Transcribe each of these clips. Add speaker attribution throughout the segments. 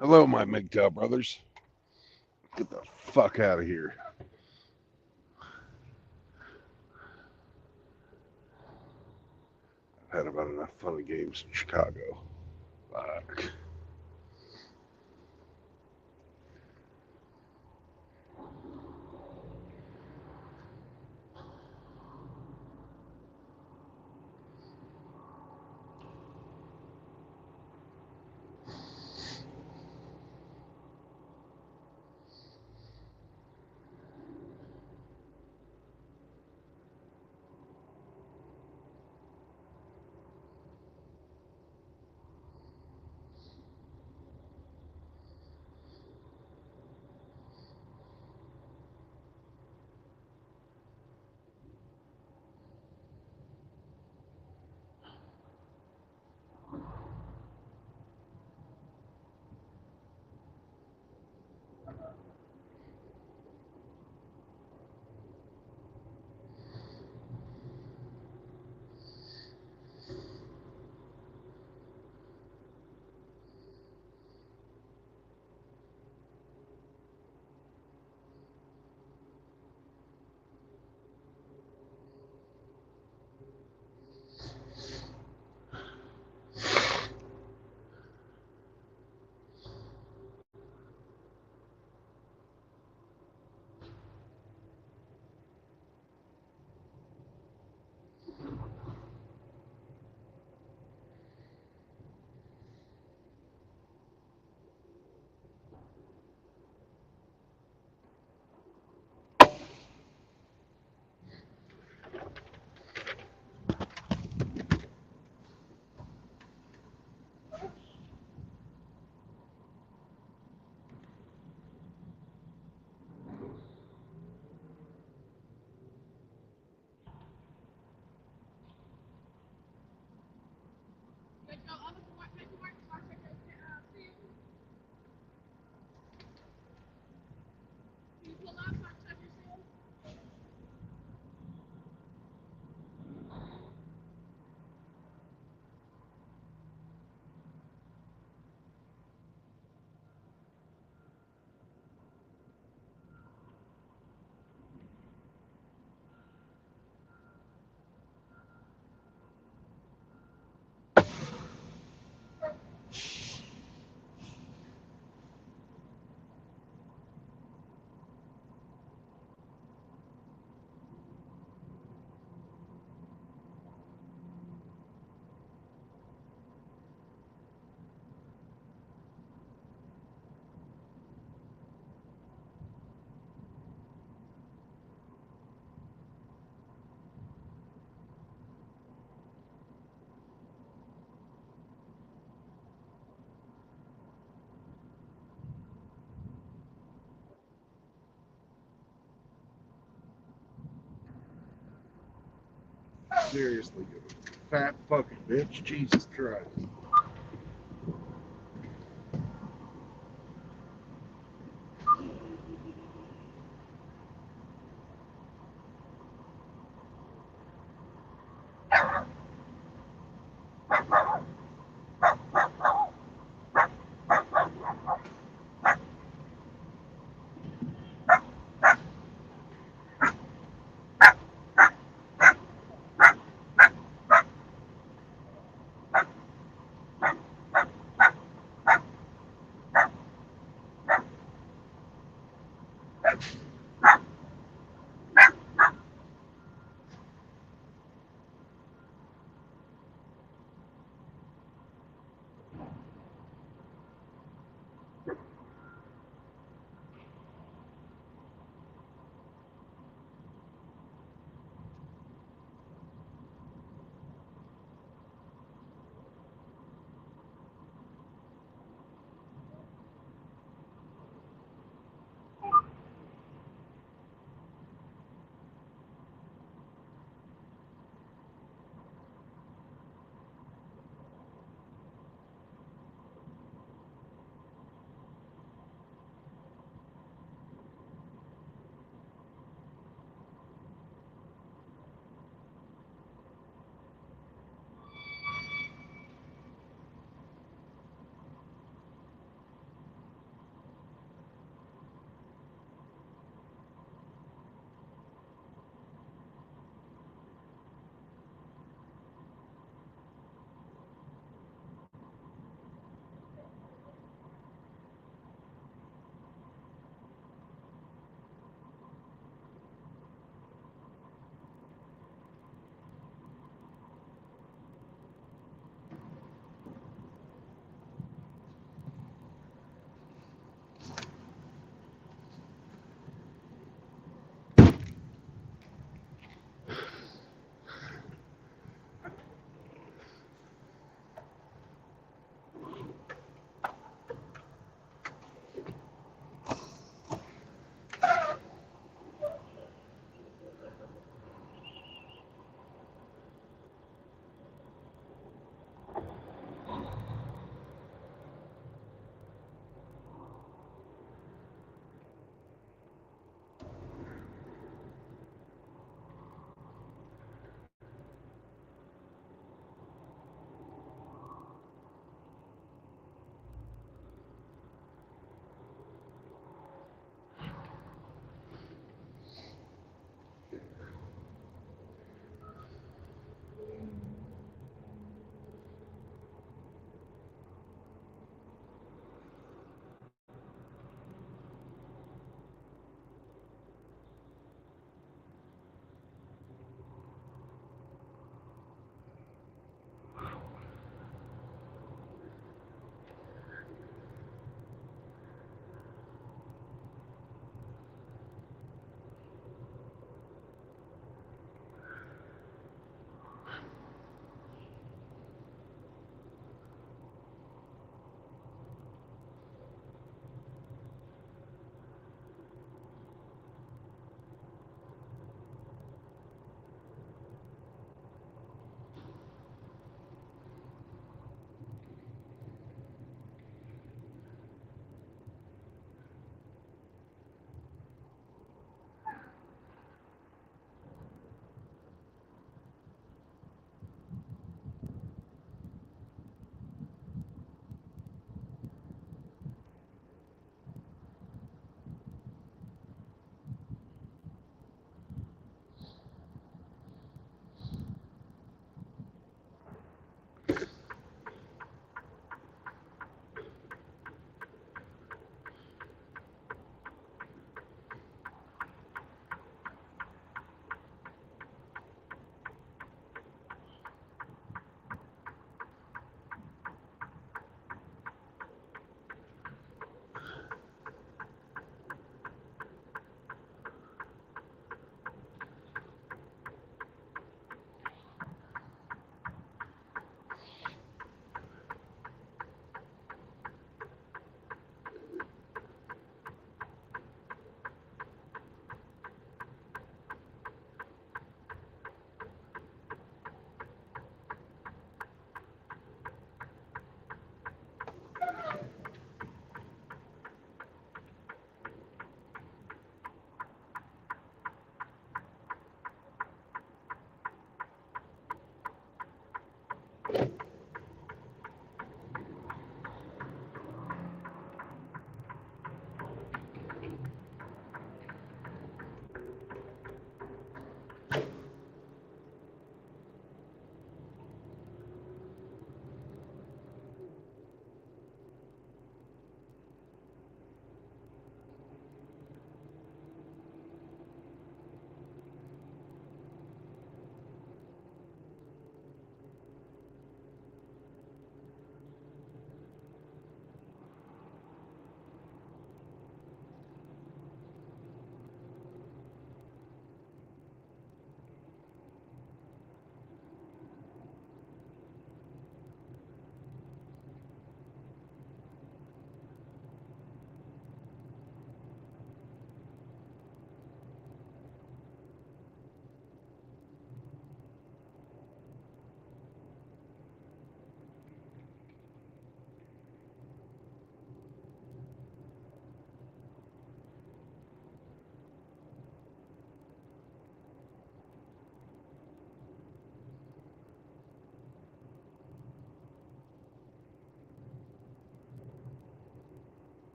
Speaker 1: Hello, my MGTOW brothers. Get the fuck out of here. I've had about enough fun and games in Chicago. Fuck. Seriously, you fat fucking bitch. Jesus Christ.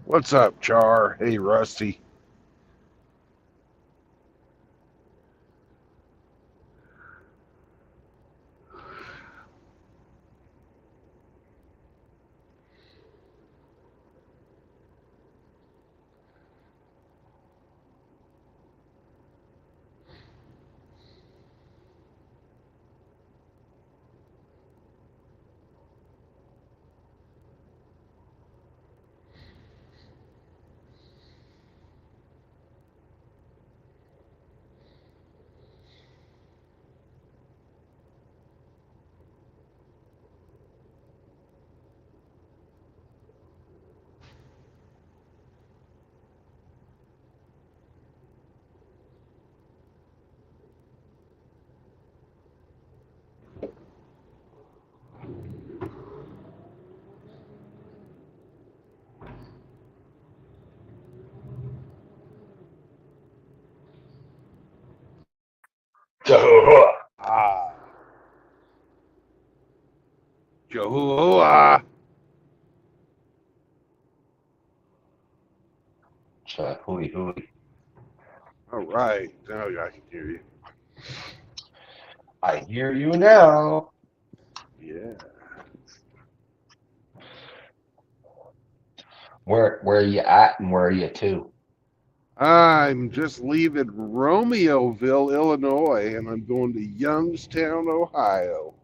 Speaker 1: What's up, Char? Hey, Rusty. Ah. Jehovah.
Speaker 2: Hooey hooey.
Speaker 1: All right. Now I can hear you.
Speaker 2: I hear you now.
Speaker 1: Yeah.
Speaker 2: Where are you at and where are you to?
Speaker 1: I'm just leaving Romeoville, Illinois, and I'm going to Youngstown, Ohio.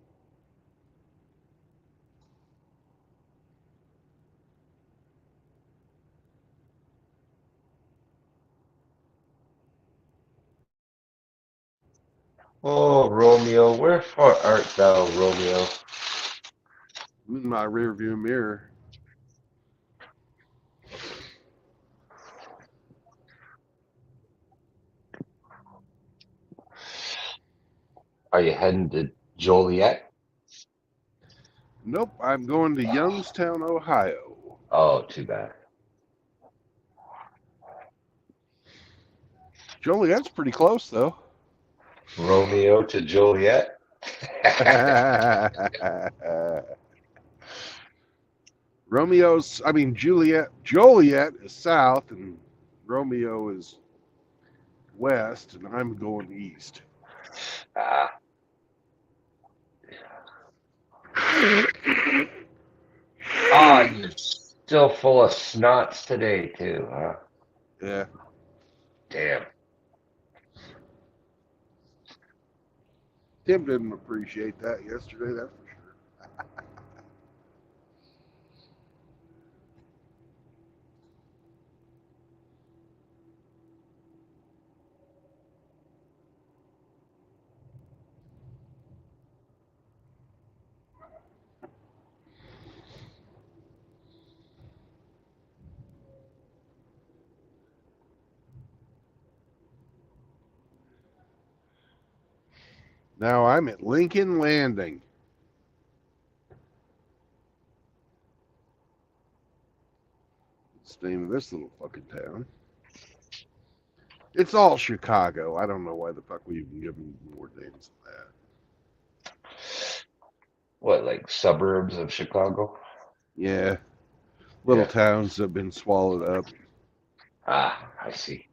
Speaker 2: Oh, Romeo, wherefore art thou, Romeo?
Speaker 1: I'm in my rearview mirror.
Speaker 2: Are you heading to Joliet?
Speaker 1: Nope, I'm going to Youngstown, Ohio.
Speaker 2: Oh, too bad.
Speaker 1: Joliet's pretty close, though.
Speaker 2: Romeo to Joliet?
Speaker 1: Joliet is south, and Romeo is west, and I'm going east.
Speaker 2: Ah, you're still full of snots today, too, huh?
Speaker 1: Yeah.
Speaker 2: Damn.
Speaker 1: Tim didn't appreciate that yesterday, that's for sure. Now I'm at Lincoln Landing. What's the name of this little fucking town? It's all Chicago. I don't know why the fuck we even give them more names than that.
Speaker 2: What, like suburbs of Chicago?
Speaker 1: Yeah, little
Speaker 2: Yeah.
Speaker 1: towns have been swallowed up.
Speaker 2: Ah, I see.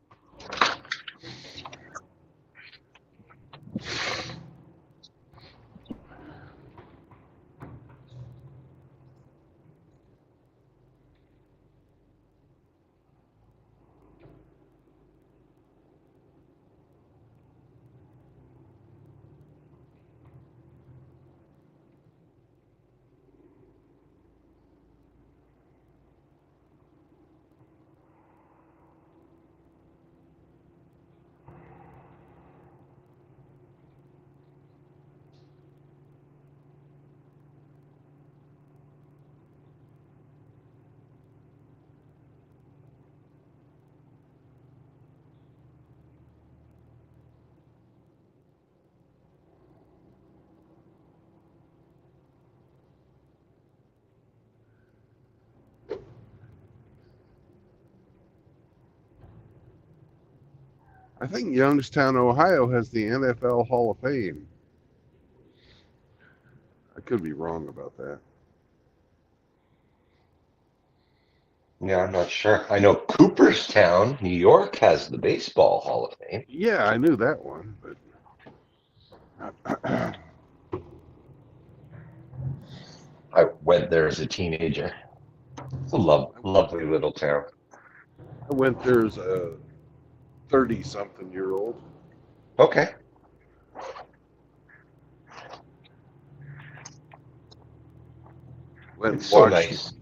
Speaker 1: I think Youngstown, Ohio has the NFL Hall of Fame. I could be wrong about that.
Speaker 2: Yeah, I'm not sure. I know Cooperstown, New York has the Baseball Hall of Fame.
Speaker 1: Yeah, I knew that one, but
Speaker 2: I went there as a teenager. It's a lovely little town.
Speaker 1: I went there as a 30-something-year-old.
Speaker 2: Okay.
Speaker 1: Went
Speaker 2: It's
Speaker 1: and
Speaker 2: so
Speaker 1: watched.
Speaker 2: nice.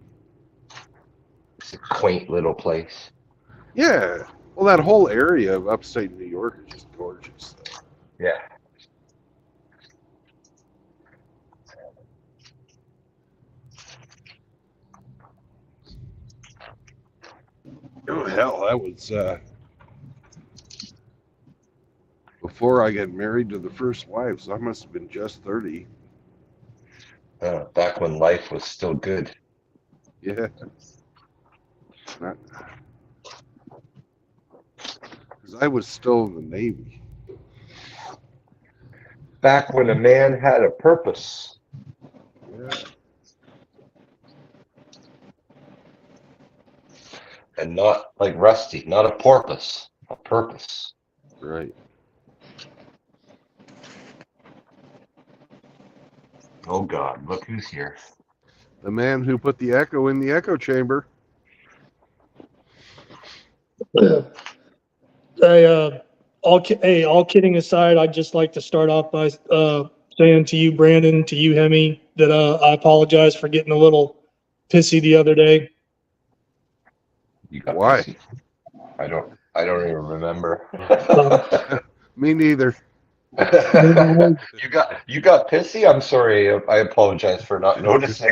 Speaker 2: It's a quaint little place.
Speaker 1: Yeah, well, that whole area of upstate New York is just gorgeous.
Speaker 2: Yeah.
Speaker 1: Oh hell, that was before I got married to the first wife, so I must have been just 30.
Speaker 2: Back when life was still good.
Speaker 1: Yeah, because I was still in the Navy.
Speaker 2: Back when a man had a purpose.
Speaker 1: Yeah,
Speaker 2: And not like Rusty, not a porpoise, a purpose.
Speaker 1: right.
Speaker 2: Oh God, look who's here.
Speaker 1: The man who put the echo in the echo chamber.
Speaker 3: All kidding aside, I'd just like to start off by saying to you, Brandon, to you, Hemi, that I apologize for getting a little pissy the other day.
Speaker 2: You got
Speaker 1: Why?
Speaker 2: pissy. I don't even remember.
Speaker 1: Me neither.
Speaker 2: You got pissy? I'm sorry. I apologize for not noticing.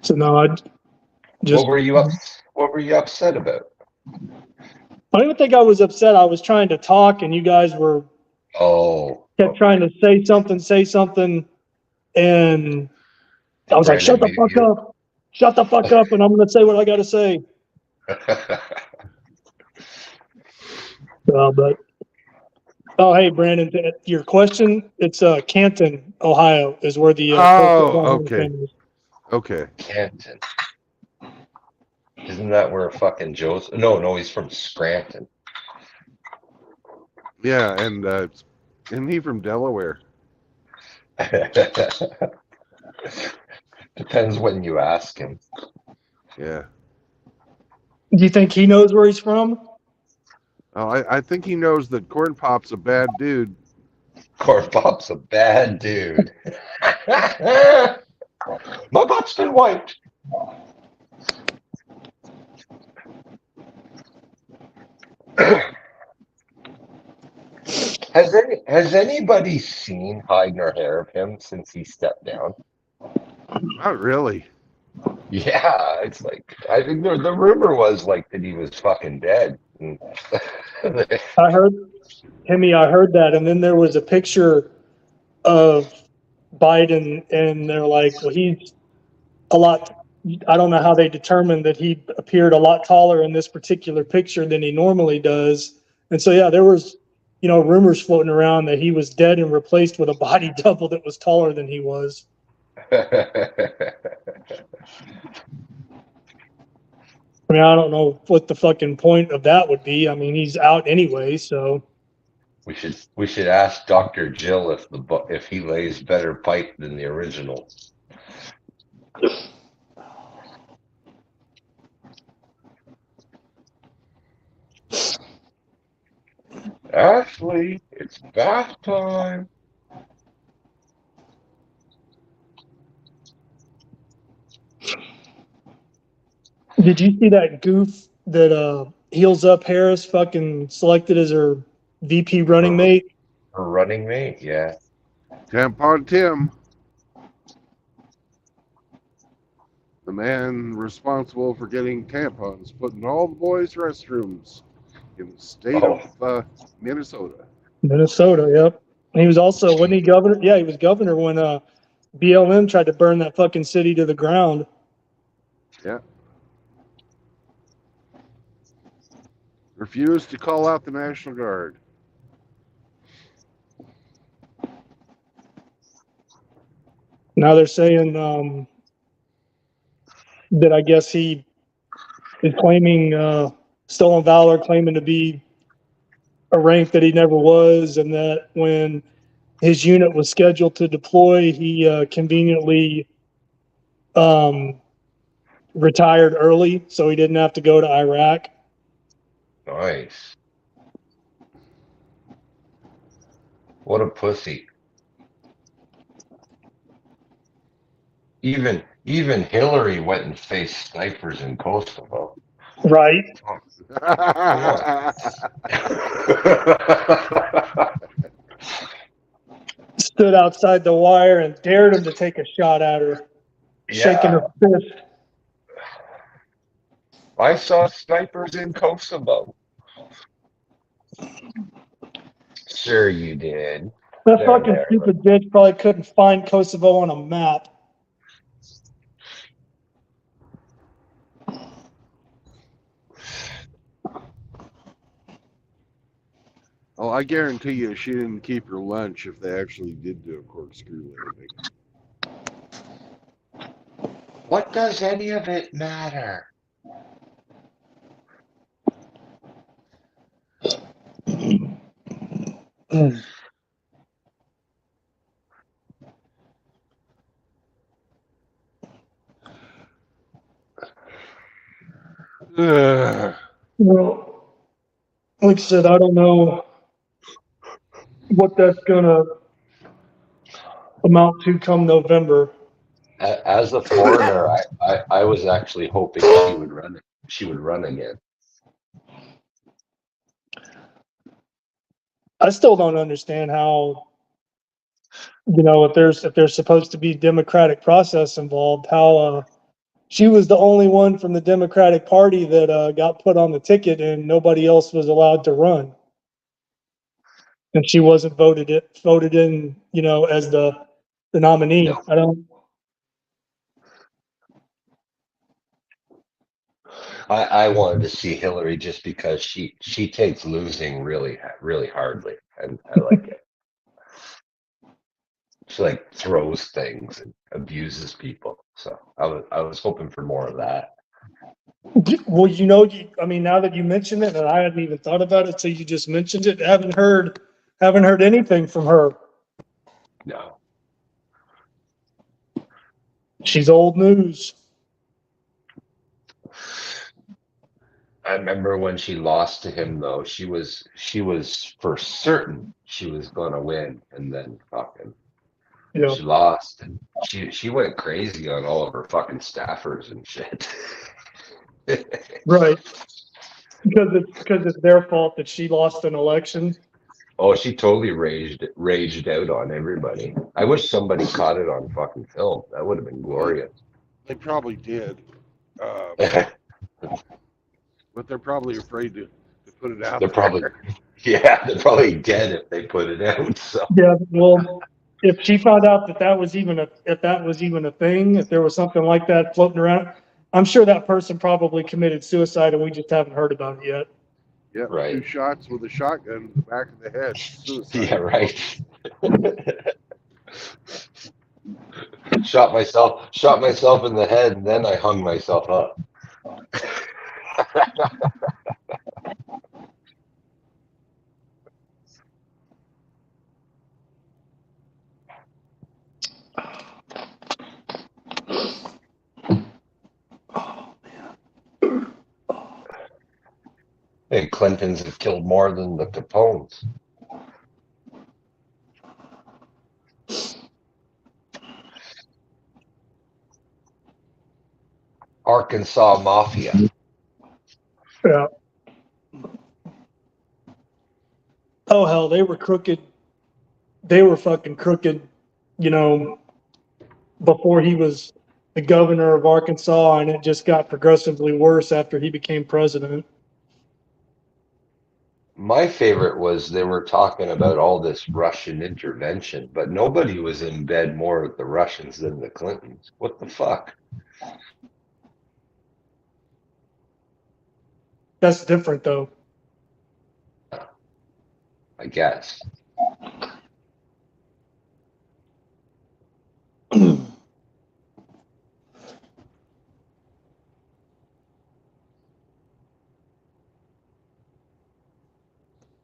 Speaker 3: So no, I just
Speaker 2: What were you upset about?
Speaker 3: I don't even think I was upset. I was trying to talk, and you guys were
Speaker 2: Oh,
Speaker 3: kept trying to say something, and I was like, "Shut the fuck up! Shut the fuck up!" And I'm going to say what I got to say. But oh, hey, Brandon, to your question, it's Canton, Ohio, is where the
Speaker 1: okay.
Speaker 3: thing is.
Speaker 1: Okay.
Speaker 2: Canton. Isn't that where fucking Joe's? No, he's from Scranton.
Speaker 1: Yeah, and isn't he from Delaware?
Speaker 2: Depends when you ask him.
Speaker 1: Yeah.
Speaker 3: Do you think he knows where he's from?
Speaker 1: Oh, I think he knows that Corn Pop's a bad dude.
Speaker 2: Corn Pop's a bad dude. My butt's been wiped. Has anybody seen hide nor hair of him since he stepped down?
Speaker 1: Not really.
Speaker 2: Yeah, it's like I think the rumor was like that he was fucking dead.
Speaker 3: I heard that, and then there was a picture of Biden, and they're like, well, he's a lot. I don't know how they determined that he appeared a lot taller in this particular picture than he normally does. And so, yeah, there was, rumors floating around that he was dead and replaced with a body double that was taller than he was. I mean, I don't know what the fucking point of that would be. I mean, he's out anyway, so.
Speaker 2: We should ask Dr. Jill if he lays better pipe than the original. Ashley, it's bath time.
Speaker 3: Did you see that goof that Heels Up Harris fucking selected as her VP running mate?
Speaker 2: Her running mate, yeah.
Speaker 1: Tampon Tim. The man responsible for getting tampons put in all the boys' restrooms in the state of Minnesota.
Speaker 3: Minnesota, yep. He was also, wasn't he governor? Yeah, he was governor when BLM tried to burn that fucking city to the ground.
Speaker 1: Yeah. Refused to call out the National Guard.
Speaker 3: Now they're saying that I guess he is claiming stolen valor, claiming to be a rank that he never was, and that when his unit was scheduled to deploy, he conveniently retired early, so he didn't have to go to Iraq.
Speaker 2: Nice. What a pussy. Even Hillary went and faced snipers in Kosovo.
Speaker 3: Right. Stood outside the wire and dared him to take a shot at her, shaking her fist.
Speaker 2: I saw snipers in Kosovo. Sure you did.
Speaker 3: That
Speaker 2: There,
Speaker 3: fucking
Speaker 2: there,
Speaker 3: stupid bitch probably couldn't find Kosovo on a map.
Speaker 1: Oh, I guarantee you she didn't keep her lunch if they actually did do a corkscrew landing.
Speaker 2: What does any of it matter?
Speaker 1: Ugh.
Speaker 3: Well, like I said, I don't know what that's gonna amount to come November.
Speaker 2: As a foreigner, I was actually hoping she would run it. She would run again.
Speaker 3: I still don't understand how, if there's supposed to be democratic process involved, how she was the only one from the Democratic Party that got put on the ticket and nobody else was allowed to run. And she wasn't voted in, as the nominee.
Speaker 2: No.
Speaker 3: I don't.
Speaker 2: I wanted to see Hillary just because she takes losing really hardly, and I like it. She like throws things and abuses people. So I was hoping for more of that.
Speaker 3: Well, now that you mentioned it, and I hadn't even thought about it, so you just mentioned it. Haven't heard anything from her.
Speaker 2: No.
Speaker 3: She's old news.
Speaker 2: I remember when she lost to him though, she was for certain she was gonna win, and then fucking
Speaker 3: Yeah.
Speaker 2: she lost, and she went crazy on all of her fucking staffers and shit.
Speaker 3: Right. Because it's their fault that she lost an election.
Speaker 2: Oh, she totally raged out on everybody. I wish somebody caught it on fucking film. That would have been glorious.
Speaker 1: They probably did. But they're probably afraid to put it out
Speaker 2: They're probably they're probably dead if they put it out. So
Speaker 3: Yeah. Well, if she found out that was even a thing, if there was something like that floating around, I'm sure that person probably committed suicide, and we just haven't heard about it yet.
Speaker 1: Yeah,
Speaker 2: right.
Speaker 1: 2 shots with a shotgun to the back of the head. Suicide.
Speaker 2: Yeah, right. Shot myself in the head, and then I hung myself up. Hey, Clintons have killed more than the Capones. Arkansas Mafia.
Speaker 3: Yeah. Oh hell, they were crooked. They were fucking crooked, before he was the governor of Arkansas, and it just got progressively worse after he became president.
Speaker 2: My favorite was they were talking about all this Russian intervention, but nobody was in bed more with the Russians than the Clintons. What the fuck?
Speaker 3: That's different though.
Speaker 2: I guess.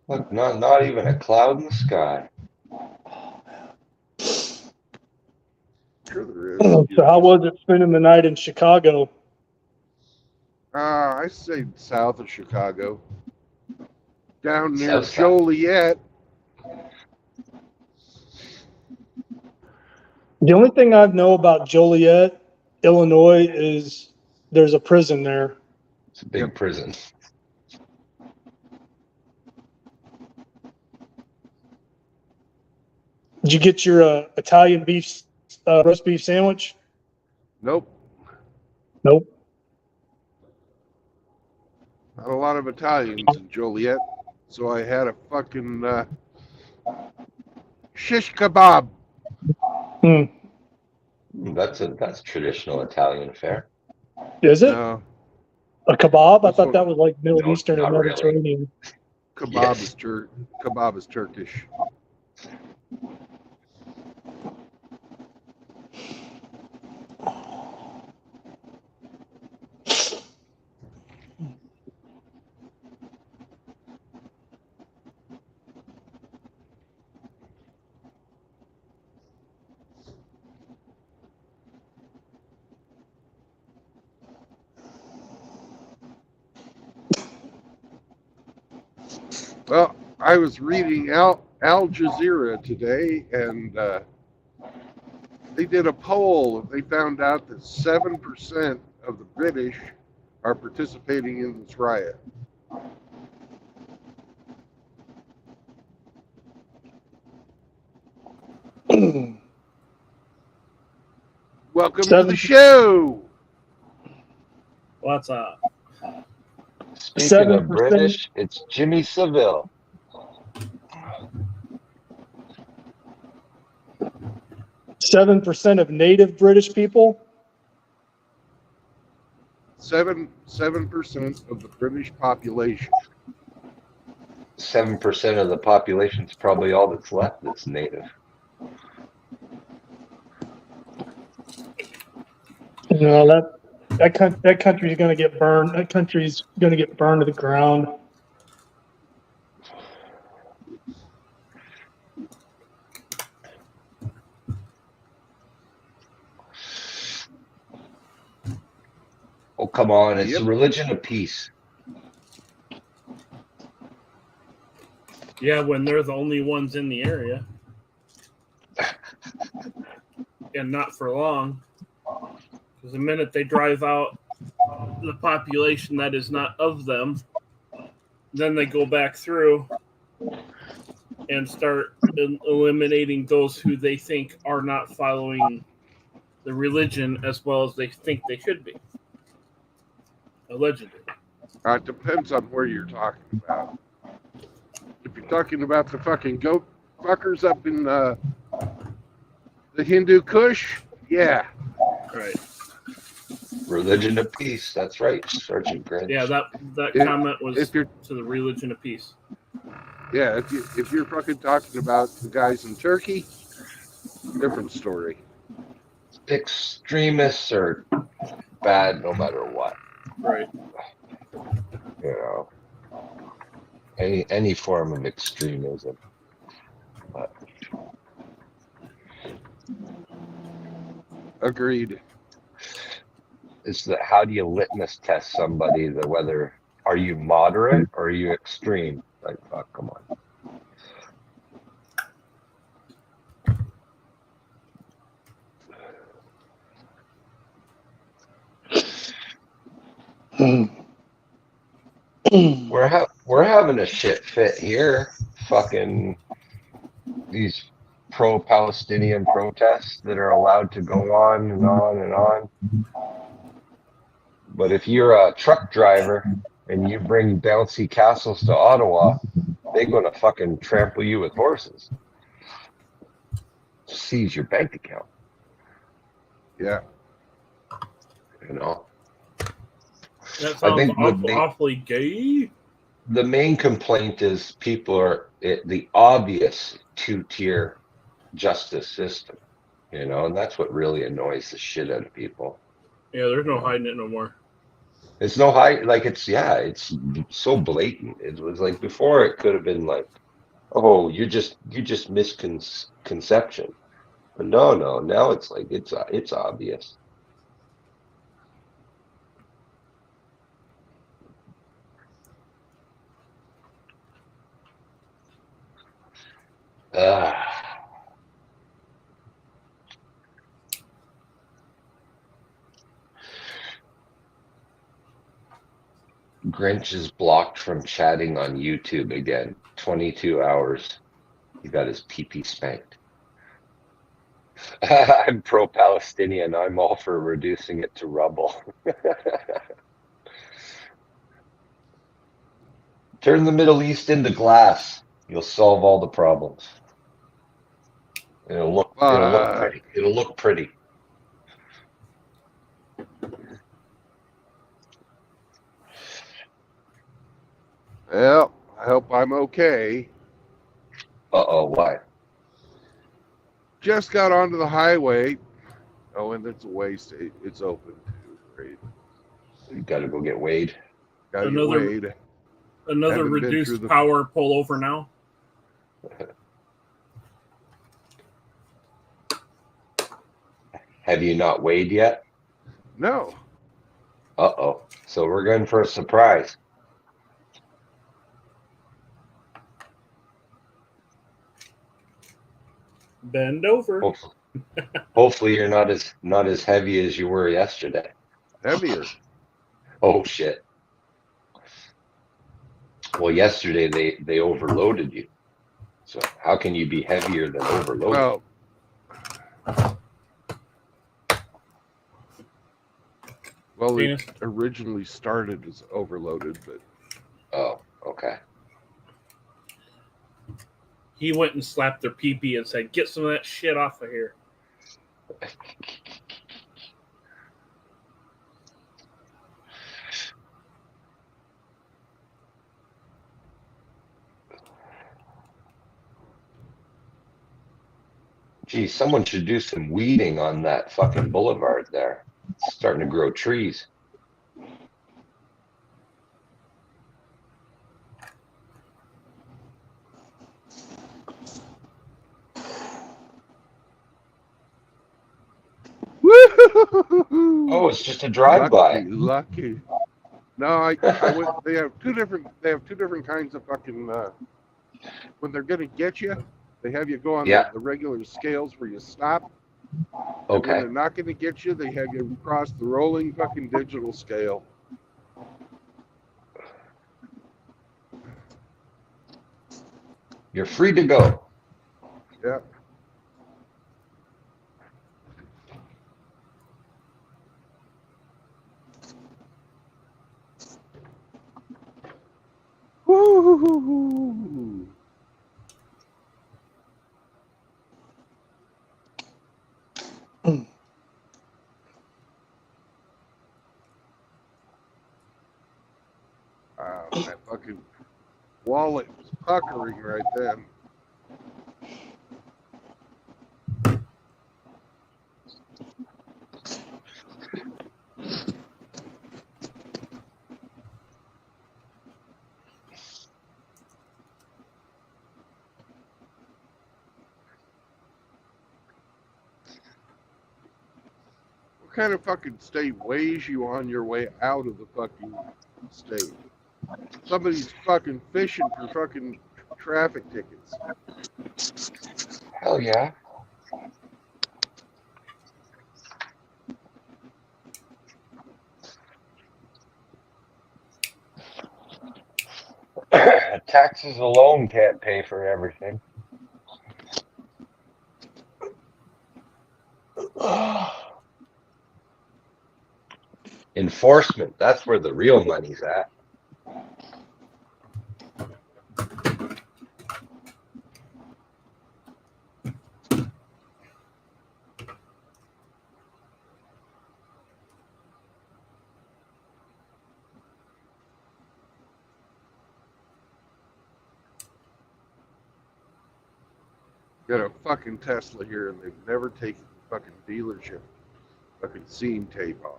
Speaker 2: Look, not even a cloud in the sky.
Speaker 1: Sure there is.
Speaker 3: So how was it spending the night in Chicago?
Speaker 1: I stayed south of Chicago, down near
Speaker 2: South.
Speaker 1: Joliet.
Speaker 3: The only thing I know about Joliet, Illinois, is there's a prison there.
Speaker 2: It's a big prison.
Speaker 3: Did you get your Italian beef, roast beef sandwich?
Speaker 1: Nope,
Speaker 3: Nope.
Speaker 1: not a lot of Italians in Joliet, so I had a fucking shish kebab.
Speaker 3: Hmm.
Speaker 2: That's traditional Italian fare.
Speaker 3: Is it
Speaker 1: No,
Speaker 3: a kebab? I
Speaker 1: This
Speaker 3: thought
Speaker 1: one-
Speaker 3: that was like Middle
Speaker 2: No,
Speaker 3: Eastern or
Speaker 2: not really.
Speaker 3: Mediterranean.
Speaker 1: kebab
Speaker 2: Yes.
Speaker 1: is kebab is Turkish. Well, I was reading Al Jazeera today, and they did a poll. They found out that 7% of the British are participating in this riot. Welcome to the
Speaker 3: 7%.
Speaker 1: show.
Speaker 4: What's up?
Speaker 2: Speaking of
Speaker 3: 7%.
Speaker 2: British, it's Jimmy Savile.
Speaker 3: 7% of native British people.
Speaker 1: 7% of the British population.
Speaker 2: 7% of the population's probably all that's left that's native.
Speaker 3: You know, that country's going to get burned. That country's going to get burned to the ground.
Speaker 2: Oh, come on. It's
Speaker 1: Yep.
Speaker 2: a religion of peace.
Speaker 4: Yeah, when they're the only ones in the area. And not for long. Because the minute they drive out the population that is not of them, then they go back through and start eliminating those who they think are not following the religion as well as they think they should be. Allegedly.
Speaker 1: It depends on where you're talking about. If you're talking about the fucking goat fuckers up in the Hindu Kush, yeah.
Speaker 4: Right.
Speaker 2: Religion of peace. That's right, Sergeant Grinch.
Speaker 4: Yeah, that
Speaker 1: If-
Speaker 4: comment was
Speaker 1: If you're
Speaker 4: to the religion of peace.
Speaker 1: if you're fucking talking about the guys in Turkey, different story.
Speaker 2: Extremists are bad no matter what.
Speaker 4: Right.
Speaker 2: You know, any form of extremism. But
Speaker 1: Agreed.
Speaker 2: it's the how do you litmus test somebody? The whether are you moderate or are you extreme? Like, fuck, come on. We're having a shit fit here. Fucking these pro-Palestinian protests that are allowed to go on and on and on. But if you're a truck driver and you bring bouncy castles to Ottawa, they're gonna fucking trample you with horses. Seize your bank account.
Speaker 1: Yeah.
Speaker 2: You know.
Speaker 4: That
Speaker 2: I
Speaker 4: sounds
Speaker 2: think
Speaker 4: awfully gay.
Speaker 2: the main complaint is people are the obvious two-tier justice system, you know, and that's what really annoys the shit out of people.
Speaker 4: Yeah, there's no hiding it no more.
Speaker 2: It's no high, like it's so blatant. It was like before it could have been like, oh, you just misconception. But no, now it's like it's obvious. Ah, Grinch is blocked from chatting on YouTube again. 22 hours. He got his pee spanked. I'm pro-Palestinian. I'm all for reducing it to rubble. Turn the Middle East into glass. You'll solve all the problems. It'll look
Speaker 1: But
Speaker 2: pretty. It'll look pretty.
Speaker 1: well, I hope I'm okay.
Speaker 2: Uh-oh, why?
Speaker 1: Just got onto the highway. Oh, and it's a waste. It's open too. Great.
Speaker 2: You gotta go get weighed.
Speaker 1: Gotta get
Speaker 4: Another-
Speaker 1: weighed.
Speaker 4: Another
Speaker 1: Haven't been through
Speaker 4: reduced
Speaker 1: the-
Speaker 4: power pullover now.
Speaker 2: Have you not weighed yet?
Speaker 1: No.
Speaker 2: Uh-oh. So we're going for a surprise.
Speaker 4: Bend over.
Speaker 2: Hopefully you're not as heavy as you were yesterday.
Speaker 1: Heavier.
Speaker 2: Oh shit. Well, yesterday they overloaded you. So how can you be heavier than overloaded?
Speaker 1: Well, well, it
Speaker 4: Penis.
Speaker 1: originally started as overloaded, but
Speaker 2: Oh, okay.
Speaker 4: He went and slapped their pee and said, "Get some of that shit off of here."
Speaker 2: Geez, someone should do some weeding on that fucking boulevard there. It's starting to grow trees.
Speaker 1: woo!
Speaker 2: Oh, it's just a drive-by.
Speaker 1: Lucky. No, I went. They have two different kinds of fucking. When they're gonna get you, they have you go on
Speaker 2: Yeah.
Speaker 1: the regular scales where you stop. And when
Speaker 2: Okay.
Speaker 1: they're not gonna get you, they have you cross the rolling fucking digital scale.
Speaker 2: You're free to go.
Speaker 1: Yeah. Woo! Wow, that fucking wallet was puckering right then. What kind of fucking state weighs you on your way out of the fucking state? Somebody's fucking fishing for fucking traffic tickets.
Speaker 2: Hell yeah. Taxes alone can't pay for everything. Enforcement, that's where the real money's at.
Speaker 1: Got a fucking Tesla here, and they've never taken the fucking dealership fucking scene tape off.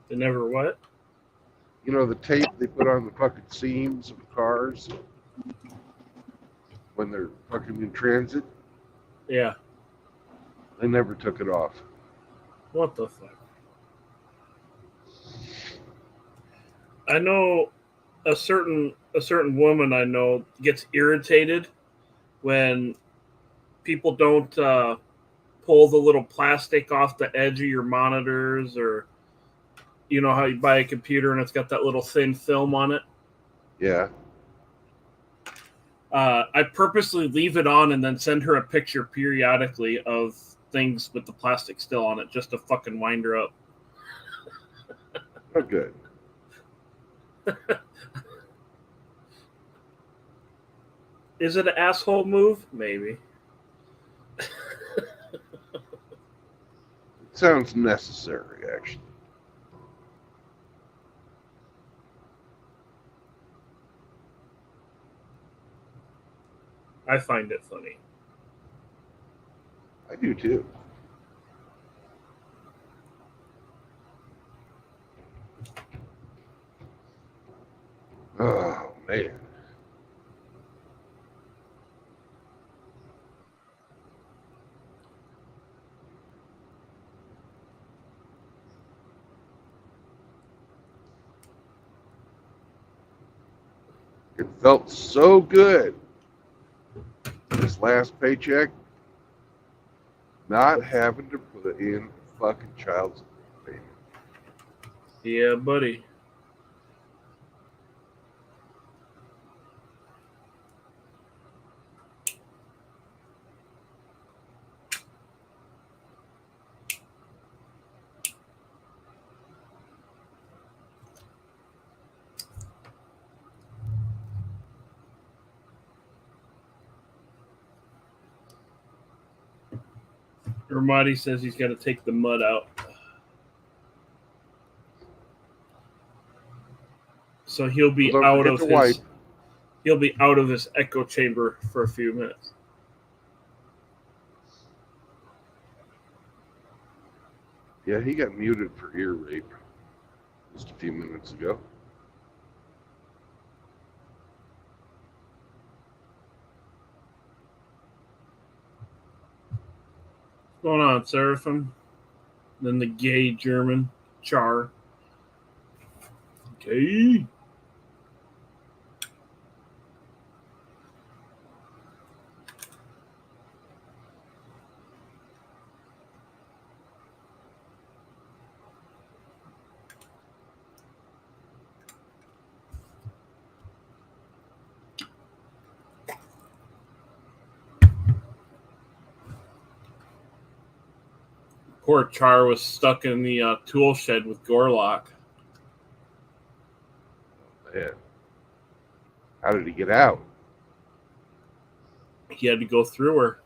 Speaker 4: They never what?
Speaker 1: You know the tape they put on the fucking seams of cars when they're fucking in transit?
Speaker 4: Yeah.
Speaker 1: They never took it off.
Speaker 4: What the fuck? I know a certain woman I know gets irritated when people don't pull the little plastic off the edge of your monitors, or you know how you buy a computer and it's got that little thin film on it.
Speaker 1: Yeah.
Speaker 4: I purposely leave it on and then send her a picture periodically of things with the plastic still on it, just to fucking wind her up.
Speaker 1: Oh, good.
Speaker 4: Is it an asshole move? Maybe.
Speaker 1: It sounds necessary, actually.
Speaker 4: I find it funny.
Speaker 1: I do too. Oh, man. It felt so good this last paycheck not having to put in fucking child support payment.
Speaker 4: Yeah, buddy. Ramadi says he's got to take the mud out. So he'll be
Speaker 1: Well, don't
Speaker 4: out
Speaker 1: forget
Speaker 4: of
Speaker 1: to
Speaker 4: his
Speaker 1: wipe.
Speaker 4: he'll be out of his echo chamber for a few minutes.
Speaker 1: Yeah, he got muted for ear rape just a few minutes ago.
Speaker 4: What's going on, Seraphim? Then the gay German Char. Gay. Poor Char was stuck in the tool shed with Gorlock.
Speaker 1: Man. How did he get out?
Speaker 4: He had to go through her.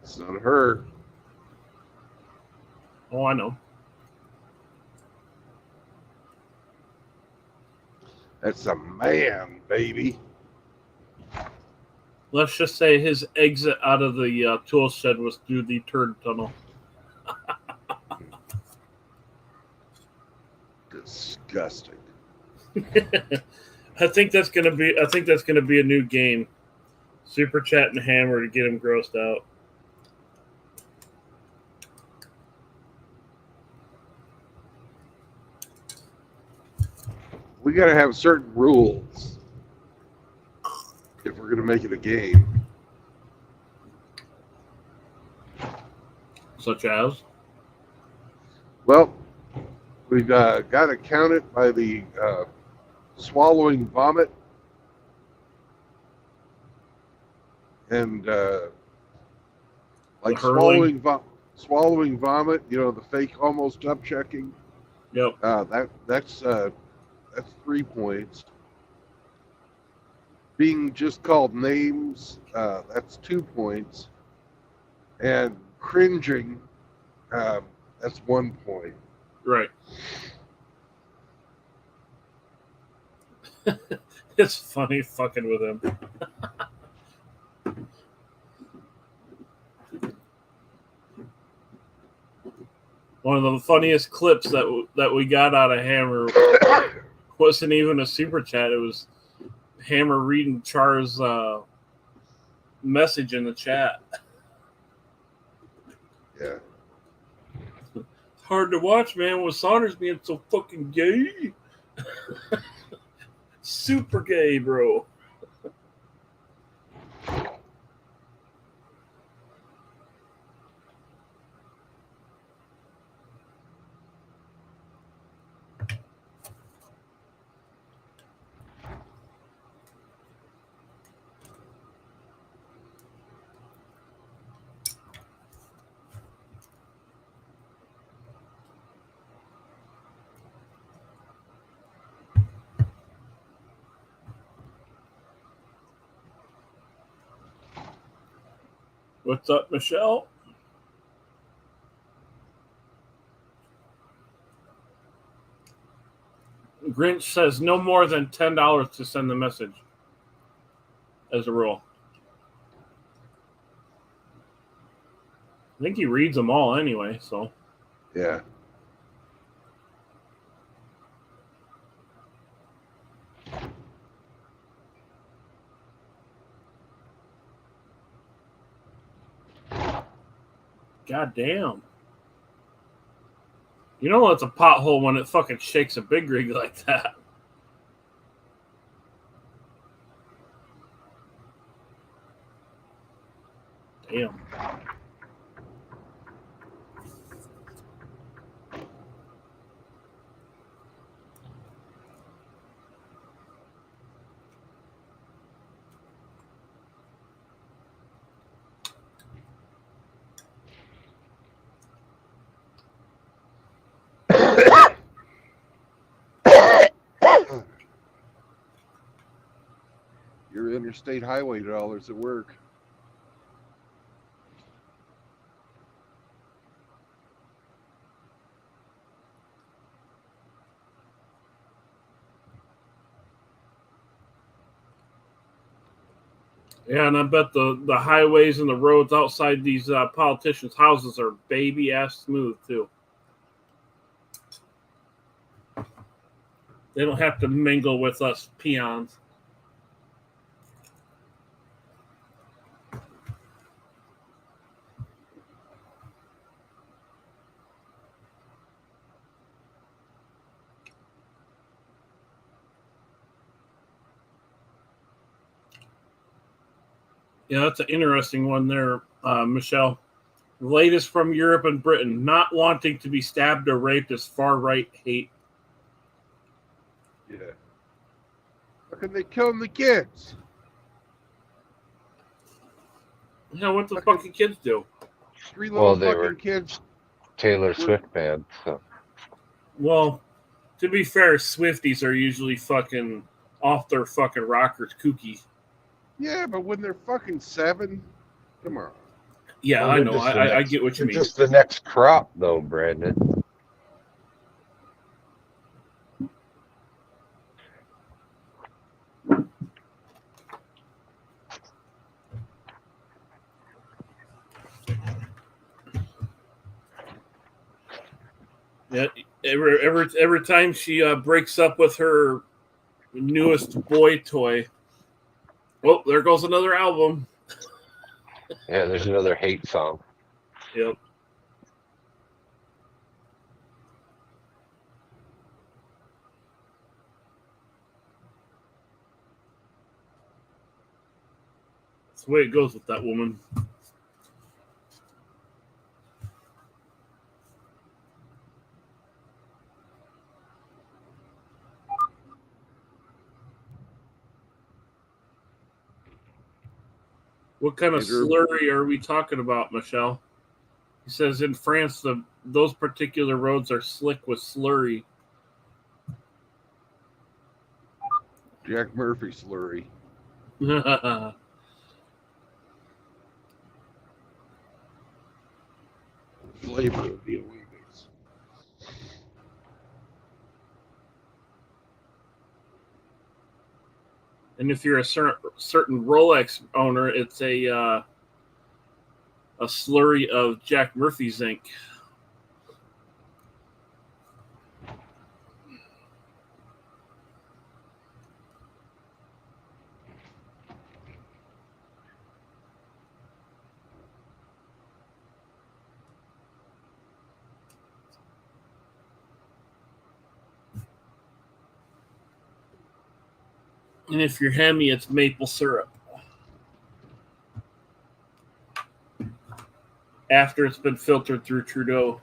Speaker 1: It's not her.
Speaker 4: Oh, I know.
Speaker 1: That's a man, baby.
Speaker 4: Let's just say his exit out of the tool shed was through the turd tunnel.
Speaker 1: Disgusting.
Speaker 4: I think that's gonna be a new game. Super Chat and Hammer to get him grossed out.
Speaker 1: We got to have certain rules if we're going to make it a game.
Speaker 4: Such as?
Speaker 1: Well, we've got to count it by the swallowing vomit and like
Speaker 4: hurling.
Speaker 1: swallowing vomit. You know, the fake almost up checking.
Speaker 4: Yep.
Speaker 1: That's 3 points. Being just called names, that's 2 points. And cringing, that's 1 point.
Speaker 4: Right. It's funny fucking with him. One of the funniest clips that we got out of Hammer wasn't even a super chat. It was Hammer reading Char's message in the chat.
Speaker 1: Yeah.
Speaker 4: Hard to watch, man, with Saunders being so fucking gay. Super gay, bro. What's up, Michelle? Grinch says no more than $10 to send the message, as a rule. I think he reads them all anyway, so.
Speaker 1: Yeah.
Speaker 4: God damn. You know it's a pothole when it fucking shakes a big rig like that. Damn.
Speaker 1: Your interstate highway dollars at work.
Speaker 4: Yeah, and I bet the highways and the roads outside these politicians' houses are baby ass smooth too. They don't have to mingle with us peons. Yeah, that's an interesting one there, Michelle. The latest from Europe and Britain. Not wanting to be stabbed or raped is far-right hate.
Speaker 1: Yeah. How can they killing the kids?
Speaker 4: You know, what the fucking kids do?
Speaker 1: Three little
Speaker 2: Well, they
Speaker 1: fucking
Speaker 2: were
Speaker 1: kids.
Speaker 2: Taylor Swift band. So.
Speaker 4: Well, to be fair, Swifties are usually fucking off their fucking rockers kooky.
Speaker 1: Yeah, but when they're fucking 7, come on.
Speaker 4: Yeah,
Speaker 2: Well,
Speaker 4: I
Speaker 2: they're
Speaker 4: know.
Speaker 2: just the
Speaker 4: I
Speaker 2: next-
Speaker 4: get what you
Speaker 2: they're
Speaker 4: mean.
Speaker 2: just the next crop, though, Brandon.
Speaker 4: Yeah, every time she breaks up with her newest boy toy, well, there goes another album.
Speaker 2: Yeah, there's another hate song.
Speaker 4: Yep. That's the way it goes with that woman. What kind of slurry are we talking about, Michelle? He says in France, those particular roads are slick with slurry.
Speaker 1: Jack Murphy slurry. Flavor of the Olympics.
Speaker 4: And if you're a certain Rolex owner, it's a slurry of Jack Murphy zinc. And if you're Hemi, it's maple syrup. After it's been filtered through Trudeau.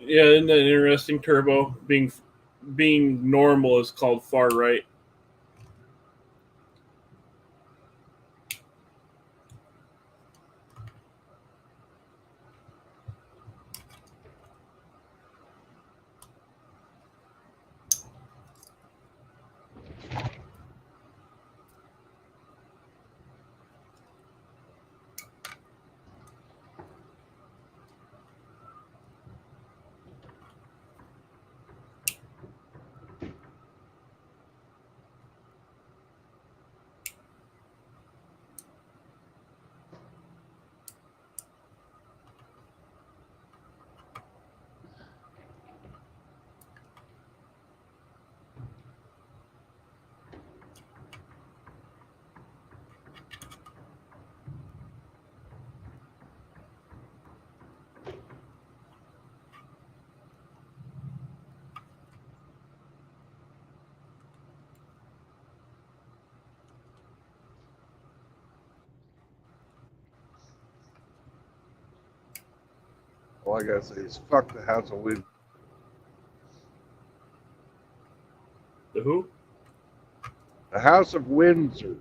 Speaker 4: Yeah, isn't that interesting? Turbo being normal is called far right.
Speaker 1: All I gotta say is fuck the House of Windsor.
Speaker 4: The who?
Speaker 1: The House of Windsor.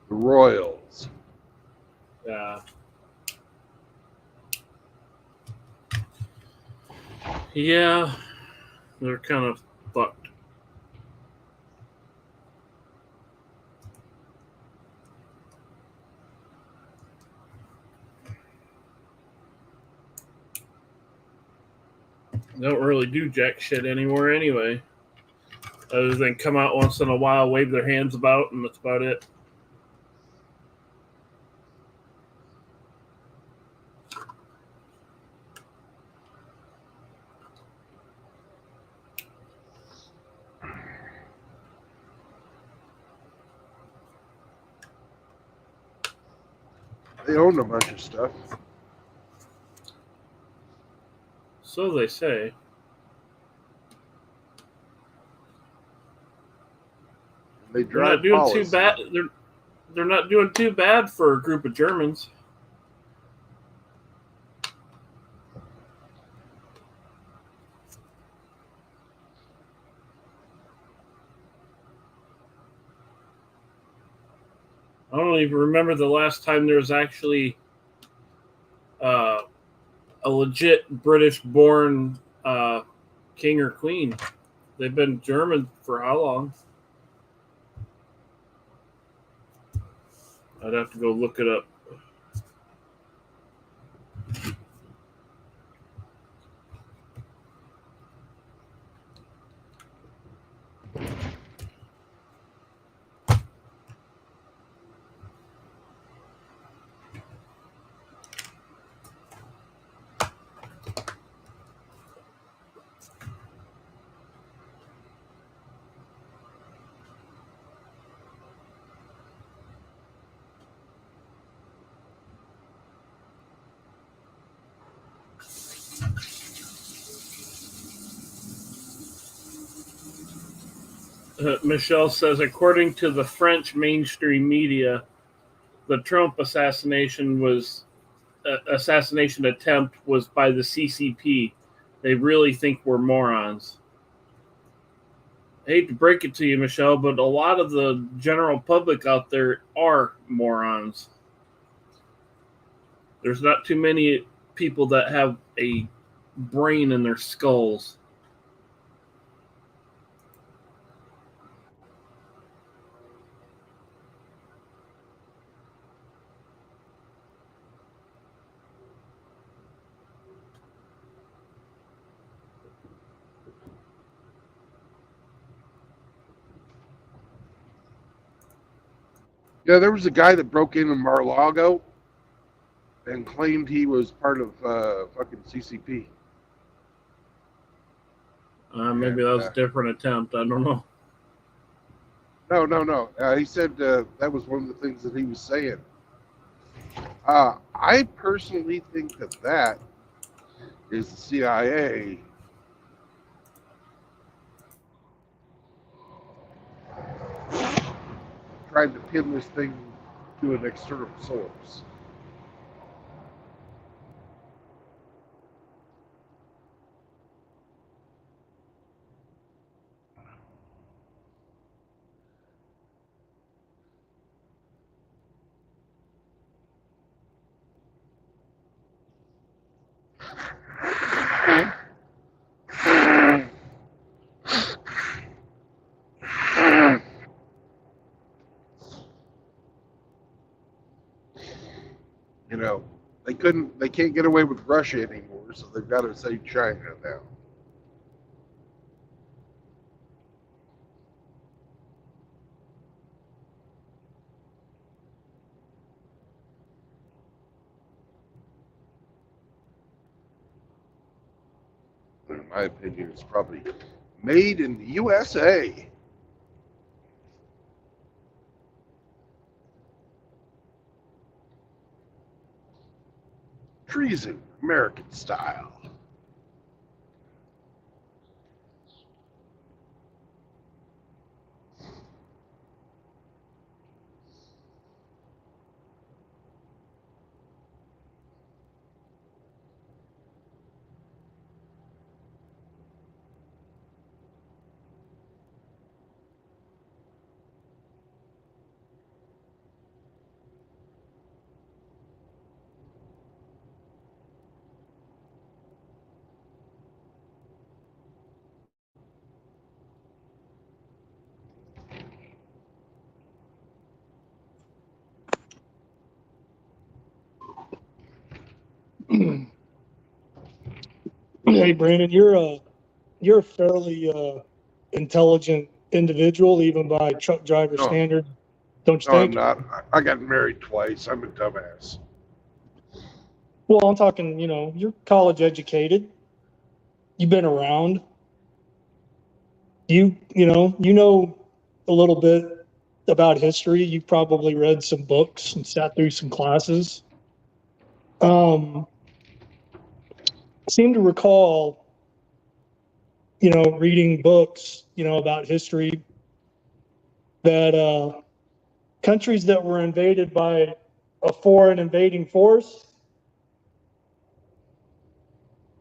Speaker 1: The Royals.
Speaker 4: Yeah, they're kind of fucked. They don't really do jack shit anymore anyway. Other than come out once in a while, wave their hands about, and that's about it.
Speaker 1: They own a bunch of stuff.
Speaker 4: So they say.
Speaker 1: They
Speaker 4: They're not
Speaker 1: drive
Speaker 4: doing
Speaker 1: policy.
Speaker 4: too bad. They're not doing too bad for a group of Germans. I don't even remember the last time there was actually a legit British-born king or queen. They've been German for how long? I'd have to go look it up. Michelle says, according to the French mainstream media, the Trump assassination attempt was by the CCP. They really think we're morons. I hate to break it to you, Michelle, but a lot of the general public out there are morons. There's not too many people that have a brain in their skulls.
Speaker 1: Yeah, there was a guy that broke into Mar-a-Lago and claimed he was part of fucking CCP.
Speaker 4: Maybe that was a different attempt. I don't know.
Speaker 1: No. He said that was one of the things that he was saying. I personally think that is the CIA trying to pin this thing to an external source. You know, they can't get away with Russia anymore, so they've got to say China now. In my opinion, it's probably made in the USA. Treason, American style.
Speaker 3: Hey, Brandon, you're a fairly intelligent individual, even by truck driver
Speaker 1: No.
Speaker 3: standards, don't you
Speaker 1: No, I'm
Speaker 3: think?
Speaker 1: not. I got married twice. I'm a dumbass.
Speaker 3: Well, I'm talking, you're college educated. You've been around. You know a little bit about history. You probably read some books and sat through some classes. I seem to recall, reading books, about history that countries that were invaded by a foreign invading force,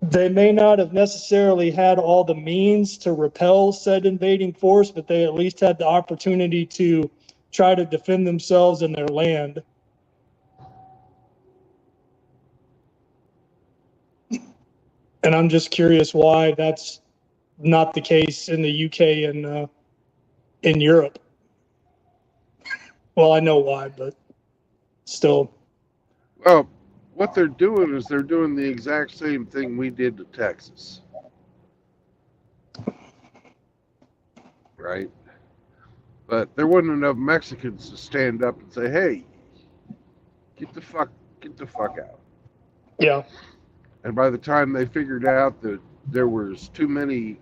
Speaker 3: they may not have necessarily had all the means to repel said invading force, but they at least had the opportunity to try to defend themselves and their land. And I'm just curious why that's not the case in the UK and in Europe. Well, I know why, but still.
Speaker 1: Well, what they're doing is they're doing the exact same thing we did to Texas. Right? But there wasn't enough Mexicans to stand up and say, "Hey, get the fuck out."
Speaker 3: Yeah.
Speaker 1: And by the time they figured out that there was too many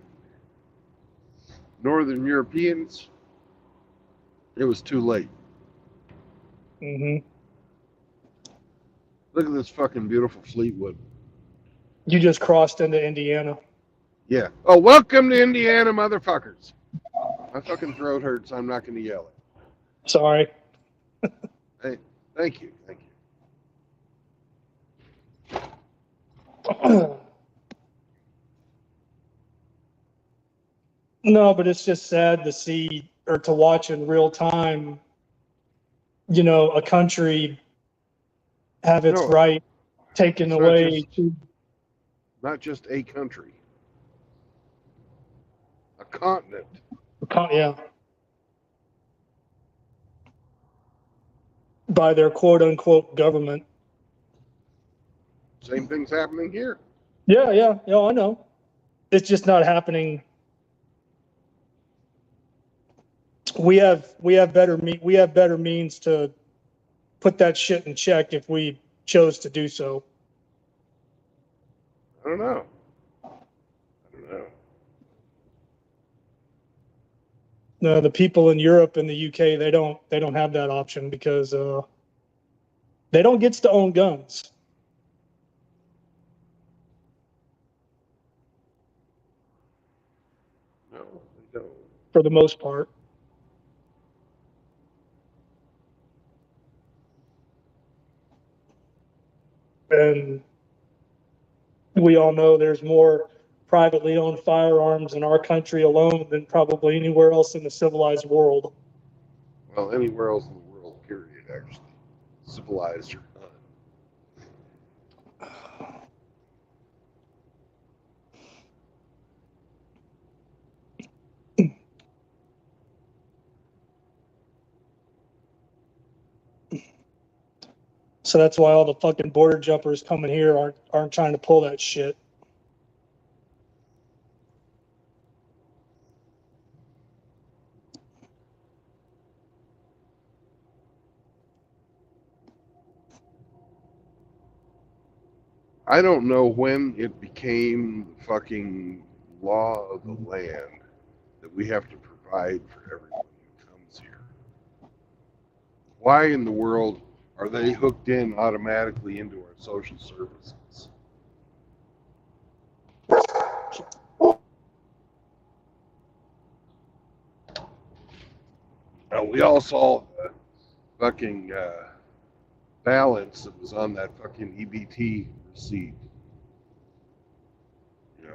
Speaker 1: Northern Europeans, it was too late.
Speaker 3: hmm
Speaker 1: Look at this fucking beautiful Fleetwood.
Speaker 3: You just crossed into Indiana.
Speaker 1: Yeah. Oh, welcome to Indiana, motherfuckers. My fucking throat hurts. I'm not going to yell it.
Speaker 3: Sorry.
Speaker 1: Hey, thank you.
Speaker 3: No, but it's just sad to see or to watch in real time, a country have its
Speaker 1: No,
Speaker 3: right taken
Speaker 1: it's
Speaker 3: away.
Speaker 1: not just a country, a continent.
Speaker 3: Yeah, by their quote unquote government.
Speaker 1: Same thing's happening here.
Speaker 3: Yeah, I know. It's just not happening. We have better means to put that shit in check if we chose to do so.
Speaker 1: I don't know.
Speaker 3: The people in Europe and the UK, they don't have that option because they don't get to own guns.
Speaker 1: No, they don't.
Speaker 3: For the most part. And we all know there's more privately owned firearms in our country alone than probably anywhere else in the civilized world.
Speaker 1: Well, anywhere else in the world, period, actually. Civilized or not.
Speaker 3: So that's why all the fucking border jumpers coming here aren't trying to pull that shit.
Speaker 1: I don't know when it became the fucking law of the land that we have to provide for everyone who comes here. Why in the world are they hooked in automatically into our social services? Now, we all saw the fucking balance that was on that fucking EBT receipt. You know,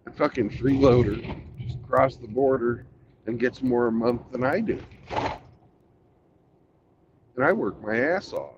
Speaker 1: a fucking freeloader just crossed the border and gets more a month than I do. And I work my ass off.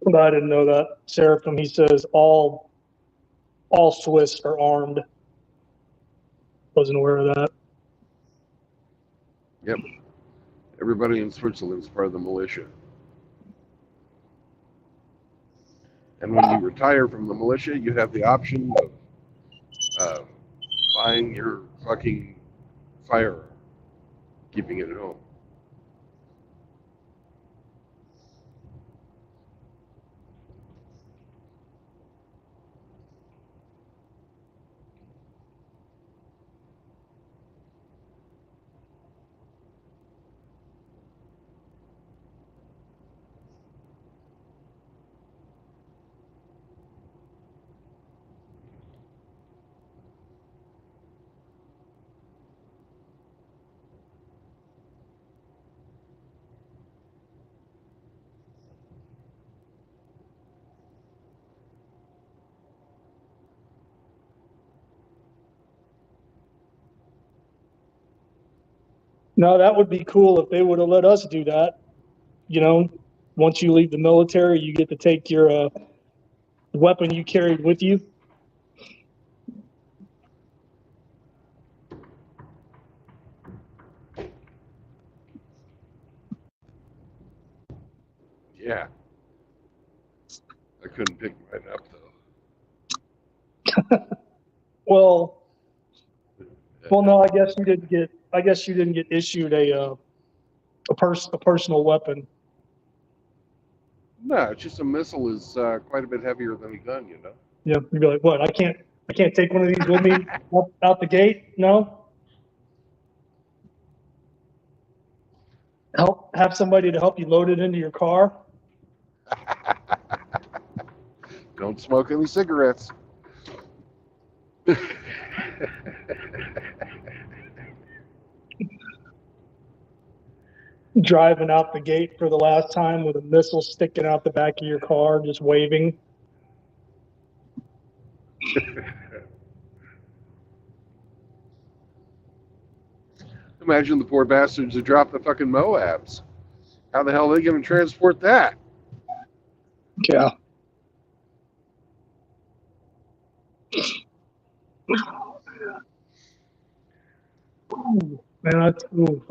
Speaker 3: But I didn't know that. Seraphim, he says all Swiss are armed. Wasn't aware of that.
Speaker 1: Yep. Everybody in Switzerland is part of the militia. And when you retire from the militia, you have the option of buying your fucking firearm, keeping it at home.
Speaker 3: No, that would be cool if they would have let us do that. You know, once you leave the military, you get to take your weapon you carried with you.
Speaker 1: Yeah. I couldn't pick mine up though.
Speaker 3: Well, no, I guess you didn't get issued a a personal weapon.
Speaker 1: No, it's just a missile is quite a bit heavier than a gun, you know.
Speaker 3: Yeah, you'd be like, what? I can't take one of these with me out the gate? No. Have somebody to help you load it into your car.
Speaker 1: Don't smoke any cigarettes.
Speaker 3: Driving out the gate for the last time with a missile sticking out the back of your car, just waving.
Speaker 1: Imagine the poor bastards who dropped the fucking Moabs. How the hell are they going to transport that?
Speaker 3: Yeah. Ooh, man,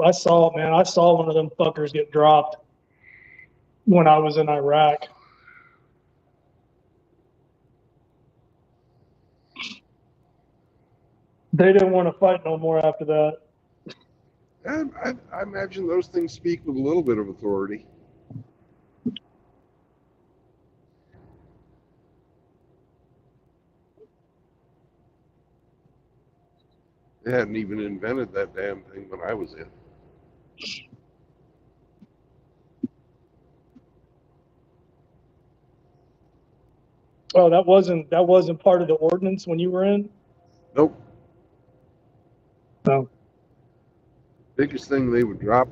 Speaker 3: I saw it, man. I saw one of them fuckers get dropped when I was in Iraq. They didn't want to fight no more after that.
Speaker 1: I imagine those things speak with a little bit of authority. They hadn't even invented that damn thing when I was in.
Speaker 3: Oh, that wasn't part of the ordinance when you were in?
Speaker 1: Nope.
Speaker 3: No.
Speaker 1: Biggest thing they would drop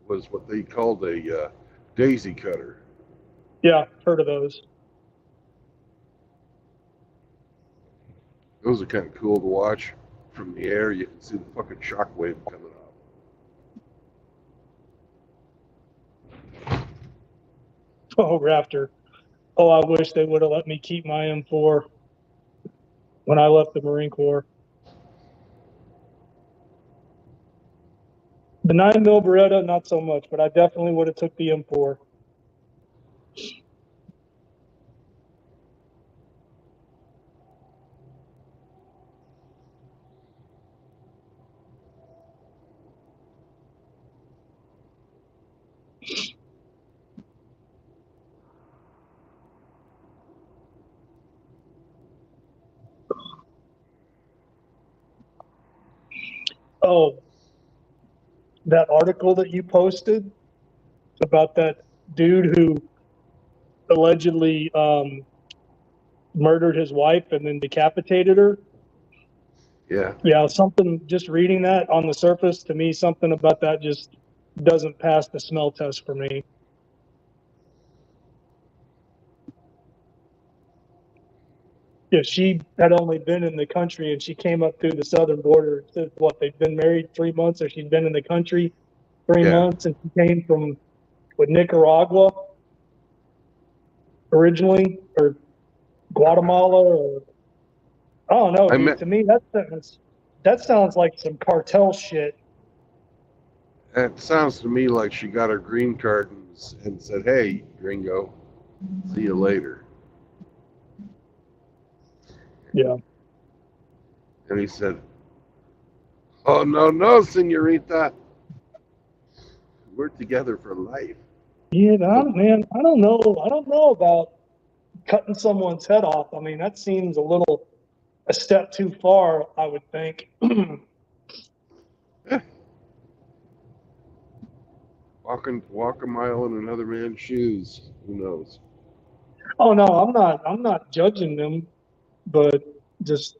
Speaker 1: was what they called a daisy cutter.
Speaker 3: Yeah, heard of those.
Speaker 1: Those are kind of cool to watch from the air. You can see the fucking shockwave coming off.
Speaker 3: Oh, Raptor. Oh, I wish they would have let me keep my M4 when I left the Marine Corps. The 9mm Beretta, not so much, but I definitely would have took the M4. Oh, that article that you posted about that dude who allegedly murdered his wife and then decapitated her.
Speaker 1: Yeah.
Speaker 3: Yeah, something, just reading that on the surface, to me, something about that just doesn't pass the smell test for me. If she had only been in the country and she came up through the southern border, said what, they've been married 3 months, or she'd been in the country 3
Speaker 1: Yeah.
Speaker 3: months, and she came from Nicaragua originally, or Guatemala, or I don't know, dude. To me, that sounds like some cartel shit.
Speaker 1: It sounds to me like she got her green card and said, "Hey, gringo, see you later."
Speaker 3: Yeah.
Speaker 1: And he said, "Oh, no, senorita. We're together for life."
Speaker 3: Yeah, man, I don't know. I don't know about cutting someone's head off. I mean, that seems a step too far, I would think.
Speaker 1: Walk a mile in another man's shoes. Who knows?
Speaker 3: Oh no, I'm not judging them, but just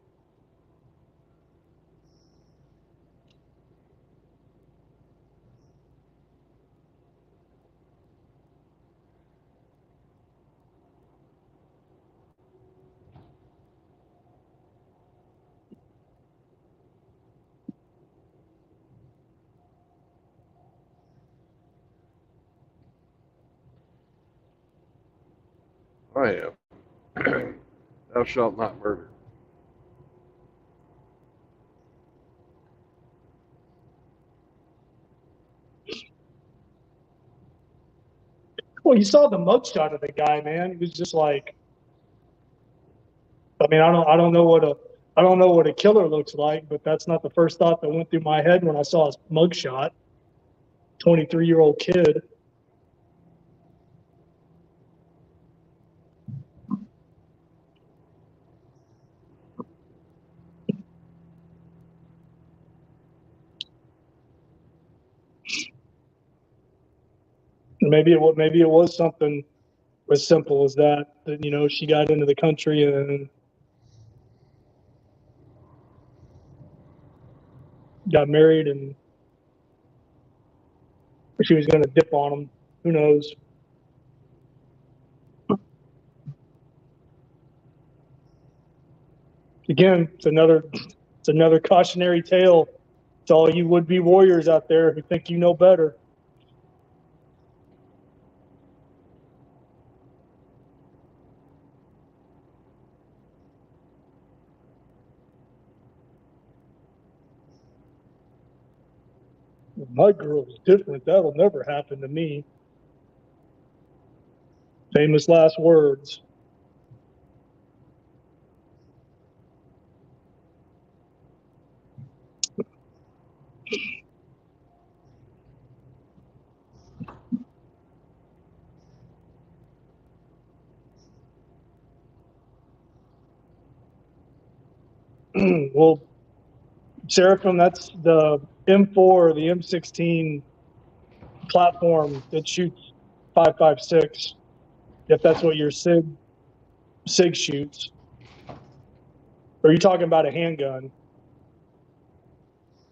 Speaker 1: I am. Thou shalt not murder.
Speaker 3: well, you saw the mugshot of the guy, man. He was just like, I mean, I don't know what a killer looks like, but that's not the first thought that went through my head when I saw his mugshot. 23-year-old kid. Maybe it was something as simple as that, you know, she got into the country and got married and she was going to dip on him. Who knows? Again, it's another cautionary tale to all you would-be warriors out there who think you know better. My girl's different. That'll never happen to me. Famous last words. Well, Seraphim, that's the M4 or the M16 platform that shoots 5.56. If that's what your SIG shoots. Or are you talking about a handgun?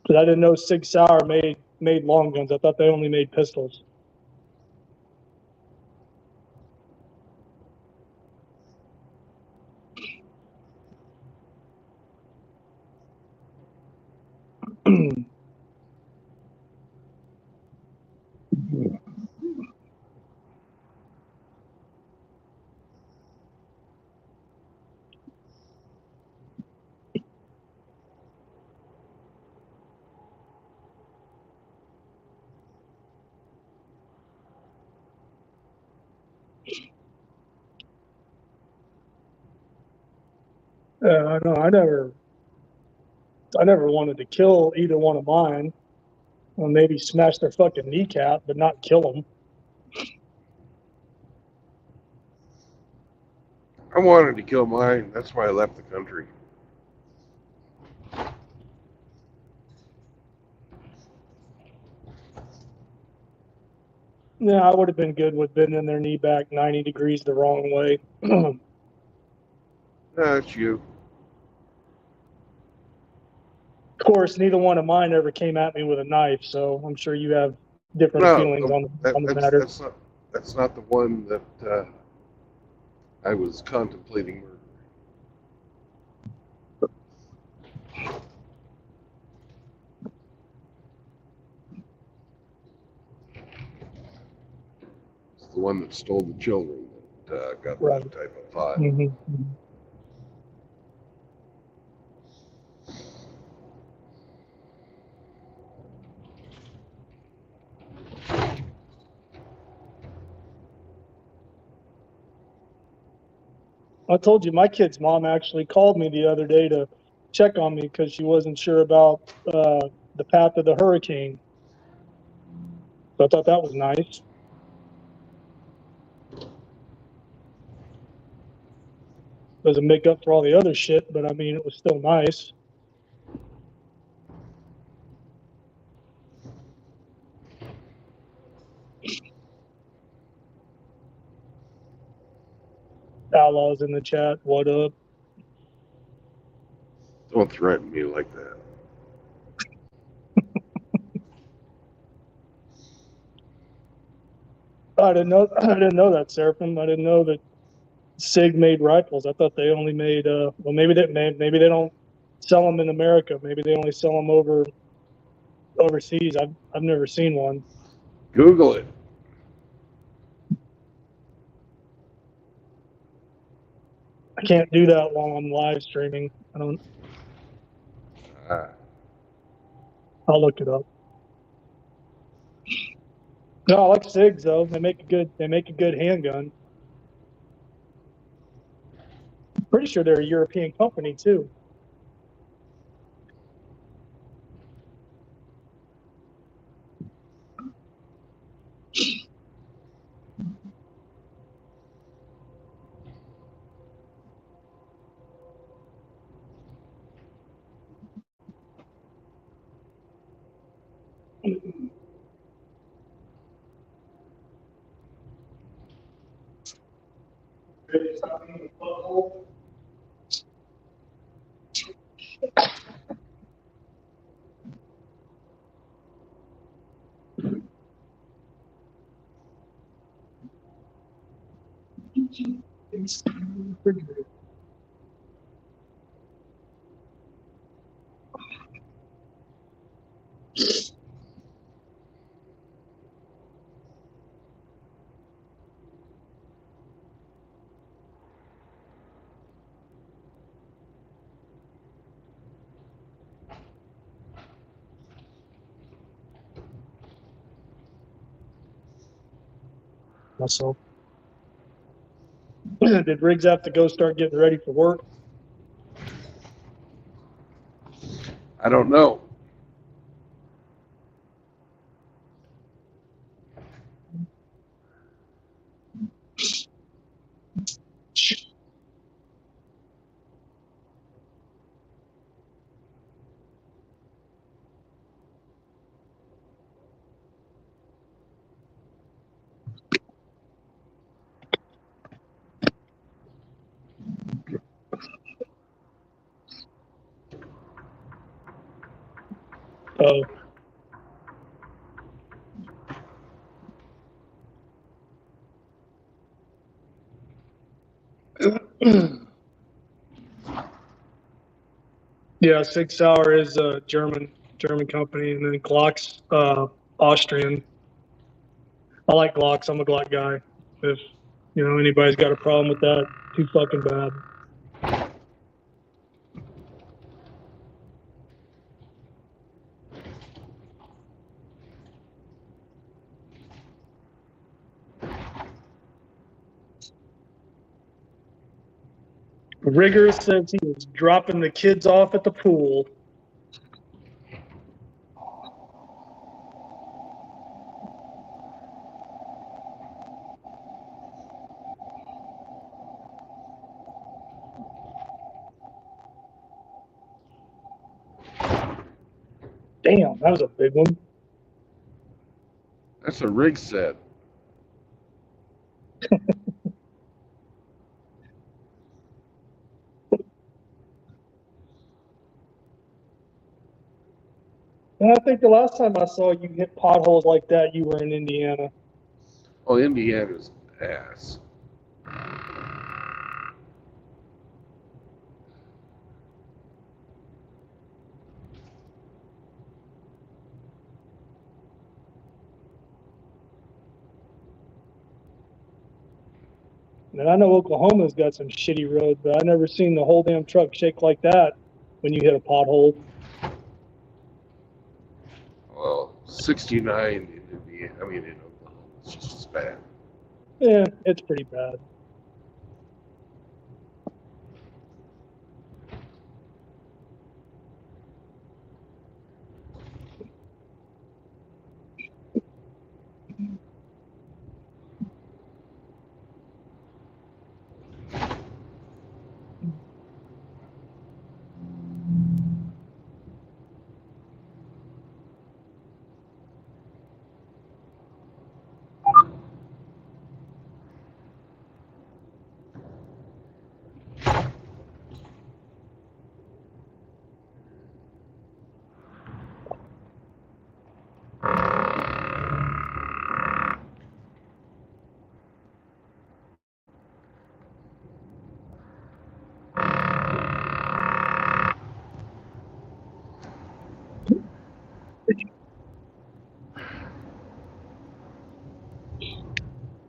Speaker 3: Because I didn't know Sig Sauer made long guns. I thought they only made pistols. I know. I never wanted to kill either one of mine. Well, maybe smash their fucking kneecap, but not kill them.
Speaker 1: I wanted to kill mine. That's why I left the country.
Speaker 3: Yeah, I would have been good with bending their knee back 90 degrees the wrong way.
Speaker 1: That's you.
Speaker 3: Of course, neither one of mine ever came at me with a knife, so I'm sure you have different
Speaker 1: No,
Speaker 3: feelings on the matter.
Speaker 1: That's not the one that I was contemplating murder. It's the one that stole the children that got
Speaker 3: Right.
Speaker 1: that type of file.
Speaker 3: Mhm. I told you, my kid's mom actually called me the other day to check on me because she wasn't sure about the path of the hurricane. So I thought that was nice. Doesn't make up for all the other shit, but I mean, it was still nice. Outlaws in the chat, what up?
Speaker 1: Don't threaten me like that.
Speaker 3: I didn't know that, Seraphim. I didn't know that SIG made rifles. I thought they only made well, maybe they don't sell them in America. Maybe they only sell them overseas. I've never seen one.
Speaker 1: Google it.
Speaker 3: I can't do that while I'm live streaming. I'll look it up. No, I like SIGs though. They make a good handgun. Pretty sure they're a European company too. Myself. Did Riggs have to go start getting ready for work?
Speaker 1: I don't know.
Speaker 3: Oh. Yeah, Sig Sauer is a German company, and then Glock's Austrian. I like Glocks. I'm a Glock guy. If anybody's got a problem with that, too fucking bad. Rigger says he was dropping the kids off at the pool. Damn, that was a big one.
Speaker 1: That's a rig set.
Speaker 3: And I think the last time I saw you hit potholes like that, you were in Indiana.
Speaker 1: Oh, Indiana's ass.
Speaker 3: And I know Oklahoma's got some shitty roads, but I've never seen the whole damn truck shake like that when you hit a pothole.
Speaker 1: Well, 69 in Indiana. I mean, in Oklahoma, it's just as bad.
Speaker 3: Yeah, it's pretty bad.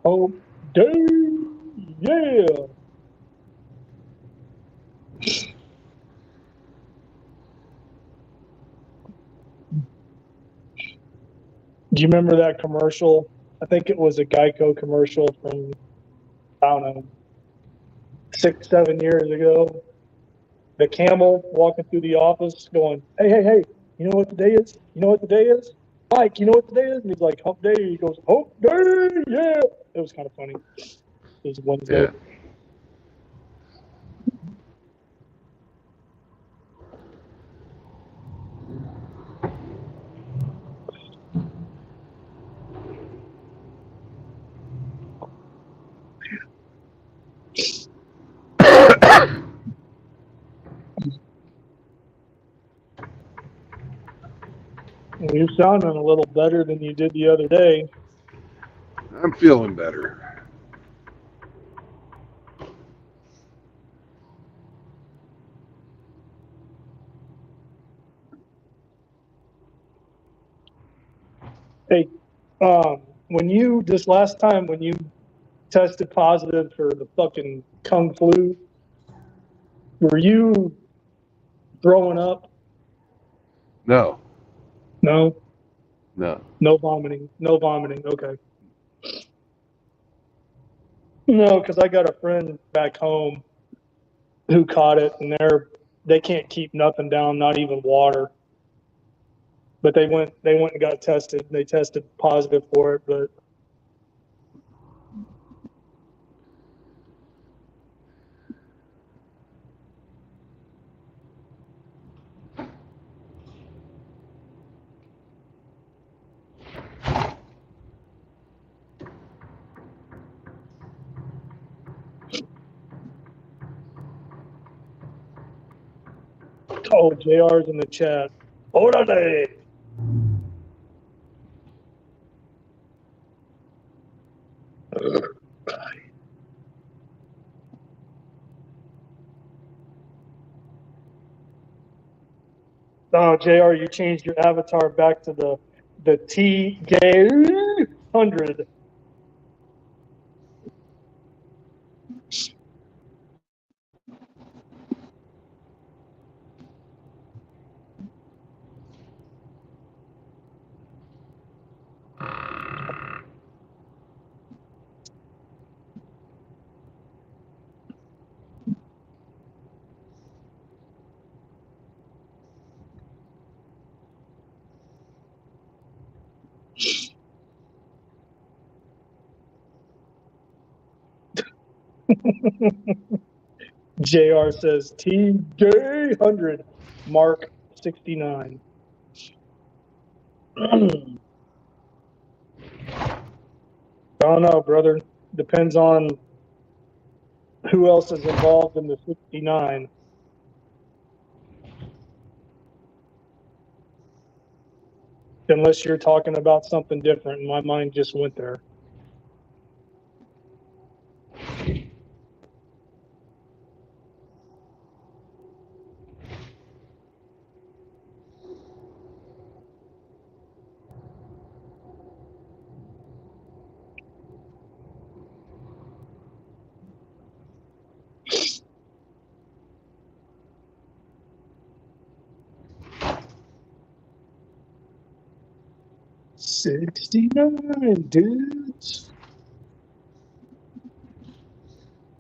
Speaker 3: Oh, damn, yeah. Do you remember that commercial? I think it was a Geico commercial from, I don't know, 6, 7 years ago. The camel walking through the office going, hey, hey, hey, you know what today is? You know what today is? Mike, you know what today is? And he's like, hump day. He goes, hump day, yeah. It was kind of funny. It was Wednesday.
Speaker 1: Yeah.
Speaker 3: You're sounding a little better than you did the other day.
Speaker 1: I'm feeling better.
Speaker 3: Hey, when you this last time when you tested positive for the fucking kung flu, were you throwing up?
Speaker 1: No,
Speaker 3: No,
Speaker 1: no.
Speaker 3: no vomiting, no vomiting. Okay. No, because I got a friend back home who caught it, and they can't keep nothing down, not even water. But they went and got tested. They tested positive for it, but oh, JR's in the chat. Orale. Oh, JR, you changed your avatar back to the T gay 100. JR says T gay 100, Mark 69. I don't know, brother. Depends on who else is involved in the 69. Unless you're talking about something different, my mind just went there. $69, dudes.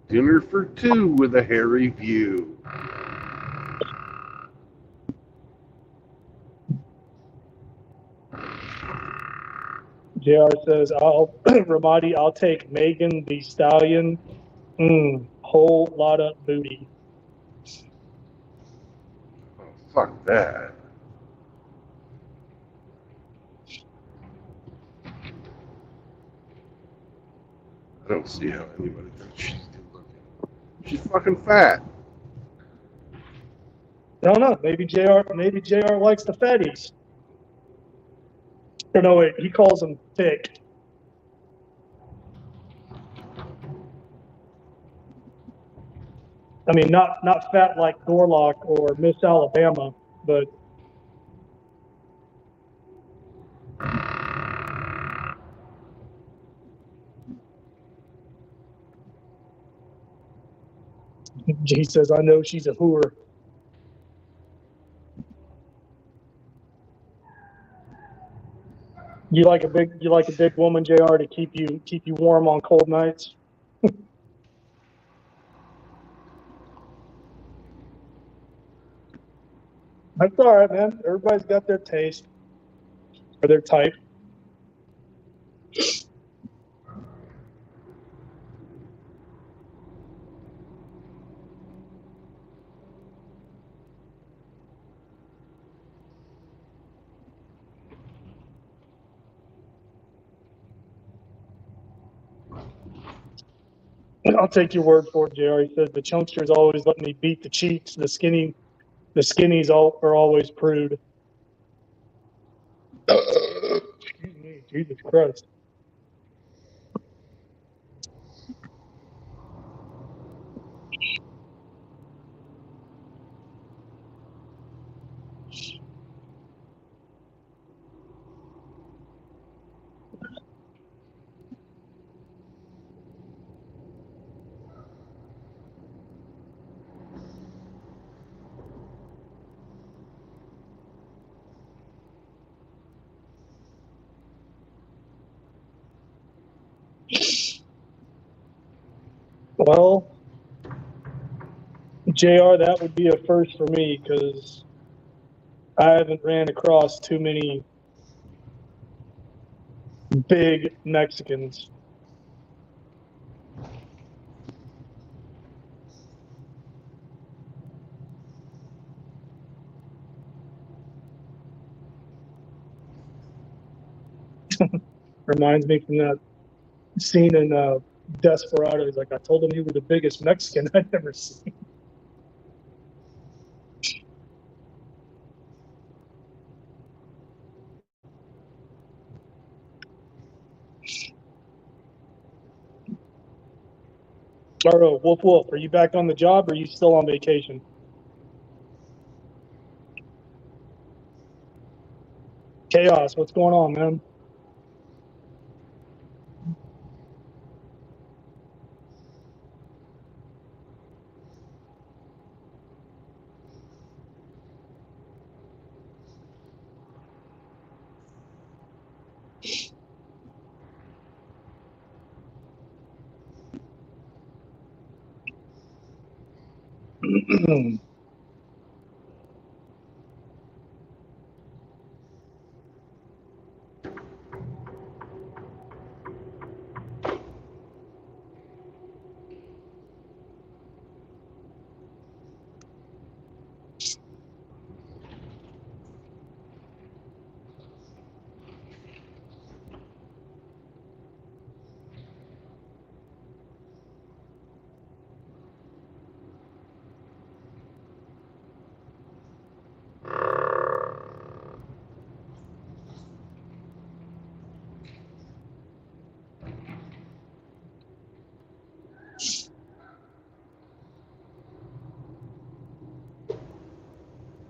Speaker 1: Dinner for two with a hairy view.
Speaker 3: JR says, Ramadi, I'll take Megan the Stallion. Whole lot of booty.
Speaker 1: Oh, fuck that. I don't see how anybody thinks she's good looking. She's fucking fat.
Speaker 3: I don't know. Maybe JR likes the fatties. Or no, wait, he calls them thick. I mean, not fat like Dorlock or Miss Alabama, but he says, I know she's a hooer. You like a big woman, JR, to keep you warm on cold nights. That's all right, man. Everybody's got their taste or their type. I'll take your word for it, JR. He says the chunkster's always letting me beat the cheeks, the skinny The skinnies are always prude. Excuse me, Jesus Christ. Well, JR, that would be a first for me because I haven't ran across too many big Mexicans. Reminds me from that scene in Desperado. He's like, I told him you were the biggest Mexican I'd ever seen. All right, Wolf, are you back on the job or are you still on vacation? Chaos, what's going on, man?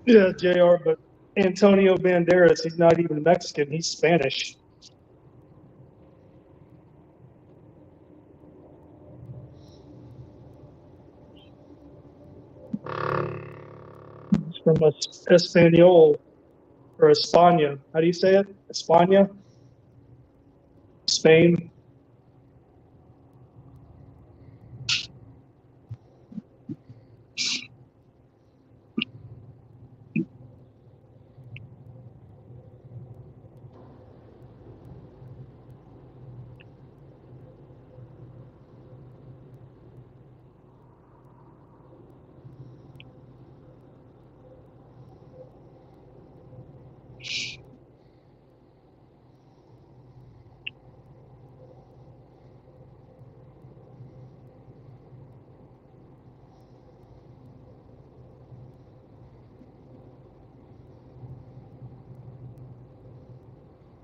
Speaker 3: Yeah, JR, but Antonio Banderas, he's not even Mexican, he's Spanish. He's from Espanol or España. How do you say it? España? Spain?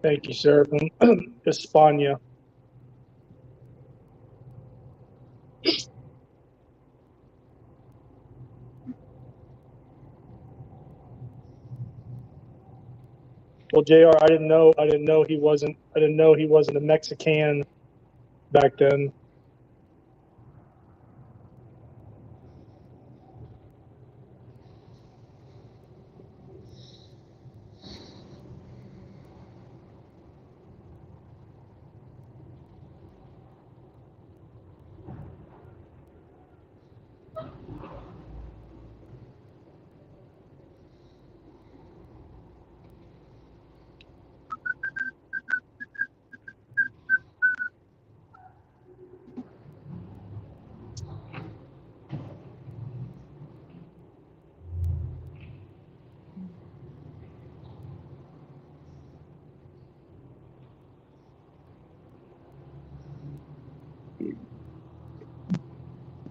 Speaker 3: Thank you, sir. España. Well, JR, I didn't know he wasn't a Mexican back then.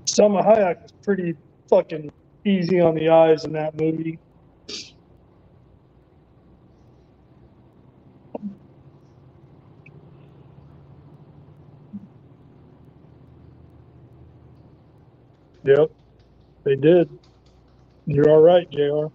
Speaker 3: Selma Hayek is pretty fucking easy on the eyes in that movie. Yep, they did. You're all right, JR.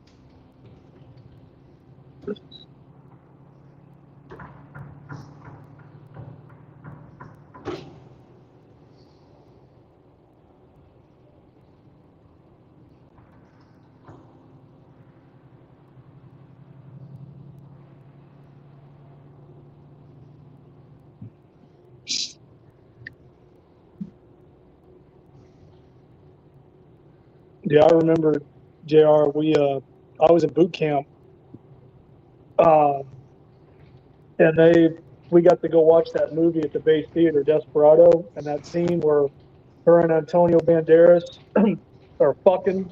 Speaker 3: Yeah, I remember, JR, I was in boot camp, and we got to go watch that movie at the base theater, Desperado, and that scene where her and Antonio Banderas are fucking,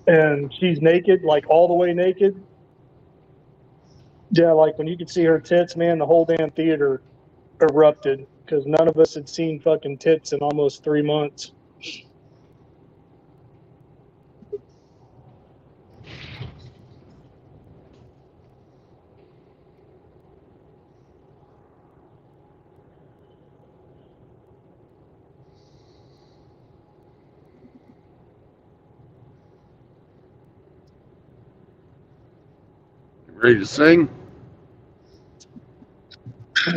Speaker 3: and she's naked, like all the way naked. Yeah, like when you could see her tits, man, the whole damn theater erupted because none of us had seen fucking tits in almost 3 months.
Speaker 1: Ready to sing?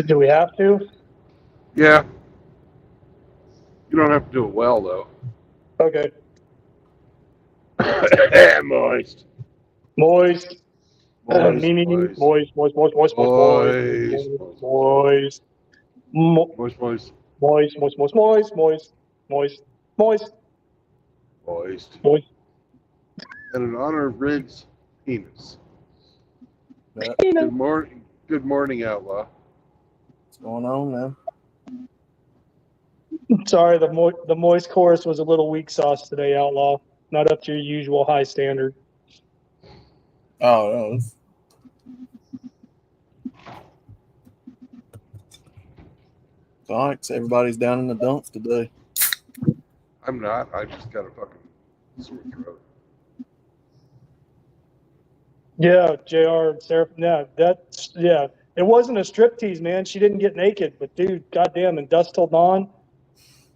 Speaker 3: Do we have to?
Speaker 1: Yeah. You don't have to do it well, though.
Speaker 3: Okay.
Speaker 1: Moist.
Speaker 3: Moist.
Speaker 1: Moist,
Speaker 3: Me,
Speaker 1: moist.
Speaker 3: moist, moist, moist, moist, moist, moist, moist,
Speaker 1: Moist, moist.
Speaker 3: moist, moist, moist, moist, moist, moist, moist,
Speaker 1: Moist.
Speaker 3: moist.
Speaker 1: And in honor of Riggs' penis.
Speaker 5: Yeah.
Speaker 1: Good morning. Good morning, Outlaw.
Speaker 5: What's going on, man?
Speaker 3: Sorry, the moist chorus was a little weak sauce today, Outlaw. Not up to your usual high standard.
Speaker 5: Oh, no. Thanks. Everybody's down in the dumps today.
Speaker 1: I'm not. I just got a fucking sore throat.
Speaker 3: Yeah, JR, Sarah. Yeah. It wasn't a striptease, man. She didn't get naked, but dude, goddamn, and Dusk Till Dawn,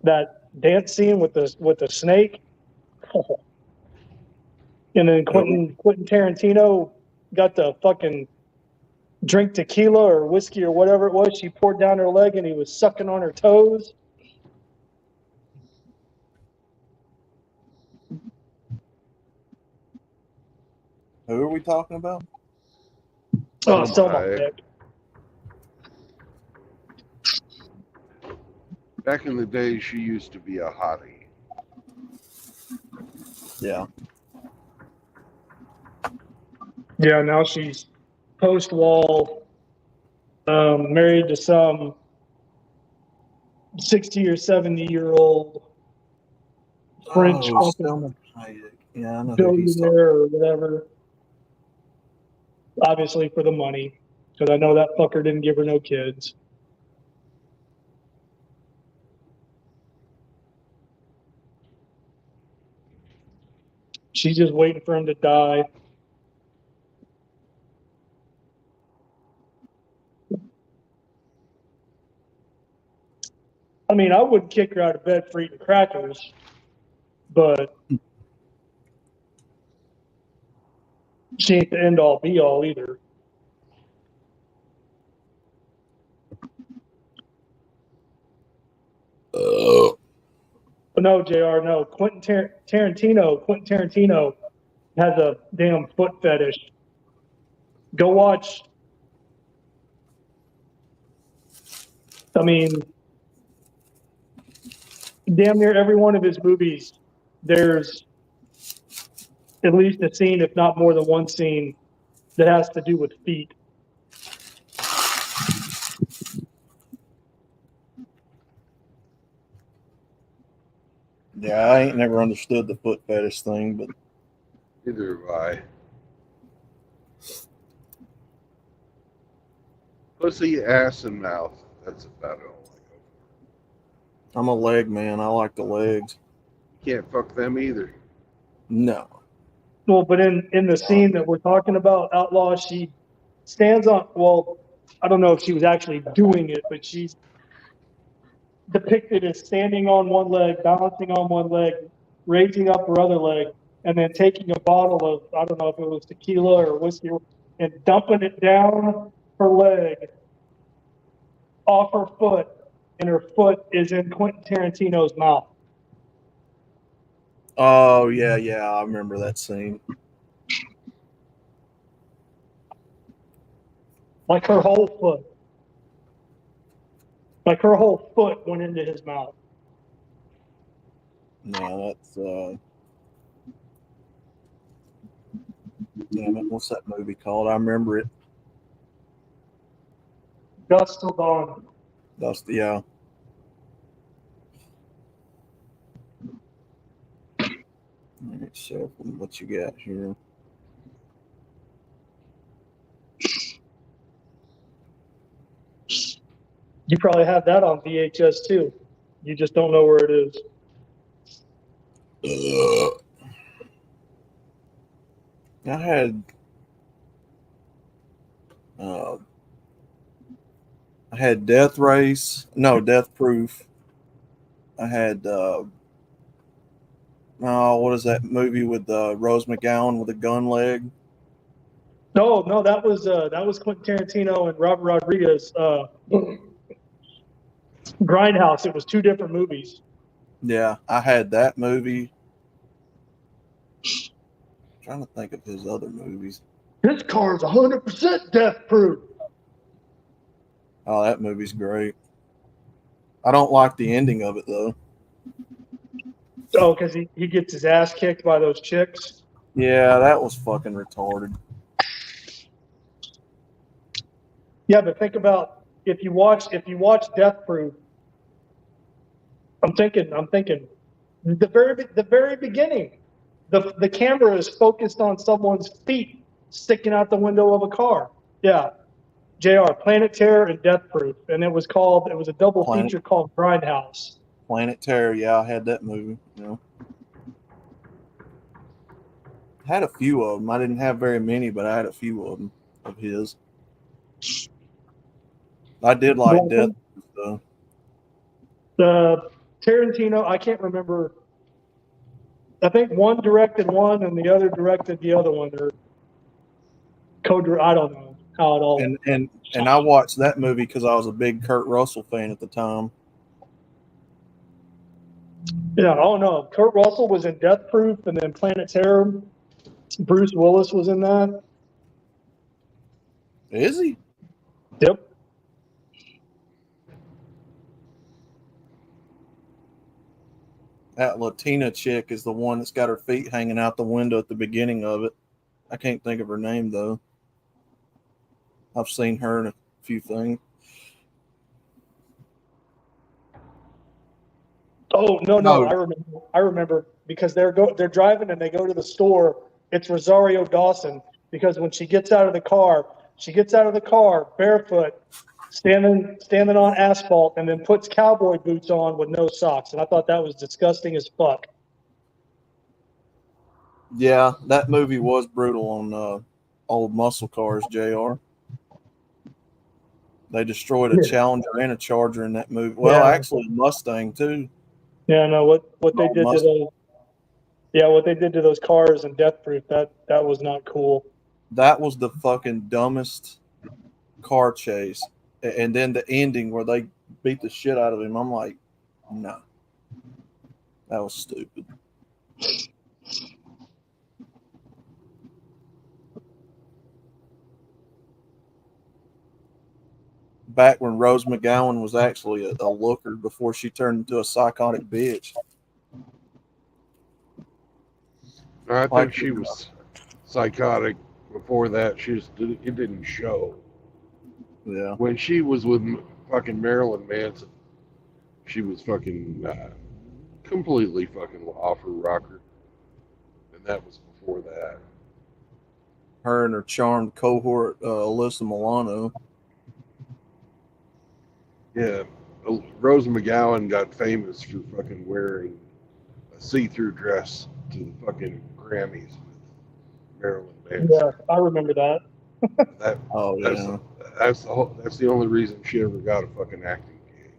Speaker 3: that dance scene with the snake. And then Quentin Tarantino got to fucking drink tequila or whiskey or whatever it was. She poured down her leg and he was sucking on her toes.
Speaker 5: Who are we talking about?
Speaker 3: Oh,
Speaker 1: Oh,
Speaker 3: Selma
Speaker 1: my.
Speaker 3: Hayek.
Speaker 1: Back in the day, she used to be a hottie.
Speaker 5: Yeah.
Speaker 3: Yeah, now she's post-wall, married to some 60 or 70-year-old French fucking
Speaker 5: Selma Hayek. Yeah, I know who he's talking.
Speaker 3: billionaire or whatever. Obviously for the money, because I know that fucker didn't give her no kids. She's just waiting for him to die. I mean, I wouldn't kick her out of bed for eating crackers, but she ain't the end all be all either. But no, JR, no. Quentin Tarantino has a damn foot fetish. Go watch. I mean, damn near every one of his movies, there's at least a scene, if not more than one scene, that has to do with feet.
Speaker 5: Yeah, I ain't never understood the foot fetish thing, but
Speaker 1: Neither have I. Pussy, ass, and mouth. That's about all I go
Speaker 5: I'm a leg man. I like the legs.
Speaker 1: for. You can't fuck them either.
Speaker 5: No.
Speaker 3: Well, but in the scene that we're talking about, Outlaw, she stands on, well, I don't know if she was actually doing it, but she's depicted as standing on one leg, balancing on one leg, raising up her other leg, and then taking a bottle of, I don't know if it was tequila or whiskey, and dumping it down her leg off her foot, and her foot is in Quentin Tarantino's mouth.
Speaker 5: Oh yeah, I remember that scene.
Speaker 3: Like her whole foot. Like her whole foot went into his mouth.
Speaker 5: No, that's damn it, what's that movie called? I remember it.
Speaker 3: Dusk Till Dawn.
Speaker 5: That's yeah. All right, so what you got here?
Speaker 3: You probably have that on VHS too. You just don't know where it is.
Speaker 5: I had Death Race. No, Death Proof. I had what is that movie with Rose McGowan with a gun leg?
Speaker 3: No, that was Quentin Tarantino and Robert Rodriguez. Grindhouse. It was two different movies.
Speaker 5: Yeah, I had that movie. I'm trying to think of his other movies.
Speaker 3: This car is 100% death proof.
Speaker 5: Oh, that movie's great. I don't like the ending of it though.
Speaker 3: Oh, because he gets his ass kicked by those chicks.
Speaker 5: Yeah, that was fucking retarded.
Speaker 3: Yeah, but think about if you watch Death Proof. I'm thinking the very beginning, the camera is focused on someone's feet sticking out the window of a car. Yeah, JR, Planet Terror and Death Proof, and it was a double feature called Grindhouse.
Speaker 5: Planet Terror, yeah, I had that movie. You know, I had a few of them. I didn't have very many, but I had a few of them of his. I did like Death Proof though.
Speaker 3: The Tarantino, I can't remember. I think one directed one and the other directed the other one. Or I don't know how it all.
Speaker 5: And I watched that movie because I was a big Kurt Russell fan at the time.
Speaker 3: Yeah, oh no, Kurt Russell was in Death Proof, and then Planet Terror. Bruce Willis was in that.
Speaker 5: Is he?
Speaker 3: Yep.
Speaker 5: That Latina chick is the one that's got her feet hanging out the window at the beginning of it. I can't think of her name though. I've seen her in a few things.
Speaker 3: Oh no! I remember because they're driving and they go to the store. It's Rosario Dawson because when she gets out of the car barefoot, standing on asphalt, and then puts cowboy boots on with no socks. And I thought that was disgusting as fuck.
Speaker 5: Yeah, that movie was brutal on old muscle cars, JR. They destroyed a Challenger and a Charger in that movie. Well, actually, a Mustang too.
Speaker 3: Yeah, no, what they did to those. Yeah, what they did to those cars in Death Proof, that was not cool.
Speaker 5: That was the fucking dumbest car chase. And then the ending where they beat the shit out of him, I'm like, no. That was stupid. Back when Rose McGowan was actually a looker before she turned into a psychotic bitch.
Speaker 1: I think she was psychotic before that. It didn't show.
Speaker 5: Yeah.
Speaker 1: When she was with fucking Marilyn Manson, she was fucking completely fucking off her rocker. And that was before that.
Speaker 5: Her and her charmed cohort, Alyssa Milano.
Speaker 1: Yeah. Rose McGowan got famous for fucking wearing a see-through dress to the fucking Grammys with Marilyn Manson.
Speaker 3: Yeah, I remember that.
Speaker 1: That,
Speaker 5: Oh
Speaker 1: that's,
Speaker 5: yeah.
Speaker 1: that's the only reason she ever got a fucking acting gig.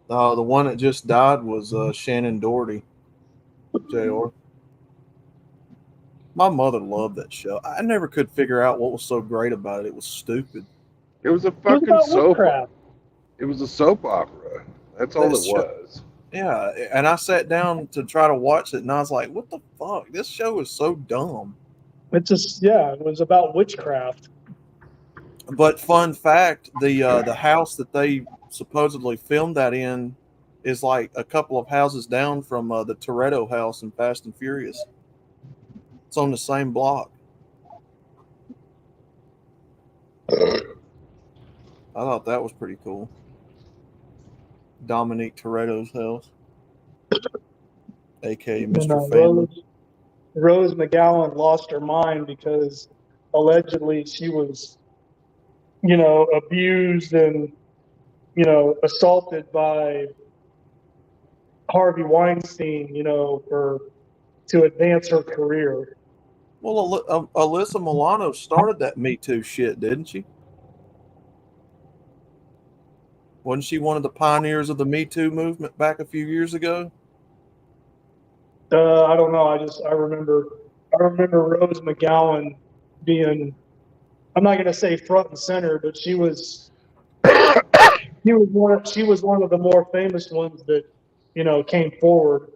Speaker 5: The one that just died was Shannon Doherty. Jr. My mother loved that show. I never could figure out what was so great about it. It was stupid.
Speaker 1: It was a
Speaker 3: It was
Speaker 1: fucking
Speaker 3: about
Speaker 1: soap.
Speaker 3: witchcraft.
Speaker 1: It was a soap opera. That's all
Speaker 5: That
Speaker 1: it
Speaker 5: show-
Speaker 1: was.
Speaker 5: Yeah, and I sat down to try to watch it, and I was like, "What the fuck? This show is so dumb."
Speaker 3: It was about witchcraft.
Speaker 5: But fun fact: the house that they supposedly filmed that in is like a couple of houses down from the Toretto house in Fast and Furious. It's on the same block. I thought that was pretty cool. Dominique Toretto's house, aka
Speaker 3: And,
Speaker 5: Mr. Family.
Speaker 3: Rose McGowan lost her mind because allegedly she was, abused and, assaulted by Harvey Weinstein, to advance her career.
Speaker 5: Well, Alyssa Milano started that Me Too shit, didn't she? Wasn't she one of the pioneers of the Me Too movement back a few years ago?
Speaker 3: I don't know. I remember Rose McGowan being, I'm not going to say front and center, but she was one of the more famous ones that, came forward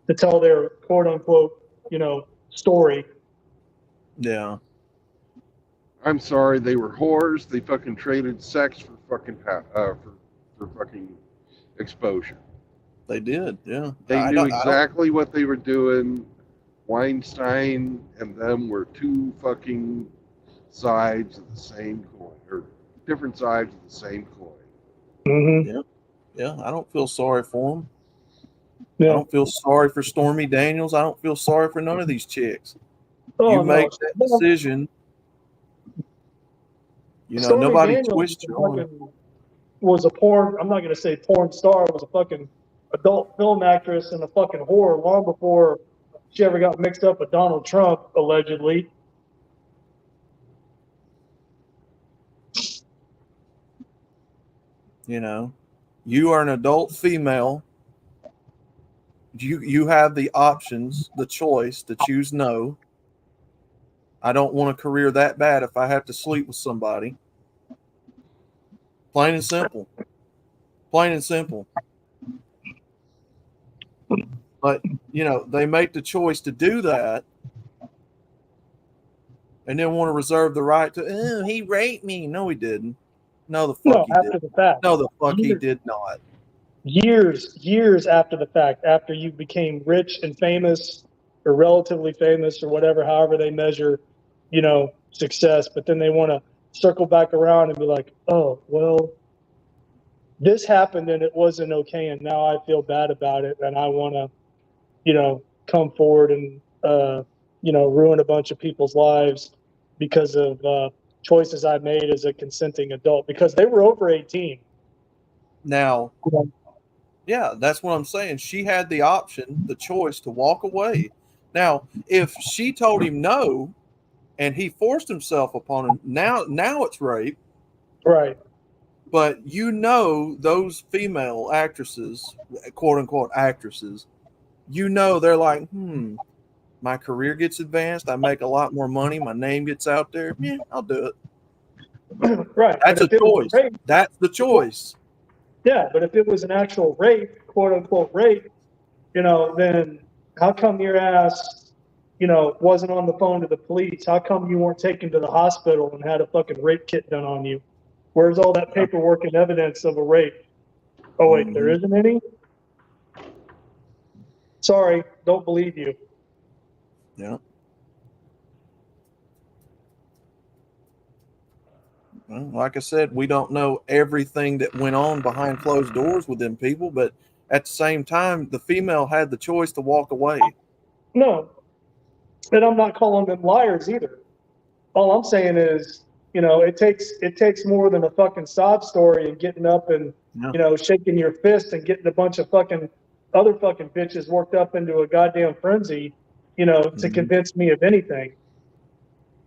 Speaker 3: to tell their quote unquote, story.
Speaker 5: Yeah.
Speaker 1: I'm sorry, they were whores. They fucking traded sex for fucking for fucking exposure.
Speaker 5: They did, yeah.
Speaker 1: They knew exactly what they were doing. Weinstein and them were two fucking sides of the same coin, or different sides of the same coin.
Speaker 3: Mm-hmm.
Speaker 5: Yeah, I don't feel sorry for them.
Speaker 3: Yeah.
Speaker 5: I don't feel sorry for Stormy Daniels. I don't feel sorry for none of these chicks.
Speaker 3: Oh,
Speaker 5: You
Speaker 3: no.
Speaker 5: make that decision.
Speaker 3: Stormy
Speaker 5: nobody
Speaker 3: Daniels
Speaker 5: twists your arm.
Speaker 3: was a porn, I'm not going to say porn star, was a fucking adult film actress and a fucking whore long before she ever got mixed up with Donald Trump, allegedly.
Speaker 5: You are an adult female. You have the options, the choice to choose no. I don't want a career that bad if I have to sleep with somebody. Plain and simple. Plain and simple. But, they make the choice to do that and then want to reserve the right to, oh, he raped me. No, he didn't. No, the fuck he
Speaker 3: after
Speaker 5: did.
Speaker 3: the fact.
Speaker 5: No, the fuck he did not.
Speaker 3: Years after the fact, after you became rich and famous or relatively famous or whatever, however they measure, success, but then they want to circle back around and be like, oh, well, this happened and it wasn't okay, and now I feel bad about it, and I want to, come forward and, ruin a bunch of people's lives because of choices I made as a consenting adult, because they were over 18.
Speaker 5: Now, yeah, that's what I'm saying. She had the option, the choice to walk away. Now, if she told him no and he forced himself upon him, now it's rape.
Speaker 3: Right.
Speaker 5: But those female actresses, quote unquote actresses, they're like, my career gets advanced, I make a lot more money, my name gets out there. Yeah, I'll do it.
Speaker 3: Right.
Speaker 5: That's a choice. That's the choice.
Speaker 3: Yeah, but if it was an actual rape, quote unquote rape, then how come your ass, wasn't on the phone to the police? How come you weren't taken to the hospital and had a fucking rape kit done on you? Where's all that paperwork and evidence of a rape? Oh, wait, there isn't any? Sorry, don't believe you.
Speaker 5: Yeah. Well, like I said, we don't know everything that went on behind closed doors with them people, but at the same time, the female had the choice to walk away.
Speaker 3: No. And I'm not calling them liars either. All I'm saying is, it takes more than a fucking sob story and getting up and, shaking your fist and getting a bunch of fucking other fucking bitches worked up into a goddamn frenzy, to
Speaker 5: Mhm.
Speaker 3: convince me of anything.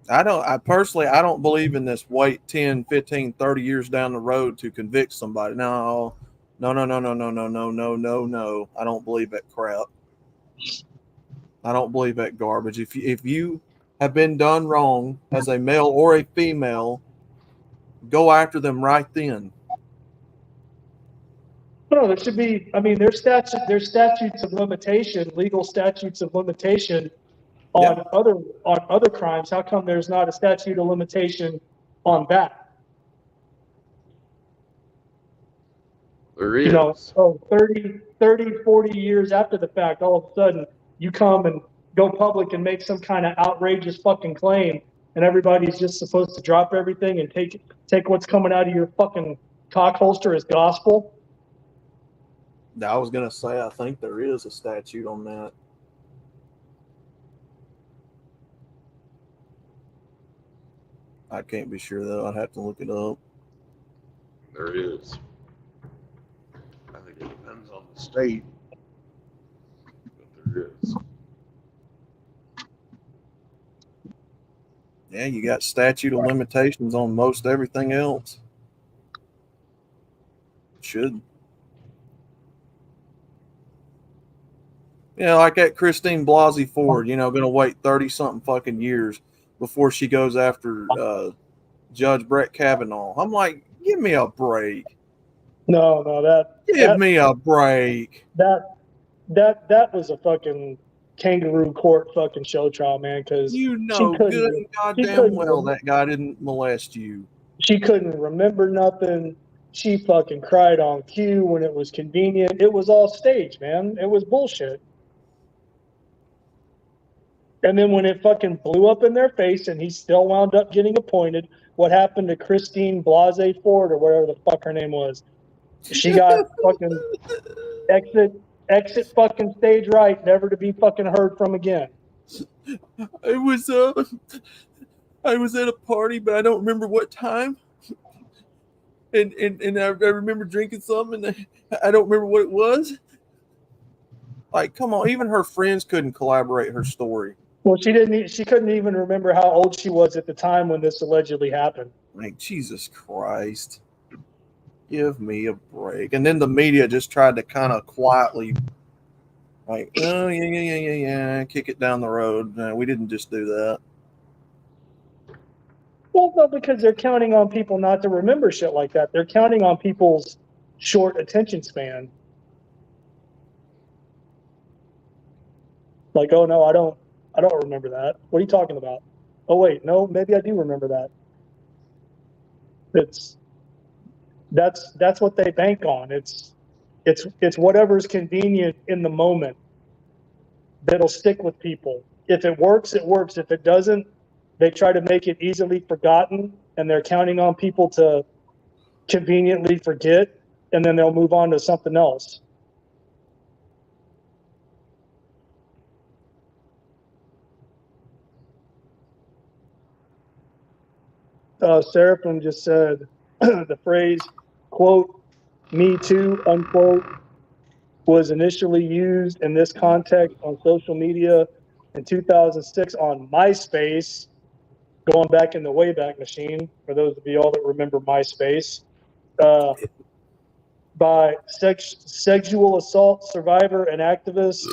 Speaker 5: I personally, I don't believe in this wait 10, 15, 30 years down the road to convict somebody. No. I don't believe that crap. I don't believe that garbage. If you have been done wrong as a male or a female, go after them right then.
Speaker 3: No, there should be. I mean, there's statutes of limitation, legal statutes of limitation on other crimes. How come there's not a statute of limitation on that?
Speaker 1: There is.
Speaker 3: 30, 40 years after the fact, all of a sudden you come and go public and make some kind of outrageous fucking claim, and everybody's just supposed to drop everything and take what's coming out of your fucking cock holster as gospel.
Speaker 5: I was gonna say, I think there is a statute on that. I can't be sure though. I'd have to look it up.
Speaker 1: There is. I think it depends on the state, but there is.
Speaker 5: Yeah, you got statute of limitations on most everything else. Should. Like that Christine Blasey Ford, going to wait 30 something fucking years before she goes after Judge Brett Kavanaugh. I'm like, give me a break.
Speaker 3: No,
Speaker 5: Give me a break.
Speaker 3: That was a fucking kangaroo court fucking show trial, man. Because
Speaker 5: good and goddamn well that guy didn't molest you.
Speaker 3: She couldn't remember nothing. She fucking cried on cue when it was convenient. It was all staged, man. It was bullshit. And then when it fucking blew up in their face and he still wound up getting appointed, what happened to Christine Blasey Ford or whatever the fuck her name was? She got fucking exit fucking stage right, never to be fucking heard from again.
Speaker 5: I was at a party, but I don't remember what time. And I remember drinking something, and I don't remember what it was. Like, come on, even her friends couldn't collaborate her story.
Speaker 3: Well, she couldn't even remember how old she was at the time when this allegedly happened.
Speaker 5: Like, Jesus Christ. Give me a break. And then the media just tried to kind of quietly, like, oh, yeah, kick it down the road. No, we didn't just do that.
Speaker 3: Well, no, because they're counting on people not to remember shit like that. They're counting on people's short attention span. Like, oh no, I don't remember that. What are you talking about? Oh wait, no, maybe I do remember that. That's what they bank on. It's whatever's convenient in the moment that'll stick with people. If it works, it works. If it doesn't, they try to make it easily forgotten, and they're counting on people to conveniently forget, and then they'll move on to something else. Seraphim just said the phrase, quote, "Me too," unquote, was initially used in this context on social media in 2006 on MySpace, going back in the Wayback Machine, for those of you all that remember MySpace, by sexual assault survivor and activist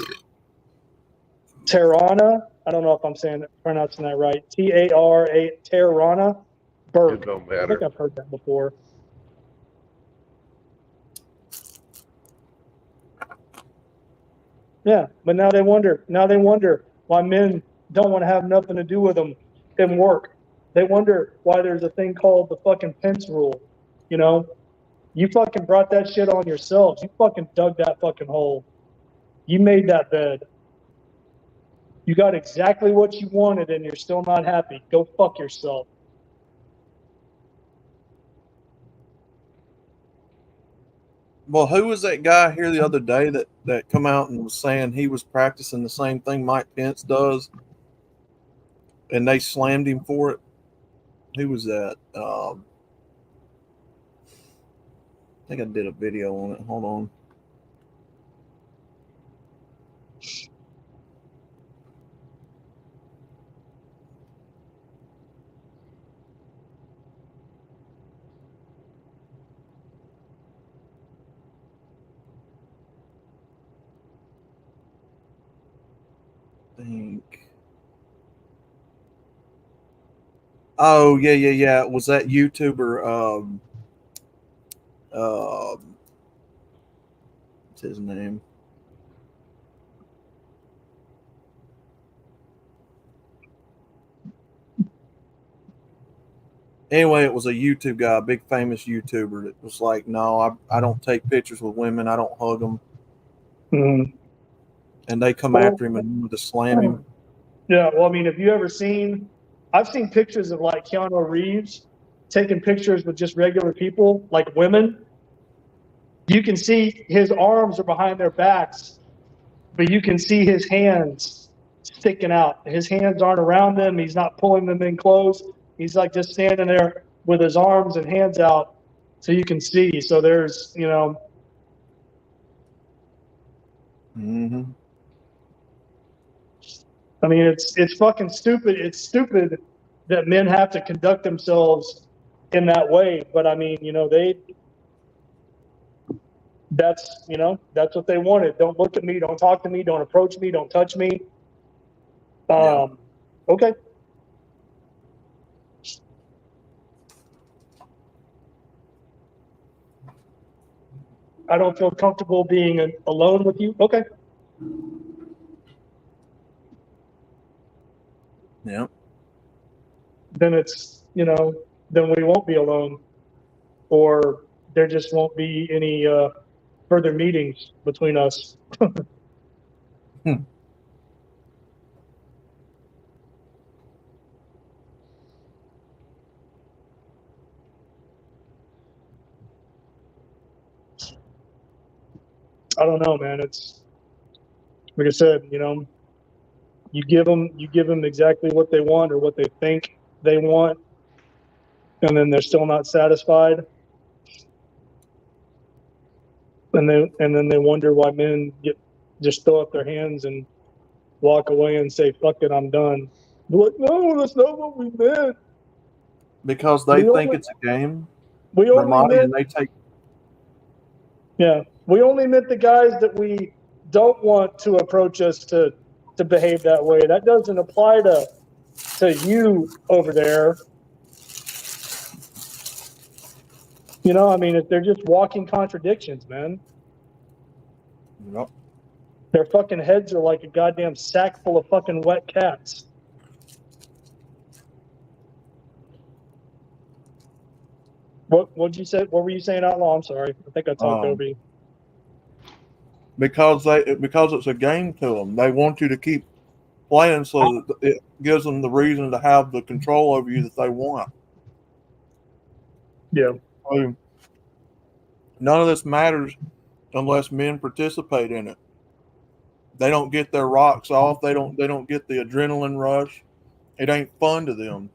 Speaker 3: Tarana. I don't know if I'm pronouncing that right. Tarana Burke.
Speaker 1: It don't
Speaker 3: I think
Speaker 1: matter.
Speaker 3: I've heard that before. Yeah, but now they wonder why men don't want to have nothing to do with them in work. They wonder why there's a thing called the fucking Pence rule. You fucking brought that shit on yourselves. You fucking dug that fucking hole. You made that bed. You got exactly what you wanted and you're still not happy. Go fuck yourself.
Speaker 5: Well, who was that guy here the other day that come out and was saying he was practicing the same thing Mike Pence does, and they slammed him for it? Who was that? I think I did a video on it. Hold on. think. Oh yeah. Was that YouTuber? What's his name? Anyway, it was a YouTube guy, a big famous YouTuber that was like, "No, I don't take pictures with women. I don't hug them."
Speaker 3: Mhm.
Speaker 5: And they come
Speaker 3: Well-
Speaker 5: after him and wanted to slam him.
Speaker 3: Yeah, well, I mean, have you ever seen? I've seen pictures of like Keanu Reeves taking pictures with just regular people, like women. You can see his arms are behind their backs, but you can see his hands sticking out. His hands aren't around them. He's not pulling them in close. He's like just standing there with his arms and hands out, so you can see. So there's,
Speaker 5: Mm-hmm.
Speaker 3: I mean, it's fucking stupid. It's stupid that men have to conduct themselves in that way. But I mean, that's what they wanted. Don't look at me. Don't talk to me. Don't approach me. Don't touch me.
Speaker 5: Yeah.
Speaker 3: Okay. I don't feel comfortable being alone with you. Okay.
Speaker 5: Yeah.
Speaker 3: Then it's, then we won't be alone, or there just won't be any further meetings between us. I don't know, man. It's like I said, you give them exactly what they want or what they think they want, and then they're still not satisfied, and then they wonder why men just throw up their hands and walk away and say, "Fuck it, I'm done." They're like, "No, that's not what we meant.
Speaker 5: Because they
Speaker 3: We
Speaker 5: think
Speaker 3: only-
Speaker 5: it's a game,
Speaker 3: We only
Speaker 5: Ramadi,
Speaker 3: meant,
Speaker 5: and they take.
Speaker 3: yeah, we only meant the guys that we don't want to approach us to behave that way. That doesn't apply to you over there." I mean, they're just walking contradictions, man.
Speaker 5: Yep.
Speaker 3: Their fucking heads are like a goddamn sack full of fucking wet cats. What'd you say? What were you saying out loud? I'm sorry. I think I talked over you.
Speaker 5: Because it's a game to them. They want you to keep playing so that it gives them the reason to have the control over you that they want.
Speaker 3: Yeah.
Speaker 5: So, none of this matters unless men participate in it. They don't get their rocks off. They don't get the adrenaline rush. It ain't fun to them.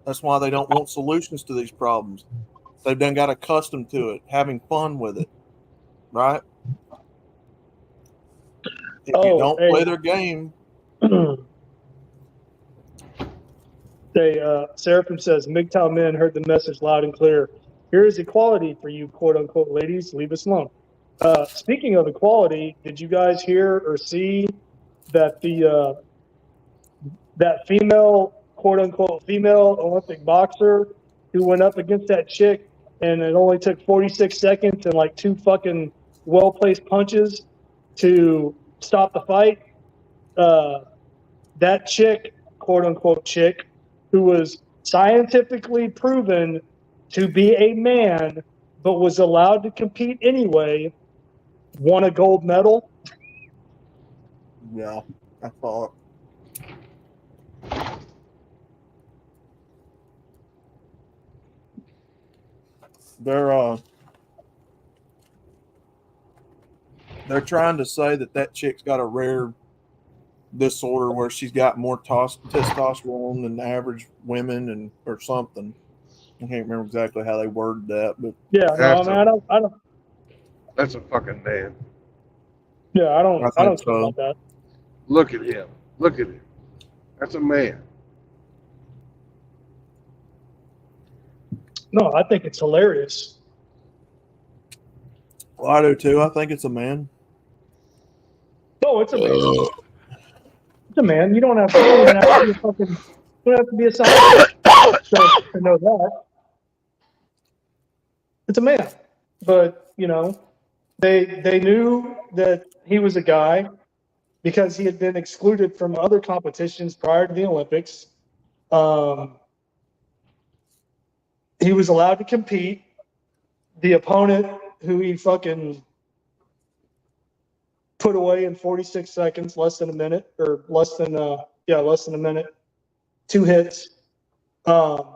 Speaker 5: That's why they don't want solutions to these problems. They've done got accustomed to it, having fun with it. Right? If you don't play their game.
Speaker 3: Seraphim says, MGTOW men heard the message loud and clear. Here is equality for you, quote unquote, ladies. Leave us alone. Speaking of equality, did you guys hear or see that that female, quote unquote, female Olympic boxer who went up against that chick, and it only took 46 seconds and like 2 fucking well-placed punches to stop the fight? That chick, quote unquote chick, who was scientifically proven to be a man but was allowed to compete anyway, won a gold medal.
Speaker 5: Yeah, I thought. They're trying to say that chick's got a rare disorder where she's got more testosterone than average women or something. I can't remember exactly how they worded that, but
Speaker 3: yeah, no, man, I don't.
Speaker 1: That's a fucking man.
Speaker 3: Yeah, I don't care
Speaker 5: so.
Speaker 3: about that.
Speaker 1: Look at him. Look at him. That's a man.
Speaker 3: No, I think it's hilarious.
Speaker 5: Well, I do too. I think it's a man.
Speaker 3: No, it's amazing. It's a man. You don't have to, you don't even have to be a fucking, you don't have to be a scientist to know that. It's a man. But, you know, they knew that he was a guy because he had been excluded from other competitions prior to the Olympics. He was allowed to compete. The opponent who he fucking put away in 46 seconds, less than a minute, or less than a minute, 2 hits. Could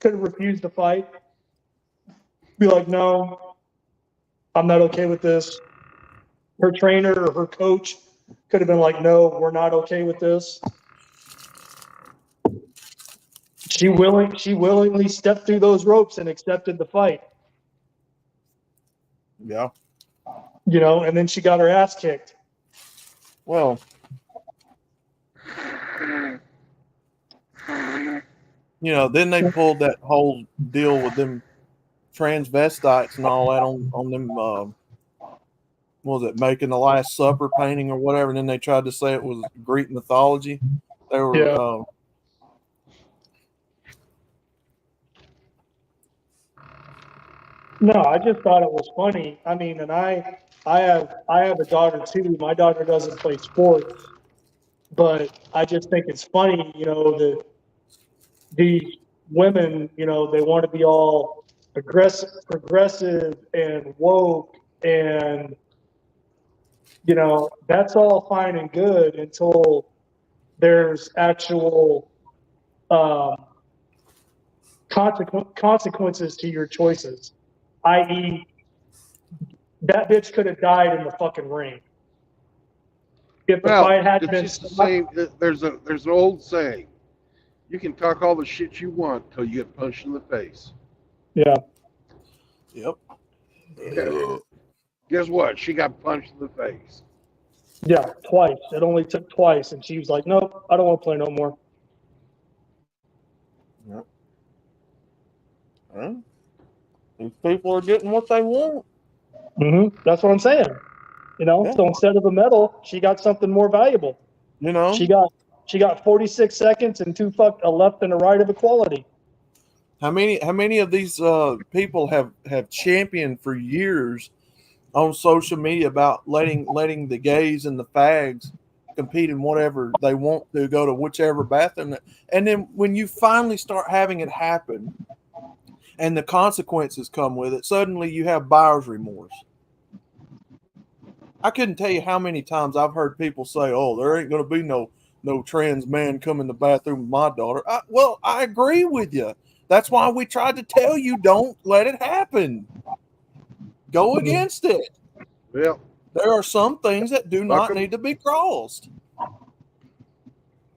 Speaker 3: have refused the fight. Be like, no, I'm not okay with this. Her trainer or her coach could have been like, no, we're not okay with this. She willingly stepped through those ropes and accepted the fight.
Speaker 5: Yeah.
Speaker 3: You know, and then she got her ass kicked.
Speaker 5: Well, you know, then they pulled that whole deal with them transvestites and all that on them. What was it, Making the Last Supper painting or whatever? And then they tried to say it was Greek mythology. They were.
Speaker 3: Yeah. No, I just thought it was funny. I mean, and I have a daughter too. My daughter doesn't play sports, but I just think it's funny, you know, that these women, you know, they want to be all progressive and woke, and you know, that's all fine and good until there's actual consequences to your choices. I.e., that bitch could have died in the fucking ring. If the fight had
Speaker 1: it's
Speaker 3: been
Speaker 1: just the same. There's an old saying: you can talk all the shit you want till you get punched in the face.
Speaker 3: Yeah.
Speaker 5: Yep.
Speaker 1: Guess what? She got punched in the face.
Speaker 3: Yeah, twice. It only took twice, and she was like, nope, I don't want to play no more.
Speaker 5: Yep. Well, these people are getting what they want.
Speaker 3: Mm-hmm. That's what I'm saying. You know,
Speaker 5: Yeah.
Speaker 3: so instead of a medal, she got something more valuable.
Speaker 5: You know,
Speaker 3: She got 46 seconds and a left and a right of equality.
Speaker 5: how many of these people have championed for years on social media about letting the gays and the fags compete in whatever they want to, go to whichever bathroom, and then when you finally start having it happen and the consequences come with it, suddenly you have buyer's remorse. I couldn't tell you how many times I've heard people say, oh, there ain't going to be no trans man come in the bathroom with my daughter. Well, I agree with you. That's why we tried to tell you, don't let it happen. Go against it.
Speaker 1: Well,
Speaker 5: There are some things that do not need to be crossed.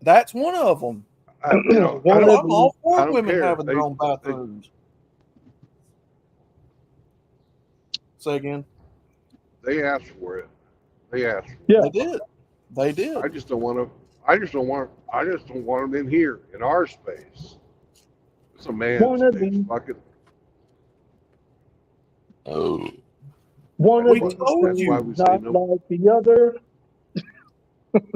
Speaker 5: That's one of them.
Speaker 1: I'm
Speaker 5: all
Speaker 1: I
Speaker 5: for
Speaker 1: don't
Speaker 5: women
Speaker 1: care.
Speaker 5: having their own bathrooms. Say again.
Speaker 1: They asked for it. They asked.
Speaker 3: Yeah.
Speaker 5: They did.
Speaker 1: I just don't want them in here in our space. It's a man's space. Fuck it.
Speaker 2: Oh.
Speaker 3: One
Speaker 5: We
Speaker 3: of
Speaker 5: told
Speaker 3: these
Speaker 5: you.
Speaker 3: is not like the other.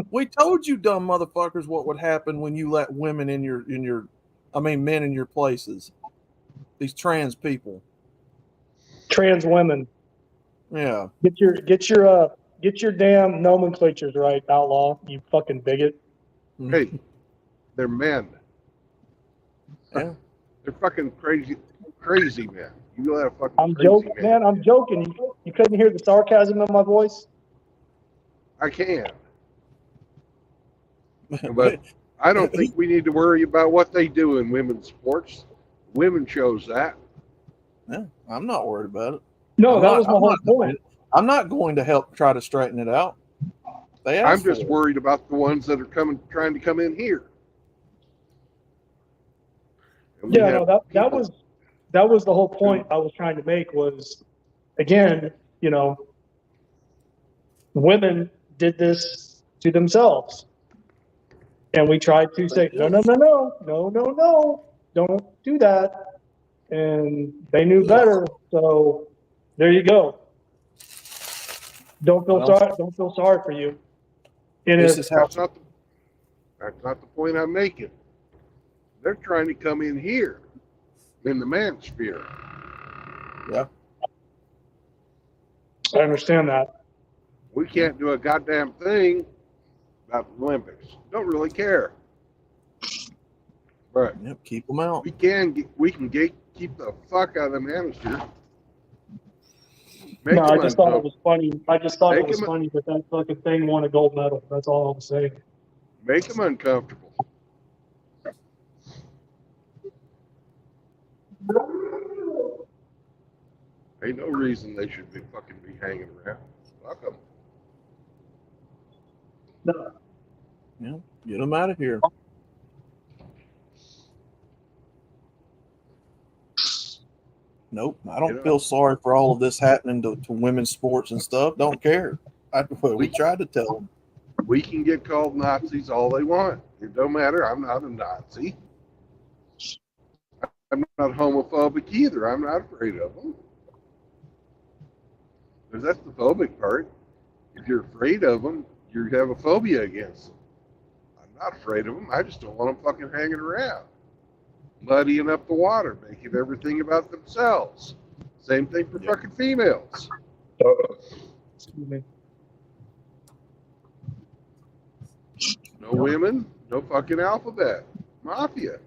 Speaker 5: We told you, dumb motherfuckers, what would happen when you let women men in your places. These trans people.
Speaker 3: Trans women.
Speaker 5: Yeah.
Speaker 3: Get your damn nomenclatures right, outlaw. You fucking bigot.
Speaker 1: Hey, they're men.
Speaker 5: Yeah.
Speaker 1: They're fucking crazy men. You let a fucking
Speaker 3: I'm
Speaker 1: crazy
Speaker 3: joking,
Speaker 1: man.
Speaker 3: I'm joking. You couldn't hear the sarcasm in my voice?
Speaker 1: I can. But I don't think we need to worry about what they do in women's sports. Women chose that.
Speaker 5: Yeah, I'm not worried about it.
Speaker 3: No, that was my whole point.
Speaker 5: I'm not going to help try to straighten it out.
Speaker 1: I'm just worried about the ones that are trying to come in here.
Speaker 3: Yeah, no, that was the whole point I was trying to make was, again, you know, women did this to themselves. And we tried to say, no, don't do that. And they knew better. So there you go. Don't feel sorry for you. And
Speaker 5: this is how
Speaker 1: That's not the point I'm making. They're trying to come in here, in the manosphere.
Speaker 5: Yeah.
Speaker 3: I understand that.
Speaker 1: We can't do a goddamn thing about the Olympics. Don't really care. But
Speaker 5: Yep. Keep them out.
Speaker 1: we can keep the fuck out of the manosphere. Make
Speaker 3: No, I
Speaker 1: them
Speaker 3: just thought it
Speaker 1: uncomfortable.
Speaker 3: was funny. I just thought it
Speaker 1: Make
Speaker 3: was
Speaker 1: him-
Speaker 3: funny that that fucking thing won a gold medal. That's all I'm saying.
Speaker 1: Make them uncomfortable. Ain't no reason they should be fucking be hanging around. Fuck them.
Speaker 3: No,
Speaker 5: Yeah. Get them out of here. Nope. I don't
Speaker 1: Yeah.
Speaker 5: feel sorry for all of this happening to women's sports and stuff. Don't care. We tried to tell them.
Speaker 1: We can get called Nazis all they want. It don't matter. I'm not a Nazi. I'm not homophobic either. I'm not afraid of them. Because that's the phobic part. If you're afraid of them, you have a phobia against them. I'm not afraid of them. I just don't want them fucking hanging around, muddying up the water, making everything about themselves. Same thing for fucking females.
Speaker 3: excuse me.
Speaker 1: No women, no fucking alphabet. Mafia.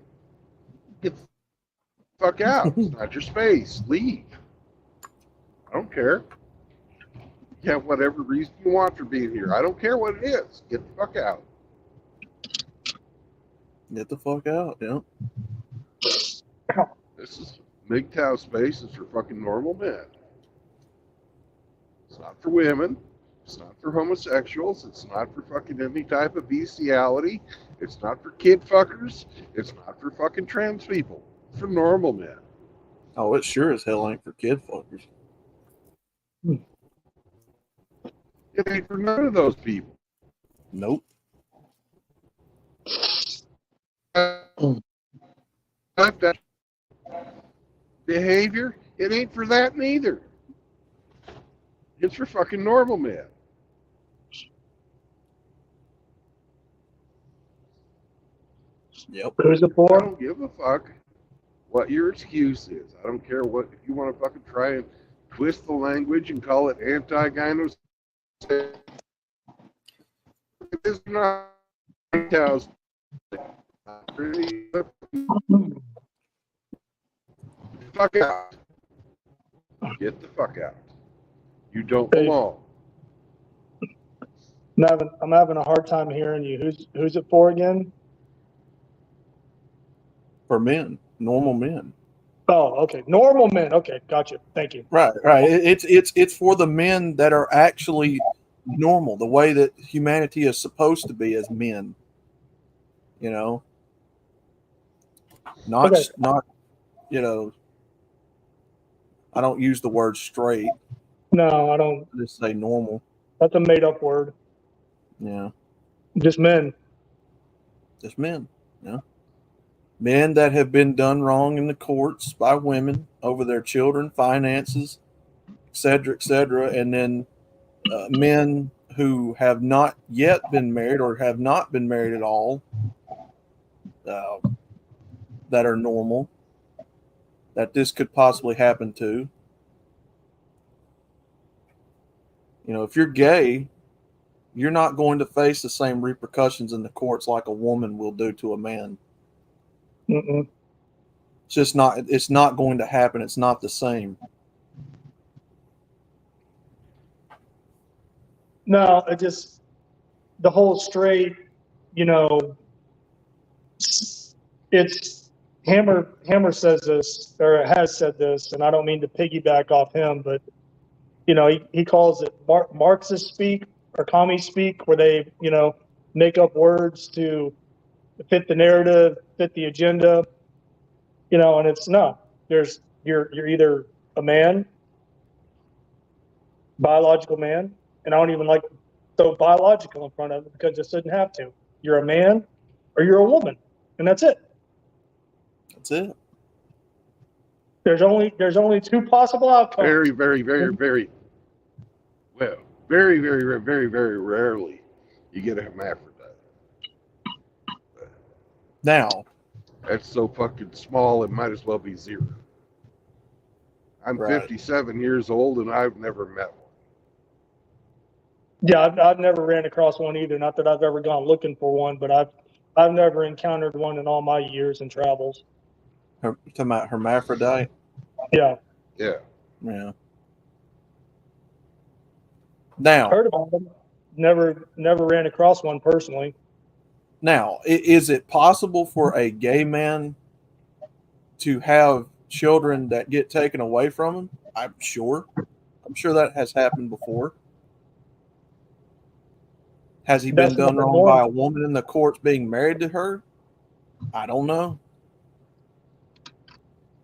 Speaker 1: Get the fuck out. It's not your space. Leave. I don't care. You have whatever reason you want for being here. I don't care what it is. Get the fuck out.
Speaker 5: Get the fuck out. Yeah.
Speaker 1: This is MGTOW space is for fucking normal men. It's not for women. It's not for homosexuals. It's not for fucking any type of bestiality. It's not for kid fuckers. It's not for fucking trans people. It's for normal men.
Speaker 5: Oh, it sure as hell ain't for kid fuckers.
Speaker 1: It ain't for none of those people.
Speaker 5: Nope.
Speaker 1: That behavior, it ain't for that neither. It's for fucking normal men.
Speaker 5: Yep.
Speaker 3: Who's it
Speaker 1: I
Speaker 3: for?
Speaker 1: don't give a fuck what your excuse is. I don't care what, if you want to fucking try and twist the language and call it anti-gynos. It is not. Cows. Fuck out. Get the fuck out. You don't belong.
Speaker 3: I'm having a hard time hearing you. Who's it for again?
Speaker 5: For men, normal men.
Speaker 3: Oh, okay. Normal men. Okay, gotcha. Thank you.
Speaker 5: Right. It's for the men that are actually normal, the way that humanity is supposed to be as men. You know, not
Speaker 3: Okay.
Speaker 5: not. You know, I don't use the word straight.
Speaker 3: No, I don't.
Speaker 5: I just say normal.
Speaker 3: That's a made-up word.
Speaker 5: Yeah,
Speaker 3: Just men.
Speaker 5: just men. Yeah, men that have been done wrong in the courts by women over their children, finances, etc., and then men who have not yet been married or have not been married at all, that are normal, that this could possibly happen to. You know, if you're gay, you're not going to face the same repercussions in the courts like a woman will do to a man.
Speaker 3: Mm-mm.
Speaker 5: It's just not. It's not going to happen. It's not the same.
Speaker 3: No, it just the whole straight. You know, it's Hammer says this or has said this, and I don't mean to piggyback off him, but you know, he calls it Marxist speak or commie speak, where they make up words to fit the narrative, fit the agenda. You know, and it's no. You're either a man, biological man, and I don't even like to throw biological in front of it because it shouldn't have to. You're a man or you're a woman, and that's it.
Speaker 5: That's it.
Speaker 3: There's only two possible outcomes.
Speaker 1: Very, very, very, very, well, very, very, very, very, very rarely you get a hermaphrodite.
Speaker 5: Now,
Speaker 1: That's so fucking small, it might as well be zero. I'm
Speaker 5: Right.
Speaker 1: 57 years old and I've never met one.
Speaker 3: Yeah, I've never ran across one either. Not that I've ever gone looking for one, but I've never encountered one in all my years and travels.
Speaker 5: talking about hermaphrodite.
Speaker 3: Yeah,
Speaker 1: Yeah.
Speaker 5: Yeah. Now,
Speaker 3: heard about them. Never ran across one personally.
Speaker 5: is it possible for a gay man to have children that get taken away from him? I'm sure that has happened before. Has he been
Speaker 3: That's
Speaker 5: done
Speaker 3: never
Speaker 5: wrong by a
Speaker 3: normal.
Speaker 5: woman in the courts being married to her? I don't know.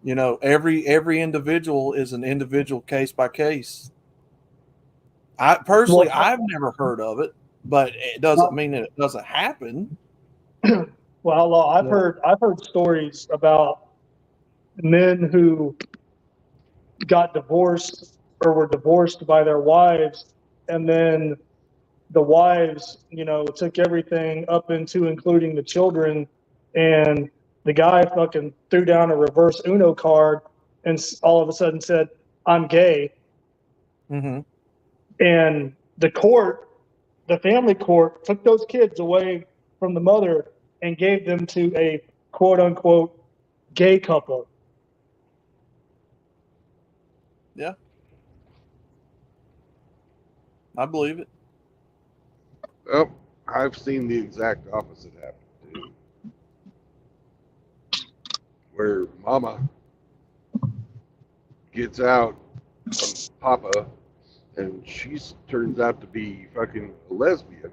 Speaker 5: You know, every individual is an individual case by case. I personally,
Speaker 3: Well,
Speaker 5: I've never heard of it, but it doesn't mean that it doesn't happen.
Speaker 3: well, I've heard stories about men who got divorced or were divorced by their wives, and then the wives, took everything up into including the children, and the guy fucking threw down a reverse Uno card and all of a sudden said, "I'm gay,"
Speaker 5: Mm-hmm.
Speaker 3: and the family court, took those kids away from the mother and gave them to a quote unquote gay couple.
Speaker 5: Yeah, I believe it.
Speaker 1: Oh, I've seen the exact opposite happen too. Where mama gets out on Papa and she turns out to be fucking a lesbian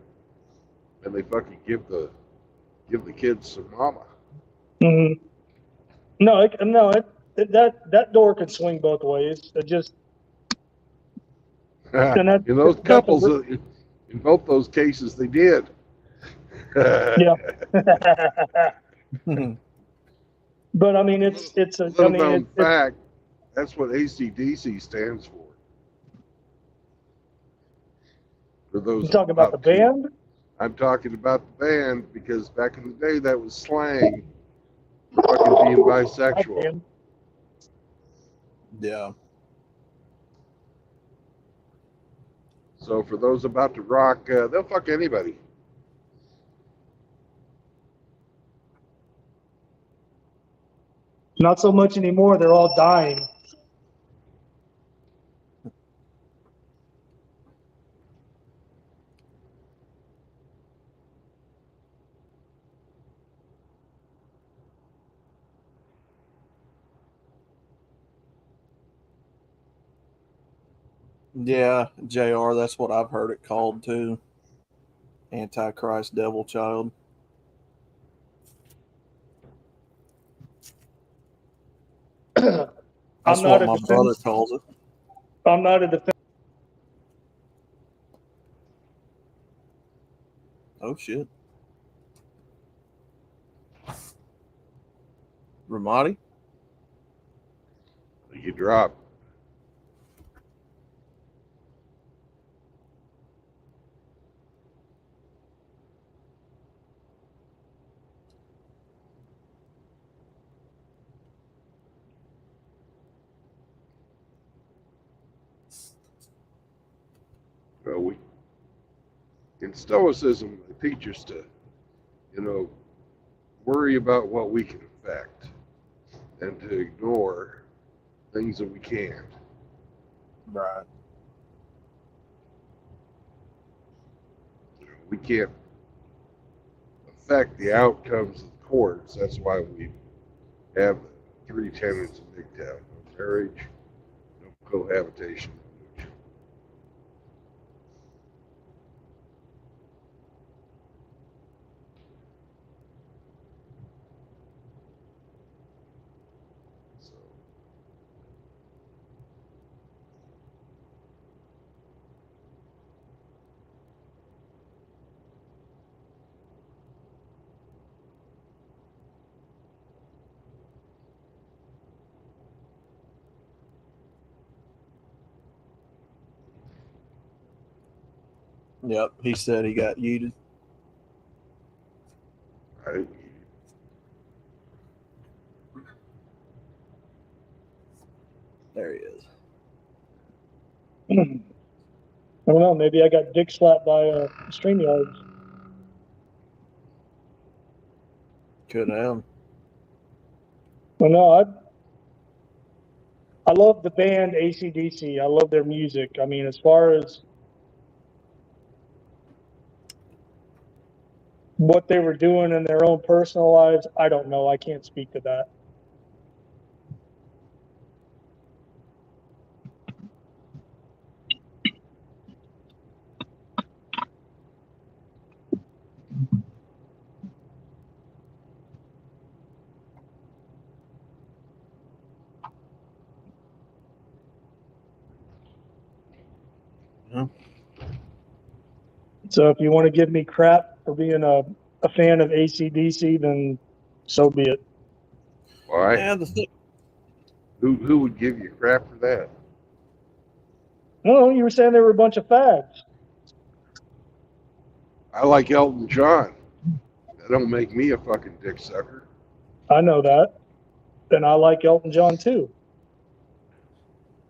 Speaker 1: and they fucking give the kids some mama.
Speaker 3: Mm-hmm. That door could swing both ways. It just and that
Speaker 1: In those
Speaker 3: that's a
Speaker 1: couples, in both those cases, they did.
Speaker 3: yeah. But I mean, it's a I
Speaker 1: Little
Speaker 3: mean
Speaker 1: known
Speaker 3: it's
Speaker 1: fact, that's what ACDC stands for. For those
Speaker 3: you talking about the
Speaker 1: about to,
Speaker 3: band?
Speaker 1: I'm talking about the band because back in the day that was slang for fucking being bisexual.
Speaker 3: Band.
Speaker 5: Yeah.
Speaker 1: So for those about to rock, they'll fuck anybody.
Speaker 3: Not so much anymore. They're all dying.
Speaker 5: Yeah, JR, that's what I've heard it called too. Antichrist devil child. That's
Speaker 3: I'm
Speaker 5: what
Speaker 3: not a
Speaker 5: my brother
Speaker 3: defense.
Speaker 5: calls it.
Speaker 3: I'm not a defense.
Speaker 5: Oh shit. Ramadi?
Speaker 1: You drop. Well, we in Stoicism they teach us to, worry about what we can affect and to ignore things that we can't.
Speaker 5: Right.
Speaker 1: We can't affect the outcomes of the courts. That's why we have the three tenets of MGTOW: no marriage, no cohabitation, no children. So,
Speaker 5: Yep. He said he got yeeted.
Speaker 1: I,
Speaker 5: There he is.
Speaker 3: I don't know. Maybe I got dick slapped by StreamYard.
Speaker 5: Could have.
Speaker 3: Well, no, I love the band AC/DC. I love their music. I mean, as far as what they were doing in their own personal lives, I don't know. I can't speak to that. So if you want to give me crap for being a fan of AC/DC, then so be it.
Speaker 1: Why?
Speaker 5: Yeah, the thing.
Speaker 1: Who would give you crap for that?
Speaker 3: No, you were saying they were a bunch of fags.
Speaker 1: I like Elton John. That don't make me a fucking dick sucker.
Speaker 3: I know that. And I like Elton John too.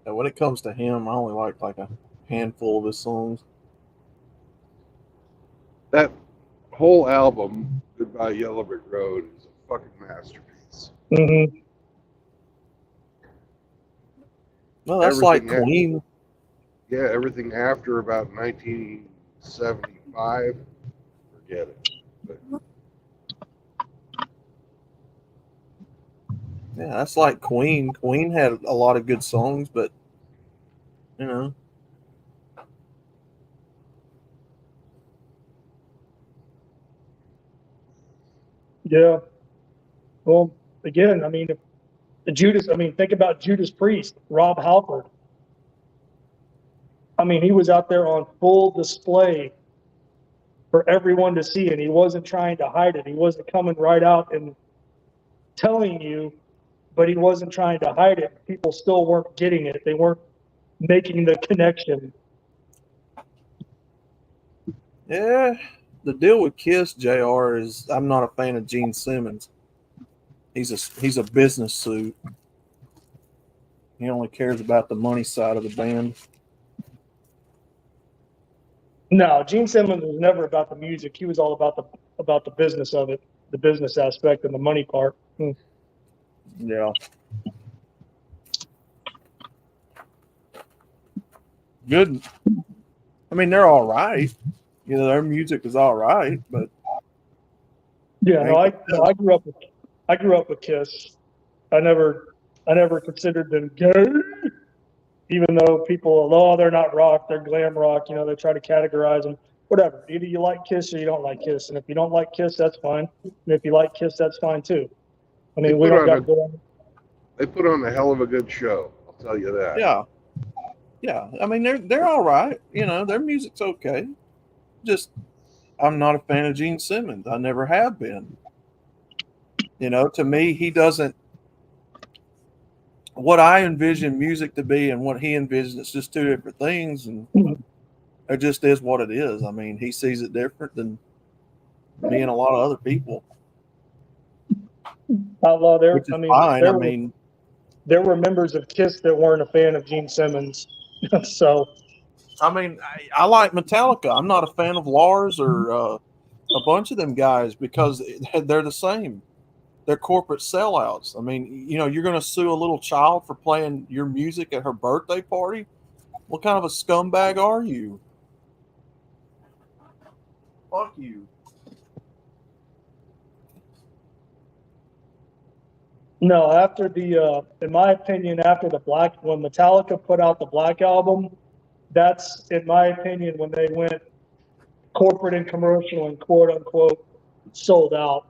Speaker 5: When it comes to him, I only like a handful of his songs.
Speaker 1: That whole album, Goodbye Yellow Brick Road, is a fucking masterpiece.
Speaker 3: Mm-hmm.
Speaker 5: Well, that's like
Speaker 1: Everything
Speaker 5: Queen.
Speaker 1: Yeah, everything after about 1975, forget it. But
Speaker 5: Yeah, that's like Queen. Queen had a lot of good songs, but you know.
Speaker 3: Yeah. Well, again, I mean, think about Judas Priest, Rob Halford. I mean, he was out there on full display for everyone to see, and he wasn't trying to hide it. He wasn't coming right out and telling you, but he wasn't trying to hide it. People still weren't getting it. They weren't making the connection.
Speaker 5: Yeah, the deal with Kiss, JR, is I'm not a fan of Gene Simmons. He's a business suit. He only cares about the money side of the band.
Speaker 3: No, Gene Simmons was never about the music. He was all about the business of it, the business aspect and the money part.
Speaker 5: Yeah. Good. I mean, they're all right. You know, their music is all right, but
Speaker 3: Yeah, I grew up with Kiss. I never considered them gay, even though people, they're not rock, they're glam rock. You know, they try to categorize them. Whatever. Either you like Kiss or you don't like Kiss, and if you don't like Kiss, that's fine. And if you like Kiss, that's fine too. I mean, we don't got to go on.
Speaker 1: they put on a hell of a good show. I'll tell you that.
Speaker 5: yeah. Yeah. I mean, they're all right. You know, their music's okay. Just I'm not a fan of Gene Simmons. I never have been. You know, to me, he doesn't. What I envision music to be and what he envisions, it's just two different things, and it just is what it is. I mean, he sees it different than me and a lot of other people.
Speaker 3: Outlaw there.
Speaker 5: Which is
Speaker 3: I
Speaker 5: fine.
Speaker 3: There were members of Kiss that weren't a fan of Gene Simmons. So,
Speaker 5: I mean, I like Metallica. I'm not a fan of Lars or a bunch of them guys because they're the same. They're corporate sellouts. I mean, you know, you're going to sue a little child for playing your music at her birthday party? What kind of a scumbag are you? Fuck you.
Speaker 3: no, in my opinion, when Metallica put out the Black Album, that's, in my opinion, when they went corporate and commercial and quote unquote sold out.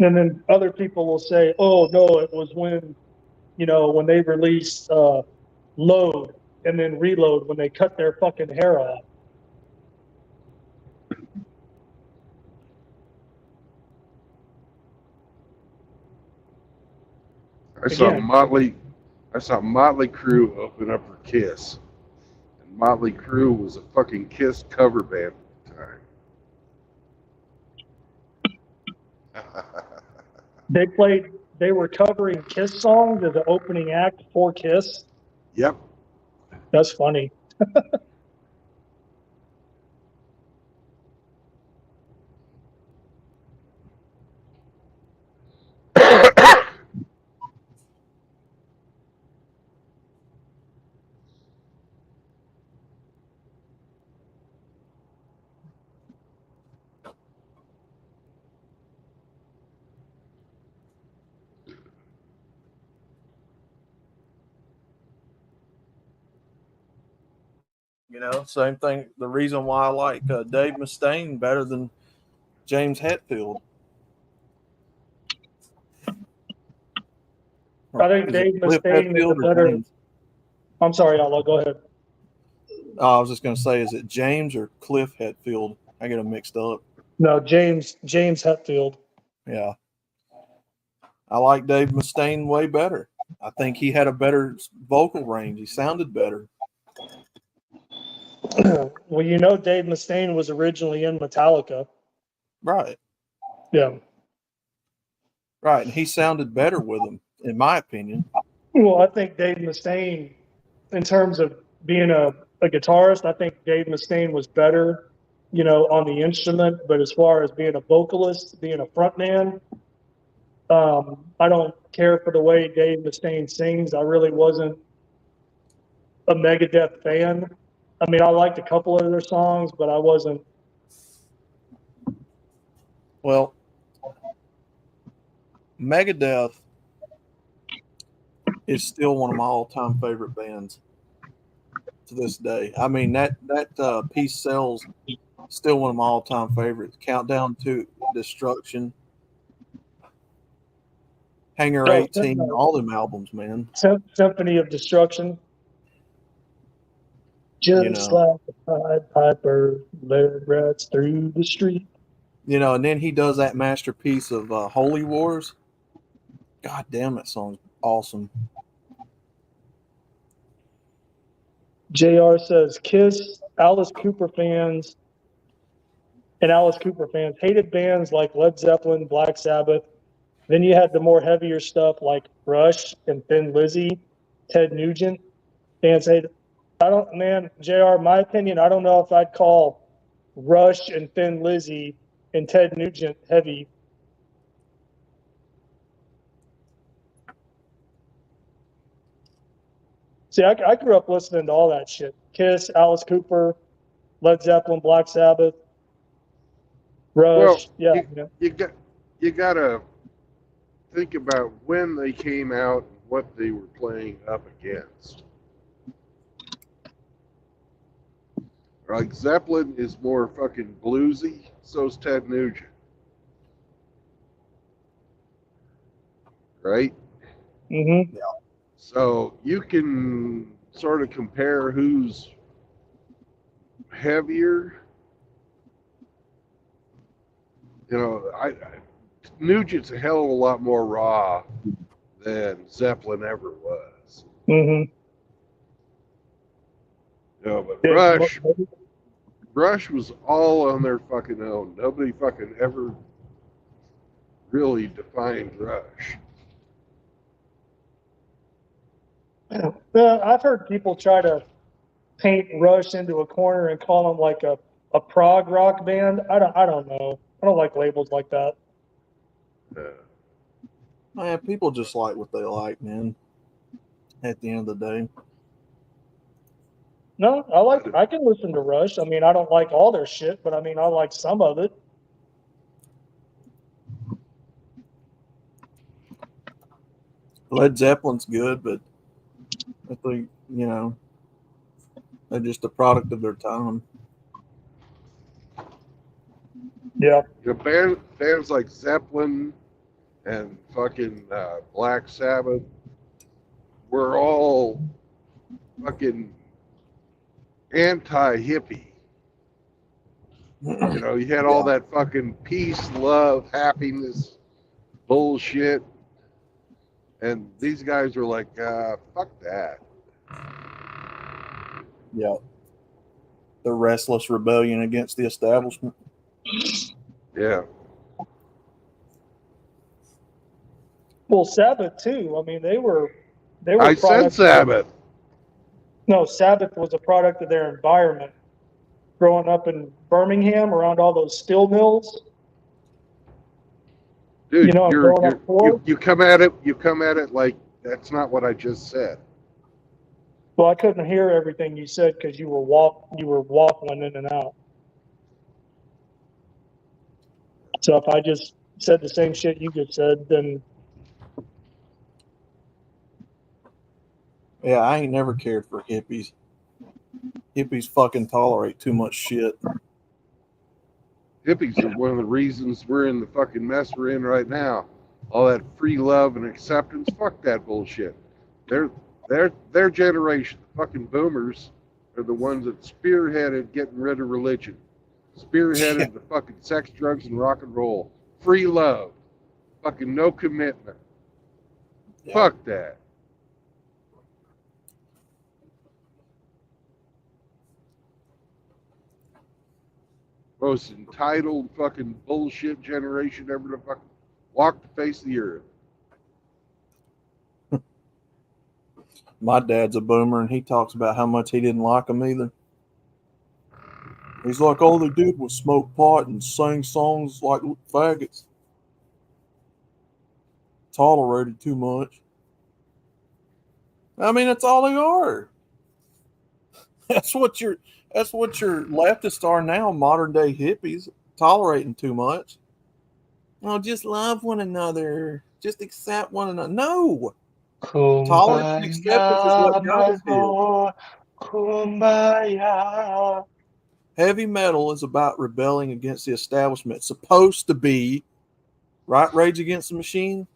Speaker 3: And then other people will say, oh, no, it was when they released Load and then Reload when they cut their fucking hair off.
Speaker 1: I saw
Speaker 3: Again.
Speaker 1: Motley Crue open up for Kiss. And Motley Crue was a fucking Kiss cover band at the time.
Speaker 3: They were covering Kiss songs as the opening act for Kiss.
Speaker 1: Yep.
Speaker 3: That's funny.
Speaker 5: You know, same thing. The reason why I like Dave Mustaine better than James Hetfield.
Speaker 3: I think
Speaker 5: Is
Speaker 3: Dave
Speaker 5: it Cliff
Speaker 3: Mustaine is a
Speaker 5: Hetfield or
Speaker 3: better.
Speaker 5: James?
Speaker 3: I'm sorry, Outlaw. Go ahead.
Speaker 5: I was just going to say, is it James or Cliff Hetfield? I get them mixed up.
Speaker 3: No, James Hetfield.
Speaker 5: Yeah. I like Dave Mustaine way better. I think he had a better vocal range. He sounded better.
Speaker 3: Well, you know, Dave Mustaine was originally in Metallica.
Speaker 5: Right.
Speaker 3: Yeah.
Speaker 5: Right. And he sounded better with him, in my opinion.
Speaker 3: Well, I think Dave Mustaine, in terms of being a guitarist, I think Dave Mustaine was better, you know, on the instrument. But as far as being a vocalist, being a frontman, I don't care for the way Dave Mustaine sings. I really wasn't a Megadeth fan. I mean, I liked a couple of their songs, but I wasn't.
Speaker 5: Well, Megadeth is still one of my all-time favorite bands to this day. I mean, that Peace Sells still one of my all-time favorites. Countdown to Destruction, Hangar 18, all them albums, man.
Speaker 3: Symphony of Destruction. Just like a Pied Piper led rats through the street.
Speaker 5: You know, and then he does that masterpiece of Holy Wars. God damn, that song's awesome.
Speaker 3: JR says Kiss, Alice Cooper fans hated bands like Led Zeppelin, Black Sabbath. Then you had the more heavier stuff like Rush and Thin Lizzy, Ted Nugent. Fans hated. JR, my opinion, I don't know if I'd call Rush and Thin Lizzy and Ted Nugent heavy. See, I grew up listening to all that shit. Kiss, Alice Cooper, Led Zeppelin, Black Sabbath, Rush.
Speaker 1: Well, you gotta think about when they came out and what they were playing up against. Like Zeppelin is more fucking bluesy, so's Ted Nugent. Right?
Speaker 3: Mm-hmm.
Speaker 5: Yeah.
Speaker 1: So you can sort of compare who's heavier. You know, Nugent's a hell of a lot more raw than Zeppelin ever was.
Speaker 3: Mm-hmm.
Speaker 1: You know, but Rush was all on their fucking own. Nobody fucking ever really defined Rush.
Speaker 3: I've heard people try to paint Rush into a corner and call them like a prog rock band. I don't know. I don't like labels like that.
Speaker 5: Man, people just like what they like, man. At the end of the day.
Speaker 3: No, I can listen to Rush. I mean, I don't like all their shit, but I mean, I like some of it.
Speaker 5: Led Zeppelin's good, but I think, you know, they're just a product of their time.
Speaker 3: Yeah.
Speaker 1: You know, bands like Zeppelin and fucking Black Sabbath were all fucking anti-hippie. You know, you had all that fucking peace, love, happiness bullshit. And these guys were like, fuck that.
Speaker 5: Yeah. The restless rebellion against the establishment.
Speaker 1: Yeah.
Speaker 3: Well, Sabbath too. I mean, they were
Speaker 1: I said
Speaker 3: products.
Speaker 1: Sabbath.
Speaker 3: No, Sabbath was a product of their environment. Growing up in Birmingham around all those steel mills,
Speaker 1: Dude,
Speaker 3: you know, growing up poor.
Speaker 1: you come at it like that's not what I just said.
Speaker 3: Well, I couldn't hear everything you said because you were waffling in and out. So if I just said the same shit you just said, then
Speaker 5: Yeah, I ain't never cared for hippies. Hippies fucking tolerate too much shit.
Speaker 1: Hippies are one of the reasons we're in the fucking mess we're in right now. All that free love and acceptance, fuck that bullshit. Their generation, the fucking boomers, are the ones that spearheaded getting rid of religion, spearheaded the fucking sex, drugs, and rock and roll. Free love, fucking no commitment.
Speaker 5: Yeah.
Speaker 1: Fuck that. Most entitled fucking bullshit generation ever to fucking walk the face of the earth.
Speaker 5: My dad's a boomer, and he talks about how much he didn't like them either. He's like, all they did was smoke pot and sing songs like faggots. Tolerated too much. I mean, that's all they are. That's what your leftists are now, modern day hippies, tolerating too much. Oh, just love one another. Just accept one another. No. Tolerance and acceptance is what God did.
Speaker 2: Kumbaya.
Speaker 5: Heavy metal is about rebelling against the establishment. It's supposed to be, right? Rage Against the Machine.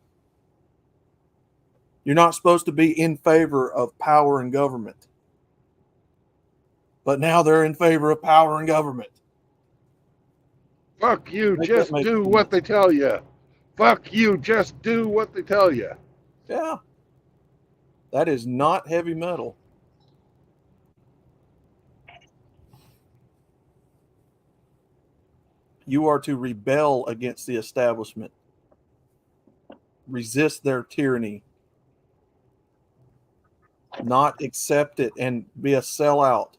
Speaker 5: You're not supposed to be in favor of power and government. But now they're in favor of power and government.
Speaker 1: Fuck you,
Speaker 5: Make
Speaker 1: just
Speaker 5: that make
Speaker 1: do
Speaker 5: sense.
Speaker 1: what they tell you. Fuck you, just do what they tell you.
Speaker 5: Yeah. That is not heavy metal. You are to rebel against the establishment. Resist their tyranny. Not accept it and be a sellout.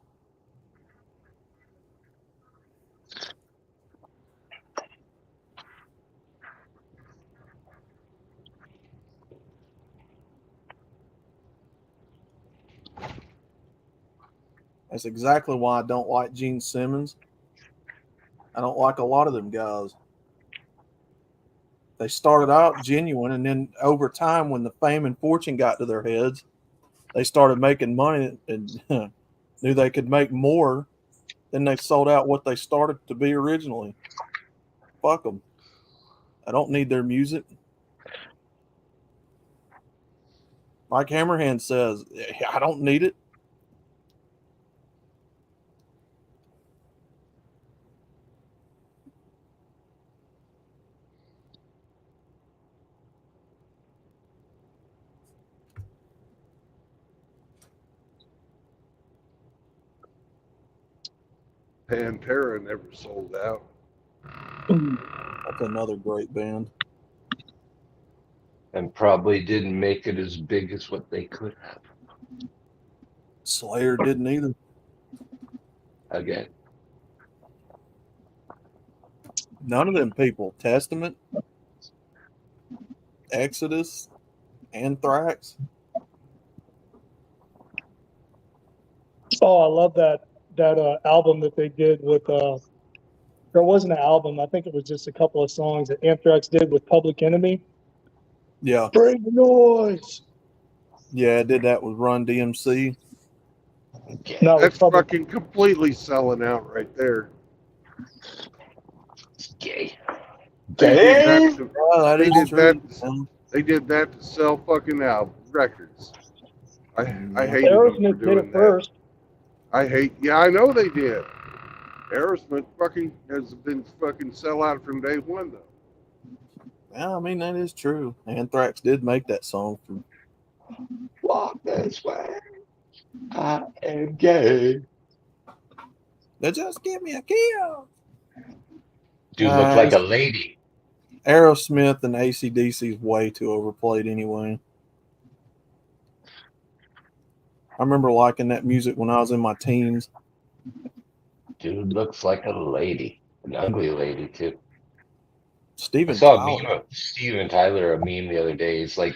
Speaker 5: That's exactly why I don't like Gene Simmons. I don't like a lot of them guys. They started out genuine, and then over time, when the fame and fortune got to their heads, they started making money and knew they could make more than they sold out what they started to be originally. Fuck them. I don't need their music. Mike Hammerhand says, I don't need it.
Speaker 1: Pantera never sold out.
Speaker 5: That's another great band.
Speaker 2: And probably didn't make it as big as what they could have.
Speaker 5: Slayer didn't either.
Speaker 2: Again.
Speaker 5: None of them people. Testament, Exodus, Anthrax.
Speaker 3: oh, I love that album that they did with. There wasn't an album. I think it was just a couple of songs that Anthrax did with Public Enemy.
Speaker 5: Yeah.
Speaker 3: Bring the noise.
Speaker 5: Yeah, I did that with Run DMC.
Speaker 3: No,
Speaker 1: That's
Speaker 3: Public.
Speaker 1: fucking completely selling out right there.
Speaker 2: Gay.
Speaker 1: They did that to,
Speaker 5: Oh, that
Speaker 1: They
Speaker 5: is
Speaker 1: did
Speaker 5: true.
Speaker 1: that. they did that to sell fucking records. I hate them for
Speaker 3: Aerosmith did
Speaker 1: doing
Speaker 3: it
Speaker 1: that.
Speaker 3: first.
Speaker 1: Yeah, I know they did. Aerosmith fucking has been fucking sell out from day one though.
Speaker 5: Yeah, I mean, that is true. Anthrax did make that song.
Speaker 2: Walk this way. I am gay.
Speaker 5: They just give me a kill.
Speaker 2: Dude looked like a lady.
Speaker 5: Aerosmith and AC/DC is way too overplayed anyway. I remember liking that music when I was in my teens.
Speaker 2: Dude looks like a lady. An ugly lady, too. I
Speaker 5: Steven
Speaker 2: saw a
Speaker 5: Tyler.
Speaker 2: meme of Steven Tyler, a meme the other day. It's like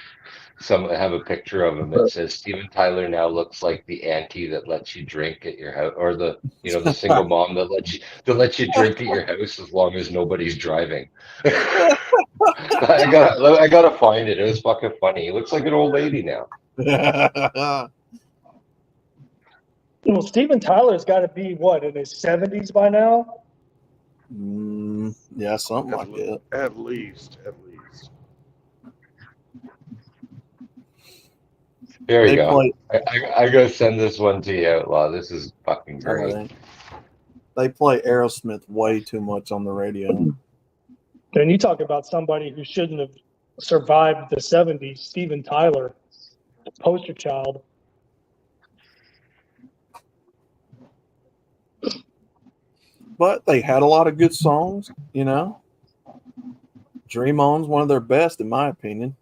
Speaker 2: some have a picture of him that says Steven Tyler now looks like the auntie that lets you drink at your house, or the the single mom that lets you drink at your house as long as nobody's driving. I gotta find it. It was fucking funny. He looks like an old lady now.
Speaker 3: Well, Steven Tyler's got to be what, in his 70s by now?
Speaker 5: Yeah, something like that.
Speaker 1: At least.
Speaker 2: Here we
Speaker 5: They
Speaker 2: go.
Speaker 5: play-
Speaker 2: I gotta send this one to you, Outlaw. This is fucking great.
Speaker 5: Alright. They play Aerosmith way too much on the radio.
Speaker 3: And you talk about somebody who shouldn't have survived the 70s, Steven Tyler, poster child.
Speaker 5: But they had a lot of good songs, Dream On's one of their best, in my opinion.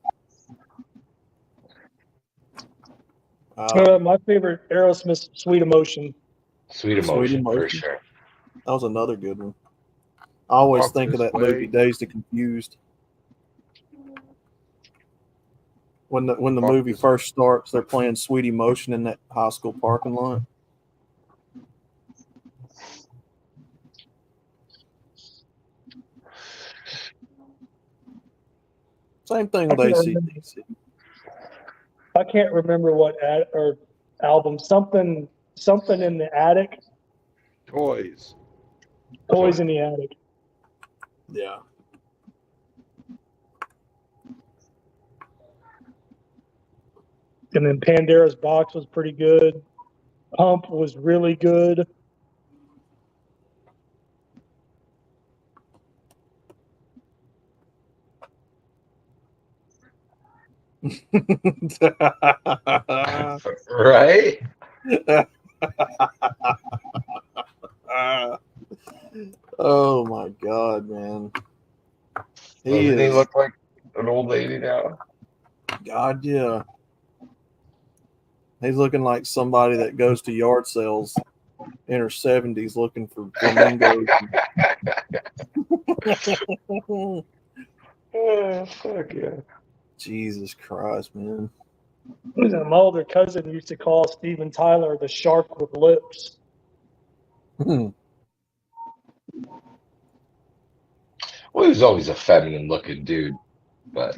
Speaker 3: My favorite Aerosmith, Sweet Emotion.
Speaker 2: Sweet emotion, for
Speaker 5: Emotion.
Speaker 2: sure.
Speaker 5: That was another good one. I always
Speaker 1: Walk
Speaker 5: think of
Speaker 1: This
Speaker 5: that
Speaker 1: Way.
Speaker 5: movie, Dazed and Confused. When the
Speaker 1: Walk
Speaker 5: movie
Speaker 1: This-
Speaker 5: first starts, they're playing Sweet Emotion in that high school parking lot. Same thing with
Speaker 3: I can't
Speaker 5: AC/DC.
Speaker 3: I can't remember what album, something in the attic,
Speaker 1: Toys.
Speaker 3: Toys in the Attic.
Speaker 5: Yeah.
Speaker 3: And then Pandora's Box was pretty good. Pump was really good.
Speaker 2: Right?
Speaker 5: Oh my God, man.
Speaker 2: Doesn't he look like an old lady now?
Speaker 5: God, yeah. He's looking like somebody that goes to yard sales in her 70s looking for flamingos.
Speaker 2: Oh, fuck yeah.
Speaker 5: Jesus Christ, man.
Speaker 3: My older cousin used to call Steven Tyler the shark with lips.
Speaker 2: Well, he was always a feminine looking dude, but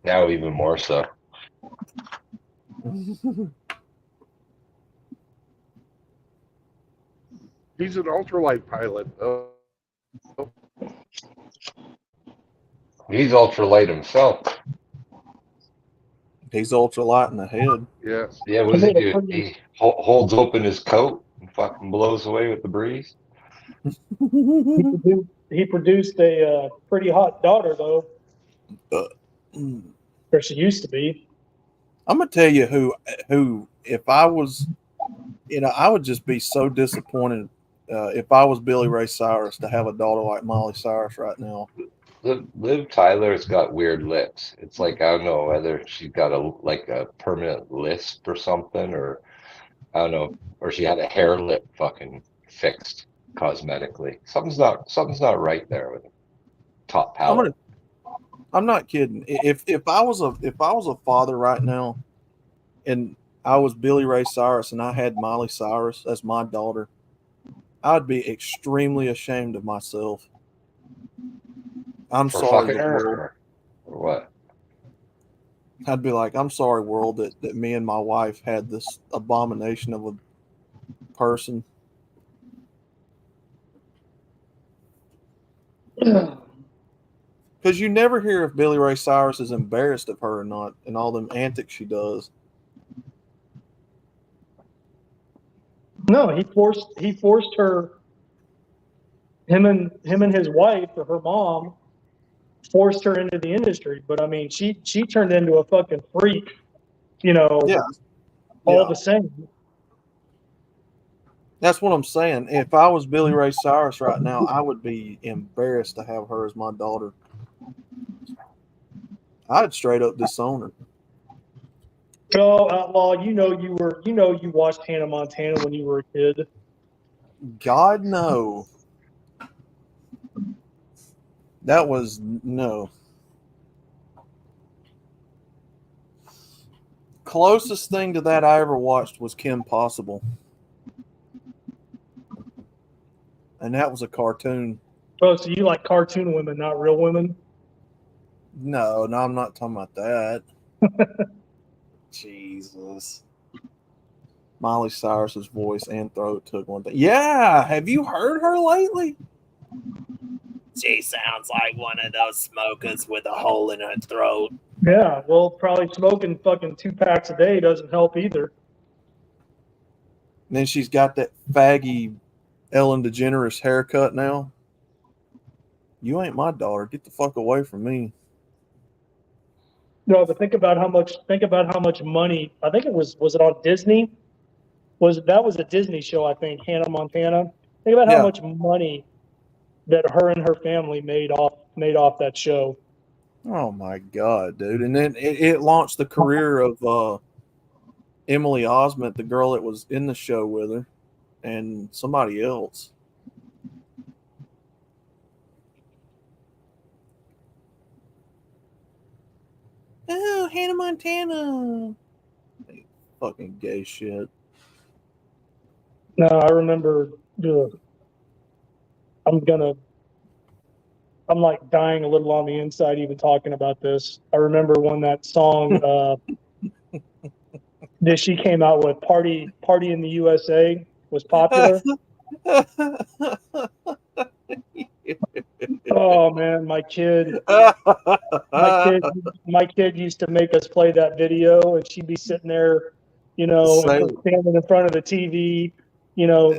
Speaker 2: now even more so.
Speaker 1: He's an ultralight pilot, though.
Speaker 2: He's ultralight himself.
Speaker 5: He's ultralight in the head.
Speaker 1: Yes.
Speaker 2: Yeah, what does he do? He holds open his coat and fucking blows away with the breeze.
Speaker 3: He produced a pretty hot daughter, though. Or she used to be.
Speaker 5: I'm gonna tell you who if I was, I would just be so disappointed if I was Billy Ray Cyrus to have a daughter like Miley Cyrus right now.
Speaker 2: Liv Tyler's got weird lips. It's like, I don't know whether she's got a permanent lisp or something, or I don't know, or she had a hair lip fucking fixed cosmetically. Something's not right there with top palate.
Speaker 5: I'm not kidding. If I was a father right now, and I was Billy Ray Cyrus and I had Miley Cyrus as my daughter, I'd be extremely ashamed of myself. I'm
Speaker 2: For
Speaker 5: sorry,
Speaker 2: fucking
Speaker 5: world.
Speaker 2: her, or what?
Speaker 5: I'd be like, I'm sorry, world, that me and my wife had this abomination of a person. Because you never hear if Billy Ray Cyrus is embarrassed of her or not, and all them antics she does.
Speaker 3: No, he forced her. Him and his wife, or her mom, forced her into the industry. But I mean, she turned into a fucking freak,
Speaker 5: Yeah.
Speaker 3: all the same.
Speaker 5: That's what I'm saying. If I was Billy Ray Cyrus right now, I would be embarrassed to have her as my daughter. I'd straight up disown her.
Speaker 3: No, Outlaw, you watched Hannah Montana when you were a kid.
Speaker 5: God, no. That was no. Closest thing to that I ever watched was Kim Possible. And that was a cartoon.
Speaker 3: Oh, so you like cartoon women, not real women?
Speaker 5: No, I'm not talking about that. Jesus. Miley Cyrus's voice and throat took one thing. Yeah, have you heard her lately? She sounds like one of those smokers with a hole in her throat.
Speaker 3: Yeah, well, probably smoking fucking 2 packs a day doesn't help either.
Speaker 5: And then she's got that faggy Ellen DeGeneres haircut now. You ain't my daughter. Get the fuck away from me.
Speaker 3: No, but think about how much money. I think it was it on Disney? That was a Disney show, I think, Hannah Montana. Think about how much money that her and her family made off that show.
Speaker 5: Oh my god, dude! And then it launched the career of Emily Osment, the girl that was in the show with her, and somebody else. Oh, Hannah Montana! Fucking gay shit.
Speaker 3: No, I remember. I'm like dying a little on the inside even talking about this. I remember when that song that she came out with, "Party in the USA," was popular. Oh man, my kid used to make us play that video, and she'd be sitting there, standing in front of the TV,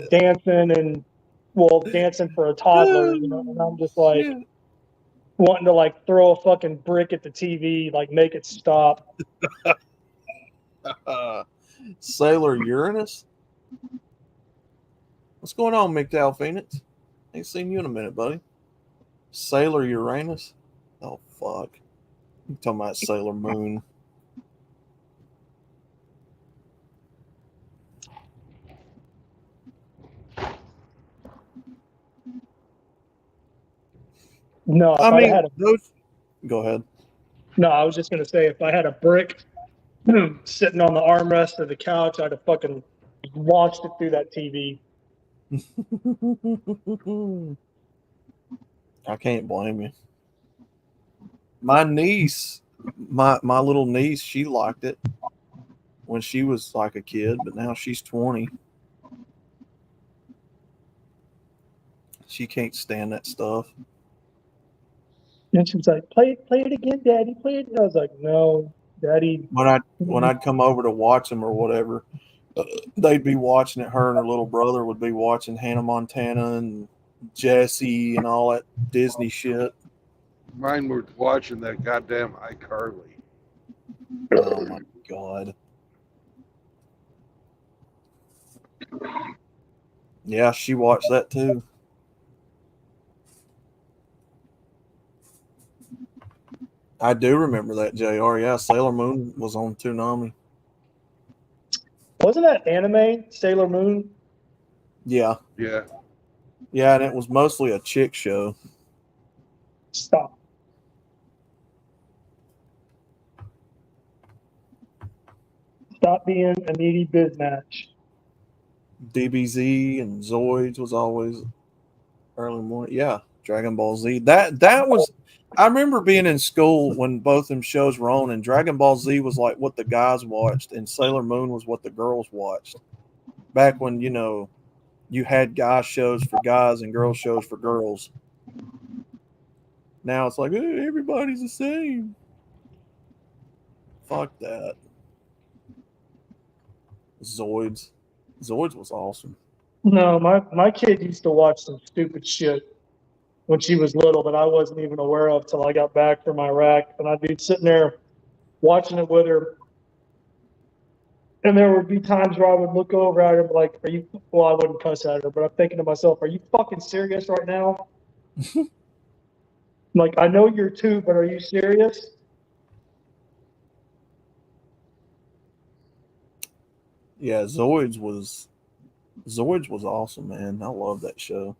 Speaker 3: dancing dancing for a toddler, and I'm just like wanting to like throw a fucking brick at the TV, like make it stop.
Speaker 5: Sailor Uranus? What's going on, McDowell Phoenix? Ain't seen you in a minute, buddy. Sailor Uranus? Oh, fuck. I'm talking about Sailor Moon.
Speaker 3: No,
Speaker 5: go ahead.
Speaker 3: No, I was just gonna say if I had a brick sitting on the armrest of the couch, I'd have fucking launched it through that TV.
Speaker 5: I can't blame you. My niece, my little niece, she liked it when she was like a kid, but now she's 20. She can't stand that stuff.
Speaker 3: And she was like, "Play it again, Daddy. Play it." I was like, "No, Daddy."
Speaker 5: When I'd come over to watch them or whatever, they'd be watching it. Her and her little brother would be watching Hannah Montana and Jessie and all that Disney shit.
Speaker 1: Mine were watching that goddamn iCarly.
Speaker 5: Oh my god. Yeah, she watched that too. I do remember that, JR. Yeah, Sailor Moon was on Toonami.
Speaker 3: Wasn't that anime, Sailor Moon?
Speaker 5: Yeah.
Speaker 1: Yeah.
Speaker 5: Yeah, and it was mostly a chick show.
Speaker 3: Stop. Stop being a needy biz match.
Speaker 5: DBZ and Zoids was always early morning. Yeah, Dragon Ball Z. That was. I remember being in school when both them shows were on, and Dragon Ball Z was like what the guys watched, and Sailor Moon was what the girls watched. Back when you had guy shows for guys and girl shows for girls. Now it's like hey, everybody's the same. Fuck that. Zoids was awesome.
Speaker 3: No, my kid used to watch some stupid shit when she was little that I wasn't even aware of till I got back from Iraq, and I'd be sitting there watching it with her. And there would be times where I would look over at her and be like, are you, well, I wouldn't cuss at her, but I'm thinking to myself, are you fucking serious right now? Like, I know you're 2, but are you serious?
Speaker 5: Yeah, Zoids was awesome, man. I love that show.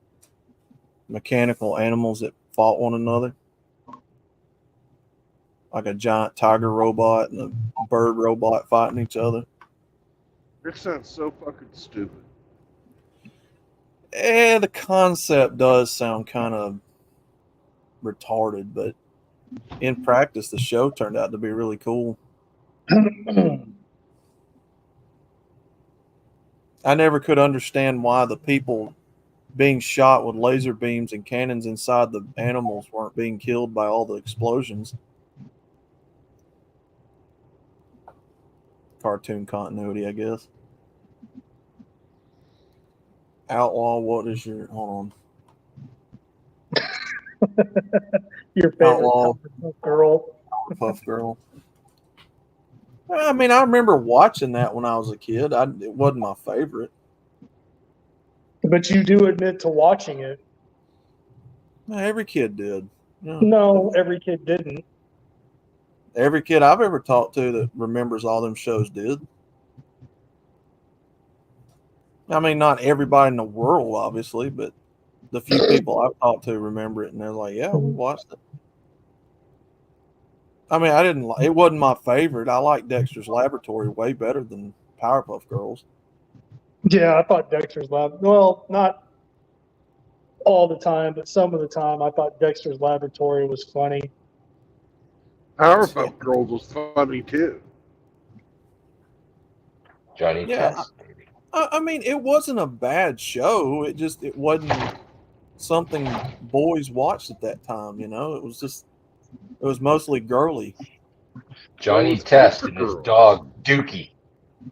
Speaker 5: Mechanical animals that fought one another. Like a giant tiger robot and a bird robot fighting each other.
Speaker 1: It sounds so fucking stupid.
Speaker 5: The concept does sound kind of retarded, but in practice, the show turned out to be really cool. I never could understand why the people being shot with laser beams and cannons inside the animals weren't being killed by all the explosions. Cartoon continuity, I guess. Outlaw, what is your, hold on.
Speaker 3: Your favorite
Speaker 5: Outlaw
Speaker 3: girl.
Speaker 5: Puff Girl. I mean, I remember watching that when I was a kid. It wasn't my favorite.
Speaker 3: But you do admit to watching it.
Speaker 5: Every kid did. Yeah.
Speaker 3: No, every kid didn't.
Speaker 5: Every kid I've ever talked to that remembers all them shows did. I mean, not everybody in the world, obviously, but the few people I've talked to remember it, and they're like, "Yeah, we watched it." I mean, it wasn't my favorite. I like Dexter's Laboratory way better than Powerpuff Girls.
Speaker 3: Yeah, I thought Dexter's Lab. Well, not all the time, but some of the time, I thought Dexter's Laboratory was funny.
Speaker 1: Powerpuff Girls was funny too.
Speaker 2: Johnny Test.
Speaker 5: I mean, it wasn't a bad show. It wasn't something boys watched at that time. You know, it was mostly girly.
Speaker 2: Johnny Test and his dog Dookie.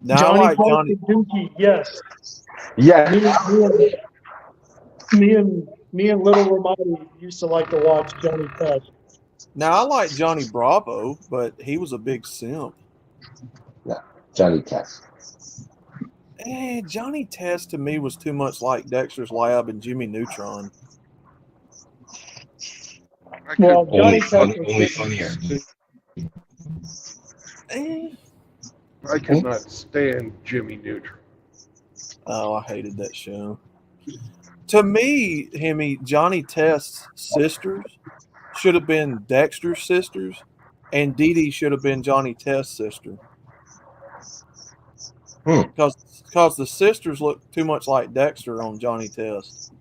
Speaker 5: Now,
Speaker 3: Johnny
Speaker 5: I like Johnny.
Speaker 3: Dookie, yes.
Speaker 2: Yeah.
Speaker 3: Me and Little Ramadi used to like to watch Johnny Test.
Speaker 5: Now I like Johnny Bravo, but he was a big simp.
Speaker 2: No, Johnny Test.
Speaker 5: Johnny Test to me was too much like Dexter's Lab and Jimmy Neutron.
Speaker 3: Well, Johnny Test
Speaker 2: Only funnier.
Speaker 1: I could not stand Jimmy Neutron.
Speaker 5: Oh, I hated that show. To me, Johnny Test's sisters should have been Dexter's sisters, and Dee Dee should have been Johnny Test's sister. Because the sisters look too much like Dexter on Johnny Test.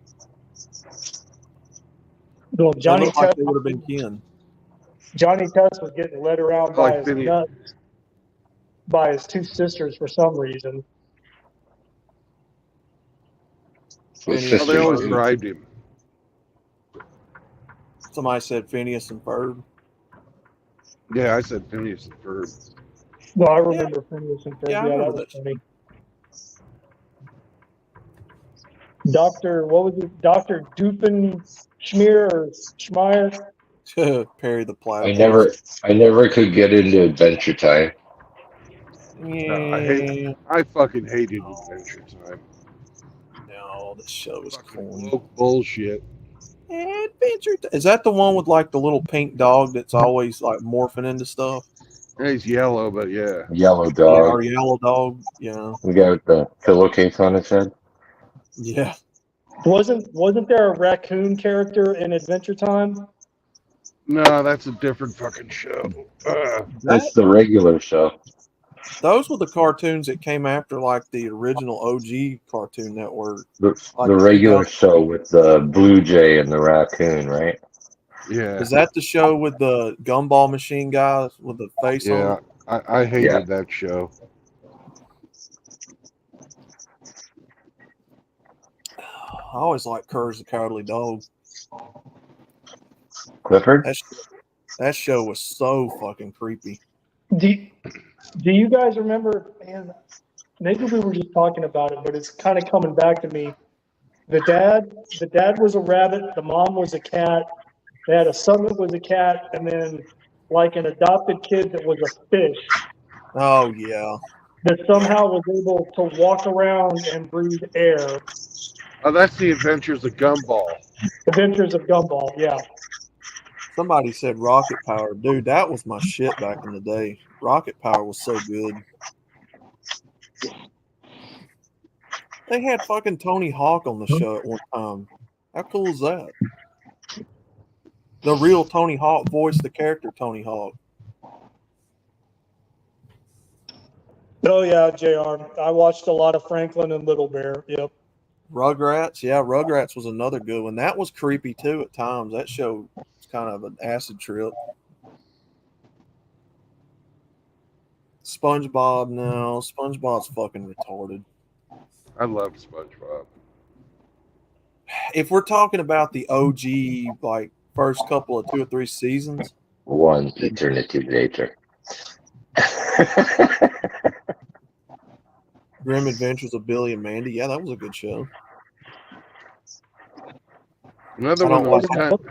Speaker 3: Well, Johnny
Speaker 5: Test
Speaker 3: Test
Speaker 5: would have been kin.
Speaker 3: Johnny Test was getting led around by his nuts by his 2 sisters for some reason.
Speaker 1: Well, they always bribed him.
Speaker 5: Somebody said Phineas and Ferb.
Speaker 1: Yeah, I said Phineas and Ferb.
Speaker 3: Well, I remember Phineas and Ferb.
Speaker 5: Yeah, I remember
Speaker 3: that was funny. What was it? Dr. Doofenshmirtz or Schmeier?
Speaker 5: Perry the Platypus.
Speaker 2: I never could get into Adventure Time.
Speaker 5: Yeah.
Speaker 1: I fucking hated Adventure Time.
Speaker 5: No, this show is corny.
Speaker 1: Woke bullshit.
Speaker 5: Adventure Time. Is that the one with like the little pink dog that's always like morphing into stuff?
Speaker 1: Yeah, he's yellow, but yeah.
Speaker 2: Yellow
Speaker 5: Yeah,
Speaker 2: dog.
Speaker 5: or yellow dog. Yeah.
Speaker 2: The guy with the pillowcase on his head.
Speaker 5: Yeah.
Speaker 3: Wasn't there a raccoon character in Adventure Time?
Speaker 1: No, that's a different fucking show.
Speaker 2: That's the regular show.
Speaker 5: Those were the cartoons that came after like the original OG Cartoon Network.
Speaker 2: The
Speaker 5: Like
Speaker 2: regular show with the blue jay and the raccoon, right?
Speaker 1: Yeah.
Speaker 5: Is that the show with the gumball machine guy with the face on
Speaker 1: Yeah,
Speaker 5: it?
Speaker 1: I hated that show.
Speaker 5: I always liked Courage the Cowardly Dog.
Speaker 2: Clifford?
Speaker 5: That show was so fucking creepy.
Speaker 3: Do you guys remember, man, maybe we were just talking about it, but it's kind of coming back to me. The dad was a rabbit, the mom was a cat, they had a son that was a cat, and then like an adopted kid that was a fish.
Speaker 5: Oh yeah.
Speaker 3: that somehow was able to walk around and breathe air.
Speaker 1: Oh, that's the Adventures of Gumball.
Speaker 3: Adventures of Gumball, yeah.
Speaker 5: Somebody said Rocket Power. Dude, that was my shit back in the day. Rocket Power was so good. They had fucking Tony Hawk on the show at one time. How cool is that? The real Tony Hawk voiced the character Tony Hawk.
Speaker 3: Oh yeah, JR. I watched a lot of Franklin and Little Bear. Yep.
Speaker 5: Rugrats, yeah, Rugrats was another good one. That was creepy too at times. That show was kind of an acid trip. SpongeBob, no, SpongeBob's fucking retarded.
Speaker 1: I love SpongeBob.
Speaker 5: If we're talking about the OG, like first couple of 2 or 3 seasons,
Speaker 2: One eternity later.
Speaker 5: Grim Adventures of Billy and Mandy, yeah, that was a good show.
Speaker 1: Another
Speaker 5: I
Speaker 1: one
Speaker 5: don't
Speaker 1: that was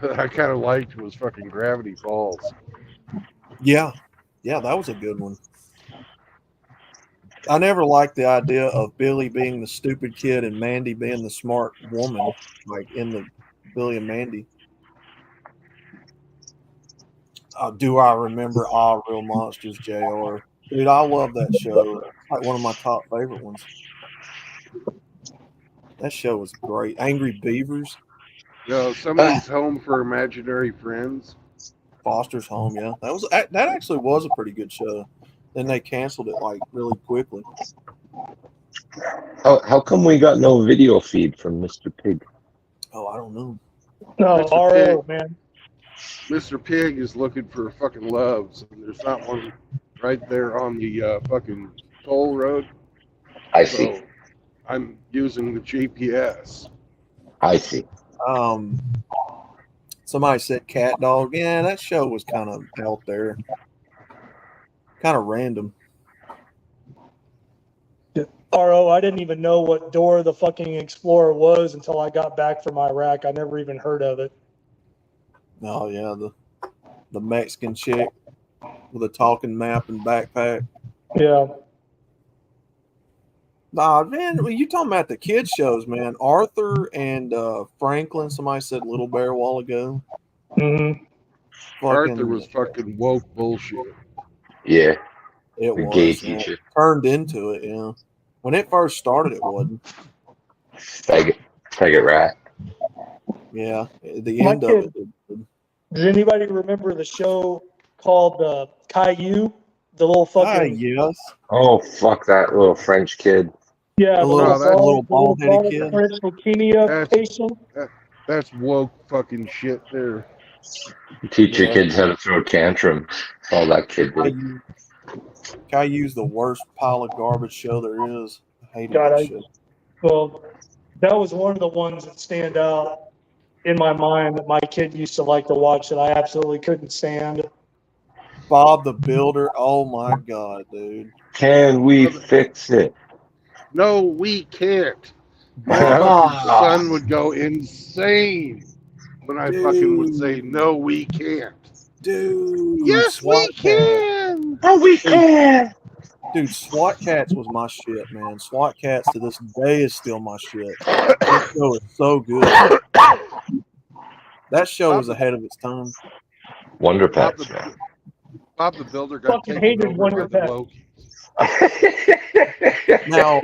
Speaker 5: like
Speaker 1: I kind of liked was fucking Gravity Falls.
Speaker 5: Yeah, that was a good one. I never liked the idea of Billy being the stupid kid and Mandy being the smart woman, like in the Billy and Mandy. Do I remember All Real Monsters, JR? Dude, I love that show. It's like one of my top favorite ones. That show was great. Angry Beavers,
Speaker 1: You know, Somebody's Home for Imaginary Friends.
Speaker 5: Foster's Home, yeah. That actually was a pretty good show. Then they canceled it like really quickly.
Speaker 2: How come we got no video feed from Mr. Pig?
Speaker 5: Oh, I don't know.
Speaker 3: No,
Speaker 1: Mr.
Speaker 3: RO,
Speaker 1: Pig.
Speaker 3: man.
Speaker 1: Mr. Pig is looking for fucking loves, and there's not one right there on the fucking toll road.
Speaker 2: I see.
Speaker 1: So I'm using the GPS.
Speaker 2: I see.
Speaker 5: Somebody said Cat Dog. Yeah, that show was kind of out there, kind of random.
Speaker 3: RO, I didn't even know what Dora the fucking Explorer was until I got back from Iraq. I never even heard of it.
Speaker 5: Oh yeah, the Mexican chick with a talking map and backpack.
Speaker 3: Yeah.
Speaker 5: Nah, man, when you talking about the kids shows, man. Arthur and Franklin. Somebody said Little Bear a while ago.
Speaker 3: Mm-hmm.
Speaker 1: Arthur was fucking woke bullshit.
Speaker 2: Yeah,
Speaker 5: It
Speaker 2: the
Speaker 5: was
Speaker 2: gay
Speaker 5: yeah.
Speaker 2: teacher.
Speaker 5: Turned into it. Yeah, when it first started, it wasn't.
Speaker 2: Faggot rat.
Speaker 5: Yeah, the
Speaker 3: My
Speaker 5: end of
Speaker 3: kid-
Speaker 5: it.
Speaker 3: Does anybody remember the show called Caillou? The little fucking
Speaker 5: Yes.
Speaker 2: Oh, fuck that little French kid.
Speaker 3: yeah,
Speaker 5: The little bald-headed kid.
Speaker 3: French leukemia
Speaker 1: That's-
Speaker 3: patient.
Speaker 1: That's woke fucking shit there.
Speaker 2: Teach your
Speaker 5: Yeah.
Speaker 2: kids how to throw tantrums. That's all that kid did.
Speaker 5: Caillou's the worst pile of garbage show there is. I hated
Speaker 3: God,
Speaker 5: that shit.
Speaker 3: Well, that was one of the ones that stand out in my mind that my kid used to like to watch that I absolutely couldn't stand.
Speaker 5: Bob the Builder. Oh my god, dude.
Speaker 2: Can we fix it?
Speaker 1: No, we can't. My
Speaker 2: Ah.
Speaker 1: fucking son would go insane when I fucking would say, no, we can't.
Speaker 5: Dude.
Speaker 1: Yes, we
Speaker 5: SWAT Cats.
Speaker 1: can.
Speaker 2: Oh, we can.
Speaker 5: Dude, SWAT Cats was my shit, man. SWAT Cats to this day is still my shit. That show is so good. That show was ahead of its time.
Speaker 2: Wonder
Speaker 1: Bob
Speaker 2: Pets.
Speaker 1: the, Bob the Builder got
Speaker 3: Fucking
Speaker 1: taken
Speaker 3: hated
Speaker 1: over
Speaker 3: Wonder
Speaker 1: by the
Speaker 3: Pets.
Speaker 1: woke.
Speaker 5: Now,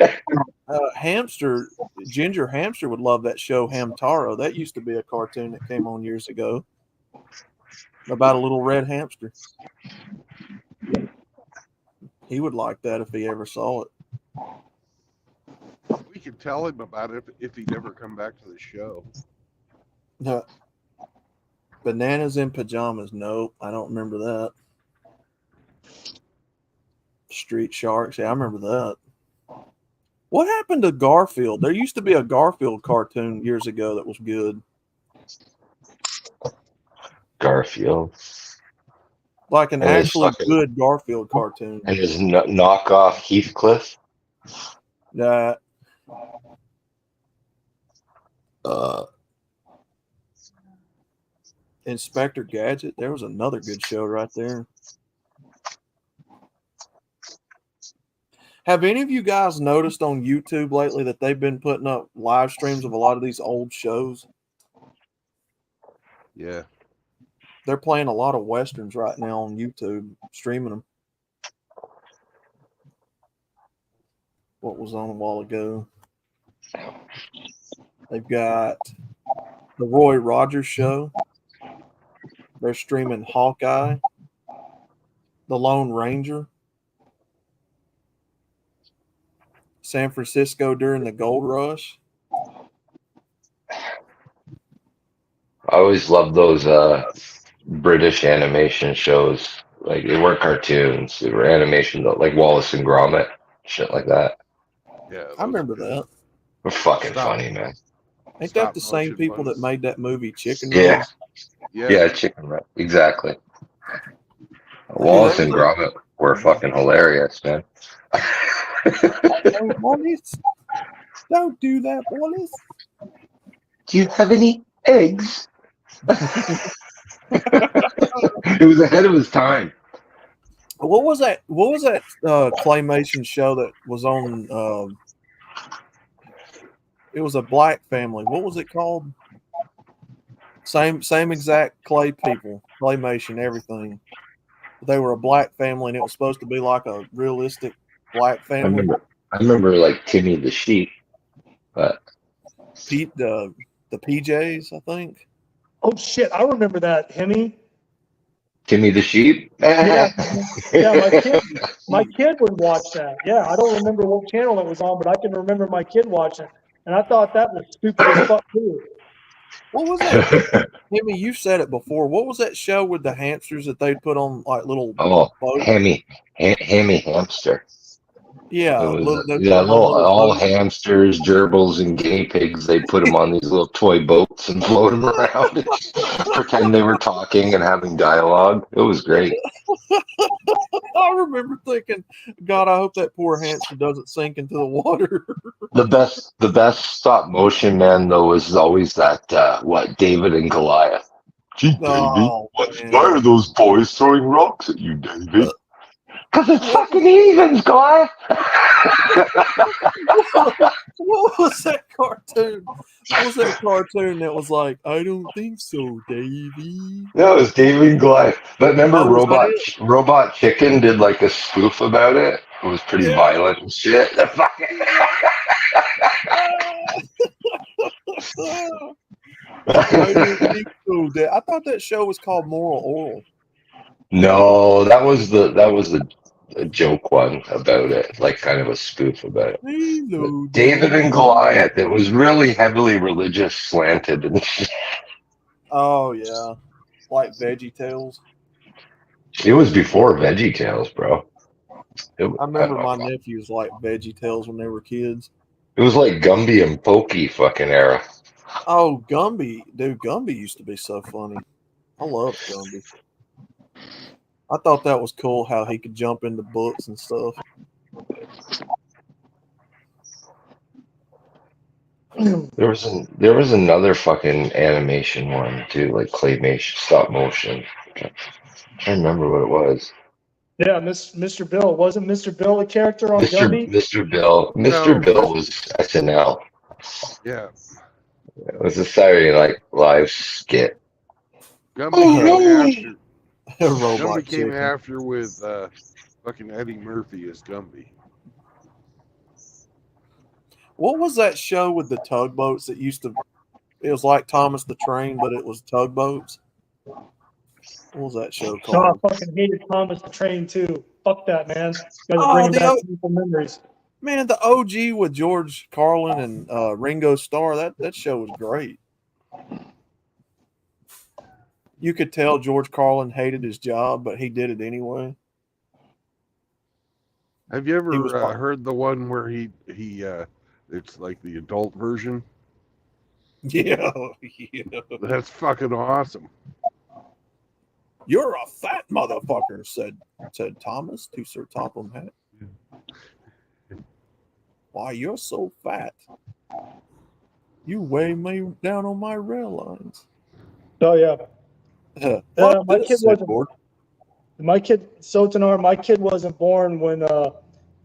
Speaker 5: Ginger Hamster would love that show, Hamtaro. That used to be a cartoon that came on years ago about a little red hamster. He would like that if he ever saw it.
Speaker 1: We could tell him about it if he'd ever come back to the show.
Speaker 5: Bananas in Pajamas. Nope, I don't remember that. Street Sharks. Yeah, I remember that. What happened to Garfield? There used to be a Garfield cartoon years ago that was good.
Speaker 2: Garfield.
Speaker 5: Like an
Speaker 2: And it's
Speaker 5: actually
Speaker 2: fucking-
Speaker 5: good Garfield cartoon.
Speaker 2: And his knockoff Heathcliff.
Speaker 5: That Inspector Gadget. There was another good show right there. Have any of you guys noticed on YouTube lately that they've been putting up live streams of a lot of these old shows?
Speaker 1: Yeah.
Speaker 5: They're playing a lot of westerns right now on YouTube, streaming them. What was on a while ago? They've got the Roy Rogers Show. They're streaming Hawkeye, The Lone Ranger, San Francisco during the Gold Rush.
Speaker 2: I always loved those British animation shows. Like they weren't cartoons; they were animation, like Wallace and Gromit, shit like that.
Speaker 1: Yeah.
Speaker 5: I remember that.
Speaker 2: They're fucking
Speaker 1: Stop.
Speaker 2: funny, man.
Speaker 5: Ain't
Speaker 1: Stop
Speaker 5: that the same
Speaker 1: motion
Speaker 5: people that
Speaker 1: ones.
Speaker 5: made that movie Chicken
Speaker 2: Yeah,
Speaker 5: Run?
Speaker 2: yeah, Chicken Run, exactly. Wallace and Gromit were fucking hilarious, man.
Speaker 5: Oh, Wallace, don't do that, Wallace.
Speaker 2: Do you have any eggs? It was ahead of his time.
Speaker 5: What was that? What was that claymation show that was on? It was a black family. What was it called? Same exact clay people, claymation, everything. They were a black family, and it was supposed to be like a realistic black family.
Speaker 2: I remember like Timmy the Sheep, but
Speaker 5: Pete, the PJs, I think.
Speaker 3: Oh shit, I remember that, Hemi.
Speaker 2: Timmy the Sheep.
Speaker 3: Yeah, my kid would watch that. Yeah, I don't remember what channel it was on, but I can remember my kid watching, and I thought that was stupid as fuck too.
Speaker 5: What was that? Timmy, you said it before. What was that show with the hamsters that they'd put on like little boats?
Speaker 2: Hammy hamster.
Speaker 5: Yeah,
Speaker 2: all hamsters, gerbils, and guinea pigs. They put them on these little toy boats and float them around and pretend they were talking and having dialogue. It was great.
Speaker 5: I remember thinking, God, I hope that poor hamster doesn't sink into the water.
Speaker 2: The best stop motion man though was always that David and Goliath. Gee, Davey, why are those boys throwing rocks at you, Davey? Because it's fucking heathens, Goliath.
Speaker 5: What was that cartoon? What was that cartoon that was like, I don't think so, Davey?
Speaker 2: That was David and Goliath. But remember, Robot Chicken did like a spoof about it. It was pretty violent and shit.
Speaker 5: I don't think so, Dad. I thought that show was called Moral Oral.
Speaker 2: No, that was the joke one about it, like kind of a spoof about it.
Speaker 5: Hello,
Speaker 2: David and Goliath. It was really heavily religious slanted and shit.
Speaker 5: Oh yeah, like Veggie Tales.
Speaker 2: It was before Veggie Tales, bro.
Speaker 5: I remember my nephews liked Veggie Tales when they were kids.
Speaker 2: It was like Gumby and Pokey fucking era.
Speaker 5: Oh, Gumby. Dude, Gumby used to be so funny. I loved Gumby. I thought that was cool how he could jump into books and stuff.
Speaker 2: There was another fucking animation one too, like claymation, stop motion. I can't remember what it was.
Speaker 3: Yeah, Mr. Bill. Wasn't Mr. Bill a character on Gumby?
Speaker 2: Mr. Bill. Mr. Bill was SNL.
Speaker 1: Yeah.
Speaker 2: It was a Saturday Night Live skit.
Speaker 1: Gumby
Speaker 5: Robot
Speaker 1: came
Speaker 5: Chicken.
Speaker 1: after with fucking Eddie Murphy as Gumby.
Speaker 5: What was that show with the tugboats that used to? It was like Thomas the Train, but it was tugboats. What was that show
Speaker 3: No,
Speaker 5: called?
Speaker 3: I fucking hated Thomas the Train too. Fuck that, man. Guys
Speaker 5: Oh,
Speaker 3: bringing back beautiful memories.
Speaker 5: Man, the OG with George Carlin and Ringo Starr. That show was great. You could tell George Carlin hated his job, but he did it anyway.
Speaker 1: Have you
Speaker 5: He
Speaker 1: ever
Speaker 5: was fun.
Speaker 1: heard the one where he it's like the adult version?
Speaker 5: Yeah.
Speaker 1: That's fucking awesome.
Speaker 5: You're a fat motherfucker, said Thomas to Sir Topham Hatt. Why, you're so fat. You weigh me down on my rail lines.
Speaker 3: Oh yeah.
Speaker 5: Fuck
Speaker 3: my
Speaker 5: this,
Speaker 3: kid
Speaker 5: said
Speaker 3: wasn't-
Speaker 5: Gord.
Speaker 3: My kid, Sotanar, my kid wasn't born when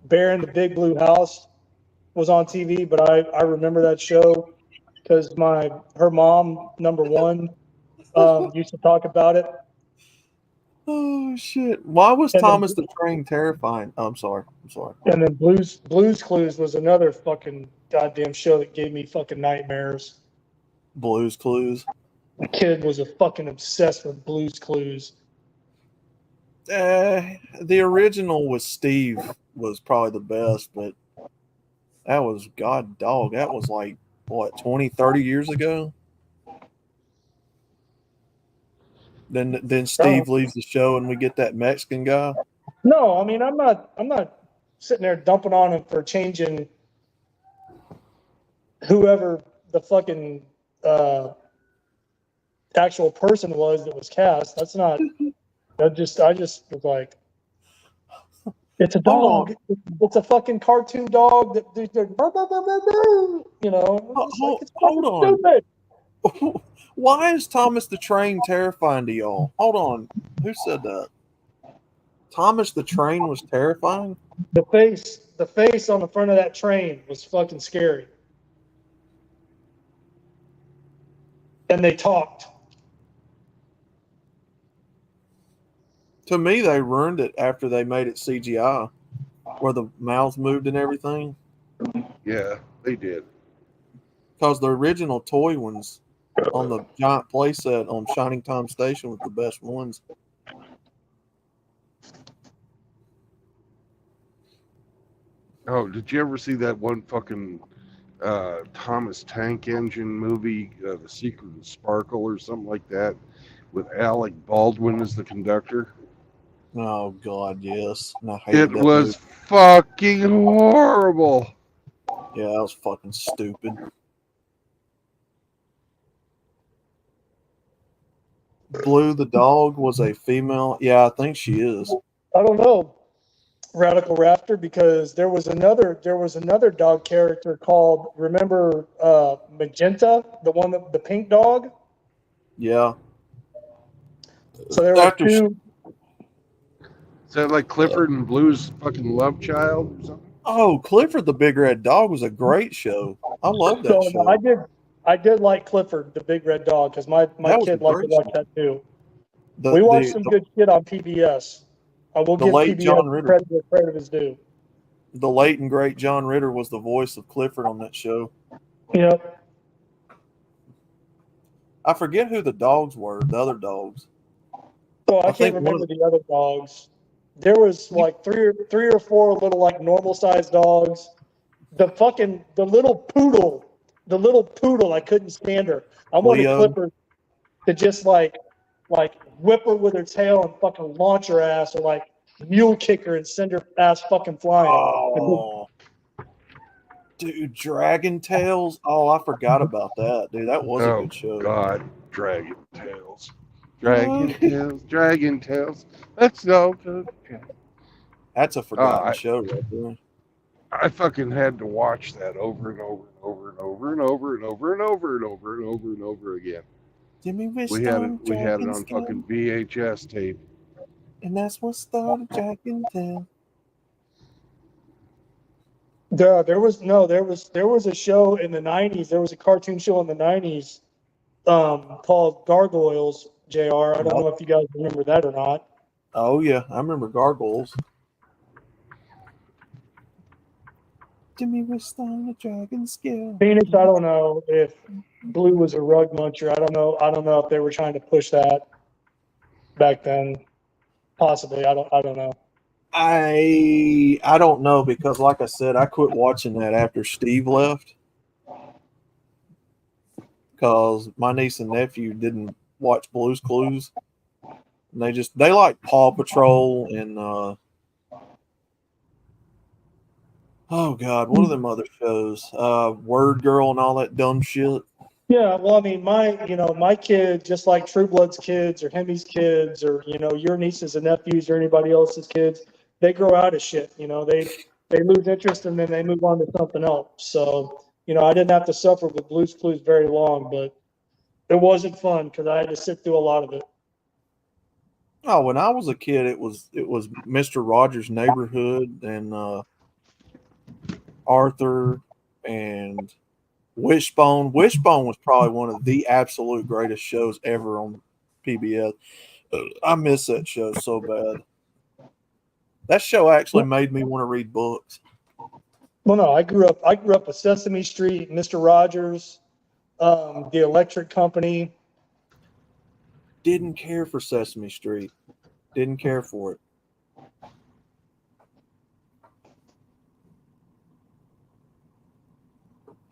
Speaker 3: Bear in the Big Blue House was on TV, but I remember that show because her mom, number one, used to talk about it.
Speaker 5: Oh shit! Why was
Speaker 3: And then-
Speaker 5: Thomas the Train terrifying? Oh, I'm sorry.
Speaker 3: And then Blues Clues was another fucking goddamn show that gave me fucking nightmares.
Speaker 5: Blues Clues.
Speaker 3: The kid was a fucking obsessed with Blues Clues.
Speaker 5: The original with Steve was probably the best, but that was God dog. That was like what 20, 30 years ago. Then Steve leaves the show and we get that Mexican guy.
Speaker 3: No, I mean I'm not sitting there dumping on him for changing whoever the fucking actual person was that was cast. That's not. I just was like, it's a dog. It's a fucking cartoon dog that they're, you know.
Speaker 5: Hold on.
Speaker 3: Stupid.
Speaker 5: Why is Thomas the Train terrifying to y'all? Hold on. Who said that? Thomas the Train was terrifying?
Speaker 3: The face on the front of that train was fucking scary. And they talked.
Speaker 5: To me, they ruined it after they made it CGI, where the mouths moved and everything.
Speaker 1: Yeah, they did.
Speaker 5: Because the original toy ones on the giant playset on Shining Time Station was the best ones.
Speaker 1: Oh, did you ever see that one fucking Thomas Tank Engine movie, The Secret of Sparkle or something like that, with Alec Baldwin as the conductor?
Speaker 5: Oh God, yes. And I hated
Speaker 1: It
Speaker 5: that
Speaker 1: was
Speaker 5: movie.
Speaker 1: fucking horrible.
Speaker 5: Yeah, that was fucking stupid. Blue the dog was a female. Yeah, I think she is.
Speaker 3: I don't know, Radical Raptor, because there was another dog character called, remember Magenta, the pink dog.
Speaker 5: Yeah.
Speaker 3: So there were
Speaker 5: After she-
Speaker 3: two.
Speaker 1: Is that like Clifford and Blue's fucking love child or something?
Speaker 5: Oh, Clifford the Big Red Dog was a great show. I love that
Speaker 3: So
Speaker 5: show.
Speaker 3: I did like Clifford, the big red dog, because my
Speaker 5: That was
Speaker 3: kid
Speaker 5: a
Speaker 3: liked to
Speaker 5: great
Speaker 3: watch
Speaker 5: show.
Speaker 3: that too.
Speaker 5: The,
Speaker 3: We watched
Speaker 5: the,
Speaker 3: some
Speaker 5: the,
Speaker 3: good shit on PBS. I will
Speaker 5: the
Speaker 3: give
Speaker 5: late John
Speaker 3: PBS
Speaker 5: Ritter.
Speaker 3: credit where credit is due.
Speaker 5: the late and great John Ritter was the voice of Clifford on that show.
Speaker 3: Yep.
Speaker 5: I forget who the dogs were, the other dogs.
Speaker 3: So I
Speaker 5: think
Speaker 3: can't
Speaker 5: one
Speaker 3: remember the other dogs. There was like three or four little like normal sized dogs. The little poodle, I couldn't stand her. I wanted
Speaker 5: Leo.
Speaker 3: Clifford to just like whip her with her tail and fucking launch her ass, or like mule kick her and send her ass fucking flying.
Speaker 5: Oh, dude, Dragon Tales. Oh, I forgot about that, dude. That was a
Speaker 1: Oh
Speaker 5: good show.
Speaker 1: God, Dragon Tales. Dragon Tales, Dragon Tales. Let's go.
Speaker 5: That's a forgotten
Speaker 1: I-
Speaker 5: show right there.
Speaker 1: I fucking had to watch that over and over and over and over and over and over and over and over and over and over again.
Speaker 5: Jimmy
Speaker 1: We had it on fucking VHS tape.
Speaker 5: and that's what started Dragon Tales.
Speaker 3: There was a show in the 90s. There was a cartoon show in the 90s called Gargoyles, JR. I don't know if you guys remember that or not.
Speaker 5: Oh yeah, I remember Gargoyles. Jimmy was on a dragon scale.
Speaker 3: Phoenix, I don't know if Blue was a rug muncher. I don't know if they were trying to push that back then. Possibly. I don't know.
Speaker 5: I don't know, because like I said, I quit watching that after Steve left, because my niece and nephew didn't watch Blue's Clues, and they like Paw Patrol and oh God, what are them other shows? Word Girl and all that dumb shit.
Speaker 3: Yeah, well, I mean, my kid, just like True Blood's kids or Hemi's kids or, your nieces and nephews or anybody else's kids, they grow out of shit. They lose interest and then they move on to something else. So, I didn't have to suffer with Blue's Clues very long, but it wasn't fun because I had to sit through a lot of it.
Speaker 5: Oh, when I was a kid, it was Mr. Rogers' Neighborhood and Arthur, and Wishbone. Wishbone was probably one of the absolute greatest shows ever on PBS. I miss that show so bad. That show actually made me want to read books.
Speaker 3: Well, no, I grew up with Sesame Street, Mr. Rogers, The Electric Company.
Speaker 5: Didn't care for Sesame Street. Didn't care for it.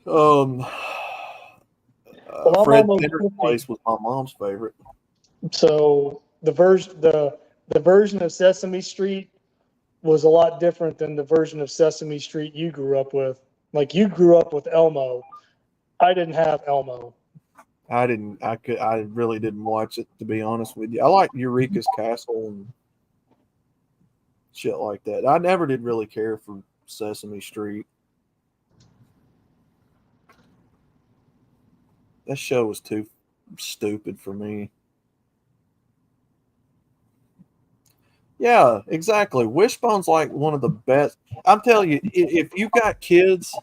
Speaker 3: Well, I'm
Speaker 5: Fred
Speaker 3: almost
Speaker 5: Pender's
Speaker 3: 50.
Speaker 5: Place was my mom's favorite.
Speaker 3: So the version of Sesame Street was a lot different than the version of Sesame Street you grew up with. Like you grew up with Elmo. I didn't have Elmo.
Speaker 5: I really didn't watch it, to be honest with you. I like Eureka's Castle and shit like that. I never did really care for Sesame Street. That show was too stupid for me. Yeah, exactly. Wishbone's like one of the best. I'm telling you, if you got kids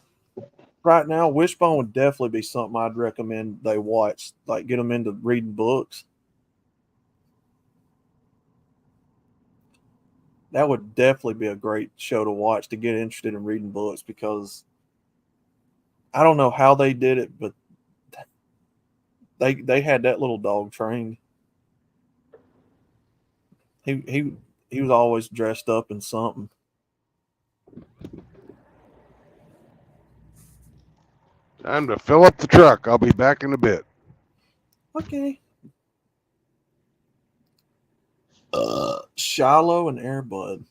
Speaker 5: right now, Wishbone would definitely be something I'd recommend they watch. Like, get them into reading books. That would definitely be a great show to watch to get interested in reading books, because I don't know how they did it, but they had that little dog trained. He was always dressed up in something.
Speaker 1: Time to fill up the truck. I'll be back in a bit.
Speaker 5: Okay. Shiloh and Airbud.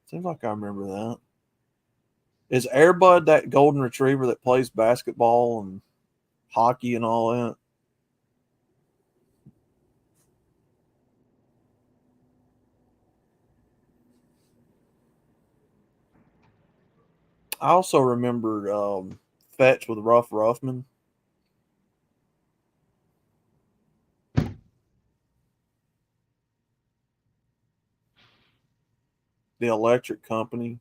Speaker 5: Seems like I remember that. Is Airbud that golden retriever that plays basketball and hockey and all that? I also remember Fetch with Ruff Ruffman. The Electric Company.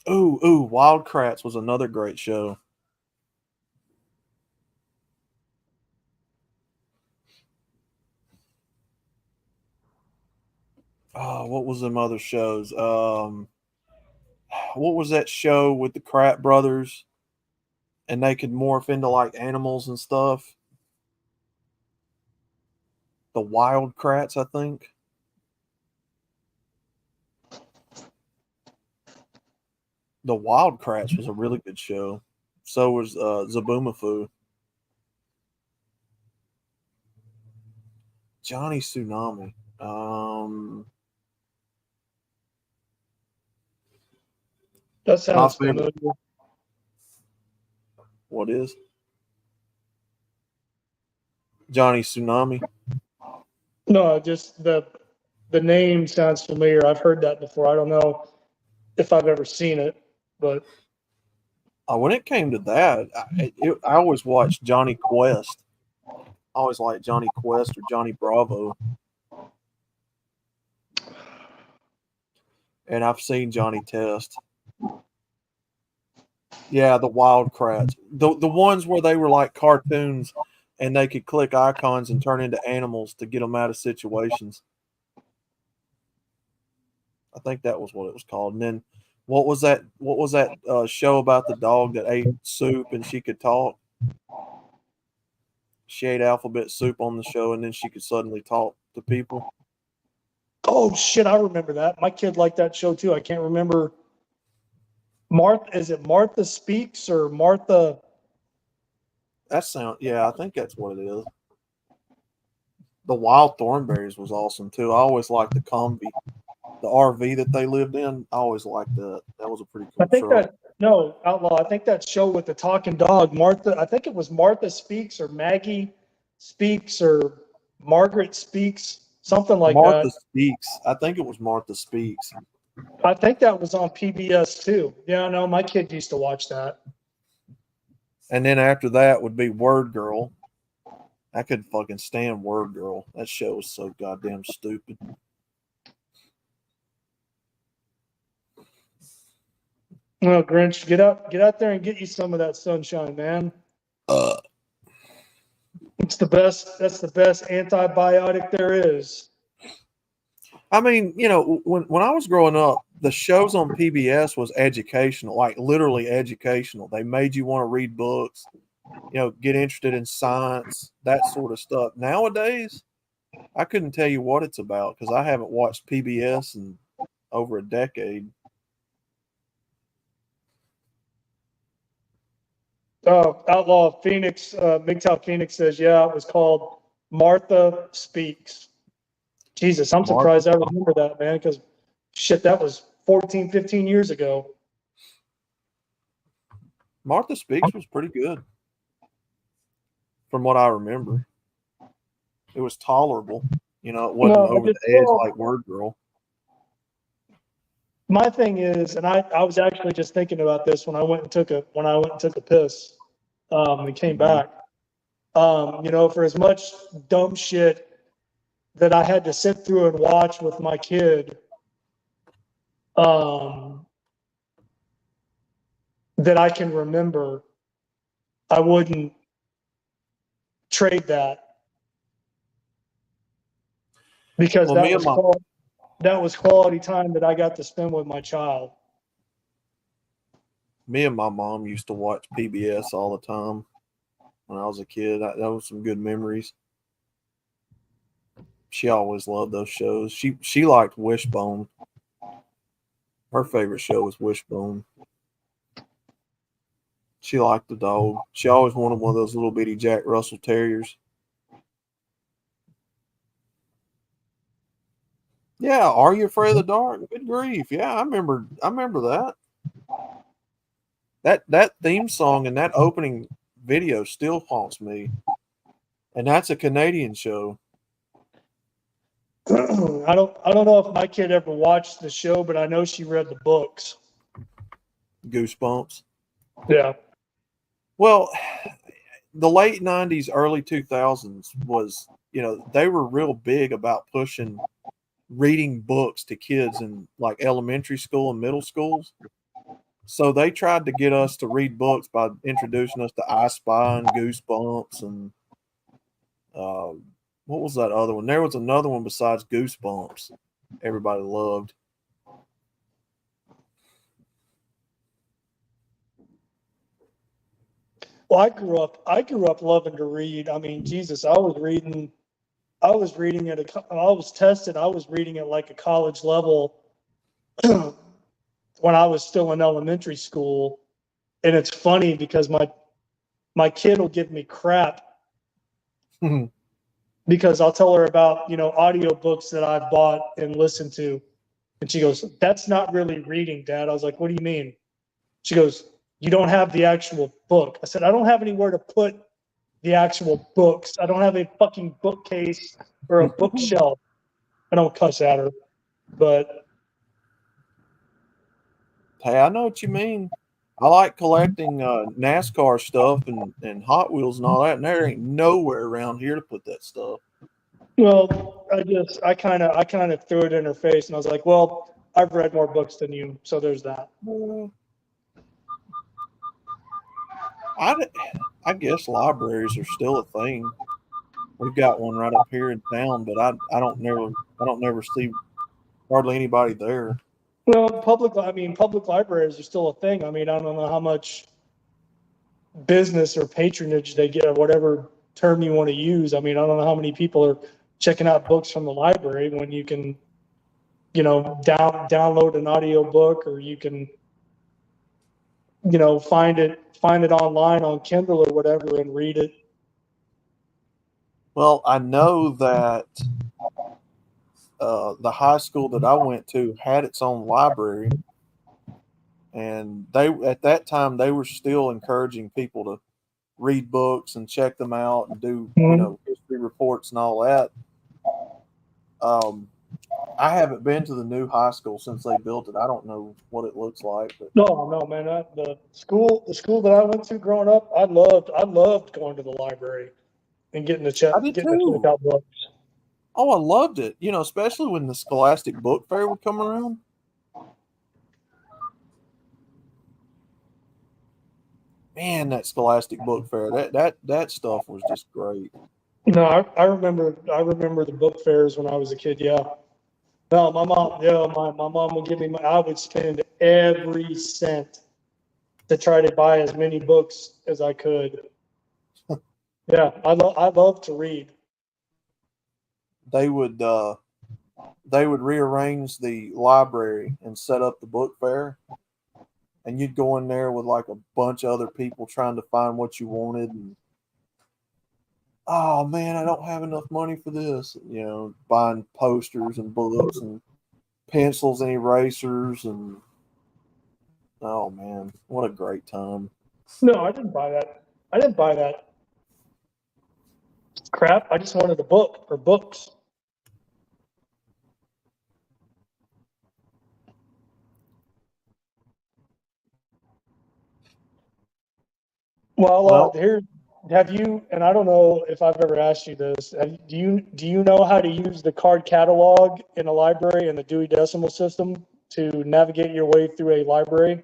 Speaker 5: Ooh, Wild Kratts was another great show. Oh, what was them other shows? What was that show with the Kratt brothers? And they could morph into like animals and stuff. The Wild Kratts, I think. The Wild Kratts was a really good show. So was Zaboomafoo. Johnny Tsunami.
Speaker 3: That sounds
Speaker 5: My favorite-
Speaker 3: familiar.
Speaker 5: What is? Johnny Tsunami.
Speaker 3: No, just the name sounds familiar. I've heard that before. I don't know if I've ever seen it, but
Speaker 5: When it came to that, I always watched Johnny Quest. I always liked Johnny Quest or Johnny Bravo. And I've seen Johnny Test. Yeah, the Wild Kratts. The ones where they were like cartoons and they could click icons and turn into animals to get them out of situations. I think that was what it was called. And then what was that show about the dog that ate soup and she could talk? She ate alphabet soup on the show and then she could suddenly talk to people.
Speaker 3: oh shit, I remember that. My kid liked that show too. I can't remember. Is it Martha Speaks or Martha?
Speaker 5: Yeah, I think that's what it is. The Wild Thornberries was awesome too. I always liked the Combi, the RV that they lived in. I always liked that. That was a pretty cool
Speaker 3: I think
Speaker 5: truck.
Speaker 3: Outlaw. I think that show with the talking dog, Martha. I think it was Martha Speaks or Maggie Speaks or Margaret Speaks, something like
Speaker 5: Martha
Speaker 3: that.
Speaker 5: Speaks. I think it was Martha Speaks.
Speaker 3: I think that was on PBS too. Yeah, no, my kid used to watch that.
Speaker 5: And then after that would be Word Girl. I couldn't fucking stand Word Girl. That show was so goddamn stupid.
Speaker 3: Well, Grinch, get out there and get you some of that sunshine, man. It's the best. That's the best antibiotic there is.
Speaker 5: I mean, when I was growing up, the shows on PBS was educational, like literally educational. They made you want to read books, get interested in science, that sort of stuff. Nowadays, I couldn't tell you what it's about because I haven't watched PBS in over a decade.
Speaker 3: Outlaw Phoenix, MGTOW Phoenix says, yeah, it was called Martha Speaks. Jesus, I'm surprised I remember that, man, because shit, that was 14, 15 years ago.
Speaker 5: Martha Speaks was pretty good from what I remember. It was tolerable. It wasn't over the edge like Word Girl.
Speaker 3: My thing is, and I was actually just thinking about this when I went and took a piss, and came back. For as much dumb shit that I had to sit through and watch with my kid, that I can remember, I wouldn't trade that because that was quality time that I got to spend with my child.
Speaker 5: Me and my mom used to watch PBS all the time when I was a kid. That was some good memories. She always loved those shows. She liked Wishbone. Her favorite show was Wishbone. She liked the dog. She always wanted one of those little bitty Jack Russell Terriers. Yeah, Are You Afraid of the Dark? Good grief. Yeah, I remember that. That theme song and that opening video still haunts me. And that's a Canadian show.
Speaker 3: I don't know if my kid ever watched the show, but I know she read the books.
Speaker 5: Goosebumps.
Speaker 3: Yeah.
Speaker 5: Well, the late 90s, early 2000s was, they were real big about pushing reading books to kids in like elementary school and middle schools. So they tried to get us to read books by introducing us to I Spy and Goosebumps and what was that other one? There was another one besides Goosebumps everybody loved.
Speaker 3: Well, I grew up loving to read. I mean, Jesus, I was reading I was reading at like a college level when I was still in elementary school. And it's funny because my kid will give me crap because I'll tell her about, audiobooks that I've bought and listened to. And she goes, "That's not really reading, Dad." I was like, "What do you mean?" She goes, "You don't have the actual book." I said, "I don't have anywhere to put the actual books. I don't have a fucking bookcase or a bookshelf." I don't cuss at her, but
Speaker 5: Hey, I know what you mean. I like collecting NASCAR stuff and Hot Wheels and all that, and there ain't nowhere around here to put that stuff.
Speaker 3: well, I kind of threw it in her face, and I was like, "Well, I've read more books than you, so there's that."
Speaker 5: I guess libraries are still a thing. We've got one right up here in town, but I don't never see hardly anybody there.
Speaker 3: Well, public libraries are still a thing. I mean, I don't know how much business or patronage they get, or whatever term you want to use. I mean, I don't know how many people are checking out books from the library when you can, download an audio book, or you can, find it online on Kindle or whatever and read it.
Speaker 5: Well, I know that the high school that I went to had its own library, and at that time they were still encouraging people to read books and check them out and do history reports and all that. I haven't been to the new high school since they built it. I don't know what it looks like. But
Speaker 3: No, man. The school that I went to growing up, I loved going to the library and getting to check out books.
Speaker 5: Oh, I loved it. Especially when the Scholastic Book Fair would come around. Man, that Scholastic Book Fair, that stuff was just great.
Speaker 3: No, I remember the book fairs when I was a kid. Yeah. No, my mom. Yeah, my mom would give me. I would spend every cent to try to buy as many books as I could. Yeah, I love to read.
Speaker 5: They would rearrange the library and set up the book fair, and you'd go in there with like a bunch of other people trying to find what you wanted, and oh man, I don't have enough money for this. You know, buying posters and books and pencils and erasers, and oh man, what a great time.
Speaker 3: No, I didn't buy that. I didn't buy that crap. I just wanted a book or books. Well,
Speaker 5: Well,
Speaker 3: here, have you? And I don't know if I've ever asked you this. Do you know how to use the card catalog in a library and the Dewey Decimal System to navigate your way through a library?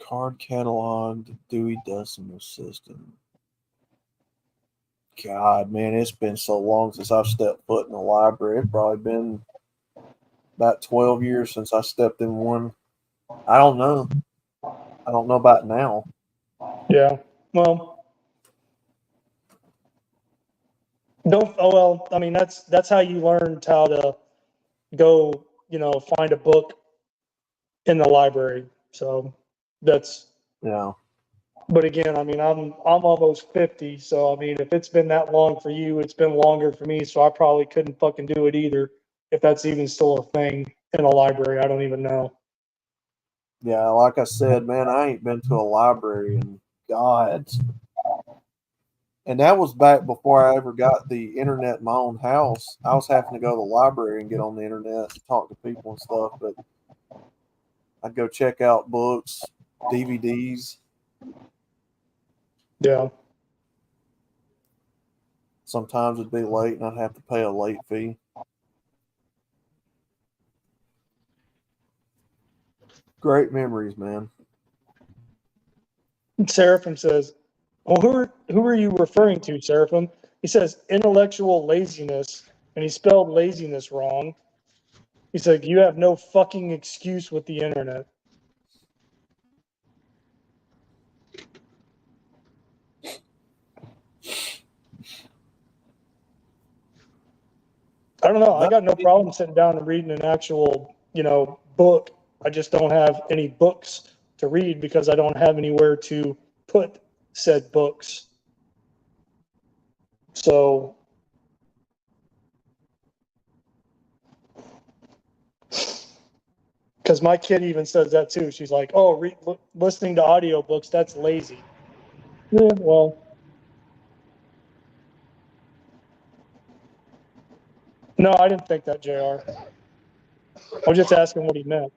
Speaker 5: card catalog, the Dewey Decimal System. God, man, it's been so long since I've stepped foot in a library. It's probably been about 12 years since I stepped in one. I don't know. I don't know about now.
Speaker 3: Yeah. Well, don't. Oh well. I mean, that's how you learned how to go. Find a book in the library. So that's.
Speaker 5: Yeah.
Speaker 3: But again, I mean, I'm almost 50, so I mean, if it's been that long for you, it's been longer for me. So I probably couldn't fucking do it either, if that's even still a thing in a library. I don't even know.
Speaker 5: Yeah, like I said, man, I ain't been to a library in God. And that was back before I ever got the internet in my own house. I was having to go to the library and get on the internet and talk to people and stuff, but I'd go check out books, DVDs.
Speaker 3: Yeah.
Speaker 5: Sometimes it'd be late and I'd have to pay a late fee. Great memories, man.
Speaker 3: Seraphim says, "Well, who are you referring to, Seraphim?" He says, "Intellectual laziness," and he spelled laziness wrong. He said, "You have no fucking excuse with the internet." I don't know. I got no problem sitting down and reading an actual, book. I just don't have any books to read because I don't have anywhere to put said books. So, because my kid even says that too. She's like, "Oh, listening to audiobooks, that's lazy." Yeah, well, no, I didn't think that, JR. I was just asking what he meant.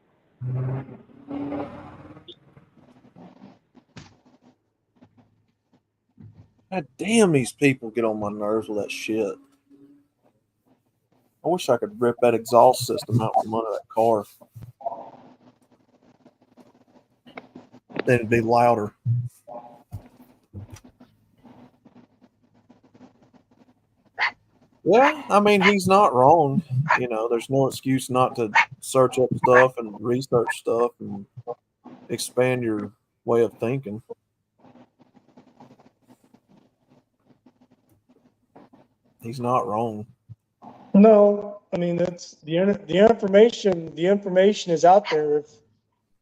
Speaker 5: God damn, these people get on my nerves with that shit. I wish I could rip that exhaust system out from under that car. Then it'd be louder. Yeah, I mean, he's not wrong. There's no excuse not to search up stuff and research stuff and expand your way of thinking. He's not wrong.
Speaker 3: No, I mean that's the information. The information is out there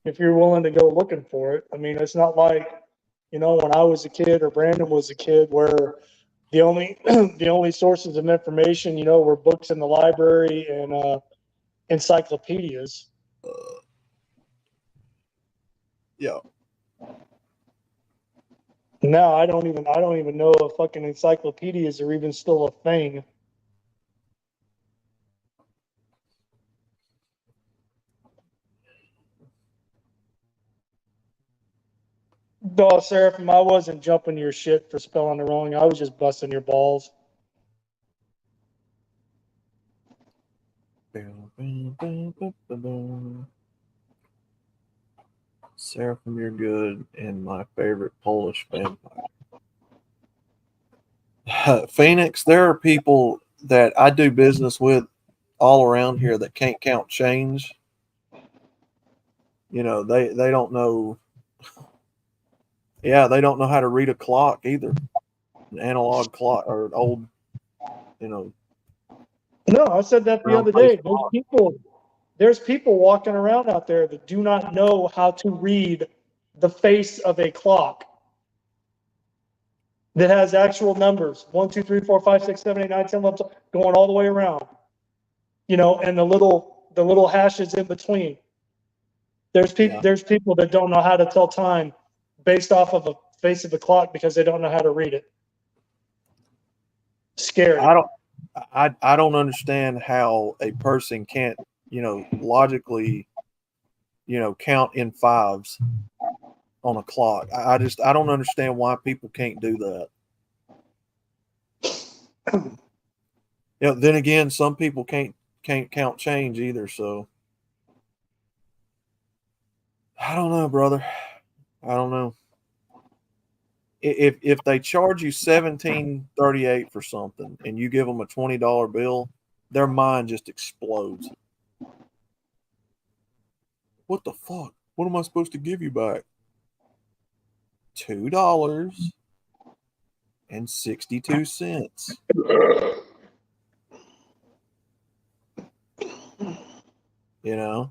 Speaker 3: if you're willing to go looking for it. I mean, it's not like when I was a kid or Brandon was a kid where the only the only sources of information were books in the library and encyclopedias.
Speaker 5: Yeah.
Speaker 3: Now I don't even know if fucking encyclopedias are even still a thing. No, Seraphim, I wasn't jumping your shit for spelling it wrong. I was just busting your balls.
Speaker 5: Seraphim, you're good, and my favorite Polish vampire. Phoenix, there are people that I do business with all around here that can't count change. You know, they don't know. Yeah, they don't know how to read a clock either, an analog clock or an old, you know.
Speaker 3: No, I said that the other day. There's people walking around out there that do not know how to read the face of a clock that has actual numbers 1, 2, 3, 4, 5, 6, 7, 8, 9, 10, 11, 12, going all the way around. You know, and the little hashes in between. There's people that don't know how to tell time based off of the face of the clock because they don't know how to read it. Scary.
Speaker 5: I don't understand how a person can't, you know, logically, you know, count in fives on a clock. I don't understand why people can't do that. You know, then again, some people can't count change either, so I don't know, brother. I don't know. If they charge you $17.38 for something and you give them a $20 bill, their mind just explodes. What the fuck? What am I supposed to give you back? $2.62. You know,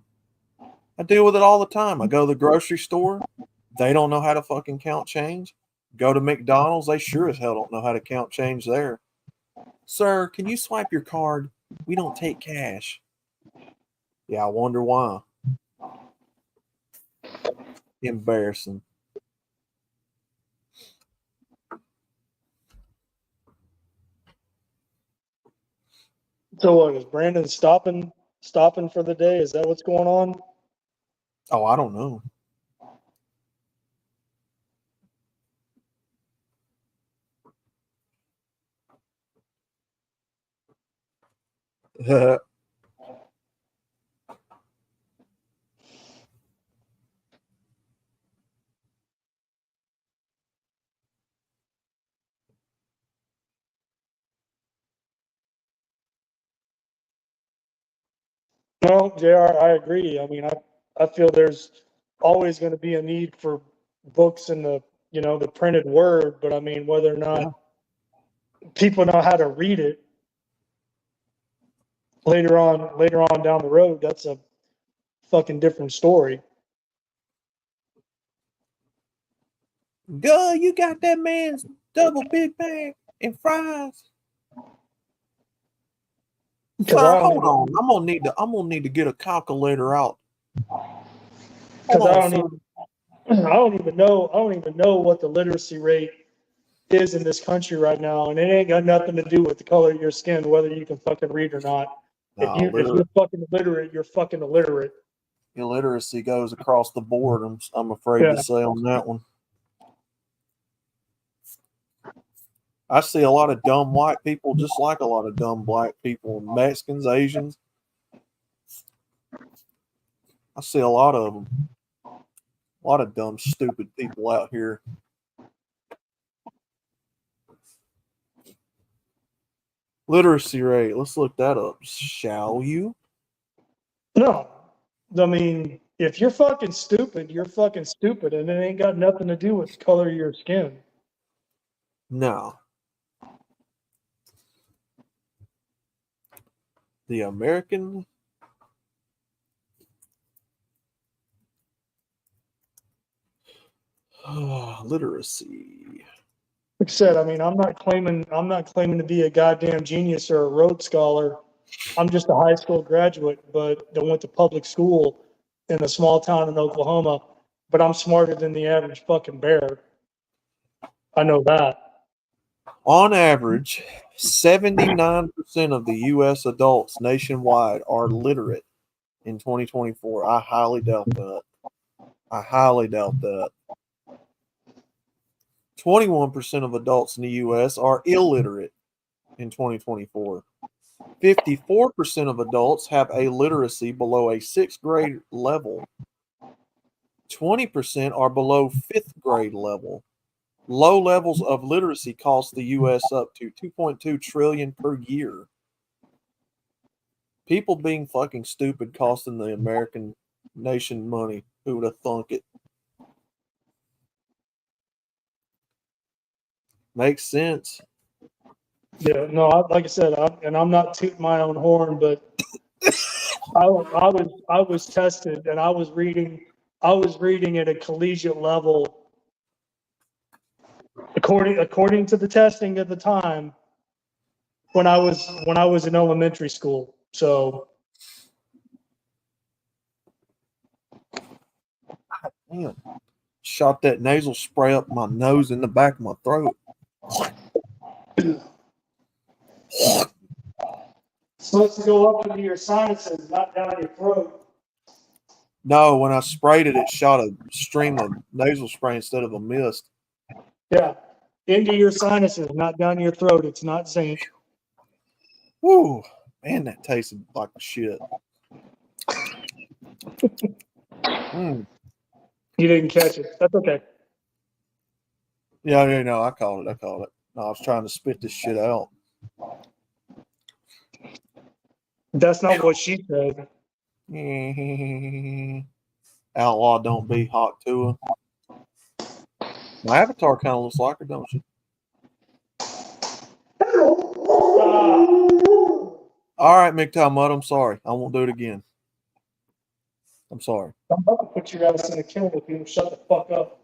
Speaker 5: I deal with it all the time. I go to the grocery store, they don't know how to fucking count change. Go to McDonald's, they sure as hell don't know how to count change there. Sir, can you swipe your card? We don't take cash. Yeah, I wonder why. Embarrassing.
Speaker 3: So what, is Brandon stopping for the day? Is that what's going on?
Speaker 5: Oh, I don't know.
Speaker 3: No, JR, I agree. I mean, I feel there's always going to be a need for books in the, you know, the printed word, but I mean, whether or not people know how to read it later on down the road, that's a fucking different story.
Speaker 5: Go, you got that man's double Big Mac and fries. Sir, hold on. I'm gonna need to get a calculator out.
Speaker 3: Because I don't even know what the literacy rate is in this country right now, and it ain't got nothing to do with the color of your skin, whether you can fucking read or not. If you're fucking illiterate, you're fucking illiterate.
Speaker 5: Illiteracy goes across the board. I'm afraid to say on that one. I see a lot of dumb white people, just like a lot of dumb black people, Mexicans, Asians. I see a lot of them. A lot of dumb, stupid people out here. Literacy rate. Let's look that up. Shall you?
Speaker 3: No. I mean, if you're fucking stupid, you're fucking stupid, and it ain't got nothing to do with the color of your skin.
Speaker 5: No. The American literacy.
Speaker 3: Like I said, I mean, I'm not claiming to be a goddamn genius or a Rhodes Scholar. I'm just a high school graduate, but that went to public school in a small town in Oklahoma. But I'm smarter than the average fucking bear. I know that.
Speaker 5: On average, 79% of the U.S. adults nationwide are literate in 2024. I highly doubt that. 21% of adults in the U.S. are illiterate in 2024. 54% of adults have a literacy below a 6th grade level. 20% are below 5th grade level. Low levels of literacy cost the U.S. up to $2.2 trillion per year. People being fucking stupid costing the American nation money. Who would have thunk it? Makes sense.
Speaker 3: Yeah, no, like I said, I'm not tooting my own horn, but I was tested and I was reading at a collegiate level according to the testing at the time when I was in elementary school. So
Speaker 5: Damn. Shot that nasal spray up my nose in the back of my throat.
Speaker 3: it's supposed to go up into your sinuses, not down your throat.
Speaker 5: No, when I sprayed it, it shot a stream of nasal spray instead of a mist.
Speaker 3: Yeah, into your sinuses, not down your throat. It's not zinc.
Speaker 5: Woo, man, that tasted like shit. Mm.
Speaker 3: You didn't catch it. That's okay.
Speaker 5: Yeah, no, I called it. No, I was trying to spit this shit out.
Speaker 3: That's not what she said.
Speaker 5: Outlaw, don't be hot to her. My avatar kind of looks like her, don't she? All right, MGTOW Mud, I'm sorry. I won't do it again. I'm sorry.
Speaker 3: I'm about to put your ass in a kennel if you don't shut the fuck up.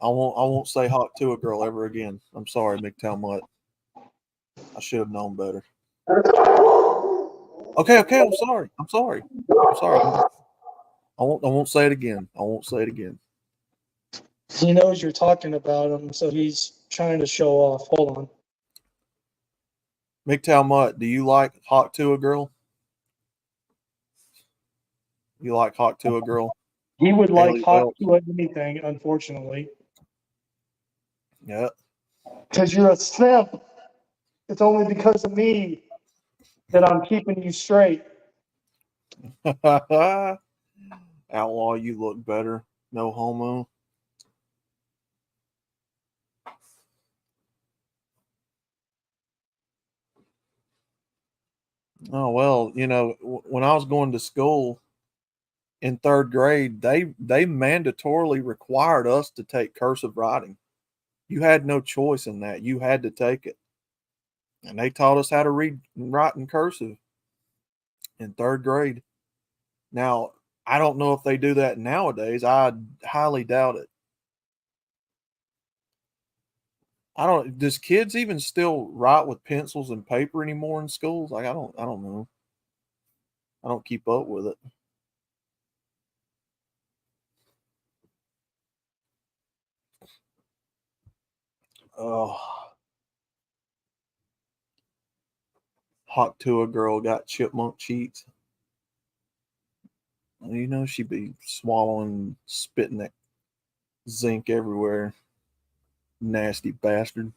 Speaker 5: I won't say hot to a girl ever again. I'm sorry, MGTOW Mud. I should have known better. Okay, I'm sorry. I won't say it again.
Speaker 3: He knows you're talking about him, so he's trying to show off. Hold on.
Speaker 5: MGTOW Mutt, do you like hot to a girl? You like hot to a girl?
Speaker 3: He would like
Speaker 5: Haley
Speaker 3: hot
Speaker 5: Welch.
Speaker 3: to anything, unfortunately.
Speaker 5: Yeah.
Speaker 3: Because you're a simp. It's only because of me that I'm keeping you straight.
Speaker 5: Outlaw, you look better. No homo. Oh well, when I was going to school in 3rd grade, they mandatorily required us to take cursive writing. You had no choice in that. You had to take it. And they taught us how to read and write in cursive in 3rd grade. Now, I don't know if they do that nowadays. I highly doubt it. Does kids even still write with pencils and paper anymore in schools? Like I don't know. I don't keep up with it. Oh, hot to a girl got chipmunk cheeks. She'd be swallowing, spitting that zinc everywhere. Nasty bastard.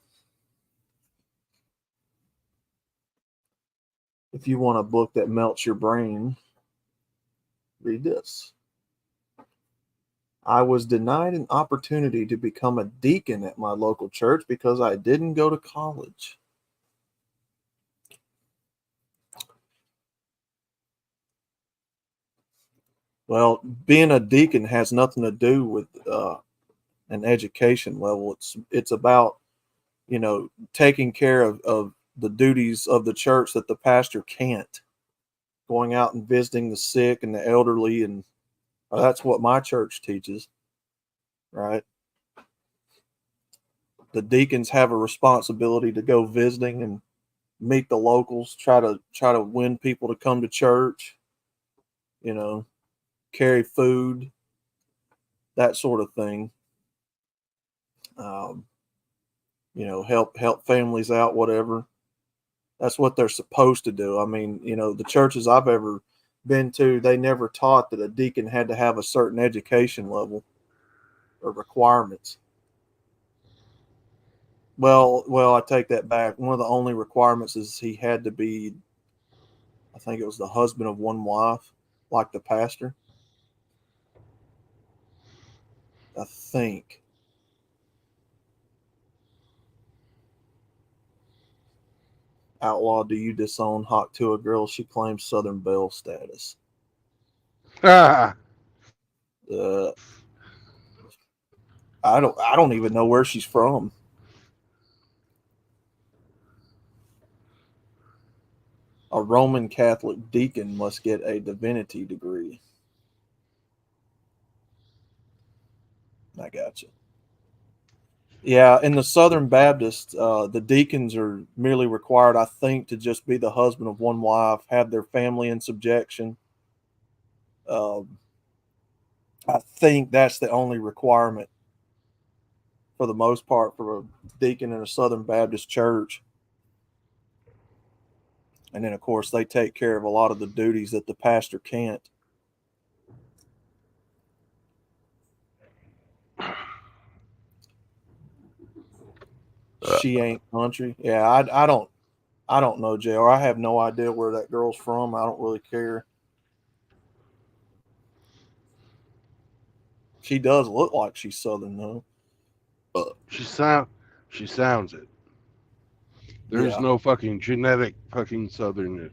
Speaker 5: If you want a book that melts your brain, read this. I was denied an opportunity to become a deacon at my local church because I didn't go to college. Well, being a deacon has nothing to do with an education level. It's about, taking care of the duties of the church that the pastor can't. Going out and visiting the sick and the elderly, and that's what my church teaches, right? The deacons have a responsibility to go visiting and meet the locals, try to win people to come to church, carry food, that sort of thing. Help families out, whatever. That's what they're supposed to do. I mean, the churches I've ever been to, they never taught that a deacon had to have a certain education level or requirements. Well, I take that back. One of the only requirements is he had to be, I think it was the husband of one wife, like the pastor. I think. Outlaw, do you disown Hawk to a girl? She claims Southern Belle status.
Speaker 1: Ah,
Speaker 5: Uh, I don't even know where she's from. A Roman Catholic deacon must get a divinity degree. I got you. Yeah, in the Southern Baptist, the deacons are merely required, I think, to just be the husband of one wife, have their family in subjection. I think that's the only requirement for the most part for a deacon in a Southern Baptist church. And then, of course, they take care of a lot of the duties that the pastor can't. She ain't country. Yeah, I don't know, JR. I have no idea where that girl's from. I don't really care. She does look like she's Southern though.
Speaker 1: she sounds it. There's
Speaker 5: Yeah.
Speaker 1: no fucking genetic fucking Southern.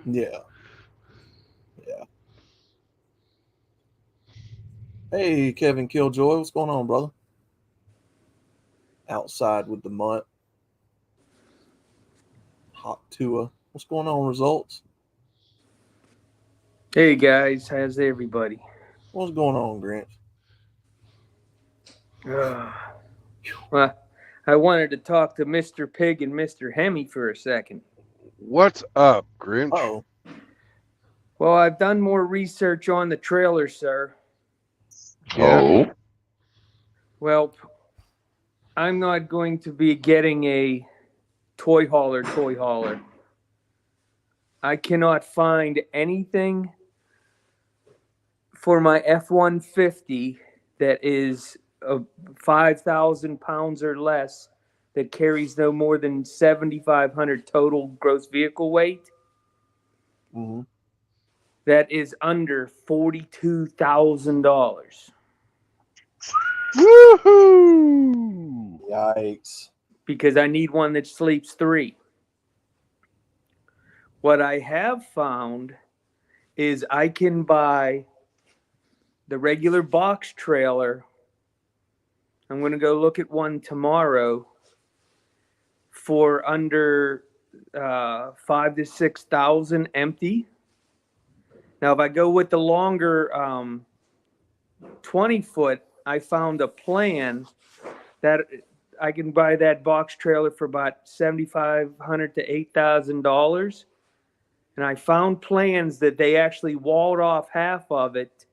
Speaker 5: Yeah. Yeah. Hey, Kevin Killjoy, what's going on, brother? Outside with the mutt. Hot Tua. What's going on, results?
Speaker 6: Hey guys, how's everybody?
Speaker 5: What's going on, Grant?
Speaker 6: Well, I wanted to talk to Mr. Pig and Mr. Hemi for a second.
Speaker 1: What's up, Grinch?
Speaker 5: Oh.
Speaker 6: Well, I've done more research on the trailer, sir.
Speaker 1: Yeah.
Speaker 2: Oh,
Speaker 6: Well, I'm not going to be getting a toy hauler. I cannot find anything for my F-150 that is 5,000 pounds or less that carries no more than 7,500 total gross vehicle weight.
Speaker 5: Mm-hmm.
Speaker 6: That is under $42,000
Speaker 1: Woohoo!
Speaker 5: Yikes.
Speaker 6: because I need one that sleeps 3. What I have found is I can buy the regular box trailer. I'm going to go look at one tomorrow for under 5,000 to 6,000 empty. Now, if I go with the longer 20-foot, I found a plan that I can buy that box trailer for about $7,500 to $8,000. And I found plans that they actually walled off half of it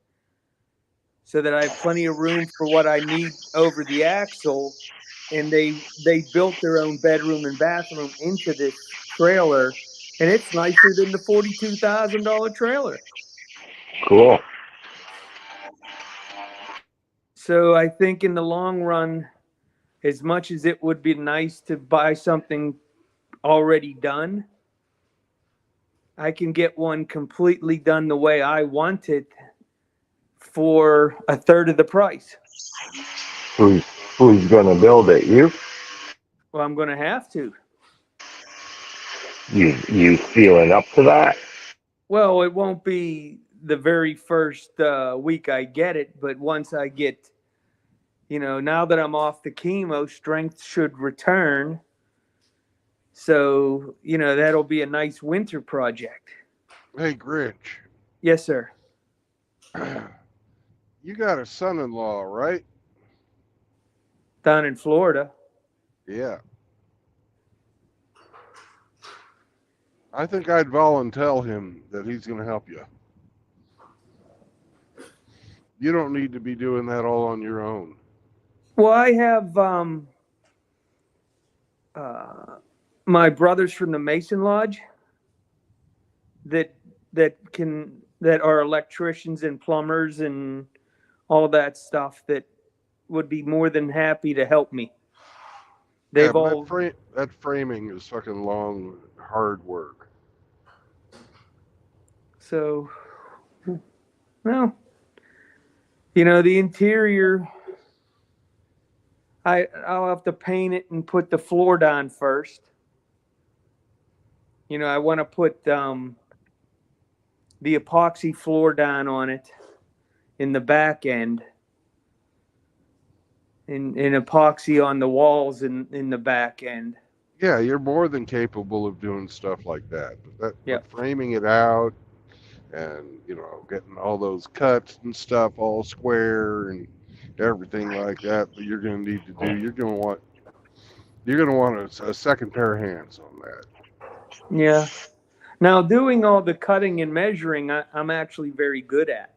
Speaker 6: so that I have plenty of room for what I need over the axle. And they built their own bedroom and bathroom into this trailer, and it's nicer than the $42,000 trailer.
Speaker 2: cool.
Speaker 6: So I think in the long run, as much as it would be nice to buy something already done, I can get one completely done the way I want it for a third of the price.
Speaker 2: Who's gonna build it? You?
Speaker 6: Well, I'm going to have to.
Speaker 2: You feeling up to that?
Speaker 6: Well, it won't be the very first week I get it, but once I get, now that I'm off the chemo, strength should return. So, that'll be a nice winter project.
Speaker 1: Hey, Grinch.
Speaker 6: Yes, sir.
Speaker 1: You got a son-in-law, right?
Speaker 6: Down in Florida.
Speaker 1: Yeah. I think I'd volunteer him that he's going to help you. You don't need to be doing that all on your own.
Speaker 6: Well, I have my brothers from the Mason Lodge that are electricians and plumbers and all that stuff that would be more than happy to help me. They've all
Speaker 1: that framing is fucking long, hard work.
Speaker 6: So, well, You know, the interior, I'll have to paint it and put the floor down first. You know, I want to put the epoxy floor down on it in the back end, and epoxy on the walls in the back end.
Speaker 1: Yeah, you're more than capable of doing stuff like that. But
Speaker 6: Yep.
Speaker 1: framing it out and, you know, getting all those cuts and stuff all square and everything like that you're going to need to do. You're going to want a second pair of hands on that.
Speaker 6: Yeah. Now, doing all the cutting and measuring, I'm actually very good at.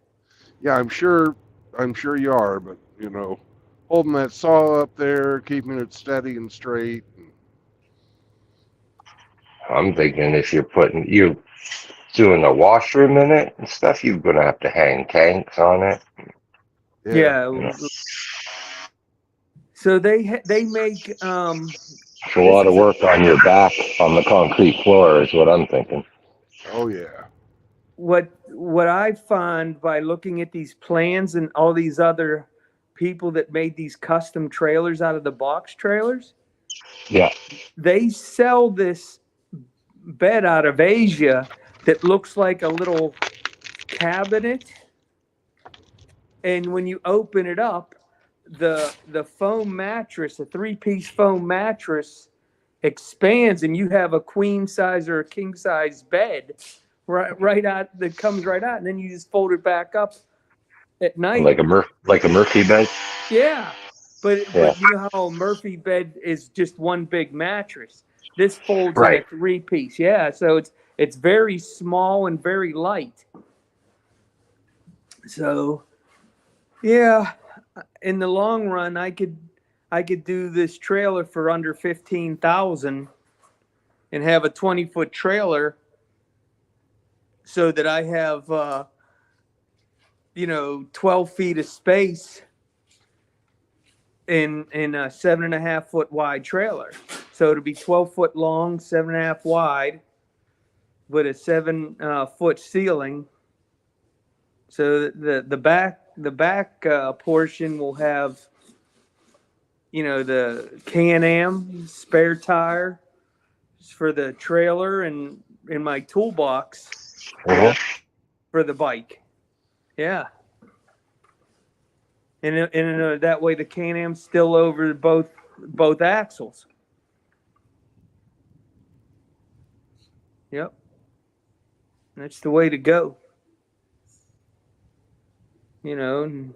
Speaker 1: Yeah, I'm sure you are, but, you know, holding that saw up there, keeping it steady and straight.
Speaker 2: I'm thinking if you're doing a washroom in it and stuff, you're gonna have to hang tanks on it.
Speaker 6: Yeah.
Speaker 2: You know,
Speaker 6: So they make
Speaker 2: it's a lot of work on your back on the concrete floor is what I'm thinking.
Speaker 1: Oh yeah.
Speaker 6: what I find by looking at these plans and all these other people that made these custom trailers out of the box trailers,
Speaker 2: Yeah.
Speaker 6: they sell this bed out of Asia that looks like a little cabinet, and when you open it up, the foam mattress, a 3-piece foam mattress, expands, and you have a queen size or a king size bed right out that comes right out, and then you just fold it back up at night.
Speaker 2: Like a Murphy bed.
Speaker 6: Yeah, but
Speaker 2: Yeah.
Speaker 6: you know how a Murphy bed is just one big mattress. This folds
Speaker 2: Right.
Speaker 6: in a 3-piece. Yeah, so it's very small and very light. So, yeah, in the long run, I could do this trailer for under 15,000 and have a 20-foot trailer, so that I have 12 feet of space in a 7.5 foot wide trailer. So it'll be 12 foot long, 7.5 wide, with a 7 foot ceiling. So the back portion will have, the Can-Am spare tire for the trailer, and in my toolbox for the bike. Yeah. And that way the Can-Am's still over both axles. Yep. That's the way to go. And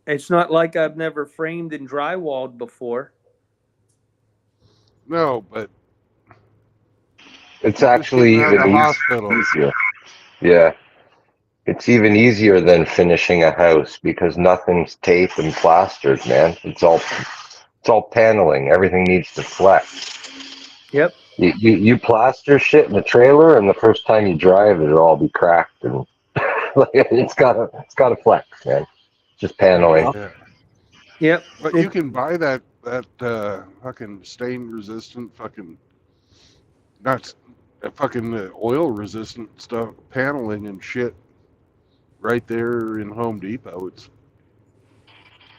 Speaker 6: it's not like I've never framed and drywalled before.
Speaker 1: No, but
Speaker 2: It's actually
Speaker 1: Just getting
Speaker 2: even
Speaker 1: out of the hospital.
Speaker 2: easier. Yeah. It's even easier than finishing a house because nothing's taped and plastered, man. It's all paneling. Everything needs to flex.
Speaker 6: Yep.
Speaker 2: You plaster shit in the trailer, and the first time you drive, it'll all be cracked and it's gotta flex, man. Just paneling.
Speaker 1: Yeah.
Speaker 6: Yep.
Speaker 1: But you can buy that fucking stain resistant fucking oil resistant stuff, paneling and shit right there in Home Depot.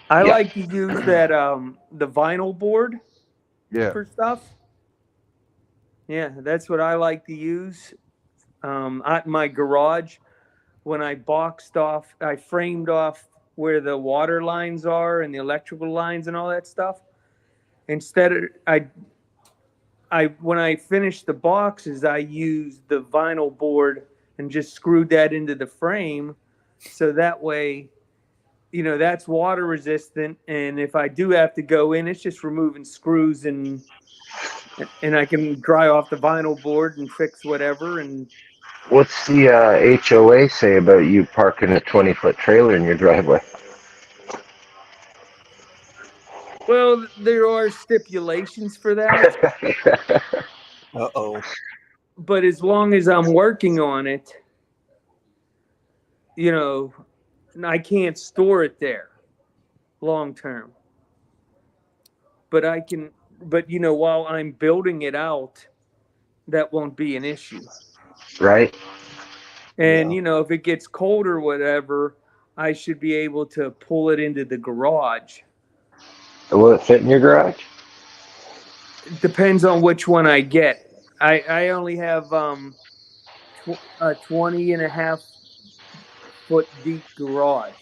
Speaker 6: I
Speaker 2: Yeah.
Speaker 6: like to use that the vinyl board for stuff. Yeah, that's what I like to use. At my garage, when I I framed off where the water lines are and the electrical lines and all that stuff. Instead of when I finished the boxes, I used the vinyl board and just screwed that into the frame, so that way, that's water resistant. And if I do have to go in, it's just removing screws and I can dry off the vinyl board and fix whatever. And
Speaker 2: What's the HOA say about you parking a 20-foot trailer in your driveway?
Speaker 6: well, there are stipulations for that,
Speaker 5: Uh-oh.
Speaker 6: but as long as I'm working on it, I can't store it there long term. But I can, while I'm building it out, that won't be an issue.
Speaker 2: Right?
Speaker 6: And, if it gets cold or whatever, I should be able to pull it into the garage.
Speaker 2: Will it fit in your garage?
Speaker 6: It depends on which one I get. I only have a 20 and a half foot deep garage.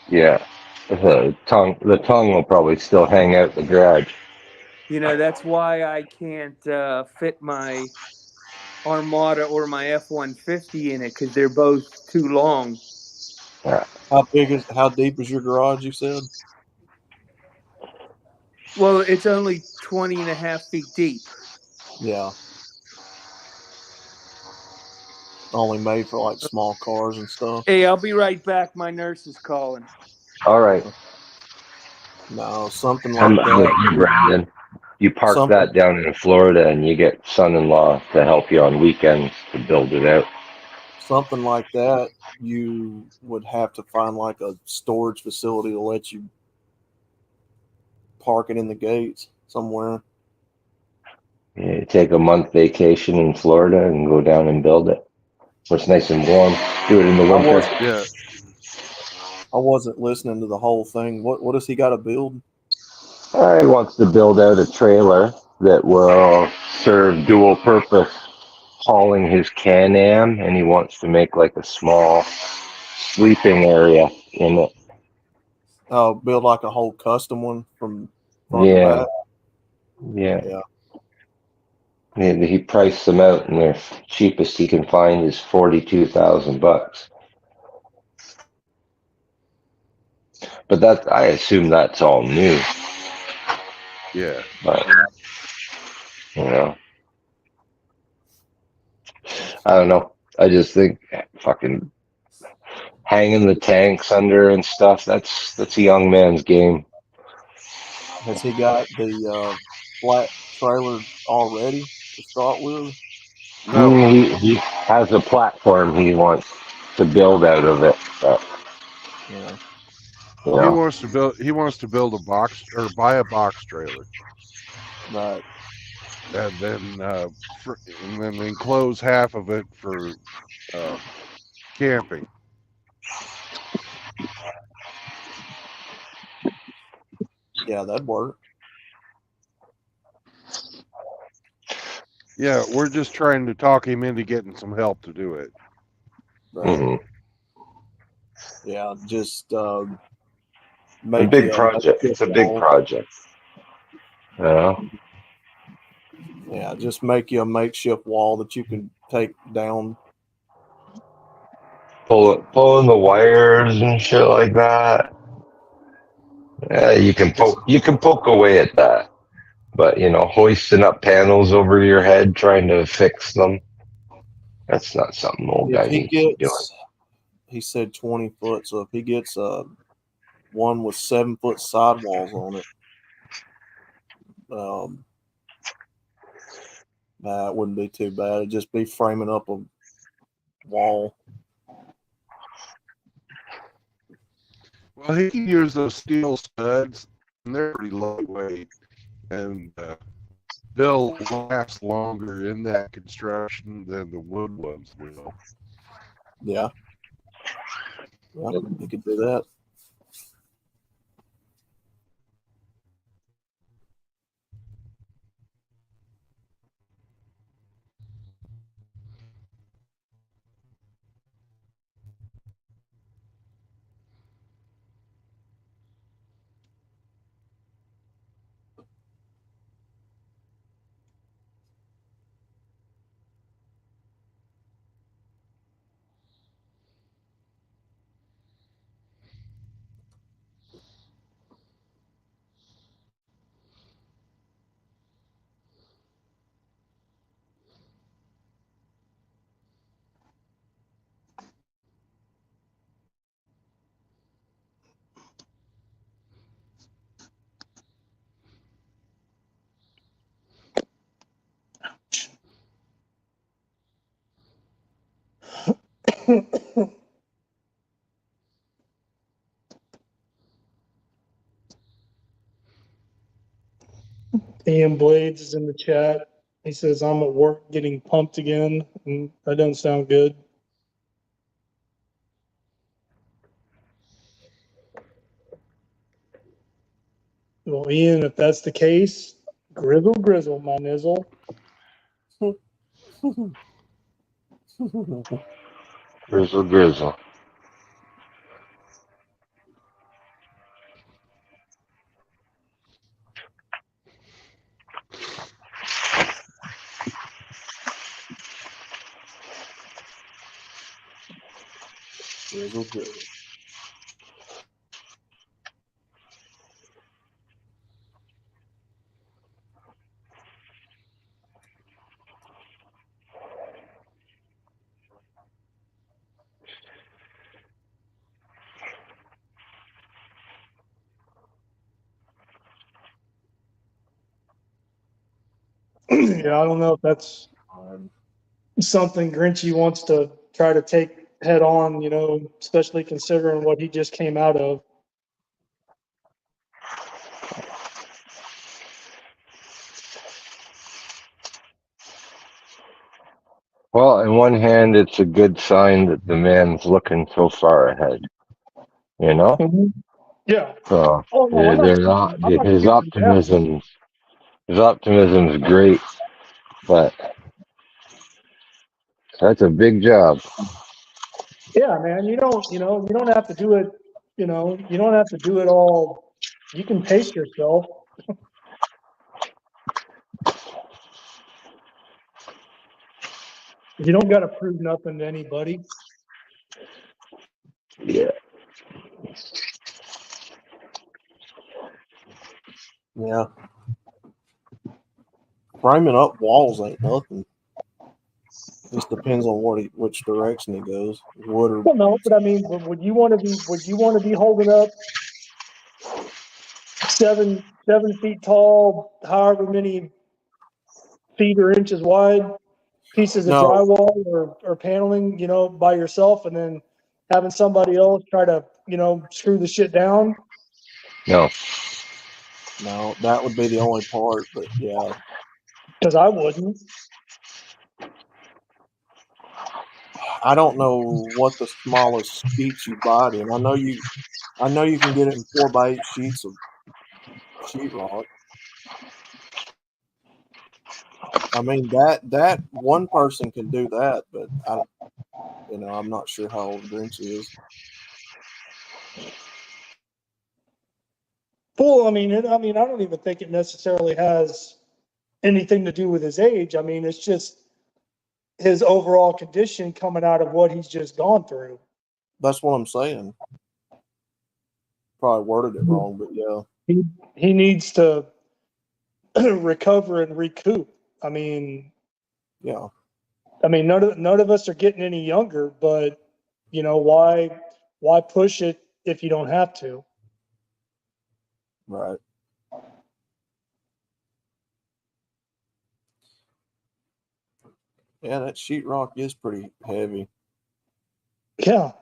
Speaker 2: Yeah. The tongue will probably still hang out the garage.
Speaker 6: You know, that's why I can't fit my Armada or my F-150 in it, because they're both too long.
Speaker 5: How deep is your garage, you said?
Speaker 6: Well, it's only 20 and a half feet deep.
Speaker 5: Yeah. Only made for like small cars and stuff.
Speaker 6: Hey, I'll be right back. My nurse is calling.
Speaker 2: All right.
Speaker 5: No, something like
Speaker 2: I'm with
Speaker 5: that.
Speaker 2: you, Brandon. You park
Speaker 5: Something-
Speaker 2: that down in Florida and you get son-in-law to help you on weekends to build it out.
Speaker 5: Something like that, you would have to find like a storage facility to let you park it in the gates somewhere.
Speaker 2: You take a month vacation in Florida and go down and build it. Where it's nice and warm. Do it in the winter.
Speaker 1: Yeah.
Speaker 5: I wasn't listening to the whole thing. What does he got to build?
Speaker 2: He wants to build out a trailer that will serve dual purpose hauling his Can-Am, and he wants to make like a small sleeping area in it.
Speaker 5: Build like a whole custom one from front
Speaker 2: Yeah.
Speaker 5: to back.
Speaker 2: Yeah. He priced them out, and the cheapest he can find is $42,000. But that, I assume that's all new.
Speaker 1: Yeah.
Speaker 2: But, you know, I don't know. I just think fucking hanging the tanks under and stuff, that's a young man's game.
Speaker 5: Has he got the flat trailer already to start with?
Speaker 1: No.
Speaker 2: He has a platform he wants to build out of it. But,
Speaker 5: Yeah.
Speaker 2: you
Speaker 1: He
Speaker 2: know,
Speaker 1: wants to build a box or buy a box trailer
Speaker 5: Right.
Speaker 1: and then enclose half of it for camping.
Speaker 5: Yeah, that'd work.
Speaker 1: Yeah, we're just trying to talk him into getting some help to do it.
Speaker 5: Right.
Speaker 2: mhm.
Speaker 5: Yeah, just
Speaker 2: A
Speaker 5: make
Speaker 2: big
Speaker 5: you
Speaker 2: project. It's a big
Speaker 5: wall.
Speaker 2: project. You know?
Speaker 5: Yeah, just make you a makeshift wall that you can take down.
Speaker 2: Pulling the wires and shit like that. Yeah, you can poke away at that. But you know, hoisting up panels over your head, trying to fix them, that's not something old guy
Speaker 5: If he
Speaker 2: needs to be doing.
Speaker 5: gets, he said 20 foot. So if he gets one with 7 foot sidewalls on it, it wouldn't be too bad. It'd just be framing up a wall.
Speaker 1: Well, he can use those steel studs, and they're pretty lightweight, and they'll last longer in that construction than the wood ones will.
Speaker 5: Yeah. Yeah, you could do that.
Speaker 3: Ian Blades is in the chat. He says, I'm at work getting pumped again, and that doesn't sound good. Well, Ian, if that's the case, grizzle, my nizzle.
Speaker 2: Grizzle, grizzle.
Speaker 5: Grizzle, grizzle.
Speaker 3: Yeah, I don't know if that's something Grinchy wants to try to take head on, you know, especially considering what he just came out of.
Speaker 2: Well, on one hand, it's a good sign that the man's looking so far ahead. You know,
Speaker 3: Yeah.
Speaker 2: so
Speaker 3: Oh no, I'm not
Speaker 2: his
Speaker 3: shooting him down.
Speaker 2: optimism's great, but that's a big job.
Speaker 3: Yeah, man, you don't have to do it, you don't have to do it all. You can pace yourself. You don't got to prove nothing to anybody.
Speaker 2: Yeah.
Speaker 5: Yeah. Framing up walls ain't nothing. Just depends on which direction it goes. Wood or
Speaker 3: Well, no, but I mean, would you want to be holding up 7 feet tall, however many feet or inches wide pieces of
Speaker 5: no,
Speaker 3: drywall or paneling, by yourself, and then having somebody else try to, screw the shit down?
Speaker 2: No.
Speaker 5: no, that would be the only part. But yeah,
Speaker 3: Because I wouldn't.
Speaker 5: I don't know what the smallest sheets you buy in. I know you can get it in 4x8 sheets of sheetrock. I mean that one person can do that, but I'm not sure how old Grinch is.
Speaker 3: Well, I don't even think it necessarily has anything to do with his age. I mean, it's just his overall condition coming out of what he's just gone through.
Speaker 5: That's what I'm saying. Probably worded it wrong, but yeah.
Speaker 3: He needs to recover and recoup. I mean,
Speaker 5: Yeah.
Speaker 3: none of us are getting any younger, but why push it if you don't have to?
Speaker 5: Right. Yeah, that sheetrock is pretty heavy.
Speaker 3: Yeah,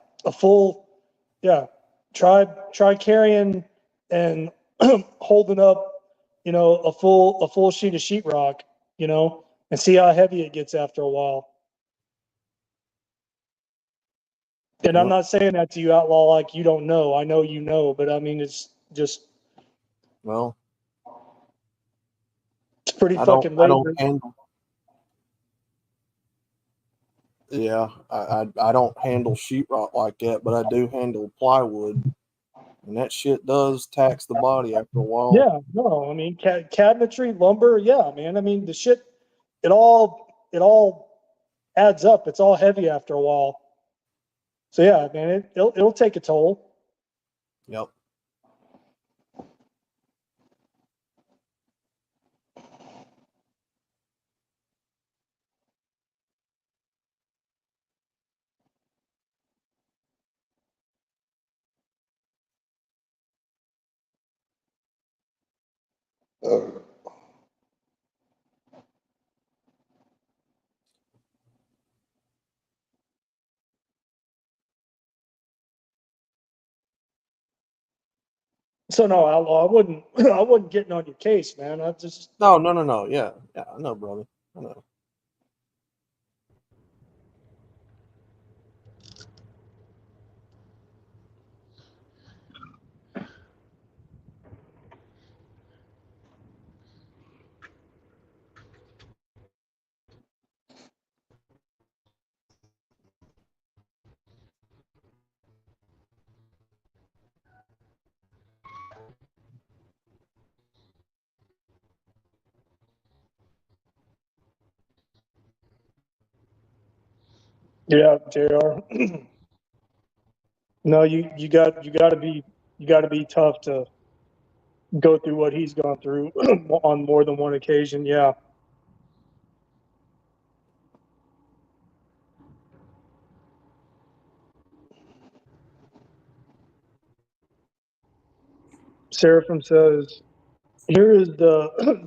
Speaker 3: yeah. Try carrying and holding up, a full sheet of sheetrock, and see how heavy it gets after a while. And I'm
Speaker 5: Yep.
Speaker 3: not saying that to you, Outlaw, like you don't know. I know you know, but I mean, it's just,
Speaker 5: Well,
Speaker 3: it's pretty
Speaker 5: I don't
Speaker 3: fucking labor.
Speaker 5: handle. Yeah, I don't handle sheetrock like that, but I do handle plywood, and that shit does tax the body after a while.
Speaker 3: Yeah, no, I mean, cabinetry, lumber, yeah, man. I mean, the shit, it all adds up. It's all heavy after a while. So yeah, man, it'll take a toll.
Speaker 5: Yep.
Speaker 3: So no, Outlaw, I wouldn't I wasn't getting on your case, man. I just
Speaker 5: No. Yeah, I know, brother. I know.
Speaker 3: Yeah, JR. No, you got to be tough to go through what he's gone through on more than one occasion. Yeah. Seraphim says, "Here is the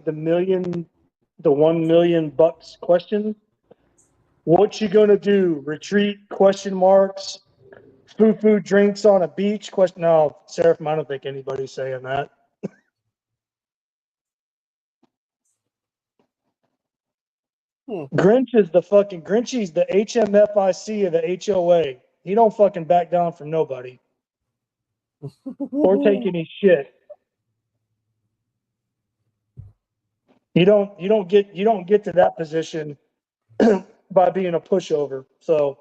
Speaker 3: the 1 million bucks question. What you gonna do? Retreat? Question marks. Foo drinks on a beach? Question. No, Seraphim. I don't think anybody's saying that. Grinch is the fucking Grinchy's the HMFIC of the HOA. He don't fucking back down from nobody or take any shit. You don't get to that position by being a pushover. So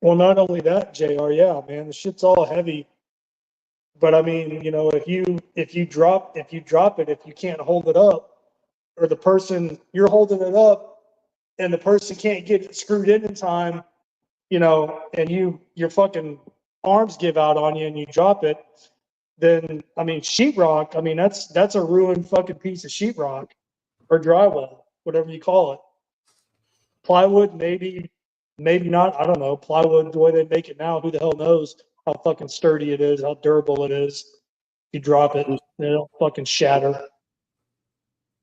Speaker 3: well, not only that, JR, yeah, man, the shit's all heavy. But I mean, if you drop it, if you can't hold it up, or the person you're holding it up and the person can't get it screwed in time, and your fucking arms give out on you and you drop it, then I mean sheetrock, I mean that's a ruined fucking piece of sheetrock or drywall, whatever you call it. Plywood, maybe not. I don't know. Plywood, the way they make it now, who the hell knows how fucking sturdy it is, how durable it is. If you drop it, it'll fucking shatter.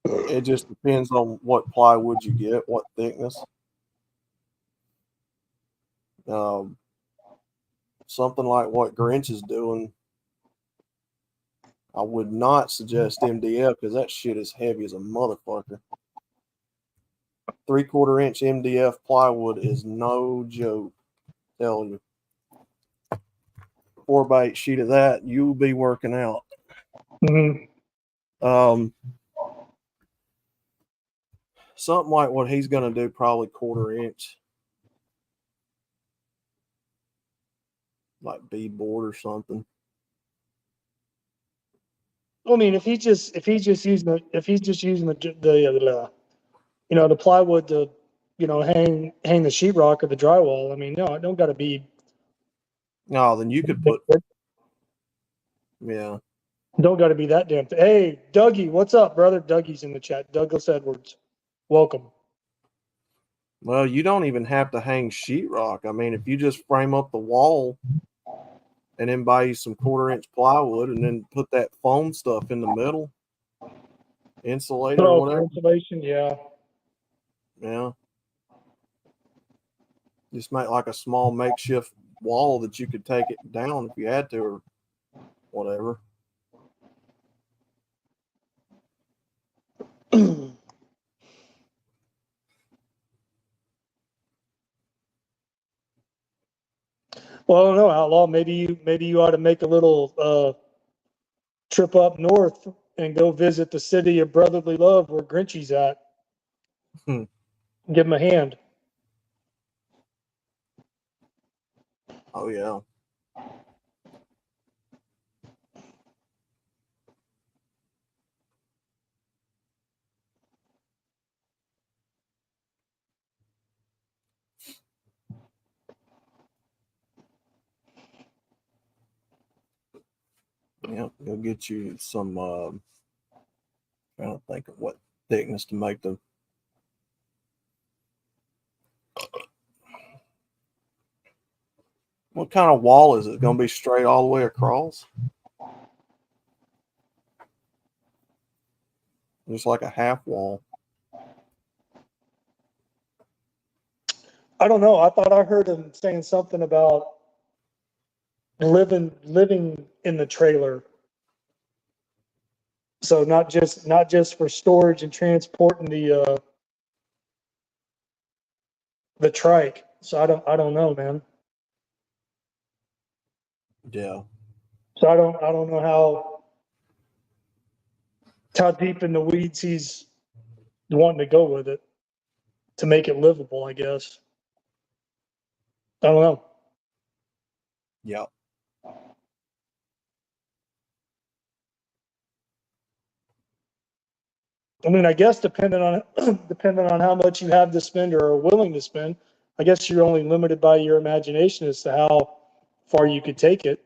Speaker 5: It just depends on what plywood you get, what thickness. Something like what Grinch is doing, I would not suggest MDF because that shit is heavy as a motherfucker. 3/4 inch MDF plywood is no joke. Tell you. 4x8 sheet of that, you'll be working out.
Speaker 3: Mm-hmm.
Speaker 5: Something like what he's going to do, probably 1/4 inch, like beadboard or something.
Speaker 3: I mean, if he's just using the the plywood to hang the sheetrock or the drywall, I mean, no, it don't got to be.
Speaker 5: No, then you could put. Yeah.
Speaker 3: Don't got to be that damn. Hey, Dougie, what's up, brother? Dougie's in the chat. Douglas Edwards, welcome.
Speaker 5: Well, you don't even have to hang sheetrock. I mean, if you just frame up the wall and then buy you some 1/4 inch plywood and then put that foam stuff in the middle, insulated or whatever.
Speaker 3: Insulation, yeah.
Speaker 5: Yeah. Just make like a small makeshift wall that you could take it down if you had to or whatever.
Speaker 3: Well, I don't know, Outlaw. Maybe you ought to make a little trip up north and go visit the city of brotherly love where Grinchy's at. Give him a hand.
Speaker 5: Oh yeah. Yep, he'll get you some. Trying to think of what thickness to make the. What kind of wall is it? Going to be straight all the way across? Just like a half wall.
Speaker 3: I don't know. I thought I heard him saying something about living in the trailer. So not just for storage and transporting the trike. So I don't know, man.
Speaker 5: Yeah.
Speaker 3: So I don't know how deep in the weeds he's wanting to go with it to make it livable, I guess. I don't know.
Speaker 5: Yeah.
Speaker 3: I mean, I guess depending on depending on how much you have to spend or are willing to spend, I guess you're only limited by your imagination as to how far you could take it.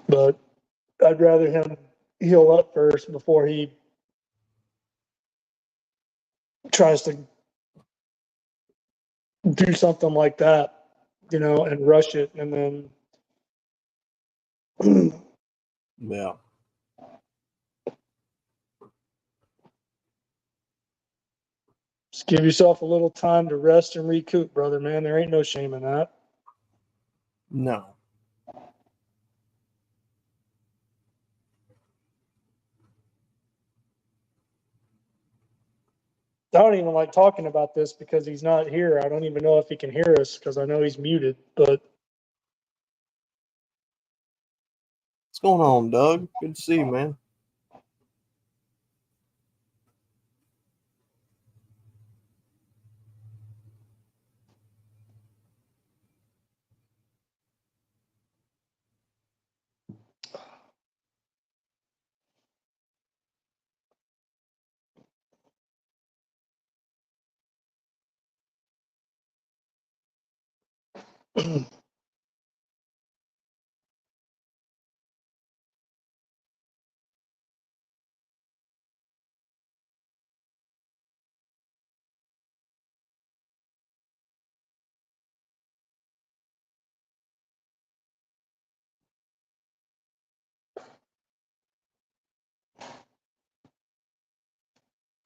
Speaker 3: But I'd rather him heal up first before he tries to do something like that, and rush it and then
Speaker 5: Yeah.
Speaker 3: just give yourself a little time to rest and recoup, brother, man. There ain't no shame in that.
Speaker 5: No.
Speaker 3: I don't even like talking about this because he's not here. I don't even know if he can hear us because I know he's muted, but
Speaker 5: What's going on, Doug? Good to see you, man.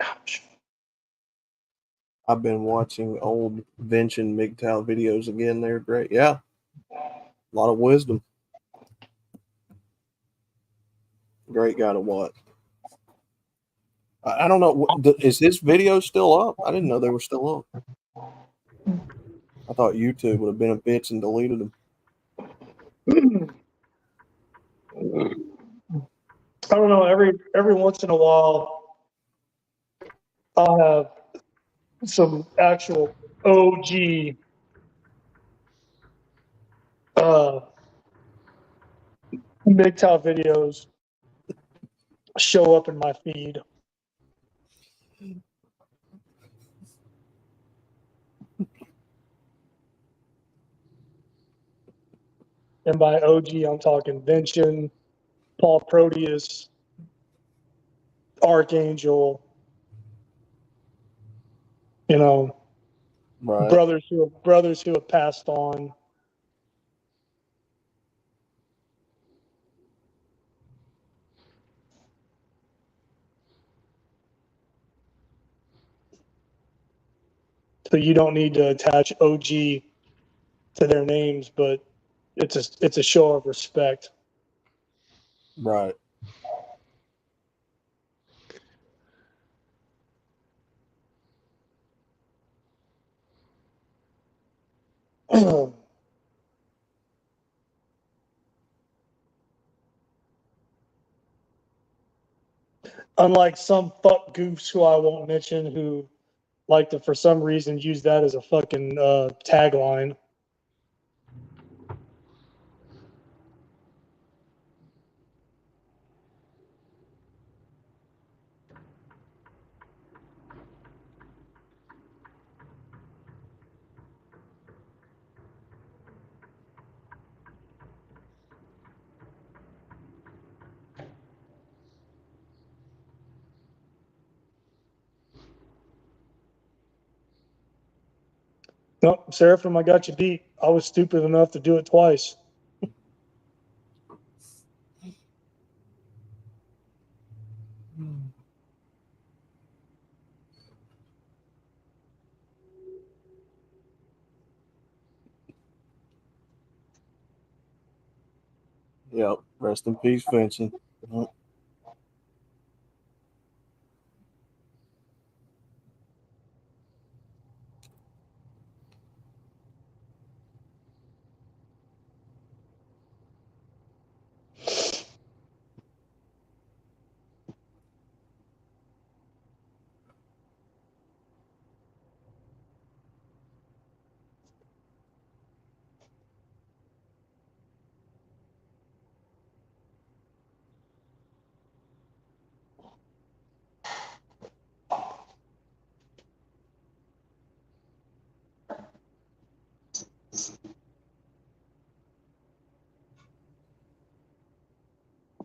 Speaker 3: ouch.
Speaker 5: I've been watching old Vince and MGTOW videos again. They're great. Yeah. A lot of wisdom. Great guy to watch. I don't know. Is his video still up? I didn't know they were still up. I thought YouTube would have been a bitch and deleted them.
Speaker 3: I don't know. Every once in a while, I'll have some actual OG MGTOW videos show up in my feed. And by OG, I'm talking Vention, Paul Proteus, Archangel,
Speaker 5: Right.
Speaker 3: brothers who have passed on. So you don't need to attach OG to their names, but it's a show of respect.
Speaker 5: Right.
Speaker 3: Unlike some fuck goofs who I won't mention who like to for some reason use that as a fucking tagline. No, Seraphim, I got you beat. I was stupid enough to do it twice.
Speaker 5: Yep. Rest in peace, Vincent.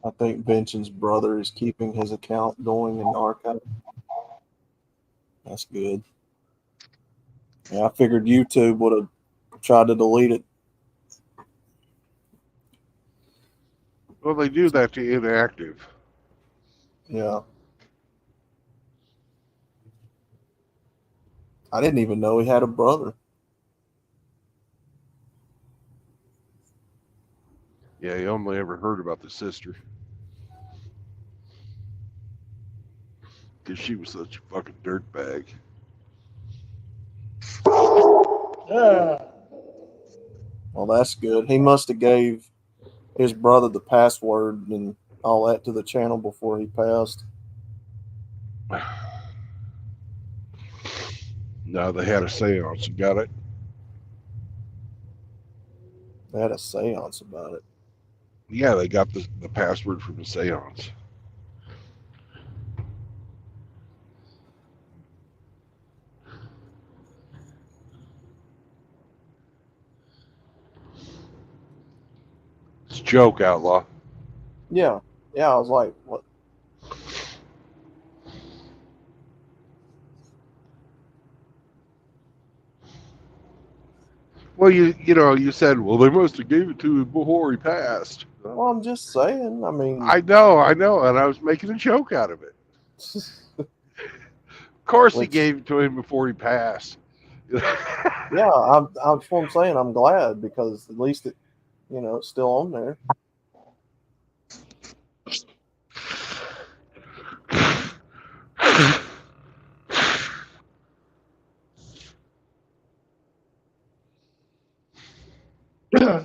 Speaker 5: I think Vincent's brother is keeping his account going in the archive. That's good. Yeah, I figured YouTube would have tried to delete it.
Speaker 1: Well, they do that to inactive.
Speaker 5: Yeah. I didn't even know he had a brother.
Speaker 1: Yeah, you only ever heard about the sister. Because she was such a fucking dirtbag.
Speaker 3: Yeah.
Speaker 5: Well, that's good. He must have gave his brother the password and all that to the channel before he passed.
Speaker 1: No, they had a seance. You got it?
Speaker 5: They had a seance about it.
Speaker 1: Yeah, they got the password from the seance. It's a joke, Outlaw.
Speaker 5: Yeah. Yeah, I was like, what?
Speaker 1: Well, you said, well, they must have gave it to him before he passed.
Speaker 5: Well, I'm just saying. I mean,
Speaker 1: I know, and I was making a joke out of it. Of course, he
Speaker 5: Which-
Speaker 1: gave it to him before he passed.
Speaker 5: yeah, that's what I'm saying. I'm glad because at least it, it's still on there.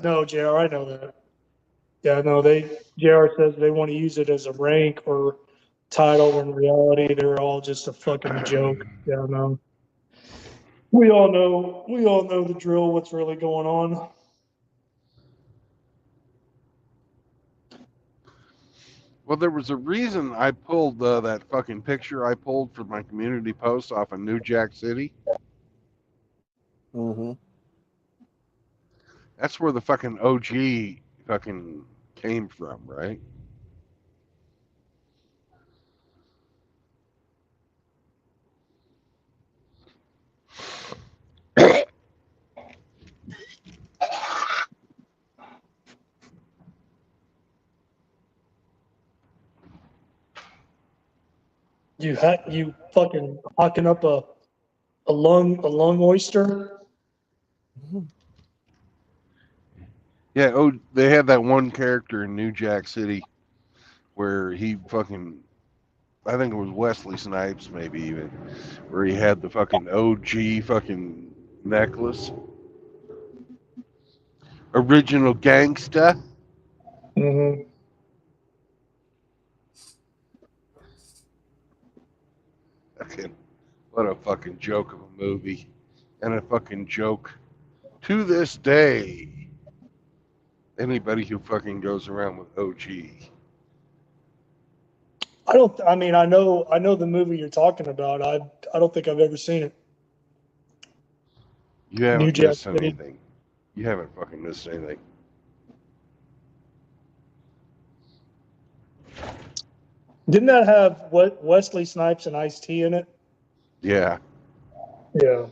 Speaker 3: No, JR, I know that. Yeah, no, JR says they want to use it as a rank or title. When in reality, they're all just a fucking joke. Yeah, no. We all know the drill, what's really going on.
Speaker 1: Well, there was a reason I pulled that fucking picture I pulled for my community post off of New Jack City.
Speaker 5: Mm-hmm.
Speaker 1: That's where the fucking OG fucking came from, right?
Speaker 3: You fucking hocking up a lung oyster.
Speaker 1: Yeah, they had that one character in New Jack City where he fucking, I think it was Wesley Snipes maybe even, where he had the fucking OG fucking necklace. Original gangsta.
Speaker 3: Mm-hmm.
Speaker 1: Fucking, what a fucking joke of a movie. And a fucking joke to this day. Anybody who fucking goes around with OG.
Speaker 3: I mean, I know the movie you're talking about. I don't think I've ever seen it.
Speaker 1: You
Speaker 3: New
Speaker 1: haven't
Speaker 3: Jack
Speaker 1: missed
Speaker 3: City.
Speaker 1: anything. You haven't fucking missed anything.
Speaker 3: Didn't that have Wesley Snipes and Ice-T in it?
Speaker 1: Yeah.
Speaker 3: Yeah.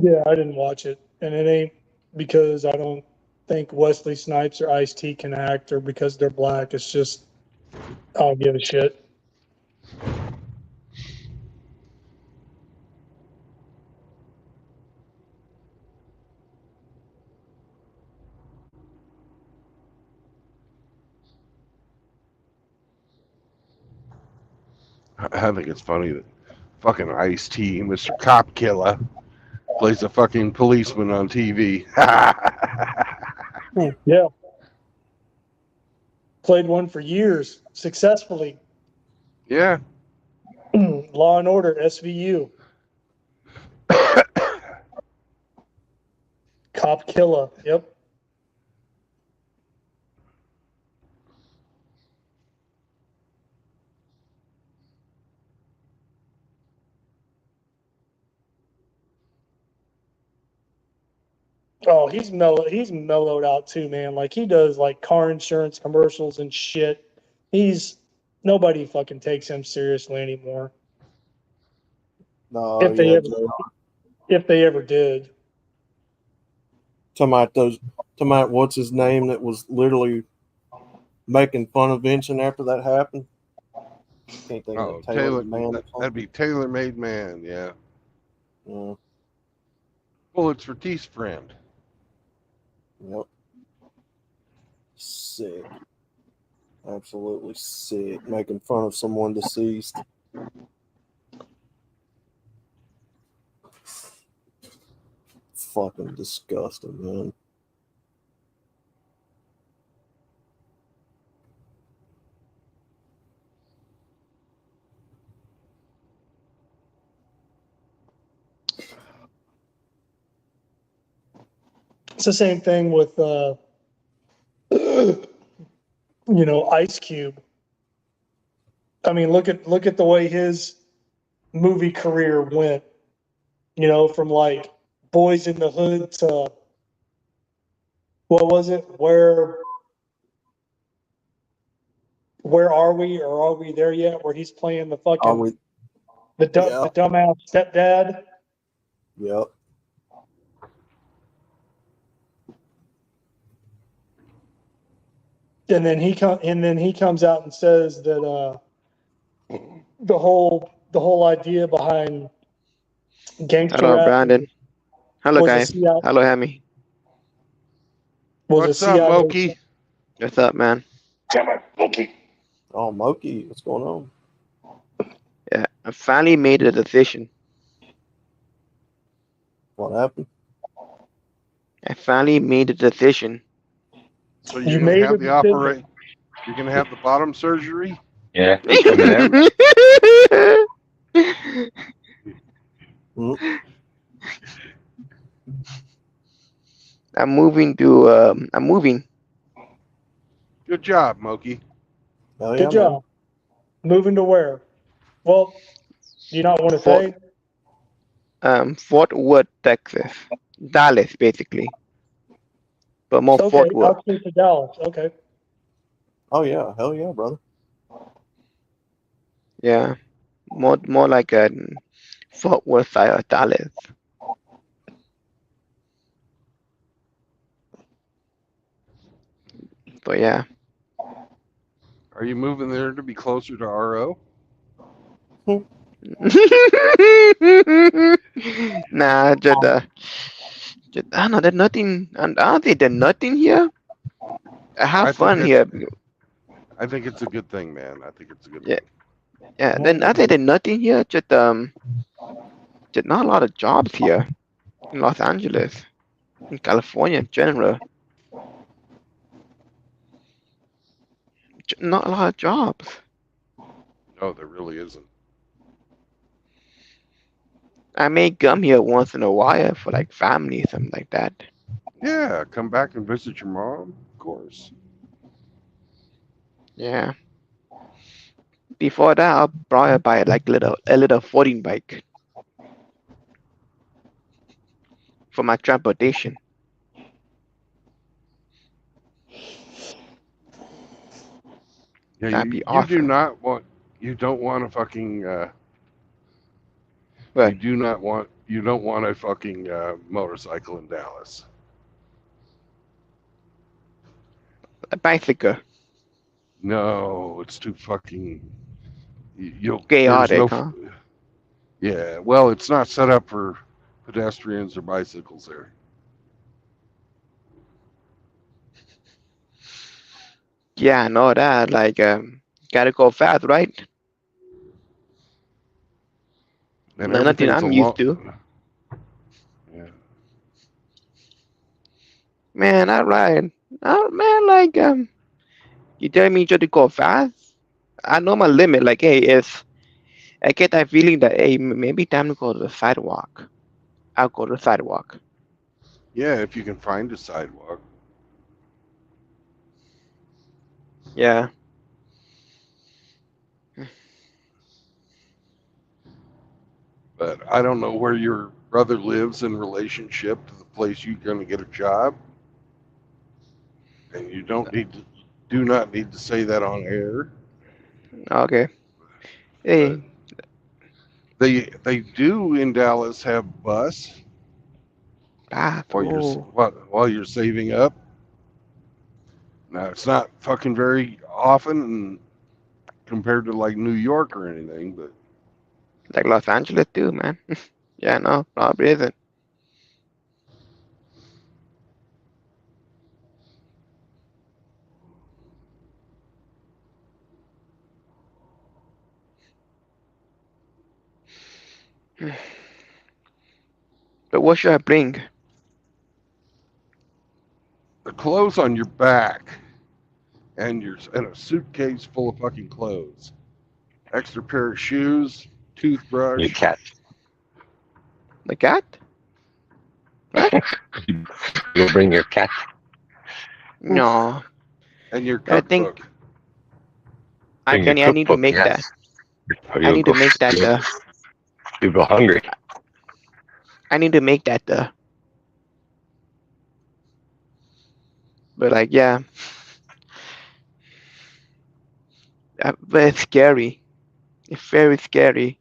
Speaker 3: Yeah, I didn't watch it, and it ain't because I don't think Wesley Snipes or Ice-T can act, or because they're black. It's just I don't give a shit.
Speaker 1: I think it's funny that fucking Ice-T, Mr. Cop Killer, plays a fucking policeman on TV.
Speaker 3: Yeah. Played one for years successfully.
Speaker 1: Yeah.
Speaker 3: Law and Order, SVU. Cop Killer. Yep. Oh, he's mellow. He's mellowed out too, man. Like he does like car insurance commercials and shit. Nobody fucking takes him seriously anymore.
Speaker 5: No,
Speaker 3: If they
Speaker 5: yeah,
Speaker 3: ever, if they ever did.
Speaker 5: talking about what's his name that was literally making fun of Vincent after that happened. Can't think
Speaker 1: Oh,
Speaker 5: of Taylor Man.
Speaker 1: that'd be Tailor Made Man, yeah.
Speaker 5: Yeah,
Speaker 1: Bullets for T's friend.
Speaker 5: yep. Sick. Absolutely sick. Making fun of someone deceased. Fucking disgusting, man.
Speaker 3: It's the same thing with, Ice Cube. I mean, look at the way his movie career went. From like Boys in the Hood to what was it? Where are we, or are we there yet? Where he's playing the
Speaker 5: Are
Speaker 3: fucking
Speaker 5: we?
Speaker 3: the dumbass stepdad.
Speaker 5: Yep.
Speaker 3: And then he comes out and says that the whole idea behind gangster
Speaker 7: Hello,
Speaker 3: rap
Speaker 7: Brandon. Hello,
Speaker 3: was a
Speaker 7: guys.
Speaker 3: CIA
Speaker 7: Hello, Hemi.
Speaker 1: What's up, Moki?
Speaker 7: What's up, man?
Speaker 5: Oh, Moki, what's going on?
Speaker 7: Yeah, I finally made a decision.
Speaker 5: What happened?
Speaker 7: I finally made a decision.
Speaker 1: So
Speaker 3: You
Speaker 1: you're gonna
Speaker 3: made
Speaker 1: have
Speaker 3: a
Speaker 1: the
Speaker 3: decision.
Speaker 1: operate. You're gonna have the bottom surgery.
Speaker 2: Yeah, he's coming out.
Speaker 5: Hmm?
Speaker 7: I'm moving to. I'm moving.
Speaker 1: Good job, Moki.
Speaker 5: Hell yeah,
Speaker 3: Good
Speaker 5: man.
Speaker 3: job. Moving to where? Well, do you not want to
Speaker 7: Fort-
Speaker 3: say?
Speaker 7: Fort Worth, Texas. Dallas, basically. But more
Speaker 3: Okay,
Speaker 7: Fort Worth.
Speaker 3: outskirts of Dallas. Okay.
Speaker 5: Oh yeah, hell yeah, brother.
Speaker 7: Yeah, more like a Fort Worth side of Dallas. But yeah.
Speaker 1: Are you moving there to be closer to RO?
Speaker 7: Nah, just I don't know. There's nothing. I don't think there's nothing here. I
Speaker 1: I
Speaker 7: have
Speaker 1: think
Speaker 7: fun
Speaker 1: that-
Speaker 7: here.
Speaker 1: I think it's a good thing, man. I think it's a good
Speaker 7: Yeah.
Speaker 1: thing.
Speaker 7: Yeah. Then I think there's nothing here. Just not a lot of jobs here in Los Angeles, in California in general. Not a lot of jobs.
Speaker 1: No, there really isn't.
Speaker 7: I may come here once in a while for like family, something like that.
Speaker 1: Yeah, come back and visit your mom, of course.
Speaker 7: Yeah. Before that, I'll probably buy like a little 14 bike for my transportation.
Speaker 1: Yeah,
Speaker 7: That'd
Speaker 1: you,
Speaker 7: be
Speaker 1: you
Speaker 7: awesome.
Speaker 1: you don't want a fucking
Speaker 7: What?
Speaker 1: you don't want a fucking motorcycle in Dallas.
Speaker 7: A bicycle.
Speaker 1: No, it's too fucking There's
Speaker 7: Chaotic,
Speaker 1: no,
Speaker 7: huh?
Speaker 1: yeah, well, it's not set up for pedestrians or bicycles there.
Speaker 7: Yeah, I know that. Like, gotta go fast, right?
Speaker 1: And
Speaker 7: Nothing
Speaker 1: everything's
Speaker 7: I'm used to.
Speaker 1: Yeah.
Speaker 7: Man, I ride. Man, like, you tell me just to go fast? I know my limit. Like, hey, if I get that feeling that, hey, maybe time to go to the sidewalk, I'll go to the sidewalk.
Speaker 1: Yeah, if you can find a sidewalk.
Speaker 7: Yeah.
Speaker 1: But I don't know where your brother lives in relationship to the place you're going to get a job. And you do not need to say that on air.
Speaker 7: Okay.
Speaker 1: But
Speaker 7: Hey,
Speaker 1: they do in Dallas have bus
Speaker 7: oh,
Speaker 1: while you're saving up. Now it's not fucking very often compared to like New York or anything, but
Speaker 7: like Los Angeles too, man. Yeah, no, probably isn't. But what should I bring?
Speaker 1: the clothes on your back and a suitcase full of fucking clothes, extra pair of shoes,
Speaker 2: Your
Speaker 1: toothbrush,
Speaker 2: cat.
Speaker 7: The cat? What?
Speaker 2: You'll bring your cat.
Speaker 7: No,
Speaker 1: and your
Speaker 7: I think
Speaker 1: cookbook.
Speaker 2: Bring your
Speaker 7: Johnny, I need to
Speaker 2: cookbook.
Speaker 7: make that.
Speaker 2: Yes. Or
Speaker 7: I
Speaker 2: you'll
Speaker 7: need
Speaker 2: go.
Speaker 7: to make that.
Speaker 2: You'll go hungry.
Speaker 7: I need to make that. But like, yeah, but it's scary. It's very scary.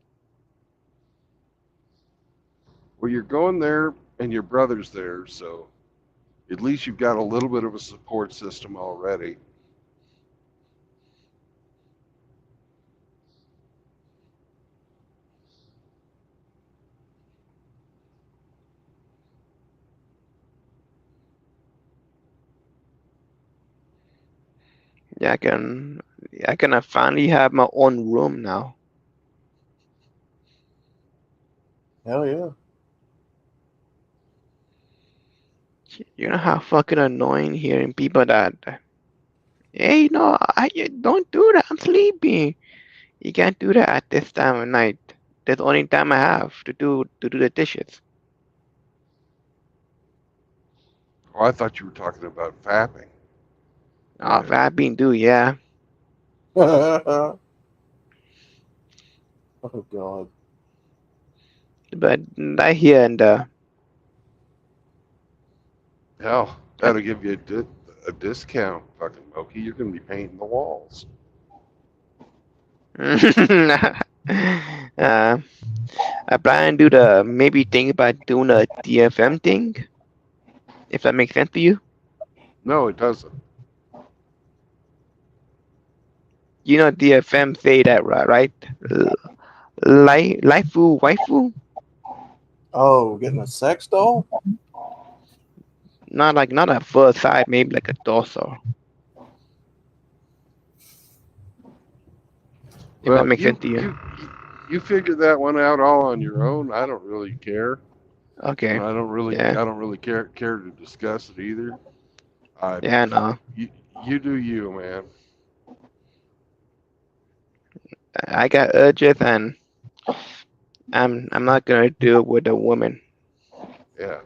Speaker 1: Well, you're going there and your brother's there, so at least you've got a little bit of a support system already.
Speaker 7: Yeah, I can finally have my own room now.
Speaker 5: Hell yeah.
Speaker 7: You know how fucking annoying hearing people that, hey, no, don't do that. I'm sleeping. You can't do that at this time of night. That's the only time I have to do the dishes.
Speaker 1: Oh, I thought you were talking about fapping.
Speaker 7: Oh, if I been do, yeah.
Speaker 5: Oh God.
Speaker 7: But I hear and
Speaker 1: Hell, that'll give you a discount, fucking Moki. You're going to be painting the walls.
Speaker 7: I plan to do maybe think about doing a DFM thing, if that makes sense to you.
Speaker 1: No, it doesn't.
Speaker 7: You know DFM say that right? Waifu?
Speaker 5: Oh, getting a sex doll?
Speaker 7: Not a first side, maybe like a torso. If that makes sense to you.
Speaker 1: You figure that one out all on your own. I don't really care.
Speaker 7: Okay.
Speaker 1: And I don't really care to discuss it either.
Speaker 7: Yeah, no.
Speaker 1: You do you, man.
Speaker 7: I got urges and I'm not gonna do it with a woman.
Speaker 1: Yeah.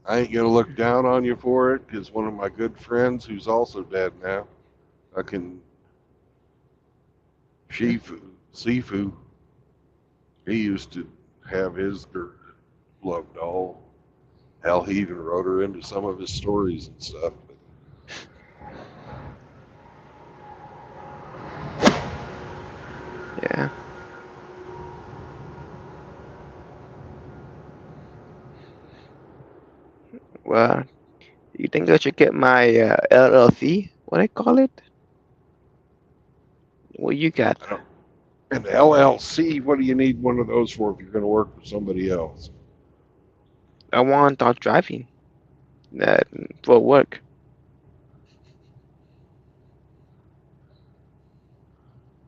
Speaker 1: I ain't gonna look down on you for it, because one of my good friends, who's also dead now, Sifu, he used to have his love doll. Hell, he even wrote her into some of his stories and stuff.
Speaker 7: Yeah. Well, you think I should get my LLC? What I call it? What you got?
Speaker 1: I don't, and the LLC, what do you need one of those for if you're going to work for somebody else?
Speaker 7: I want out driving for work.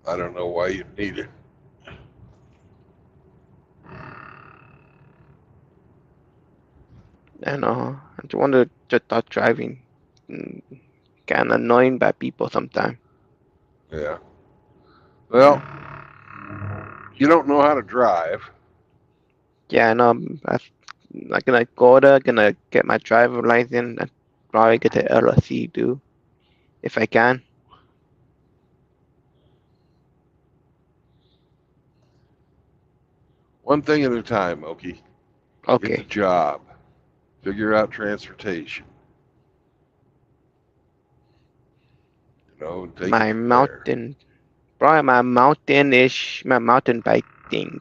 Speaker 1: I don't know why you need it.
Speaker 7: I know. I just want to just start driving. Kind of annoying by people sometimes.
Speaker 1: Yeah. Well, you don't know how to drive.
Speaker 7: Yeah, I know. I'm gonna go there, gonna get my driver license, and probably get the LLC too, if I can.
Speaker 1: One thing at a time, Okie. Get the
Speaker 7: Okay.
Speaker 1: job. Figure out transportation. Take
Speaker 7: My
Speaker 1: it from there.
Speaker 7: mountain, probably my mountain bike thing.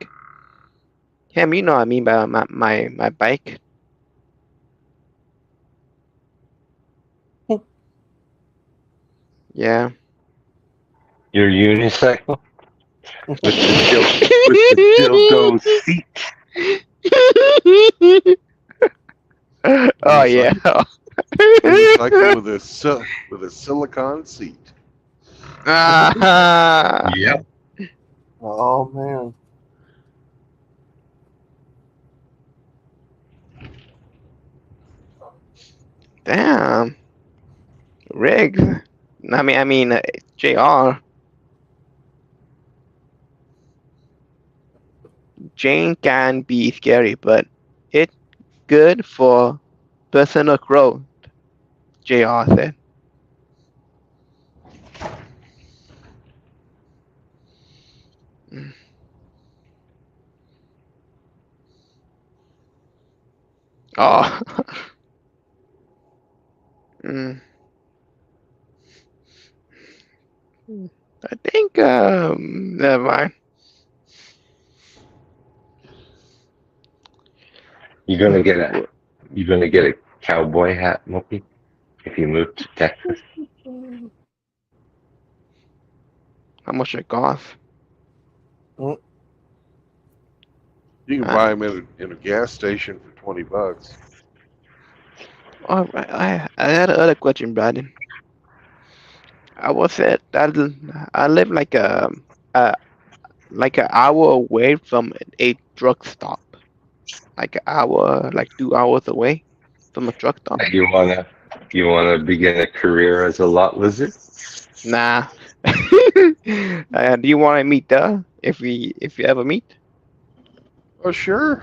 Speaker 7: Yeah, you know what I mean by my bike. Yeah.
Speaker 2: Your unicycle with the dildo seat.
Speaker 7: Oh yeah.
Speaker 1: Unicycle with a silicone seat.
Speaker 7: Ah,
Speaker 2: Yep.
Speaker 5: Oh man.
Speaker 7: damn. Riggs. I mean, JR. Jane can be scary, but it's good for personal growth, JR said. Mm. Oh. Mm. I think never mind.
Speaker 2: You're gonna get a cowboy hat, Mookie, if you move to Texas.
Speaker 7: How much it cost?
Speaker 1: You can
Speaker 7: Uh,
Speaker 1: buy them in a gas station for $20.
Speaker 7: Oh, I had another question, Brandon. I was at I live a like an hour away from a truck stop. Like an hour, like 2 hours away from a truck stop.
Speaker 2: You wanna begin a career as a lot lizard?
Speaker 7: Nah. Do you want to meet there if you ever meet?
Speaker 1: Oh, sure.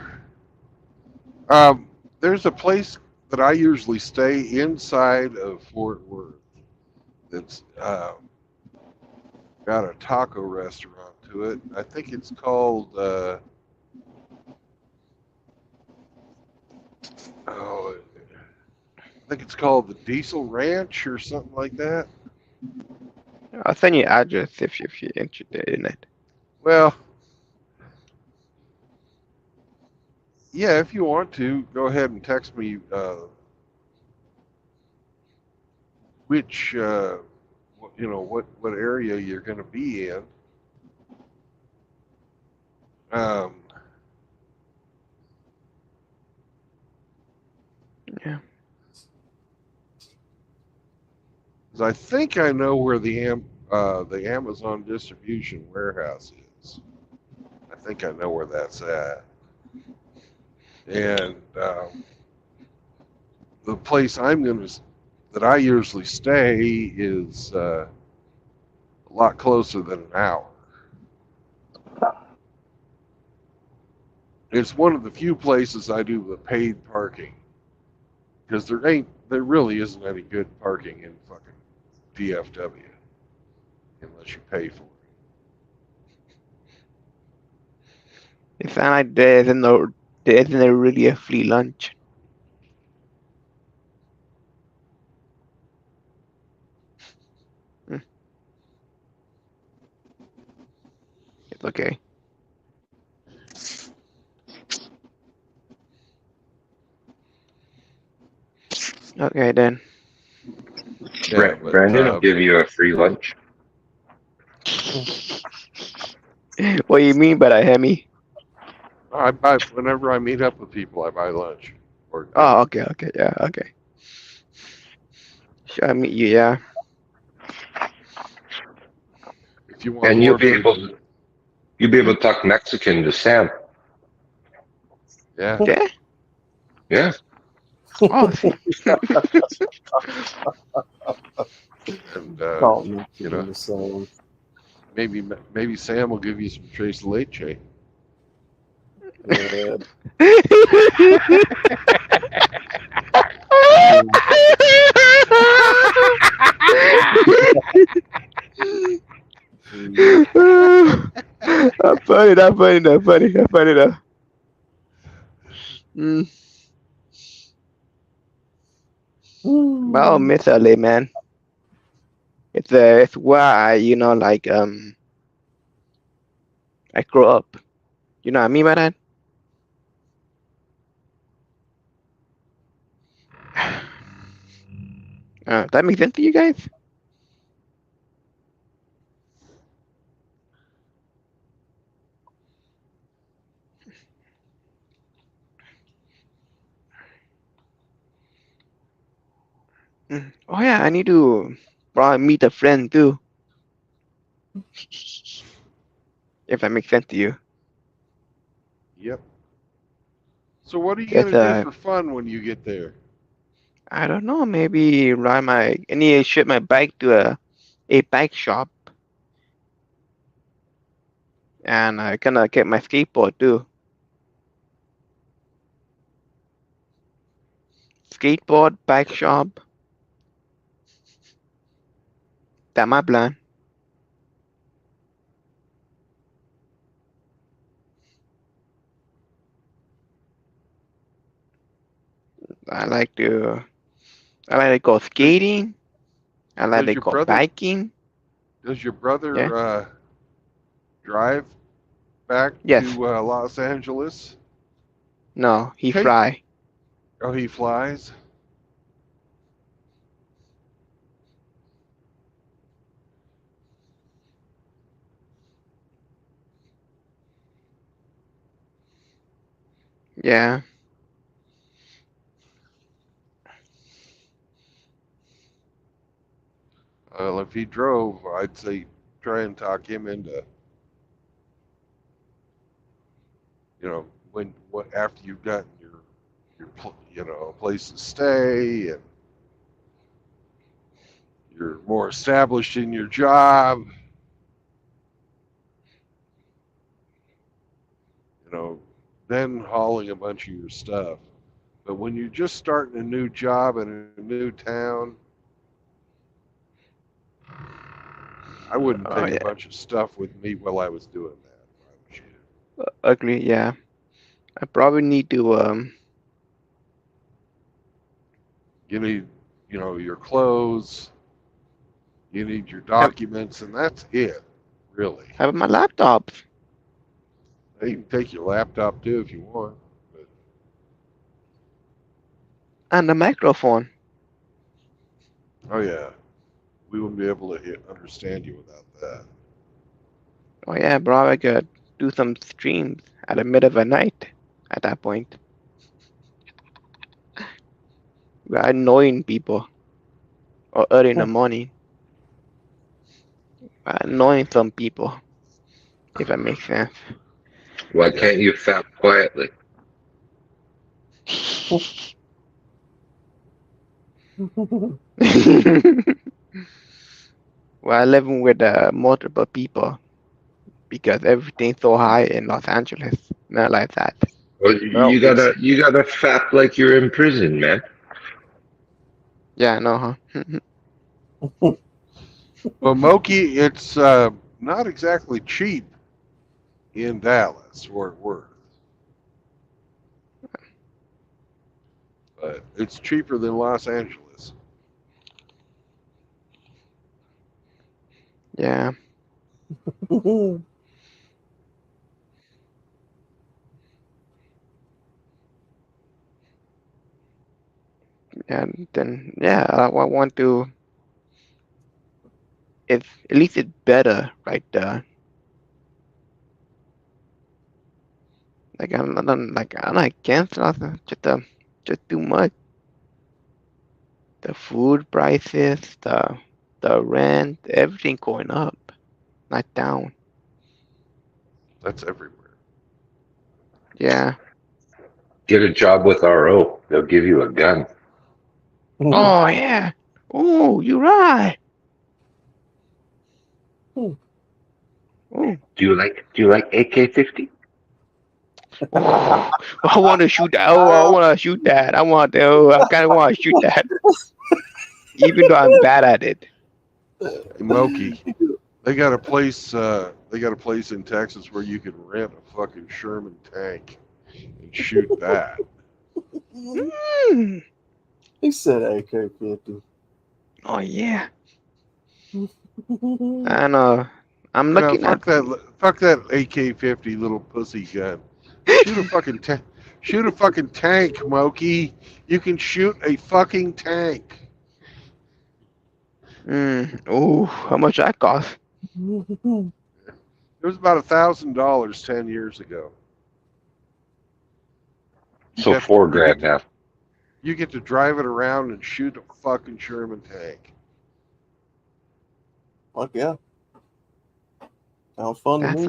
Speaker 1: There's a place that I usually stay inside of Fort Worth. That's got a taco restaurant to it. I think it's called. I think it's called the Diesel Ranch or something like that.
Speaker 7: I'll send you address if you're interested in it.
Speaker 1: Well, yeah, if you want to, go ahead and text me which what area you're going to be in.
Speaker 7: Yeah.
Speaker 1: 'Cause I think I know where the Amazon distribution warehouse is. I think I know where that's at. And the place that I usually stay is a lot closer than an hour. It's one of the few places I do the paid parking, because there really isn't any good parking in fucking DFW unless you pay for it.
Speaker 7: It sounds like there isn't really a free lunch. Hmm, it's okay. Okay then.
Speaker 1: Yeah, but,
Speaker 2: Brandon will give you a free lunch.
Speaker 7: What do you mean by that, Hemi?
Speaker 1: I buy whenever I meet up with people. I buy lunch. Or
Speaker 7: Oh, okay, yeah, okay. Sure, I meet you, yeah.
Speaker 1: if you want
Speaker 2: And
Speaker 1: more,
Speaker 2: you'll be able to talk Mexican to Sam.
Speaker 1: yeah.
Speaker 7: Okay.
Speaker 2: Yeah.
Speaker 7: Oh, see.
Speaker 1: And
Speaker 5: Call me,
Speaker 1: you know,
Speaker 5: the same.
Speaker 1: maybe Sam will give you some trace leche.
Speaker 5: Yeah.
Speaker 7: That's funny, that's funny, that's funny, that's funny though. Mm. Well, Miss LA, man. It's why like I grew up. You know what I mean by that? That makes sense to you guys? Oh yeah, I need to probably meet a friend too. If that makes sense to you.
Speaker 1: Yep. So what are you
Speaker 7: Cause
Speaker 1: gonna do for fun when you get there?
Speaker 7: I don't know, maybe I need to ship my bike to a bike shop, and I gonna get my skateboard too. Skateboard, bike shop. That's my plan. I like to go skating. I like
Speaker 1: Does
Speaker 7: to
Speaker 1: your
Speaker 7: go
Speaker 1: brother
Speaker 7: biking.
Speaker 1: does your brother
Speaker 7: Yeah.
Speaker 1: drive back
Speaker 7: Yes.
Speaker 1: to Los Angeles?
Speaker 7: No, he
Speaker 1: Take
Speaker 7: fly.
Speaker 1: Oh, he flies.
Speaker 7: Yeah.
Speaker 1: Well, if he drove, I'd say try and talk him into, what after you've gotten your place to stay and you're more established in your job, then hauling a bunch of your stuff. But when you're just starting a new job in a new town, I wouldn't
Speaker 7: Oh
Speaker 1: take a
Speaker 7: yeah.
Speaker 1: bunch of stuff with me while I was doing that. If I was you.
Speaker 7: Ugly. Yeah. I probably need to
Speaker 1: You need, your clothes, you need your
Speaker 7: have
Speaker 1: documents, and that's it, really.
Speaker 7: have my laptop
Speaker 1: You can take your laptop too if you want. But,
Speaker 7: and the microphone.
Speaker 1: oh yeah, we wouldn't be able to understand you without that.
Speaker 7: Oh yeah, bro. I could do some streams at the middle of the night. At that point, we're annoying people, or early in the morning. Annoying some people, if that makes sense.
Speaker 2: Why
Speaker 1: Yeah.
Speaker 2: can't you fap quietly?
Speaker 7: Well, living with multiple people because everything's so high in Los Angeles. Not like that.
Speaker 2: Well,
Speaker 1: Well,
Speaker 2: you gotta fap like you're in prison, man.
Speaker 7: Yeah, I know, huh?
Speaker 1: well, Moki, it's not exactly cheap in Dallas, Fort Worth, but it's cheaper than Los Angeles.
Speaker 7: Yeah. And then yeah, I want to. It's at least it's better right there. Like I'm not against nothing. Just too much. The food prices, the rent, everything going up, not down.
Speaker 1: That's everywhere.
Speaker 7: Yeah.
Speaker 2: Get a job with RO. They'll give you a gun.
Speaker 7: Oh yeah. Oh, you're right.
Speaker 3: Hmm.
Speaker 7: Oh,
Speaker 2: Do you like AK-50?
Speaker 7: oh, I want to shoot that. Oh, I want to shoot that. I kind of want to shoot that. Even though I'm bad at it.
Speaker 1: Hey, Moki, they got a place. They got a place in Texas where you can rent a fucking Sherman tank and shoot that.
Speaker 7: Mm.
Speaker 5: He said AK-50.
Speaker 7: Oh yeah. And I'm
Speaker 1: No,
Speaker 7: looking at.
Speaker 1: fuck that AK-50 little pussy gun. Shoot a fucking tank. Shoot a fucking tank, Moki. You can shoot a fucking tank.
Speaker 7: Oh, how much that cost?
Speaker 1: It was about $1,000 10 years ago.
Speaker 2: So
Speaker 1: Yep.
Speaker 2: $4,000 now.
Speaker 1: You get to drive it around and shoot a fucking Sherman tank.
Speaker 5: Fuck yeah. Sounds fun to me.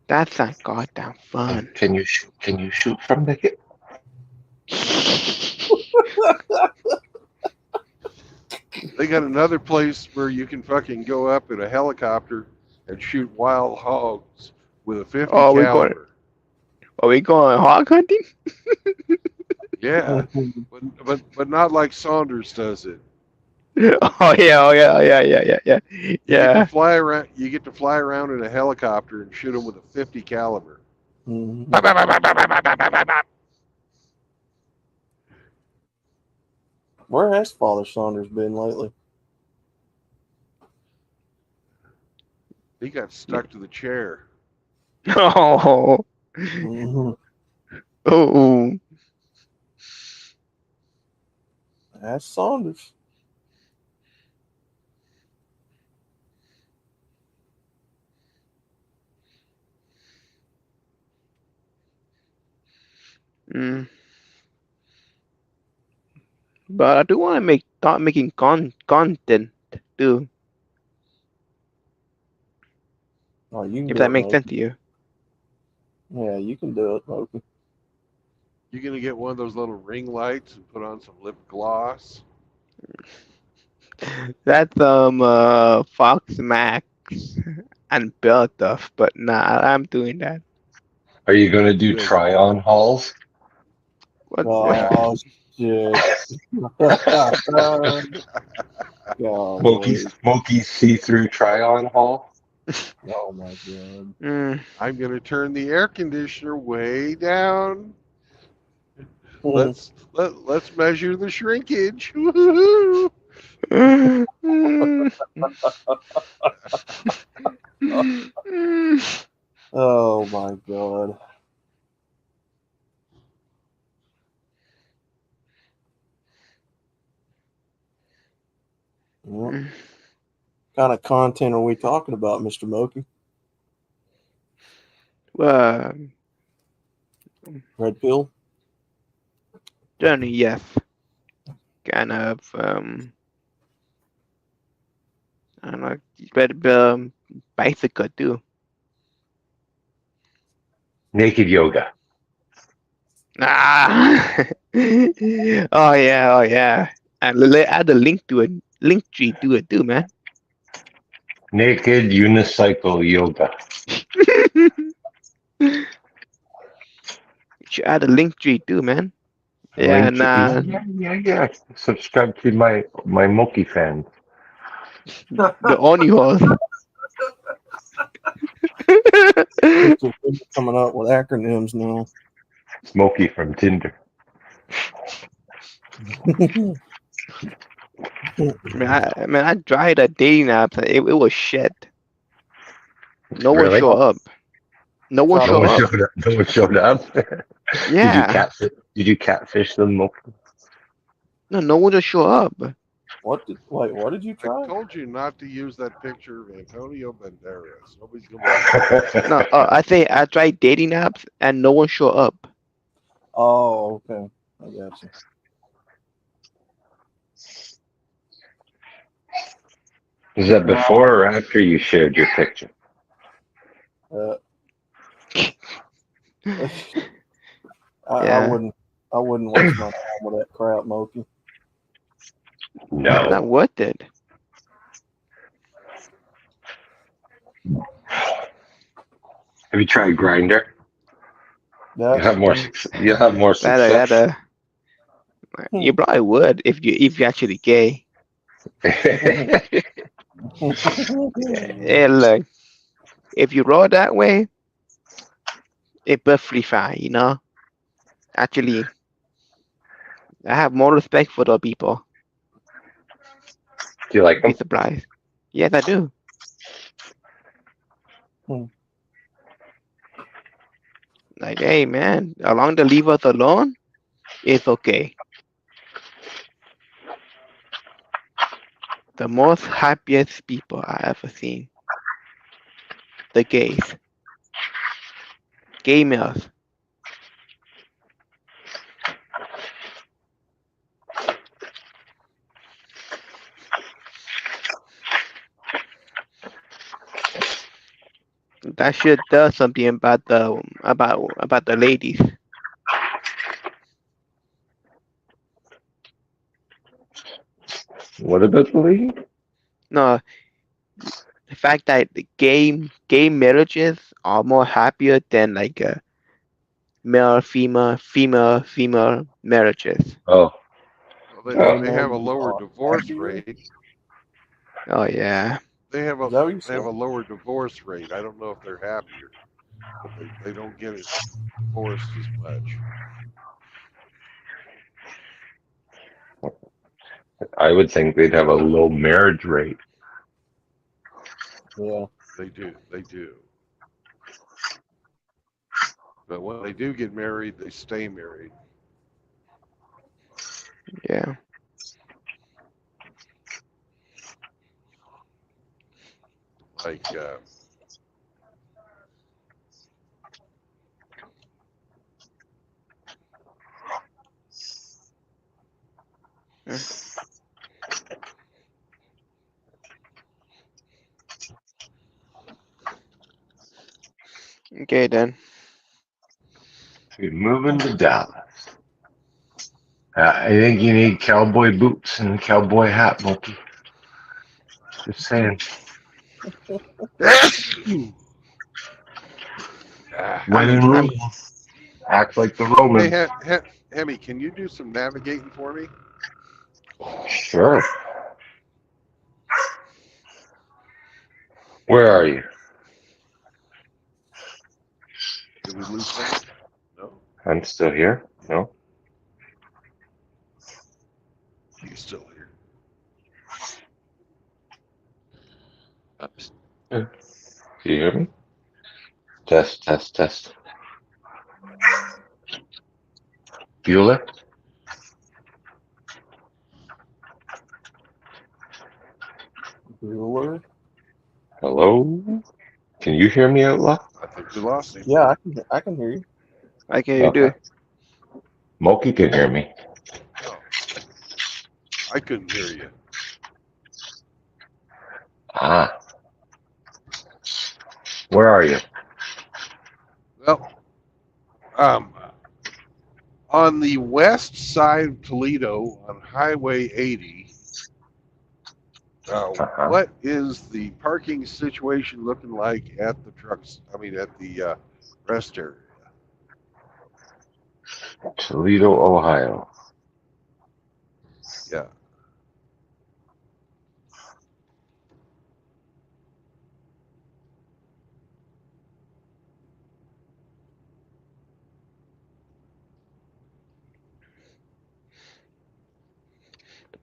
Speaker 7: That sounds goddamn fun.
Speaker 2: Can you shoot from the hip?
Speaker 1: They got another place where you can fucking go up in a helicopter and shoot wild hogs with a 50
Speaker 7: Oh,
Speaker 1: caliber.
Speaker 7: Are we going hog hunting?
Speaker 1: Yeah, but not like Saunders does it.
Speaker 7: Oh yeah.
Speaker 1: You get to fly around. You get to fly around in a helicopter and shoot them with a 50 caliber.
Speaker 5: Mhm. Where has Father Saunders been lately?
Speaker 1: He got stuck to the chair.
Speaker 7: Oh,
Speaker 5: Mhm.
Speaker 7: oh.
Speaker 5: That's Saunders.
Speaker 7: Mm. But I do want to start making content too,
Speaker 5: Oh, you can
Speaker 7: if
Speaker 5: do
Speaker 7: that
Speaker 5: it,
Speaker 7: makes
Speaker 5: Moki.
Speaker 7: sense to you.
Speaker 5: Yeah, you can do it, Moki.
Speaker 1: You're gonna get one of those little ring lights and put on some lip gloss.
Speaker 7: That's Fox Max and Bell stuff, but nah, I'm doing that.
Speaker 2: Are you gonna do
Speaker 1: Good.
Speaker 2: try-on hauls?
Speaker 7: What?
Speaker 5: Oh, shit.
Speaker 2: Moki's see-through try-on haul?
Speaker 5: Oh, my God.
Speaker 7: Mm.
Speaker 1: I'm gonna turn the air conditioner way down.
Speaker 5: Mhm.
Speaker 1: Let's measure the shrinkage. Woo-hoo-hoo.
Speaker 5: Oh, my God. What kind of content are we talking about, Mr. Moki?
Speaker 7: Well,
Speaker 5: Red pill?
Speaker 7: Journey, yes. Kind of, I don't know, but bicycle too.
Speaker 2: Naked yoga.
Speaker 7: Ah! Oh yeah. And add a link to it, link tree to it too, man.
Speaker 2: Naked unicycle yoga.
Speaker 7: You should add a link tree too, man. Yeah,
Speaker 2: Link
Speaker 7: nah.
Speaker 2: Yeah. Subscribe to my Moki fans.
Speaker 7: The Oni horse.
Speaker 5: Coming up with acronyms now.
Speaker 2: Moki from Tinder.
Speaker 7: I tried a dating app. It was shit. No one
Speaker 2: Really?
Speaker 7: showed up. No one
Speaker 2: No
Speaker 7: showed
Speaker 2: one
Speaker 7: up.
Speaker 2: No one showed up.
Speaker 7: Yeah.
Speaker 2: Did you catfish them, Moki?
Speaker 7: No one will show up.
Speaker 5: What did you
Speaker 1: I
Speaker 5: try?
Speaker 1: told you not to use that picture of Antonio Banderas. Nobody's gonna.
Speaker 7: No, I say I tried dating apps and no one show up.
Speaker 5: Oh, okay. I got you.
Speaker 2: Is that before or after you shared your picture?
Speaker 5: I
Speaker 7: Yeah.
Speaker 5: wouldn't waste my time with that crap, Moki.
Speaker 7: It's
Speaker 2: No.
Speaker 7: not worth it.
Speaker 2: Have you tried Grinder?
Speaker 5: That,
Speaker 2: You'll have more. You'll have more success.
Speaker 7: You probably would if you actually gay. And look, if you roll that way, it's perfectly fine, you know. Actually, I have more respect for those people.
Speaker 2: Do you like
Speaker 7: Be
Speaker 2: them?
Speaker 7: surprised. Yes, I do.
Speaker 5: Hmm.
Speaker 7: Like, hey, man, as long as they leave us alone, it's okay. The most happiest people I ever seen. The gays. Gay males. That shit does something about the ladies.
Speaker 2: What about the lady?
Speaker 7: No, the fact that the gay marriages are more happier than like male female marriages.
Speaker 2: Oh,
Speaker 1: Well, they have a lower divorce rate.
Speaker 7: Oh yeah.
Speaker 1: They have
Speaker 5: Is that what you
Speaker 1: a
Speaker 5: said?
Speaker 1: lower divorce rate. I don't know if they're happier. They don't get it divorced as much.
Speaker 2: I would think they'd have a low marriage rate.
Speaker 5: Yeah.
Speaker 1: They do. But when they do get married, they stay married.
Speaker 7: Yeah.
Speaker 1: Like
Speaker 7: Okay then.
Speaker 2: You're moving to Dallas. I think you need cowboy boots and a cowboy hat, Monkey. Just saying. When in Rome, act like the Romans.
Speaker 1: Hey, Hemi, can you do some navigating for me?
Speaker 2: Sure. Where are you?
Speaker 1: Did we lose him? No,
Speaker 2: I'm still here. No?
Speaker 1: he's still here.
Speaker 2: Do you hear me? Test. Bueller?
Speaker 5: Bueller?
Speaker 2: Hello? Can you hear me, Outlaw?
Speaker 1: I think we lost him.
Speaker 5: Yeah, I can hear you.
Speaker 7: I can do it.
Speaker 2: Moki can hear me.
Speaker 1: Oh, I couldn't hear you.
Speaker 2: Ah. Where are you?
Speaker 1: Well, on the west side of Toledo on Highway 80, what is the parking situation looking like at the trucks? I mean, at the rest area?
Speaker 2: Toledo, Ohio.
Speaker 1: Yeah.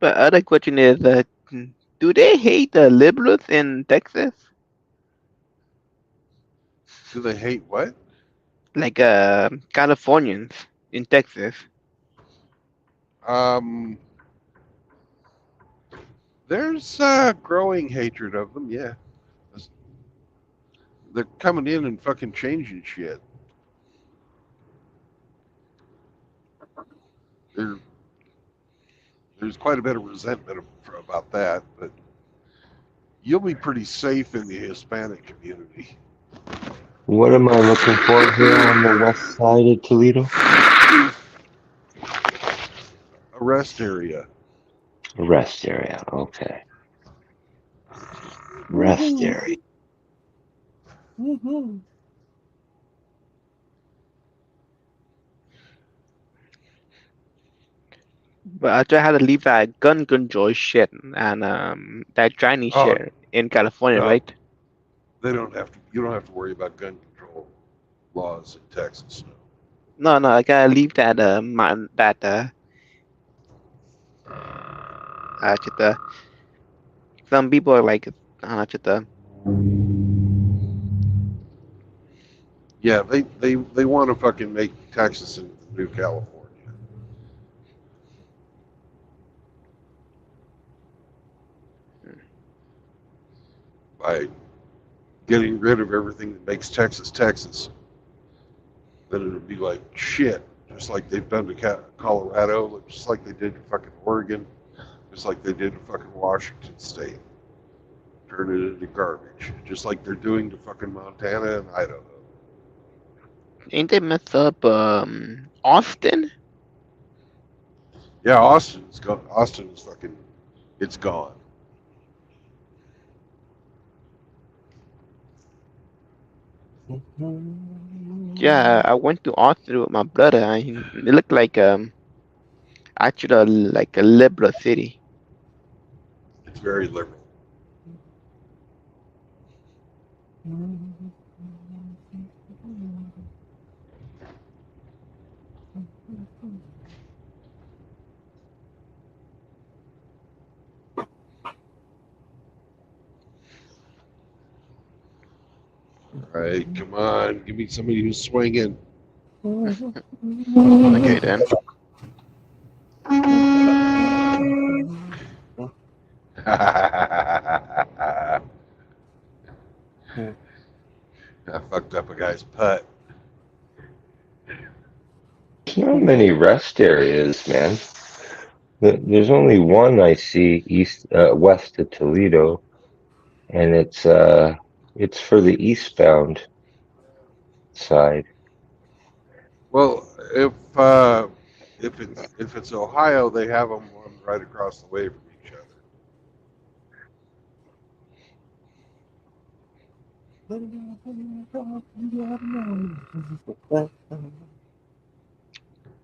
Speaker 7: But other question is do they hate the liberals in Texas?
Speaker 1: Do they hate what?
Speaker 7: Like Californians in Texas.
Speaker 1: Um, There's growing hatred of them, yeah. They're coming in and fucking changing shit. There's quite a bit of resentment about that, but you'll be pretty safe in the Hispanic community.
Speaker 2: What am I looking for here on the west side of Toledo?
Speaker 1: A rest area.
Speaker 2: A rest area. Okay. Rest area.
Speaker 7: But I just had to leave that gun control shit and that Chinese
Speaker 1: Oh,
Speaker 7: shit in California,
Speaker 1: no.
Speaker 7: right?
Speaker 1: They don't have to. You don't have to worry about gun control laws in Texas.
Speaker 7: No, I gotta leave that just some people are like just
Speaker 1: Yeah, they want to fucking make Texas into the new California. By getting rid of everything that makes Texas Texas, then it'll be like shit, just like they've done to Colorado, just like they did to fucking Oregon, just like they did to fucking Washington State. Turn it into garbage, just like they're doing to fucking Montana and Idaho.
Speaker 7: ain't they messed up Austin?
Speaker 1: Yeah, Austin's gone. Austin is fucking. It's gone.
Speaker 7: Yeah, I went to Austin with my brother and it looked like actually like a liberal city.
Speaker 1: It's very liberal. All right, come on, give me somebody who's swinging.
Speaker 7: Okay then.
Speaker 1: I fucked up a guy's putt.
Speaker 2: There's not many rest areas, man. There's only one I see west of Toledo, and it's for the eastbound side.
Speaker 1: Well, if it's Ohio, they have them one right across the way from each other.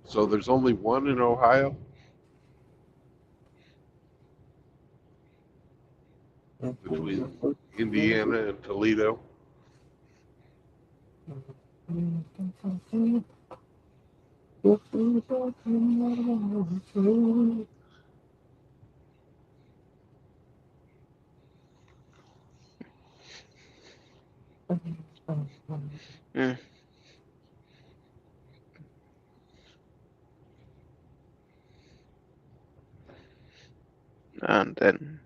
Speaker 1: So there's only one in Ohio between Indiana and Toledo.
Speaker 7: Mm. And then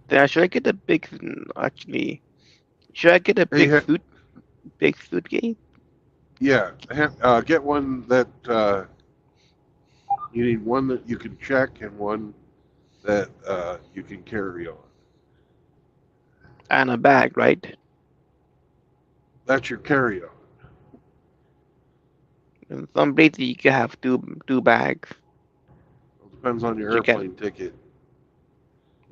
Speaker 7: then should I get a big actually should I get a
Speaker 1: Hey,
Speaker 7: big suitcase?
Speaker 1: yeah, get one that you need one that you can check and one that you can carry on.
Speaker 7: And a bag, right?
Speaker 1: That's your carry-on.
Speaker 7: In some places you can have two bags.
Speaker 1: It depends on your
Speaker 7: You can
Speaker 1: airplane ticket.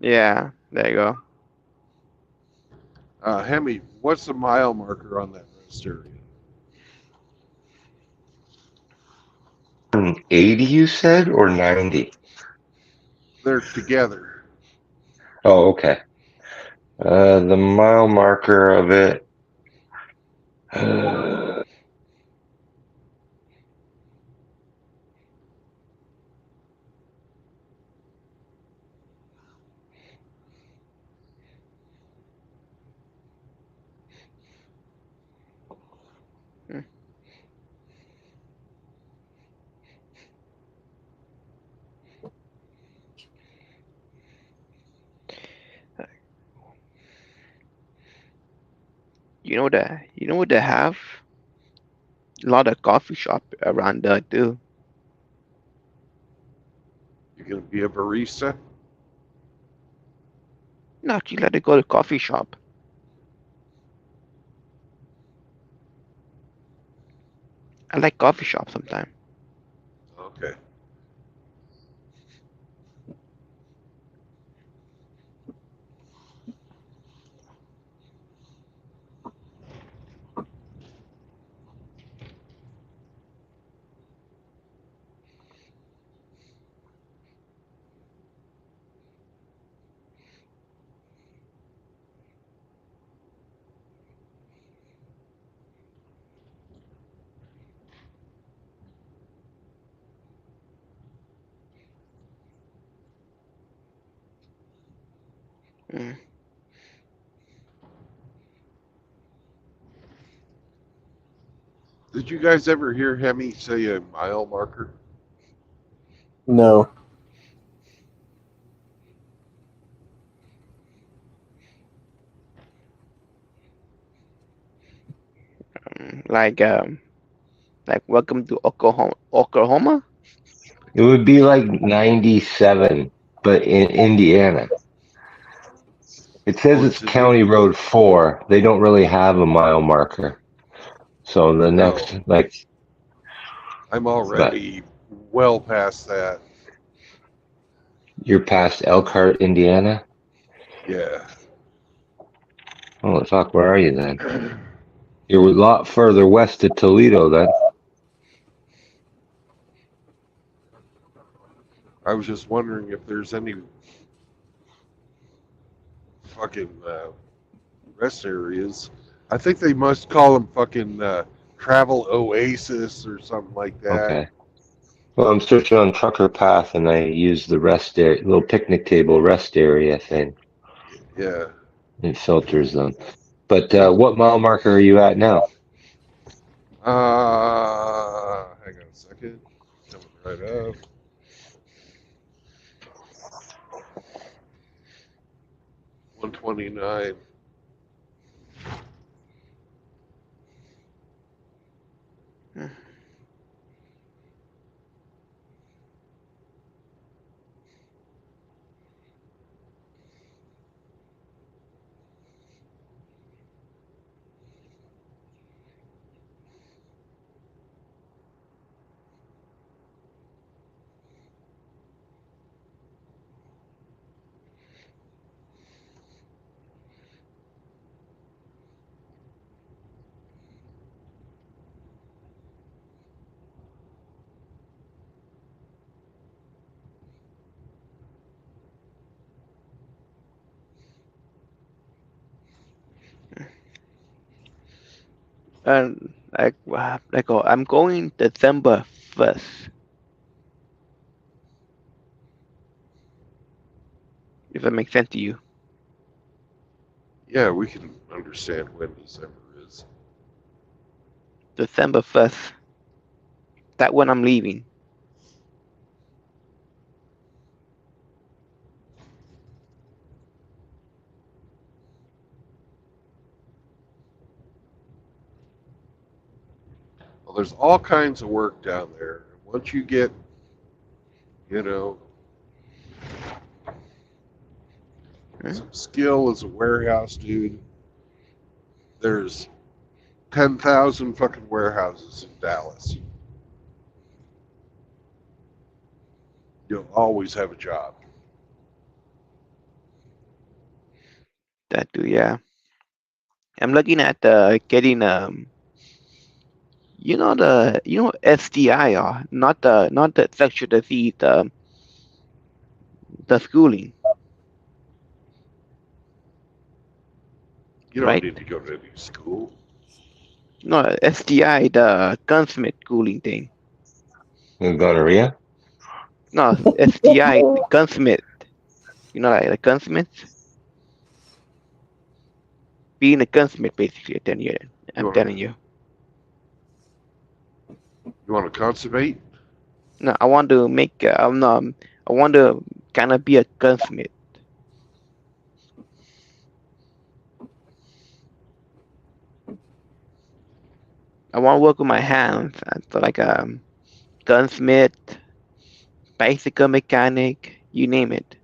Speaker 7: yeah, there you go.
Speaker 1: Hemi, what's the mile marker on that rest area?
Speaker 2: 80, you said, or 90?
Speaker 1: They're together.
Speaker 2: Oh, okay. The mile marker of it.
Speaker 7: Mm. You know what they have? A lot of coffee shop around there too.
Speaker 1: You're gonna be a barista.
Speaker 7: No, you let it go to coffee shop. I like coffee shop sometimes.
Speaker 1: Okay.
Speaker 7: Mm.
Speaker 1: Did you guys ever hear Hemi say a mile marker?
Speaker 5: No.
Speaker 7: Like welcome to Oklahoma. Oklahoma?
Speaker 2: It would be like 97, but in Indiana. It says
Speaker 1: Oh,
Speaker 2: it's
Speaker 1: it's in
Speaker 2: County Road 4. They don't really have a mile marker. So the
Speaker 1: No.
Speaker 2: next, like,
Speaker 1: I'm already well past that.
Speaker 2: you're past Elkhart, Indiana.
Speaker 1: Yeah.
Speaker 2: Oh, fuck, where are you then? You're a lot further west of Toledo then.
Speaker 1: I was just wondering if there's any fucking rest areas. I think they must call them fucking travel oasis or something like that.
Speaker 2: Okay. Well, I'm searching on Trucker Path and I use the rest area, little picnic table rest area thing.
Speaker 1: Yeah.
Speaker 2: It filters them. But what mile marker are you at now?
Speaker 1: Hang on a second. Coming right up. $129.
Speaker 7: And I'm going December 1st. If that makes sense to you.
Speaker 1: Yeah, we can understand when December is.
Speaker 7: December 1st. That when I'm leaving.
Speaker 1: Well, there's all kinds of work down there. Once you get, you know, some skill as a warehouse dude, there's 10,000 fucking warehouses in Dallas. You'll always have a job.
Speaker 7: That too, yeah. I'm looking at getting you know STI not the sexual disease, the schooling,
Speaker 1: You don't
Speaker 7: right?
Speaker 1: need to go to any school.
Speaker 7: No, STI, the gunsmith schooling thing.
Speaker 2: Gonorrhea?
Speaker 7: No, STI, gunsmith. You know, like the gunsmith? Being a gunsmith, basically, I'm telling you.
Speaker 1: You want to consummate?
Speaker 7: No, I want to make, I want to kind of be a gunsmith. I want to work with my hands. So like gunsmith, bicycle mechanic, you name it.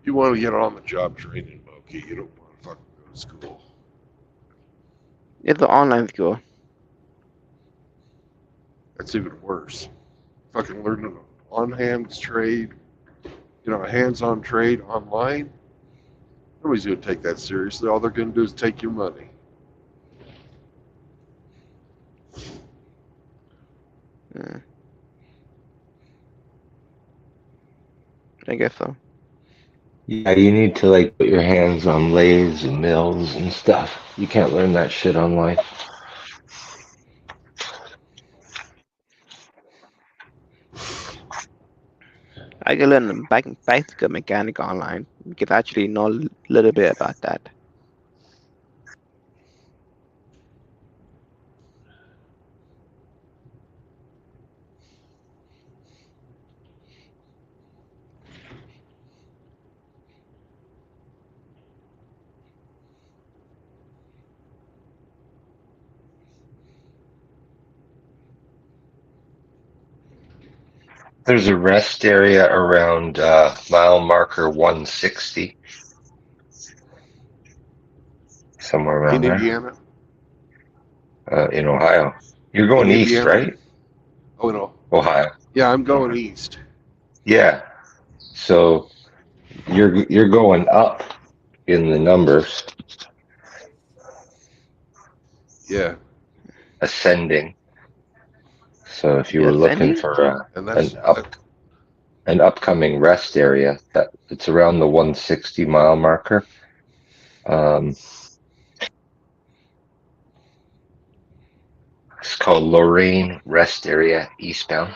Speaker 1: You want to get on the job training, Moki. You don't want to fucking go to school.
Speaker 7: It's an online school.
Speaker 1: That's even worse. Fucking learning an on-hands trade, a hands-on trade online. Nobody's going to take that seriously. All they're going to do is take your money.
Speaker 7: Mm. I guess so.
Speaker 2: Yeah, you need to like put your hands on lathes and mills and stuff. You can't learn that shit online.
Speaker 7: I can learn bicycle mechanic online. You can actually know a little bit about that.
Speaker 2: There's a rest area around mile marker 160. Somewhere around
Speaker 1: In
Speaker 2: there.
Speaker 1: Indiana?
Speaker 2: In Ohio. You're going
Speaker 1: In
Speaker 2: east,
Speaker 1: Indiana?
Speaker 2: right?
Speaker 1: Oh, no.
Speaker 2: Ohio.
Speaker 1: Yeah, I'm going east.
Speaker 2: Yeah. So you're going up in the numbers,
Speaker 1: Yeah.
Speaker 2: ascending. So if you
Speaker 7: You're
Speaker 2: were looking
Speaker 7: ascending?
Speaker 2: for
Speaker 1: And that's
Speaker 2: an upcoming rest area, that it's around the 160 mile marker. It's called Lorraine Rest Area eastbound.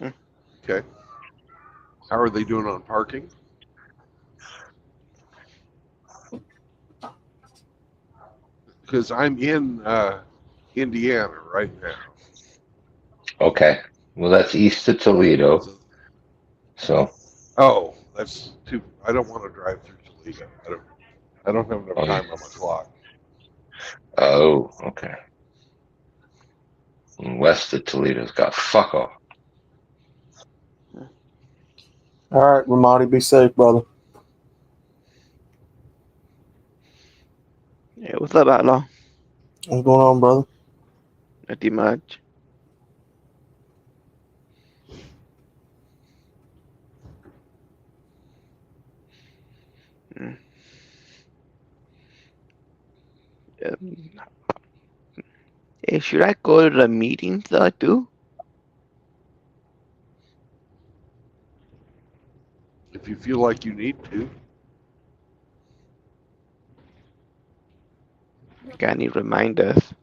Speaker 1: okay. How are they doing on parking? Because I'm in Indiana right now.
Speaker 2: Okay. Well, that's east of Toledo. So
Speaker 1: Oh, that's too. I don't want to drive through Toledo. I don't have enough time on my clock.
Speaker 2: oh, okay. And west of Toledo's got fuck all.
Speaker 5: All right, Ramadi, be safe, brother.
Speaker 7: Yeah, what's up, Outlaw?
Speaker 5: What's going on, brother?
Speaker 7: Nothing much. Mm. Hey, should I go to the meetings too?
Speaker 1: If you feel like you need to.
Speaker 7: Got any reminders?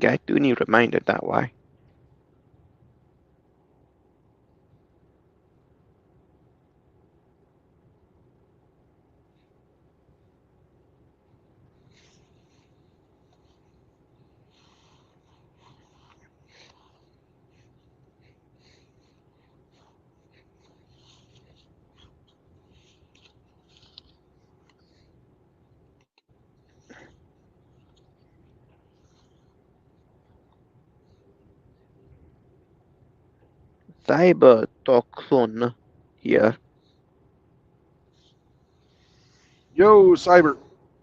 Speaker 7: I do need reminders, that why. Cyber Toxon here.
Speaker 1: Yo, Cyber.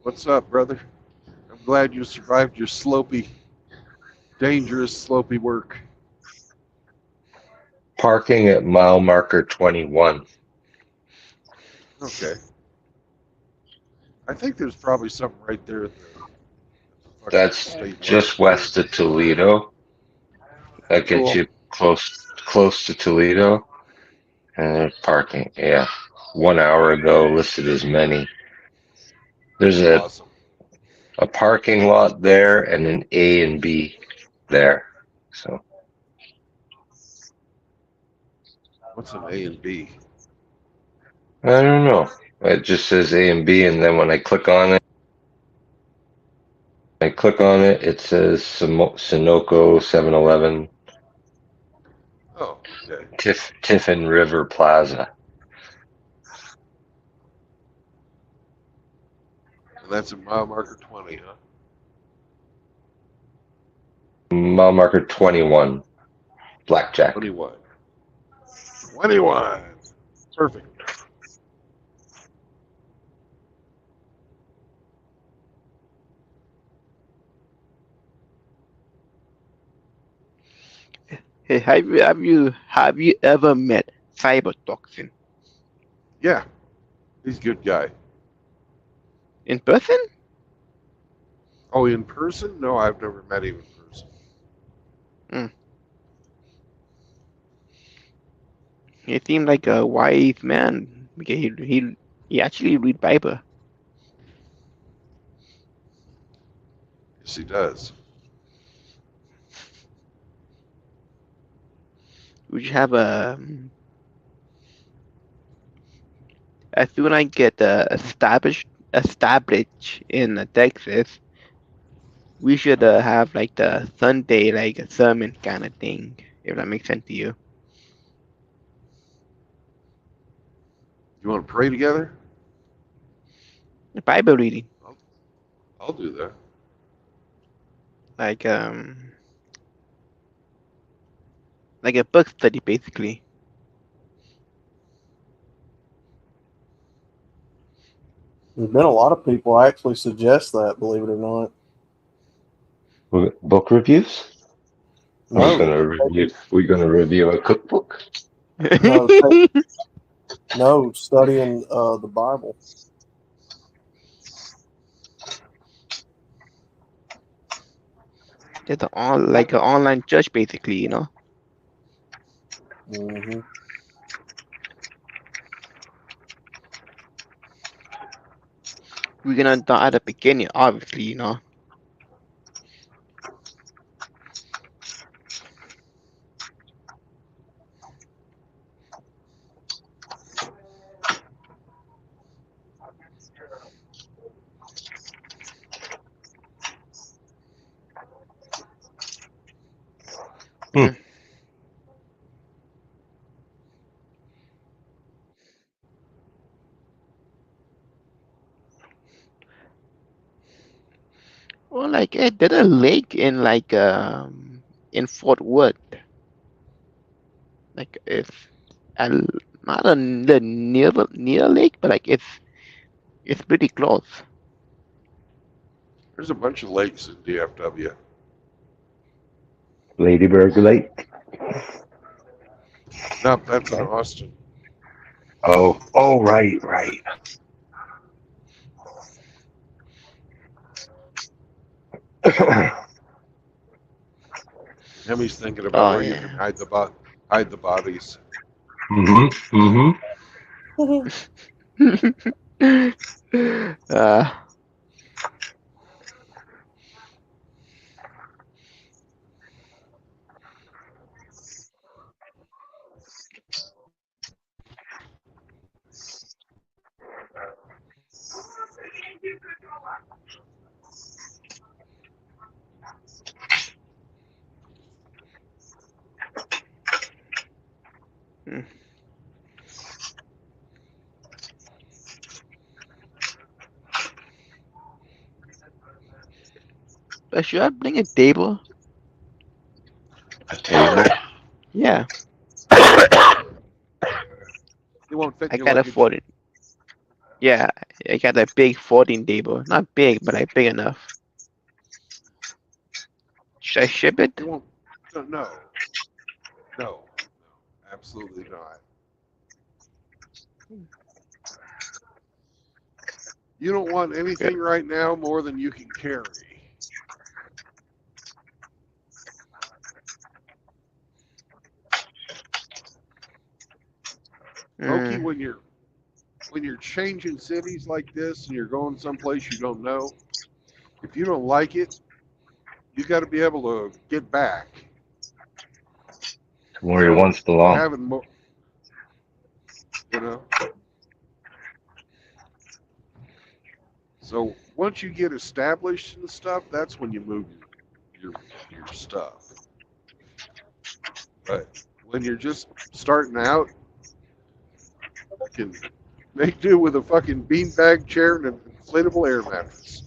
Speaker 1: What's up, brother? I'm glad you survived your dangerous slopey work.
Speaker 2: Parking at mile marker 21.
Speaker 1: Okay. I think there's probably something right there at the fucking
Speaker 2: That's
Speaker 1: state
Speaker 2: just
Speaker 1: line.
Speaker 2: west of Toledo. That gets
Speaker 1: Cool.
Speaker 2: you close to Toledo. And there's parking. Yeah. 1 hour ago, listed as many. There's
Speaker 1: Awesome.
Speaker 2: a parking lot there and an A and B there. So
Speaker 1: What's an A and B?
Speaker 2: I don't know. It just says A and B, and then when I click on it, I click on it. It says Sunoco 7-Eleven,
Speaker 1: Oh, okay.
Speaker 2: Tiffin River Plaza.
Speaker 1: And that's a mile marker 20, huh?
Speaker 2: Mile marker 21. Blackjack.
Speaker 1: 21. 21. Perfect.
Speaker 7: Hey, have you ever met Cybertoxin
Speaker 1: Yeah, he's a good guy.
Speaker 7: in person?
Speaker 1: Oh, in person? No, I've never met him in person.
Speaker 7: He seemed like a wise man. Because he actually read Bible.
Speaker 1: Yes, he does.
Speaker 7: We should have a as soon as I get established in Texas, we should have like the Sunday like a sermon kind of thing, if that makes sense to you.
Speaker 1: You want to pray together?
Speaker 7: Bible reading,
Speaker 1: I'll do that.
Speaker 7: like a book study basically.
Speaker 5: There's been a lot of people actually suggest that, believe it or not.
Speaker 2: Book reviews?
Speaker 5: No,
Speaker 2: We're gonna review a cookbook.
Speaker 5: no, no, studying the Bible.
Speaker 7: It's like an online church basically, you know.
Speaker 5: Mm-hmm.
Speaker 7: We're gonna start at the beginning, obviously, you know.
Speaker 2: Hmm.
Speaker 7: Well, like there's a lake in like in Fort Worth. Like it's a, not the near lake, but like it's pretty close.
Speaker 1: There's a bunch of lakes in DFW.
Speaker 2: Ladybird Lake.
Speaker 1: No, that's in Austin.
Speaker 2: Oh, right.
Speaker 1: Hemi's thinking about
Speaker 7: Oh
Speaker 1: where you can hide the bodies.
Speaker 7: uh, but should I bring a table?
Speaker 2: A table.
Speaker 7: Yeah,
Speaker 1: It won't fit
Speaker 7: I
Speaker 1: in your
Speaker 7: got a
Speaker 1: luggage.
Speaker 7: 14. Yeah, I got a big 14 table. Not big, but like big enough. Should I ship it?
Speaker 1: It won't. No, absolutely not. You don't want anything right now more than you can carry. Okie, when you're changing cities like this and you're going someplace you don't know, if you don't like it, you got to be able to get back.
Speaker 2: Where you once belonged.
Speaker 1: Having more, you know. So once you get established and stuff, that's when you move your stuff. But when you're just starting out, you can make do with a fucking beanbag chair and an inflatable air mattress.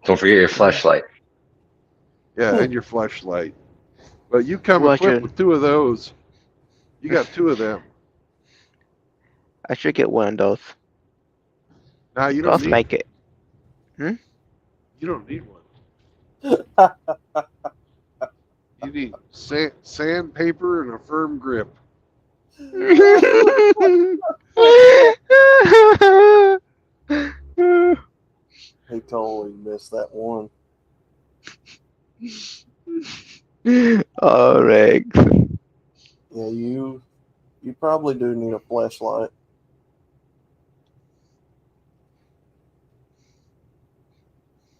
Speaker 2: Don't forget your flashlight.
Speaker 1: Yeah, and your flashlight. But you come
Speaker 7: Watch
Speaker 1: equipped
Speaker 7: it.
Speaker 1: with 2 of those. You got 2 of them.
Speaker 7: I should get one of those.
Speaker 1: Now you don't
Speaker 7: Girls
Speaker 1: need.
Speaker 7: like it.
Speaker 1: You don't need one. You need sandpaper and a firm grip.
Speaker 5: He totally missed that one.
Speaker 7: Oh, Rex.
Speaker 5: Yeah, you probably do need a flashlight.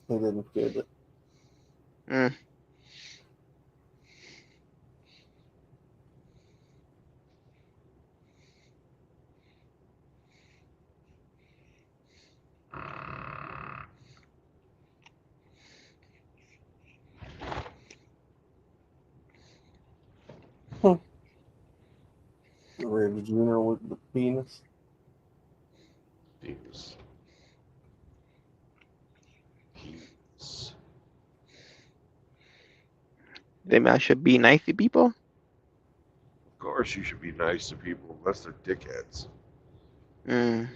Speaker 5: He didn't get it.
Speaker 7: Mm.
Speaker 5: Reggie Jr. with the penis.
Speaker 1: Penis. Penis.
Speaker 7: Then I should be nice to people.
Speaker 1: Of course, you should be nice to people unless they're dickheads.
Speaker 7: Mm.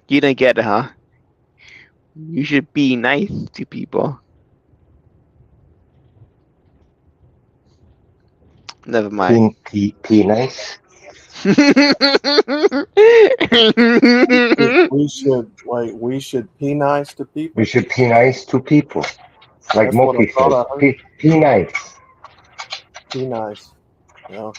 Speaker 7: You didn't get it, huh? You should be nice to people. Never mind.
Speaker 2: P nice.
Speaker 5: We should be nice to people.
Speaker 2: We should be nice to people. Like
Speaker 5: That's what I
Speaker 2: Moki
Speaker 5: thought I
Speaker 2: said. Be nice.
Speaker 5: Be nice. Yeah.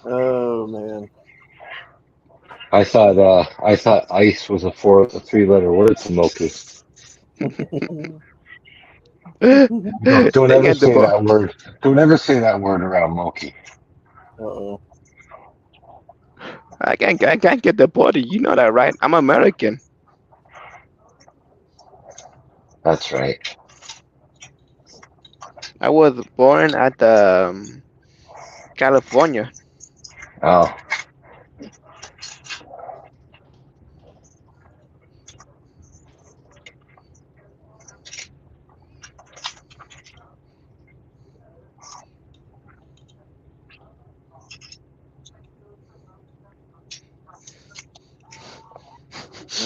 Speaker 5: Oh man.
Speaker 2: I thought ice was a 3-letter word to Moki. Don't
Speaker 7: They
Speaker 2: ever
Speaker 7: get the
Speaker 2: say
Speaker 7: bo-
Speaker 2: that word. Don't ever say that word around Moki.
Speaker 5: Uh-oh.
Speaker 7: I can't get the body. You know that, right? I'm American.
Speaker 2: That's right.
Speaker 7: I was born at California.
Speaker 2: Oh.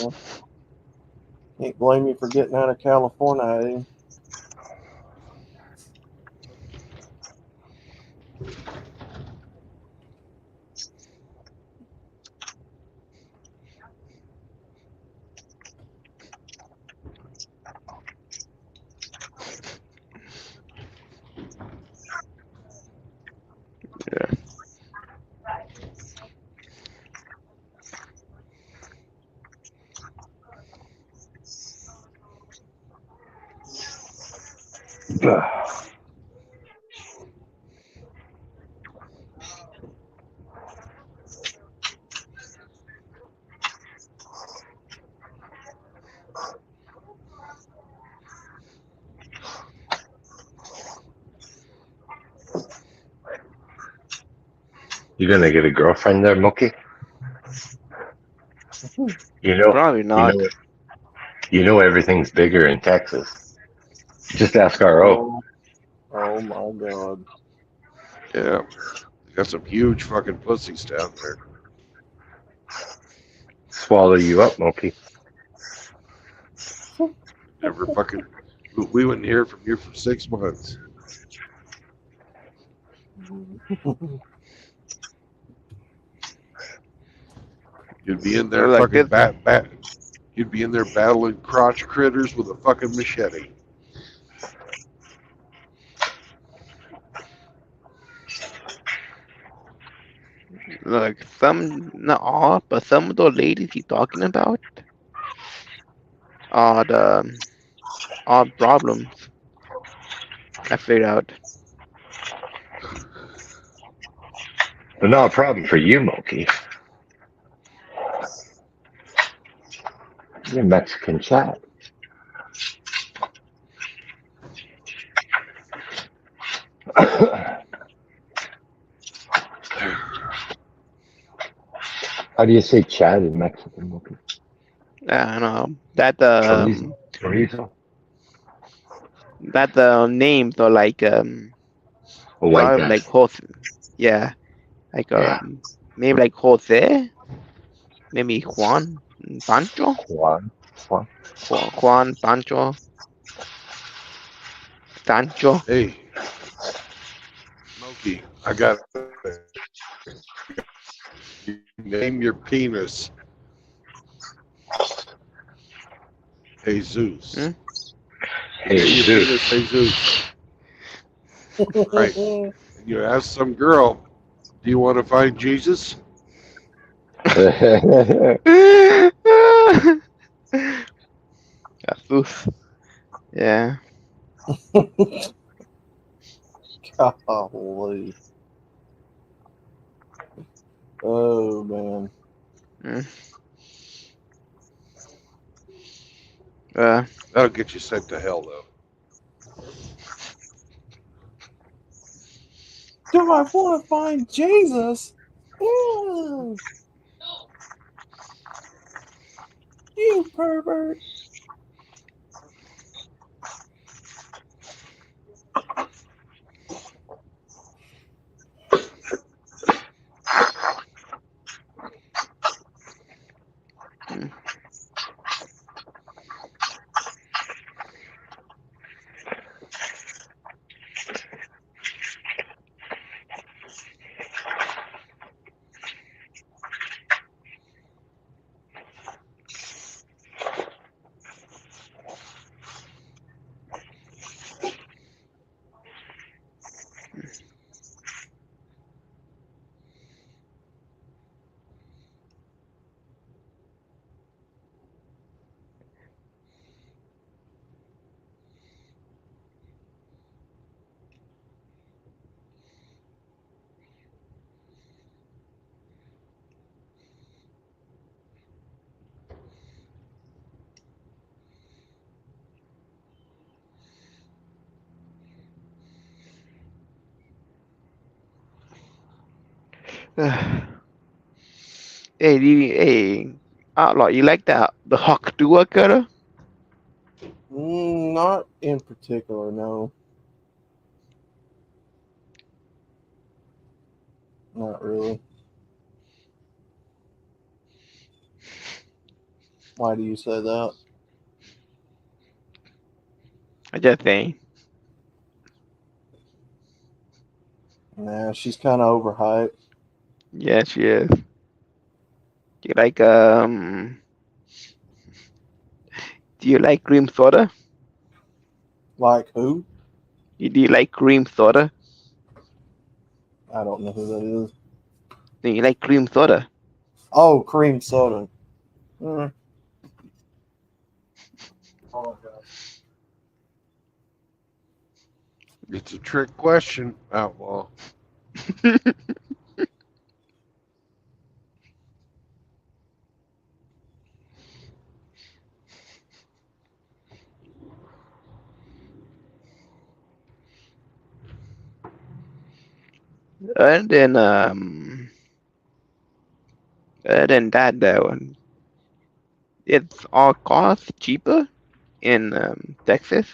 Speaker 5: Well, can't blame me for getting out of California.
Speaker 7: Yeah.
Speaker 2: You gonna get a girlfriend there, Moki?
Speaker 7: Probably not.
Speaker 2: You know everything's bigger in Texas. Just ask RO.
Speaker 5: Oh my god.
Speaker 1: Yeah. They got some huge fucking pussies down there.
Speaker 2: Swallow you up, Moki.
Speaker 1: Never fucking. We wouldn't hear from you for 6 months. You'd be in there
Speaker 7: Like
Speaker 1: fucking
Speaker 7: this.
Speaker 1: You'd be in there battling crotch critters with a fucking machete.
Speaker 7: Look, some, not all, but some of those ladies he's talking about are problems. I figured out.
Speaker 2: But not a problem for you, Moki. You're Mexican chat. How do you say chat in Mexican, Moki?
Speaker 7: I don't know that
Speaker 2: Chorizo?
Speaker 7: names are like
Speaker 2: Oh, white
Speaker 7: are
Speaker 2: guy.
Speaker 7: like Jose. Yeah, like
Speaker 2: Yeah.
Speaker 7: maybe like Jose, maybe Juan, Pancho,
Speaker 2: Juan.
Speaker 7: Juan, Pancho, Sancho.
Speaker 1: Hey, Moki, I got name your penis. Jesus.
Speaker 7: Hmm?
Speaker 2: Hey,
Speaker 1: Name your
Speaker 2: dude.
Speaker 1: penis Jesus. Right. You ask some girl, do you want to find Jesus?
Speaker 7: Jesus. Yeah.
Speaker 5: Golly. Oh man.
Speaker 7: Mm.
Speaker 1: That'll get you sent to hell, though.
Speaker 5: Do I want to find Jesus? Ooh. You pervert.
Speaker 7: Hey, Outlaw, you like the Hawk Dua cutter?
Speaker 5: Not in particular, no. Not really. Why do you say that?
Speaker 7: I just saying.
Speaker 5: Nah, she's kind of overhyped.
Speaker 7: Yeah, she is. Do you like Do you like cream soda?
Speaker 5: Like who?
Speaker 7: Do you like cream soda?
Speaker 5: I don't know who that is.
Speaker 7: Do you like cream soda?
Speaker 5: Oh, cream soda. Mm. Oh, God.
Speaker 1: It's a trick question, Outlaw.
Speaker 7: And then other than that though, it's all cost cheaper in Texas.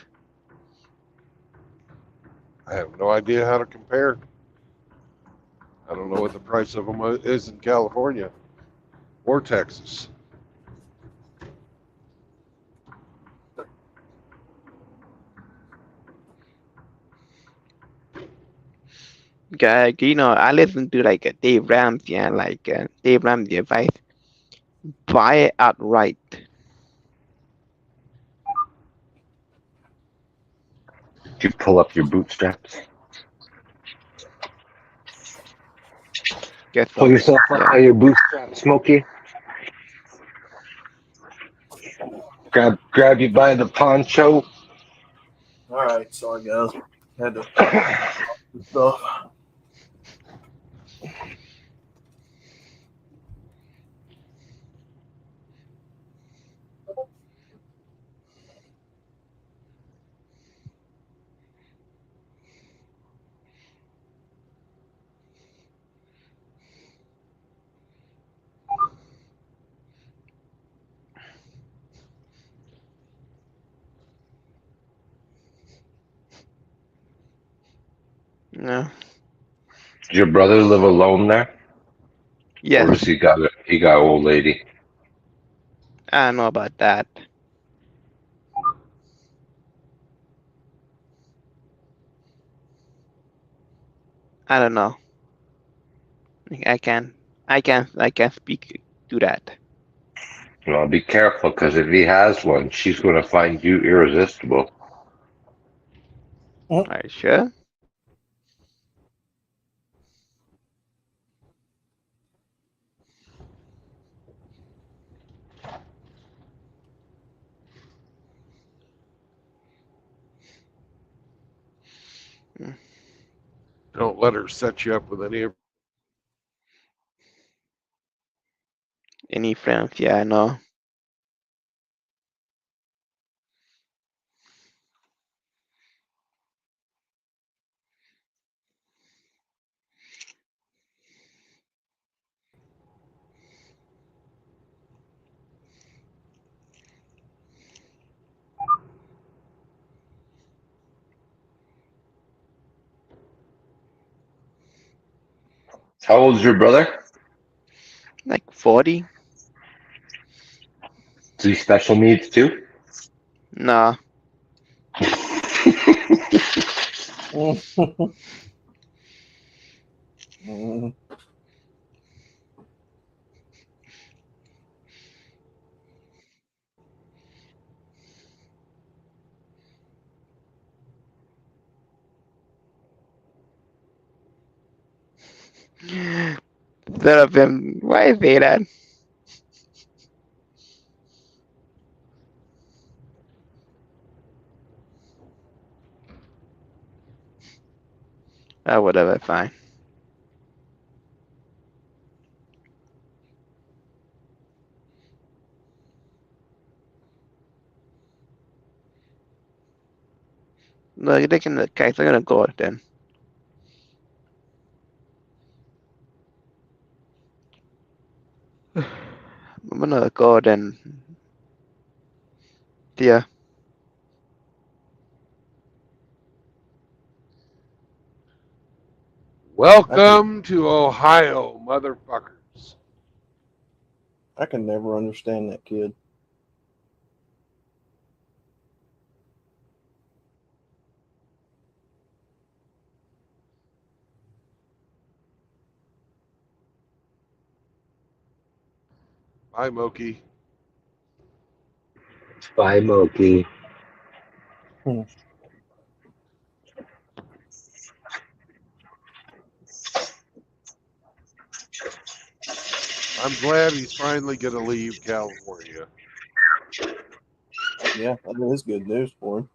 Speaker 1: I have no idea how to compare. I don't know what the price of them is in California or Texas.
Speaker 7: I listen to like Dave Ramsey and like Dave Ramsey advice. Buy it outright.
Speaker 2: You pull up your bootstraps.
Speaker 7: Guess
Speaker 2: Pull yourself up
Speaker 7: yeah.
Speaker 2: by your bootstrap, Smokey. Grab you by the poncho.
Speaker 5: All right, sorry guys, had to stuff.
Speaker 7: No.
Speaker 2: Does your brother live alone there, or
Speaker 7: Yes.
Speaker 2: does he got an old lady?
Speaker 7: I don't know about that. I don't know. I can't speak to that.
Speaker 2: Well, be careful, because if he has one, she's going to find you irresistible.
Speaker 7: Are you sure?
Speaker 1: Don't let her set you up with
Speaker 7: Any friends? Yeah, I know.
Speaker 2: How old is your brother?
Speaker 7: Like 40?
Speaker 2: Is he special needs too?
Speaker 7: Nah. Instead of him, why is he that? Oh, whatever, fine. No, you're taking the case. I'm gonna go then. I'm gonna go then. Yeah.
Speaker 1: Welcome to Ohio, motherfuckers.
Speaker 5: I can never understand that kid.
Speaker 1: Bye, Moki.
Speaker 2: Bye, Moki.
Speaker 1: I'm glad he's finally going to leave California.
Speaker 5: Yeah, that is good news for him.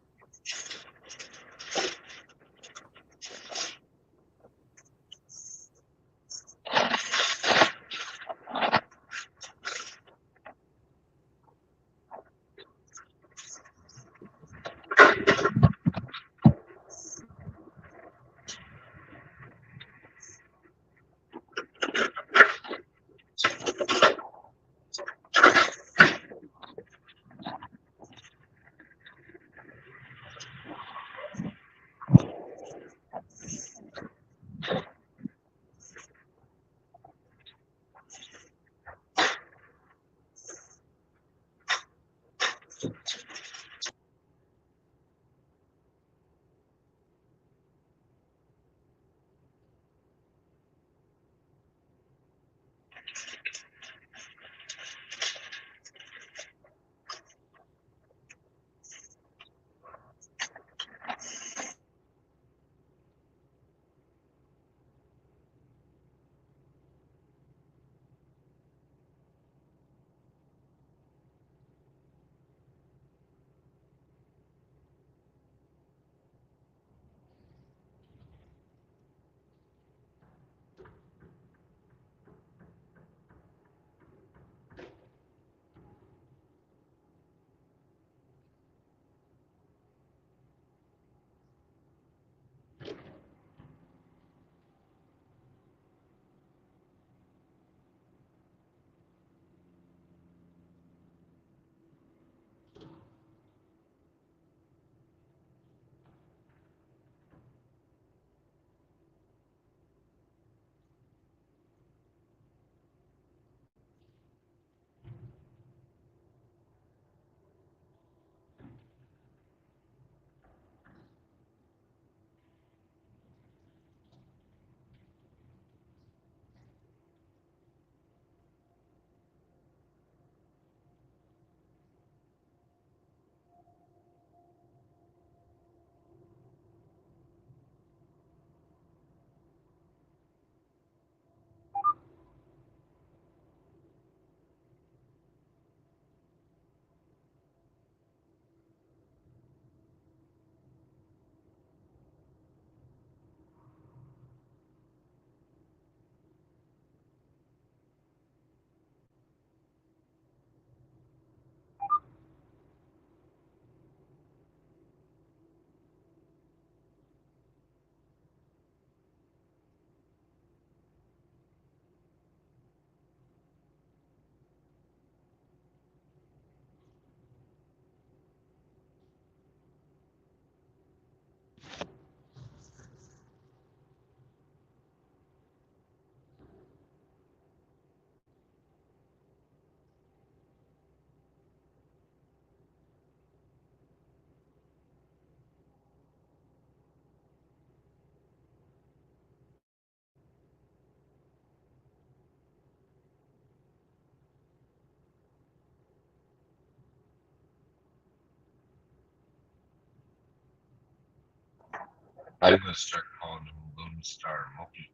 Speaker 2: I'm gonna start calling him Lone Star Monkey.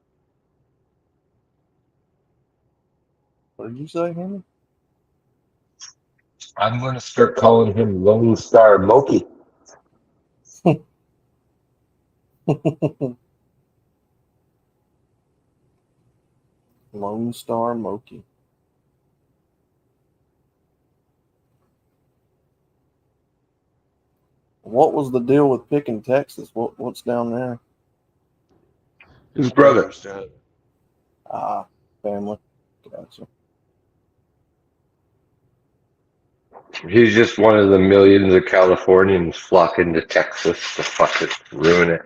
Speaker 5: What did you say, Henry?
Speaker 2: I'm gonna start calling him Lone Star Monkey.
Speaker 5: Lone Star Moki. What was the deal with picking Texas? What's down there?
Speaker 2: His brother.
Speaker 1: Brothers down.
Speaker 5: Ah, family. Gotcha.
Speaker 2: He's just one of the millions of Californians flocking to Texas to fucking ruin it.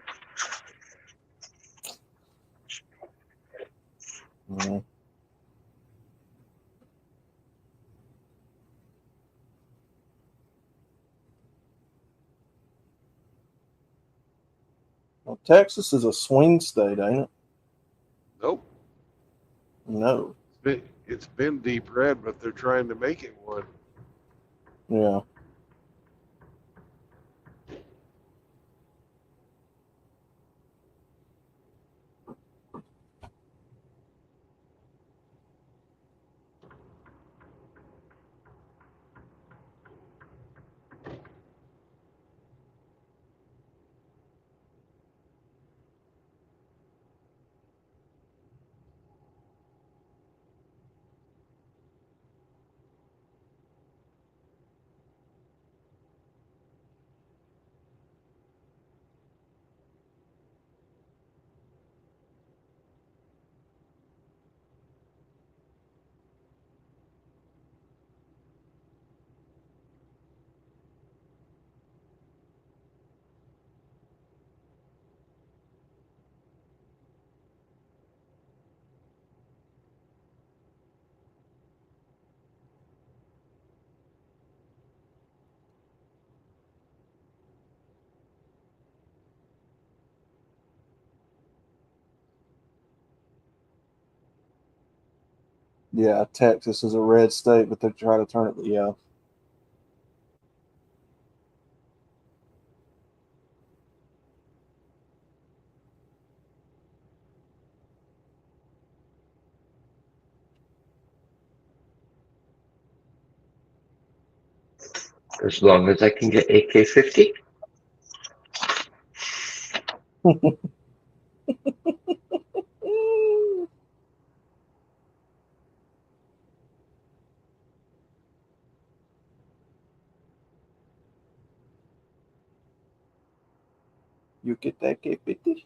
Speaker 5: Mhm. Well, Texas is a swing state, ain't it?
Speaker 1: Nope.
Speaker 5: No.
Speaker 1: It's been deep red, but they're trying to make it one.
Speaker 5: Yeah. Yeah, Texas is a red state, but they're trying to turn it. Yeah.
Speaker 2: As long as I can get AK-50.
Speaker 5: You get that K50?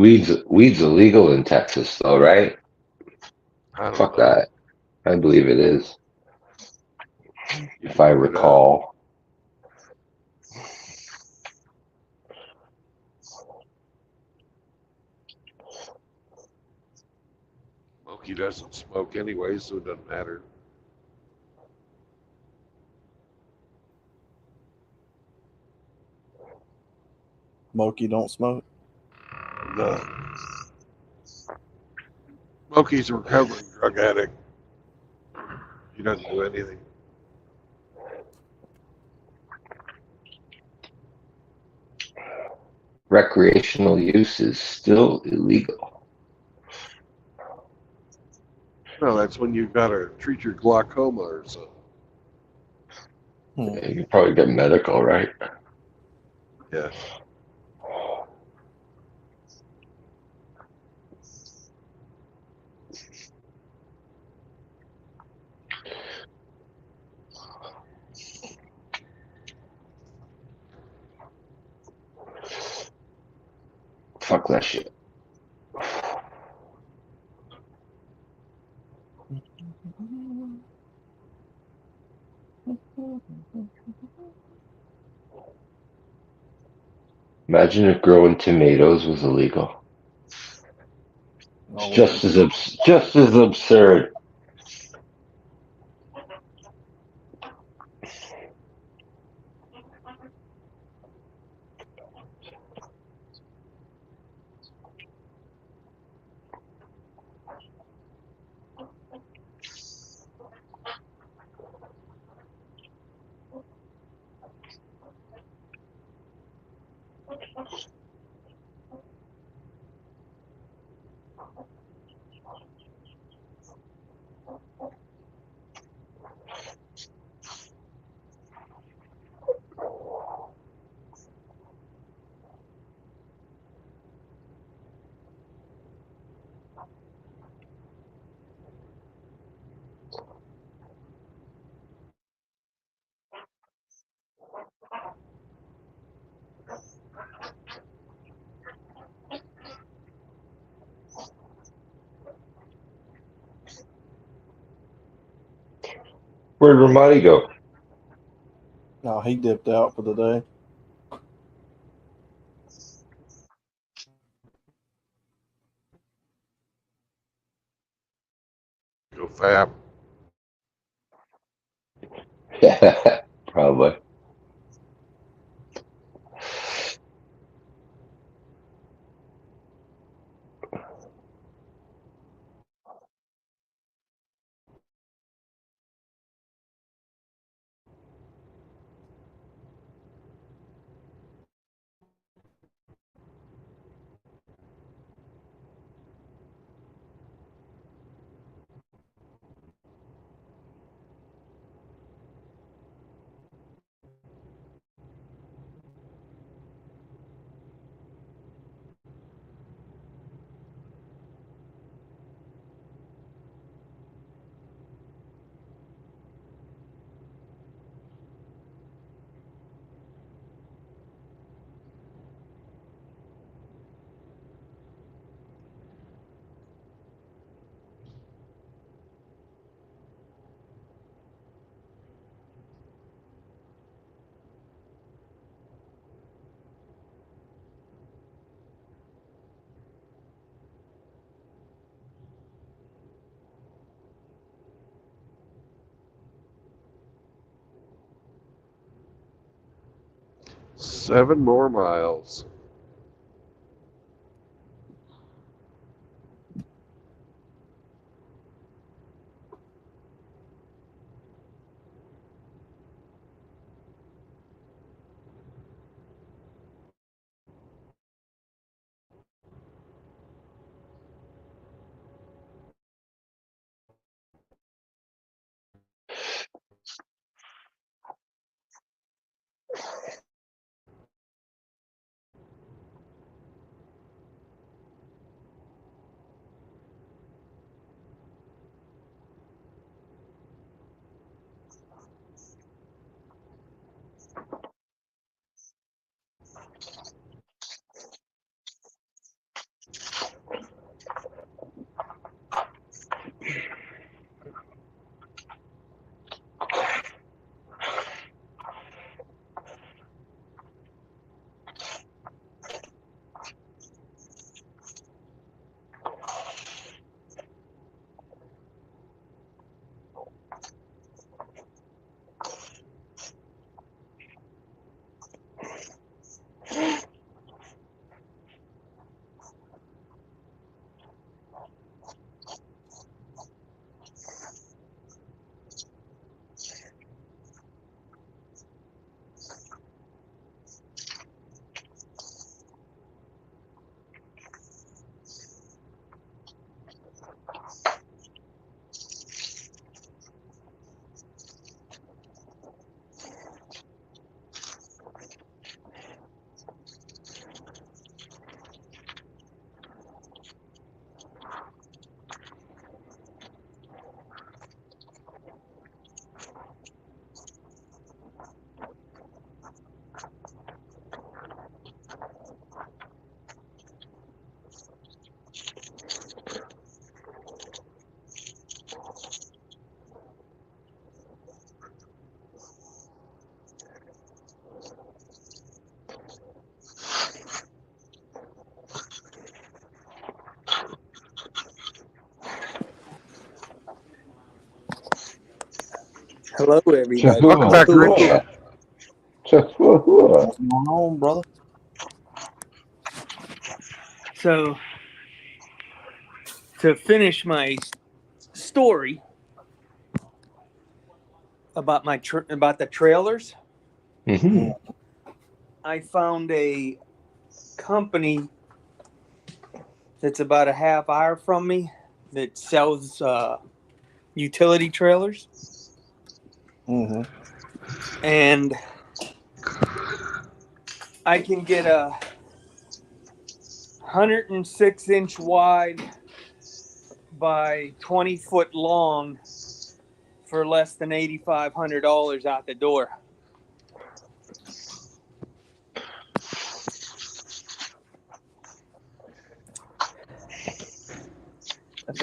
Speaker 2: Weed's illegal in Texas, though, right?
Speaker 1: I don't
Speaker 2: Fuck
Speaker 1: know.
Speaker 2: that. I believe it is, if I
Speaker 1: Look it up.
Speaker 2: recall.
Speaker 1: Smokey doesn't smoke anyway, so it doesn't matter.
Speaker 5: Smokey don't smoke.
Speaker 1: No. Smokey's a recovering drug addict. He doesn't do anything.
Speaker 2: Recreational use is still illegal.
Speaker 1: No, that's when you've got to treat your glaucoma or something.
Speaker 2: Yeah, you probably get medical, right?
Speaker 1: Yeah.
Speaker 2: Fuck that shit. Imagine if growing tomatoes was illegal. It's
Speaker 5: Oh,
Speaker 2: just as absurd. Where'd Ramadi go?
Speaker 5: no, he dipped out for the day.
Speaker 1: Go fap.
Speaker 2: Probably.
Speaker 1: Seven more miles.
Speaker 6: Hello, everybody.
Speaker 1: Welcome back, Rich.
Speaker 5: What's going on, brother?
Speaker 6: So, to finish my story about about the trailers,
Speaker 2: Mm-hmm.
Speaker 6: I found a company that's about a half hour from me that sells utility trailers,
Speaker 5: Mm-hmm.
Speaker 6: and I can get a 106-inch wide by 20-foot long for less than $8,500 out the door.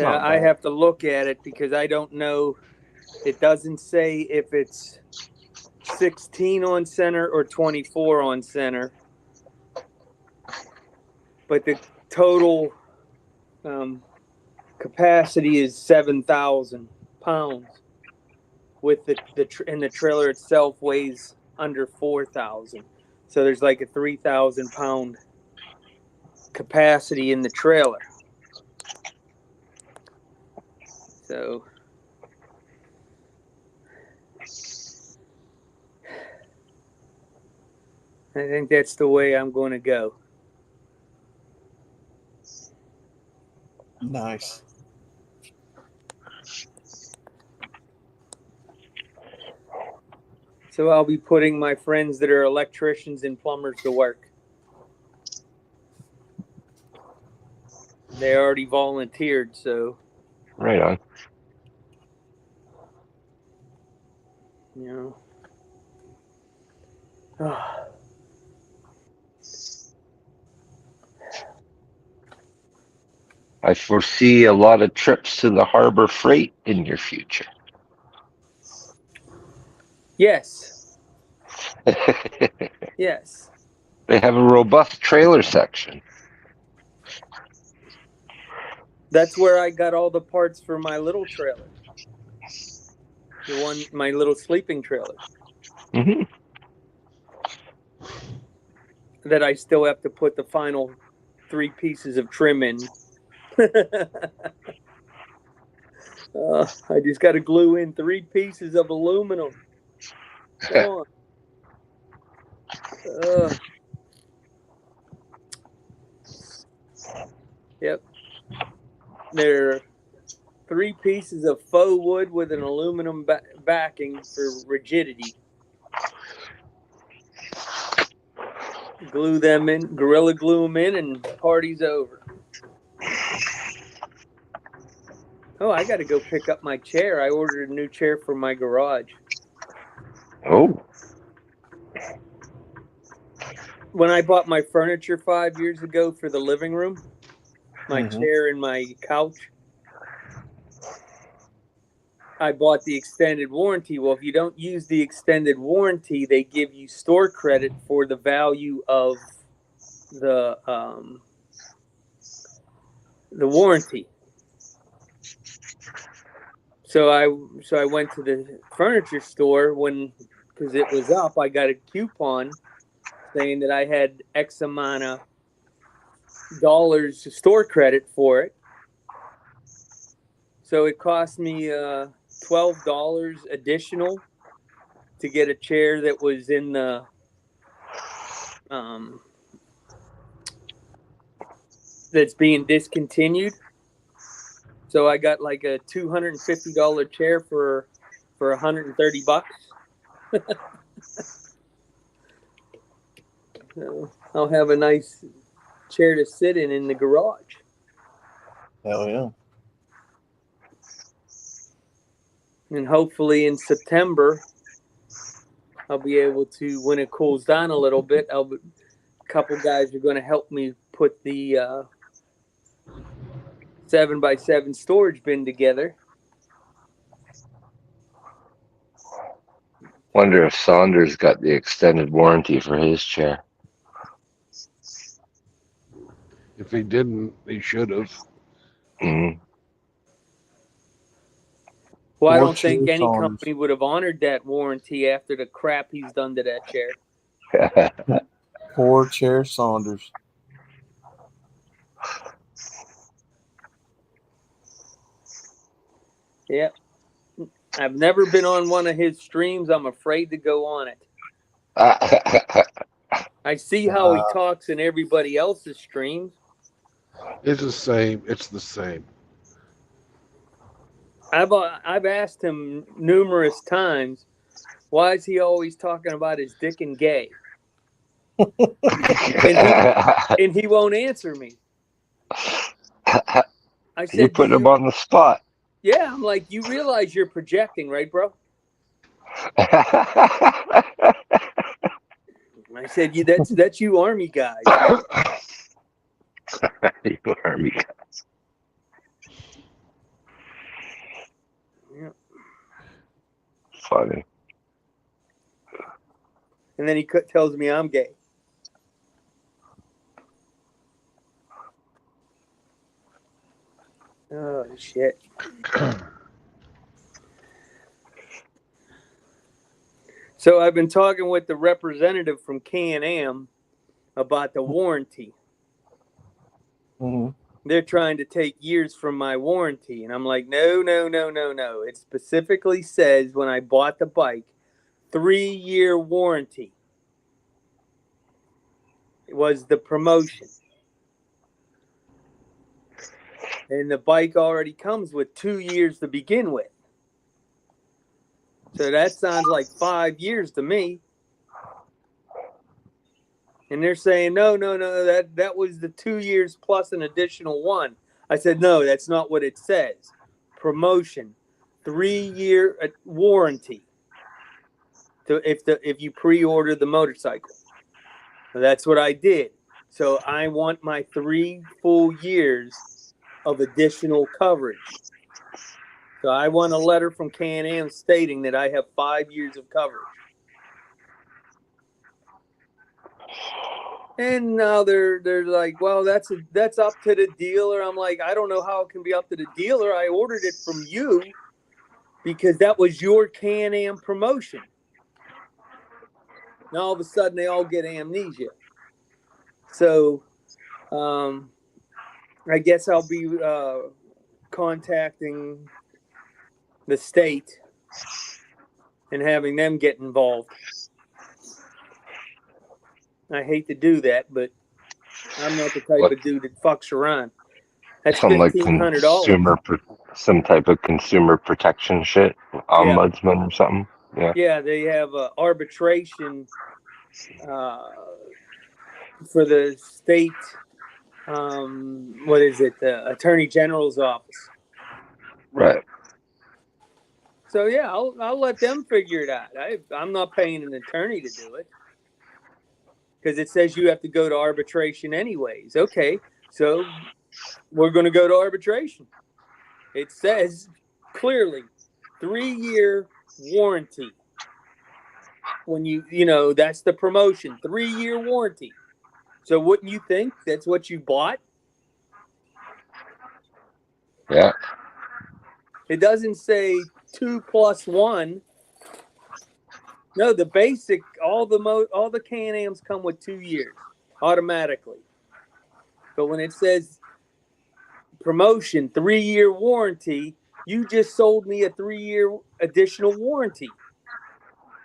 Speaker 6: I have to look at it because I don't know. It doesn't say if it's 16 on center or 24 on center, but the total capacity is 7,000 pounds. With and the trailer itself weighs under 4,000, so there's like a 3,000 pound capacity in the trailer. So I think that's the way I'm going to go.
Speaker 5: Nice.
Speaker 6: So I'll be putting my friends that are electricians and plumbers to work. They already volunteered, so
Speaker 2: Right on.
Speaker 6: you know.
Speaker 2: I foresee a lot of trips to the Harbor Freight in your future.
Speaker 6: Yes. Yes.
Speaker 2: They have a robust trailer section.
Speaker 6: That's where I got all the parts for my little trailer. My little sleeping trailer.
Speaker 2: Mm-hmm.
Speaker 6: That I still have to put the final 3 pieces of trim in. I just got to glue in 3 pieces of aluminum. Come on. Yep. They're 3 pieces of faux wood with an aluminum backing for rigidity. Glue them in, Gorilla Glue them in, and party's over. Oh, I got to go pick up my chair. I ordered a new chair for my garage.
Speaker 2: Oh.
Speaker 6: When I bought my furniture 5 years ago for the living room, my chair and my couch, I bought the extended warranty. Well, if you don't use the extended warranty, they give you store credit for the value of the warranty. So I went to the furniture store because it was up. I got a coupon saying that I had X amount of dollars store credit for it. So it cost me $12 additional to get a chair that was in the that's being discontinued. So I got like a $250 chair for $130. So I'll have a nice chair to sit in the garage.
Speaker 5: Hell yeah.
Speaker 6: And hopefully in September, I'll be able to, when it cools down a little bit, a couple guys are going to help me put the 7x7 storage bin together.
Speaker 2: Wonder if Saunders got the extended warranty for his chair.
Speaker 1: If he didn't, he should have.
Speaker 2: Mm-hmm.
Speaker 6: Well, I
Speaker 5: Poor
Speaker 6: don't think
Speaker 5: Chair
Speaker 6: any
Speaker 5: Saunders.
Speaker 6: company would have honored that warranty after the crap he's done to that chair.
Speaker 5: Poor Chair Saunders.
Speaker 6: Yep. I've never been on one of his streams. I'm afraid to go on it. I see how he talks in everybody else's streams.
Speaker 1: It's the same. It's the same.
Speaker 6: I've asked him numerous times, why is he always talking about his dick and gay? And he won't answer me. I said,
Speaker 2: You put him on the spot.
Speaker 6: Yeah, I'm like, you realize you're projecting, right, bro? I said, that's you Army guys.
Speaker 2: You Army guys.
Speaker 6: Yeah.
Speaker 2: Funny.
Speaker 6: And then he tells me I'm gay. Oh, shit. So I've been talking with the representative from Can-Am about the warranty.
Speaker 5: Mm-hmm.
Speaker 6: They're trying to take years from my warranty. And I'm like, no. It specifically says when I bought the bike, 3-year warranty. It was the promotion. And the bike already comes with 2 years to begin with. So that sounds like 5 years to me. And they're saying, no, that was the 2 years plus an additional one. I said, no, that's not what it says. Promotion, 3-year warranty. So if you pre-order the motorcycle. So that's what I did. So I want my 3 full years of additional coverage. So I want a letter from Can-Am stating that I have 5 years of coverage. And now they're like, well, that's up to the dealer. I'm like, I don't know how it can be up to the dealer. I ordered it from you because that was your Can-Am promotion. Now all of a sudden they all get amnesia. So I guess I'll be contacting the state and having them get involved. I hate to do that, but I'm not the type of dude that fucks around. That's
Speaker 2: Some like
Speaker 6: $1,500.
Speaker 2: some type of consumer protection shit, ombudsman or something. Yeah.
Speaker 6: Yeah, they have arbitration for the state. What is it? The Attorney General's office.
Speaker 2: Right.
Speaker 6: So yeah, I'll let them figure it out. I'm not paying an attorney to do it because it says you have to go to arbitration anyways. Okay, so we're going to go to arbitration. It says clearly 3-year warranty. When that's the promotion, 3-year warranty. So wouldn't you think that's what you bought?
Speaker 2: Yeah.
Speaker 6: It doesn't say 2 + 1. No, the basic, all the Can-Ams come with 2 years automatically. But when it says promotion, 3-year warranty, you just sold me a 3-year additional warranty.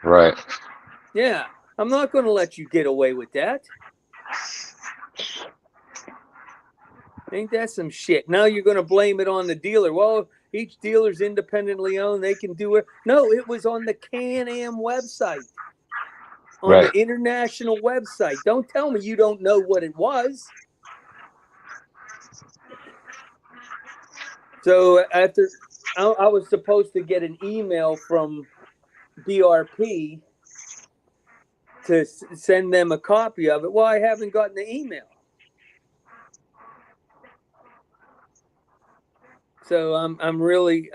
Speaker 2: Right.
Speaker 6: Yeah, I'm not going to let you get away with that. Ain't that some shit? Now you're going to blame it on the dealer. Well, each dealer's independently owned. They can do it. No, it was on the Can-Am website. On
Speaker 2: Right.
Speaker 6: the international website. Don't tell me you don't know what it was. So after I was supposed to get an email from BRP to send them a copy of it. Well, I haven't gotten the email. So I'm really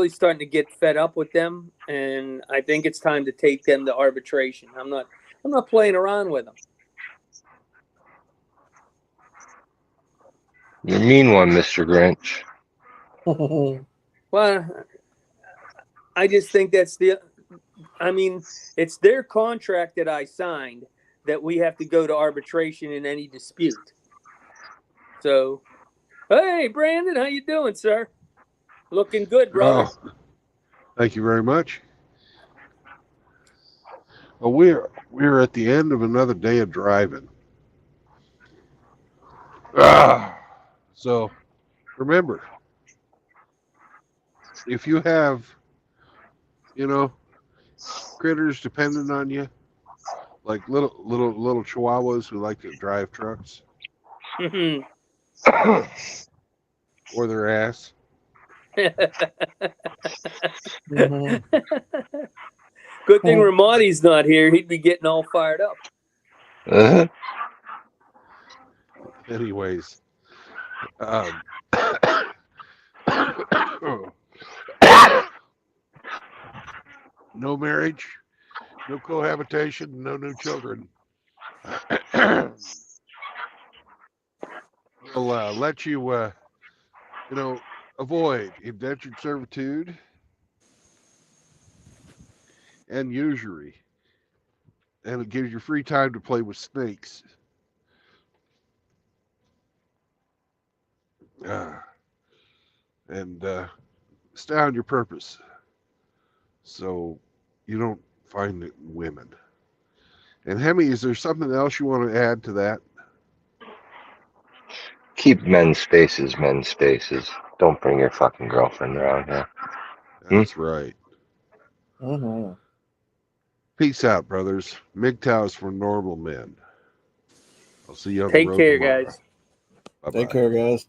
Speaker 6: starting to get fed up with them, and I think it's time to take them to arbitration. I'm not playing around with them.
Speaker 2: You're a mean one, Mr. Grinch.
Speaker 6: Well, I just think that's it's their contract that I signed that we have to go to arbitration in any dispute. So, hey, Brandon, how you doing, sir? Looking good, brother.
Speaker 1: Oh, thank you very much. Well, we're at the end of another day of driving. So remember, if you have, critters dependent on you, like little chihuahuas who like to drive trucks or their ass,
Speaker 5: Mhm.
Speaker 6: Good thing Ramadi's not here. He'd be getting all fired up.
Speaker 2: Uh-huh.
Speaker 1: anyways. No marriage, no cohabitation, no new children. We'll let you, avoid indentured servitude and usury. And it gives you free time to play with snakes. And stay on your purpose so you don't find it in women. And Hemi, is there something else you want to add to that?
Speaker 2: Keep men's spaces. Don't bring your fucking girlfriend around here.
Speaker 1: That's right.
Speaker 5: Mhm.
Speaker 1: Peace out, brothers. MGTOW's for normal men. I'll see you on the
Speaker 6: Take
Speaker 1: road
Speaker 6: care,
Speaker 1: tomorrow.
Speaker 6: guys.
Speaker 1: Bye-bye.
Speaker 5: Take care, guys.